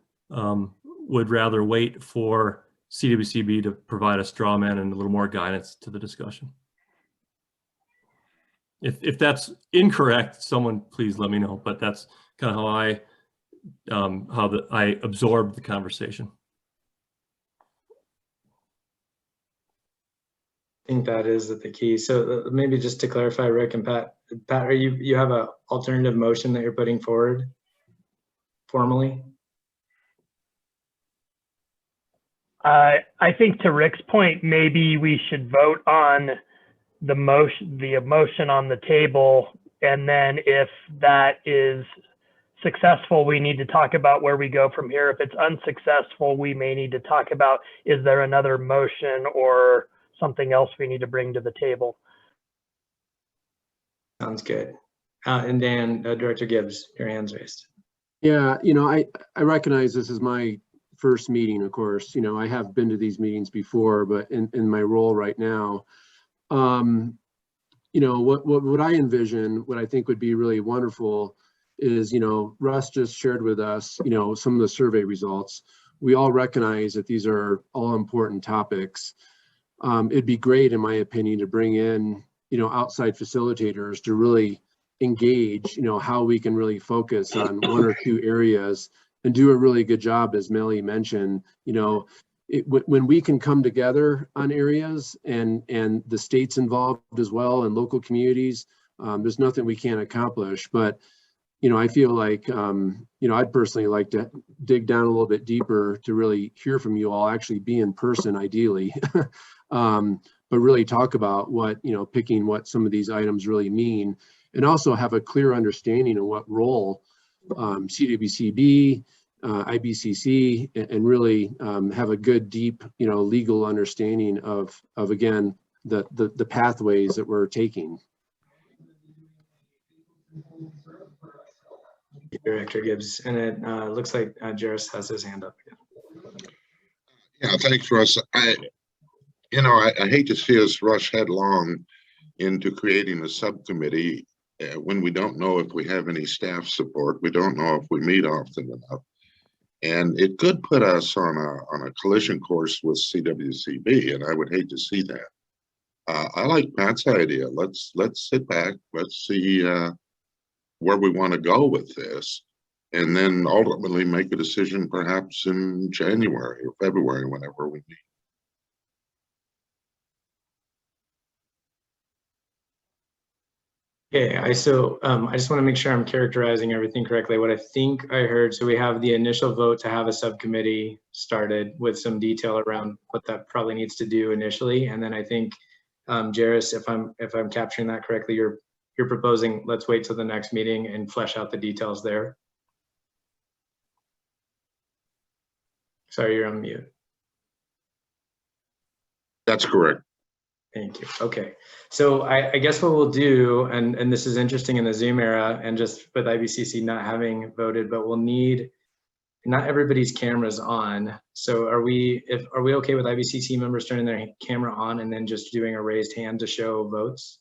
would rather wait for CWCB to provide a straw man and a little more guidance to the discussion. If that's incorrect, someone please let me know, but that's kind of how I absorbed the conversation. I think that is the key. So maybe just to clarify, Rick and Pat, are you have an alternative motion that you're putting forward formally? I think to Rick's point, maybe we should vote on the motion on the table, and then if that is successful, we need to talk about where we go from here. If it's unsuccessful, we may need to talk about, is there another motion or something else we need to bring to the table? Sounds good. And Dan, Director Gibbs, your hand's raised. Yeah, I recognize this is my first meeting, of course. I have been to these meetings before, but in my role right now, what I envision, what I think would be really wonderful is, Russ just shared with us, some of the survey results. We all recognize that these are all important topics. It'd be great, in my opinion, to bring in, outside facilitators to really engage, how we can really focus on one or two areas and do a really good job, as Melly mentioned. When we can come together on areas and the state's involved as well and local communities, there's nothing we can't accomplish. But I feel like I'd personally like to dig down a little bit deeper to really hear from you all, actually be in person ideally, but really talk about what picking what some of these items really mean, and also have a clear understanding of what role CWCB, IBCC, and really have a good, deep, legal understanding of again, the pathways that we're taking. Director Gibbs, and it looks like Jairus has his hand up again. Yeah, thanks, Russ. I hate to see us rush headlong into creating a subcommittee when we don't know if we have any staff support. We don't know if we meet often enough. And it could put us on a collision course with CWCB, and I would hate to see that. I like Pat's idea. Let's sit back. Let's see where we want to go with this, and then ultimately make a decision perhaps in January or February, whenever we meet. Okay, I just want to make sure I'm characterizing everything correctly. What I think I heard, so we have the initial vote to have a subcommittee started with some detail around what that probably needs to do initially, and then I think Jairus, if I'm capturing that correctly, you're proposing let's wait till the next meeting and flesh out the details there. Sorry, you're on mute. That's correct. Thank you. Okay, so I guess what we'll do, and this is interesting in the Zoom era, and just with IBCC not having voted, but we'll need, not everybody's cameras on. So are we okay with IBCC members turning their camera on and then just doing a raised hand to show votes?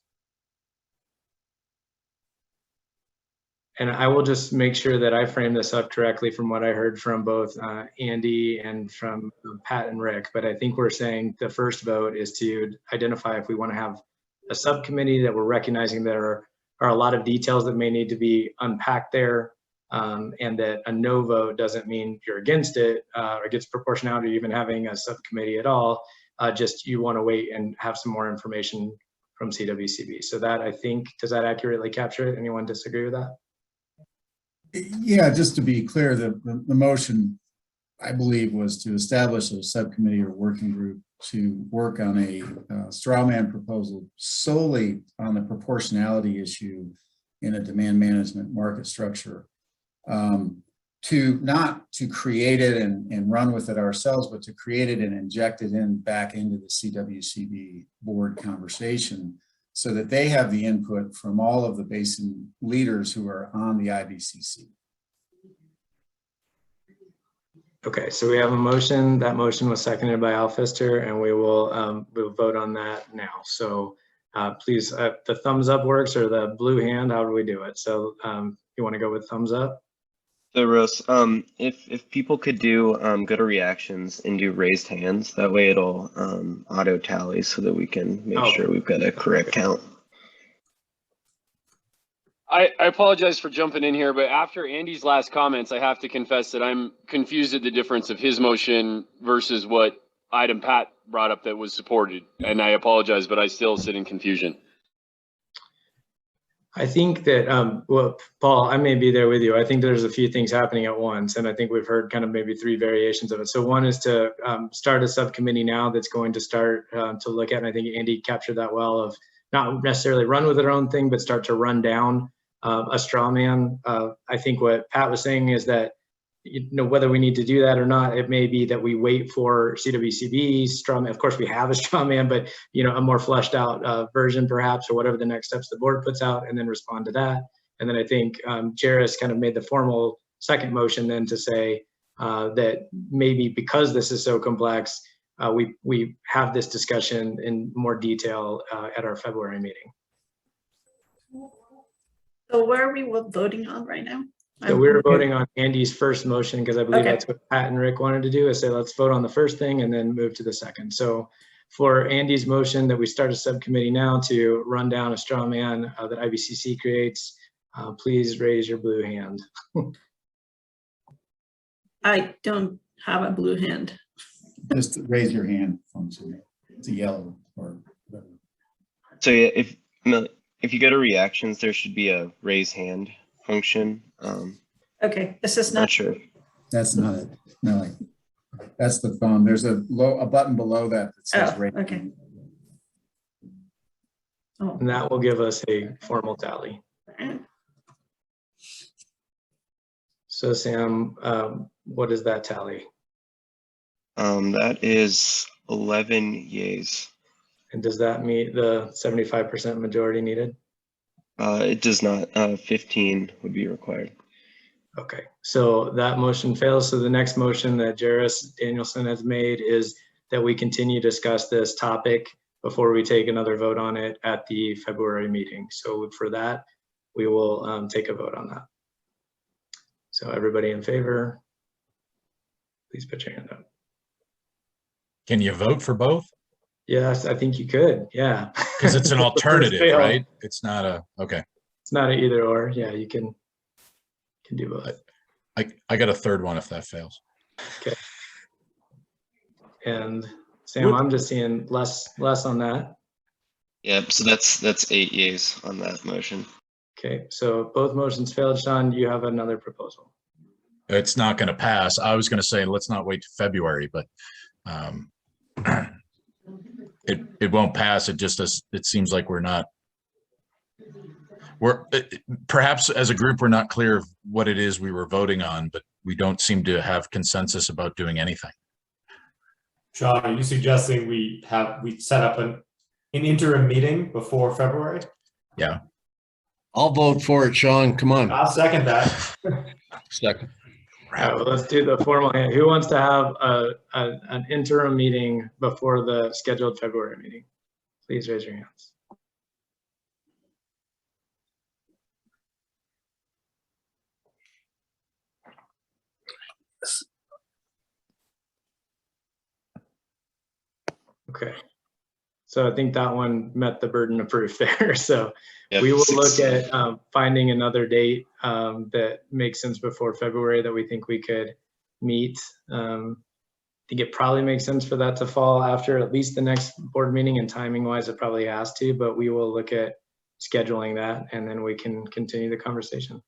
And I will just make sure that I frame this up correctly from what I heard from both Andy and from Pat and Rick. But I think we're saying the first vote is to identify if we want to have a subcommittee, that we're recognizing there are a lot of details that may need to be unpacked there, and that a no vote doesn't mean you're against it or against proportionality, or even having a subcommittee at all. Just you want to wait and have some more information from CWCB. So that, I think, does that accurately capture it? Anyone disagree with that? Yeah, just to be clear, the motion, I believe, was to establish a subcommittee or working group to work on a straw man proposal solely on the proportionality issue in a demand management market structure. not to create it and run with it ourselves, but to create it and inject it back into the CWCB board conversation so that they have the input from all of the basin leaders who are on the IBCC. Okay, so we have a motion. That motion was seconded by Al Pfister, and we'll vote on that now. So please, the thumbs up works or the blue hand, how do we do it? So you want to go with thumbs up? So Russ, if people could do go to reactions and do raised hands, that way it'll auto tally so that we can make sure we've got a correct count. I apologize for jumping in here, but after Andy's last comments, I have to confess that I'm confused at the difference of his motion versus what item Pat brought up that was supported. And I apologize, but I still sit in confusion. I think that, well, Paul, I may be there with you. I think there's a few things happening at once, and I think we've heard kind of maybe 3 variations of it. So one is to start a subcommittee now that's going to start to look at, and I think Andy captured that well, of not necessarily run with their own thing, but start to run down a straw man. I think what Pat was saying is that, you know, whether we need to do that or not, it may be that we wait for CWCB straw man. Of course, we have a straw man, but, you know, a more fleshed out version perhaps, or whatever the next steps the board puts out, and then respond to that. And then I think Jairus kind of made the formal second motion then to say that maybe because this is so complex, we have this discussion in more detail at our February meeting. So where are we voting on right now? So we were voting on Andy's first motion because I believe that's what Pat and Rick wanted to do, is say, let's vote on the first thing and then move to the second. So for Andy's motion that we start a subcommittee now to run down a straw man that IBCC creates, please raise your blue hand. I don't have a blue hand. Just raise your hand function. It's a yellow or whatever. So yeah, if you go to reactions, there should be a raise hand function. Okay, this is not sure. That's not it. No, that's the phone. There's a button below that says raise. Okay. Oh. And that will give us a formal tally. So Sam, what is that tally? That is 11 yays. And does that meet the 75% majority needed? It does not. 15 would be required. Okay, so that motion fails. So the next motion that Jairus Danielson has made is that we continue to discuss this topic before we take another vote on it at the February meeting. So for that, we will take a vote on that. So everybody in favor, please put your hand up. Can you vote for both? Yes, I think you could. Yeah. Because it's an alternative, right? It's not a, okay. It's not an either or. Yeah, you can do both. I got a third one if that fails. Okay. And Sam, I'm just seeing less on that. Yeah, so that's 8 yays on that motion. Okay, so both motions failed. Sean, do you have another proposal? It's not going to pass. I was going to say, let's not wait to February, but it won't pass. It just does. It seems like perhaps as a group, we're not clear of what it is we were voting on, but we don't seem to have consensus about doing anything. Sean, are you suggesting we set up an interim meeting before February? Yeah. I'll vote for it, Sean. Come on. I'll second that. Second. Right, well, let's do the formal. Who wants to have an interim meeting before the scheduled February meeting? Please raise your hands. Okay, so I think that one met the burden of proof there. So yep, we will look at finding another date that makes sense before February that we think we could meet. I think it probably makes sense for that to fall after at least the next board meeting, and timing wise it probably has to, but we will look at scheduling that and then we can continue the conversation.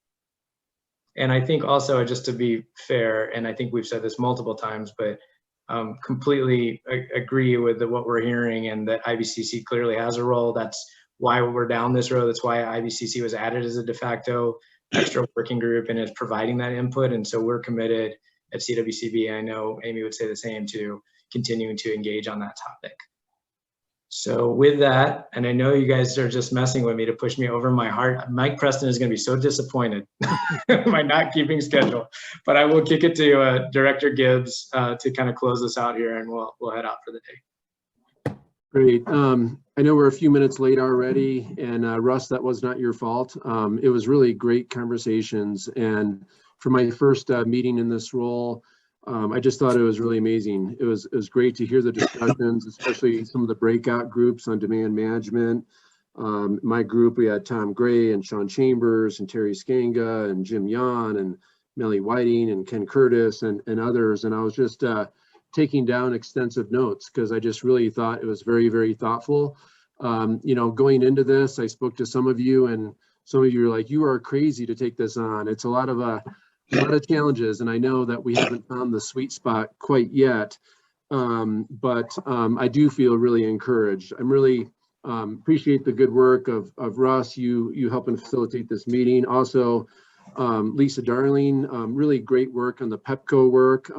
And I think also, just to be fair, and I think we've said this multiple times, but completely agree with what we're hearing, and that IBCC clearly has a role. That's why we're down this road. That's why IBCC was added as a de facto extra working group and is providing that input. And so we're committed at CWCB, I know Amy would say the same, to continuing to engage on that topic. So with that, and I know you guys are just messing with me to push me over my heart, Mike Preston is going to be so disappointed by not keeping schedule, but I will kick it to Director Gibbs to kind of close us out here, and we'll head out for the day. Great. I know we're a few minutes late already, and Russ, that was not your fault. It was really great conversations, and for my first meeting in this role, I just thought it was really amazing. It was great to hear the discussions, especially some of the breakout groups on demand management. My group, we had Tom Gray and Sean Chambers and Terry Skanga and Jim Yan and Melly Whiting and Ken Curtis and others. And I was just taking down extensive notes because I just really thought it was very, very thoughtful. You know, going into this, I spoke to some of you, and some of you are like, you are crazy to take this on. It's a lot of challenges, and I know that we haven't found the sweet spot quite yet, but I do feel really encouraged. I'm really appreciate the good work of Russ, you helping facilitate this meeting. Also, Lisa Darling, really great work on the PEPO work.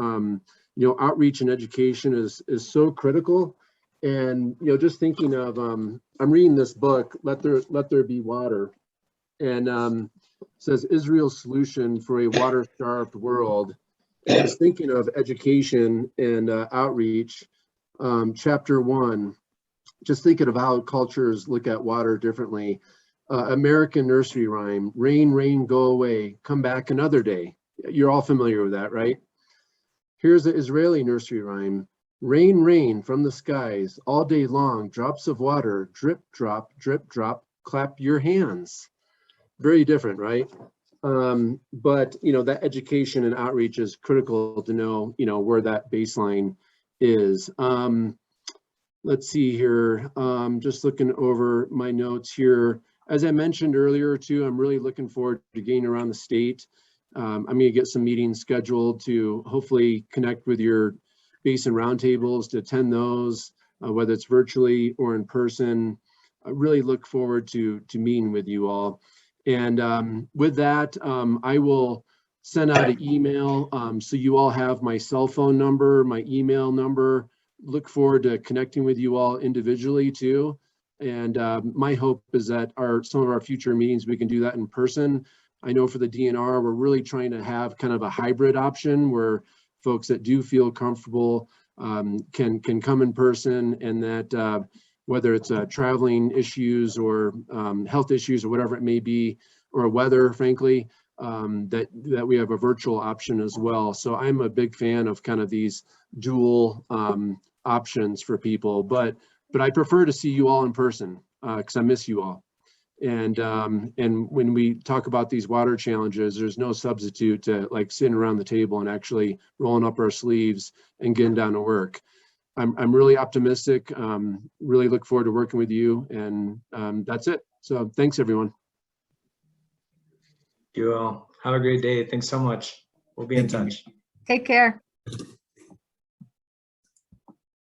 You know, outreach and education is so critical. And, you know, just thinking of, I'm reading this book, Let There Be Water, and says Israel's solution for a water-starved world. And just thinking of education and outreach, chapter 1, just thinking of how cultures look at water differently. American nursery rhyme, rain, rain, go away, come back another day. You're all familiar with that, right? Here's the Israeli nursery rhyme, rain, rain from the skies, all day long, drops of water, drip, drop, clap your hands. Very different, right? But, you know, that education and outreach is critical to know, you know, where that baseline is. Let's see here, just looking over my notes here. As I mentioned earlier too, I'm really looking forward to getting around the state. I'm going to get some meetings scheduled to hopefully connect with your basin roundtables, to attend those, whether it's virtually or in person. I really look forward to meeting with you all. And with that, I will send out an email so you all have my cell phone number, my email number. Look forward to connecting with you all individually too. And my hope is that some of our future meetings, we can do that in person. I know for the DNR, we're really trying to have kind of a hybrid option where folks that do feel comfortable can come in person, and that whether it's traveling issues or health issues or whatever it may be, or weather, frankly, that we have a virtual option as well. So I'm a big fan of kind of these dual options for people, but I prefer to see you all in person because I miss you all. And when we talk about these water challenges, there's no substitute to like sitting around the table and actually rolling up our sleeves and getting down to work. I'm really optimistic, really look forward to working with you, and that's it. So thanks, everyone. You all have a great day. Thanks so much. We'll be in touch. Take care.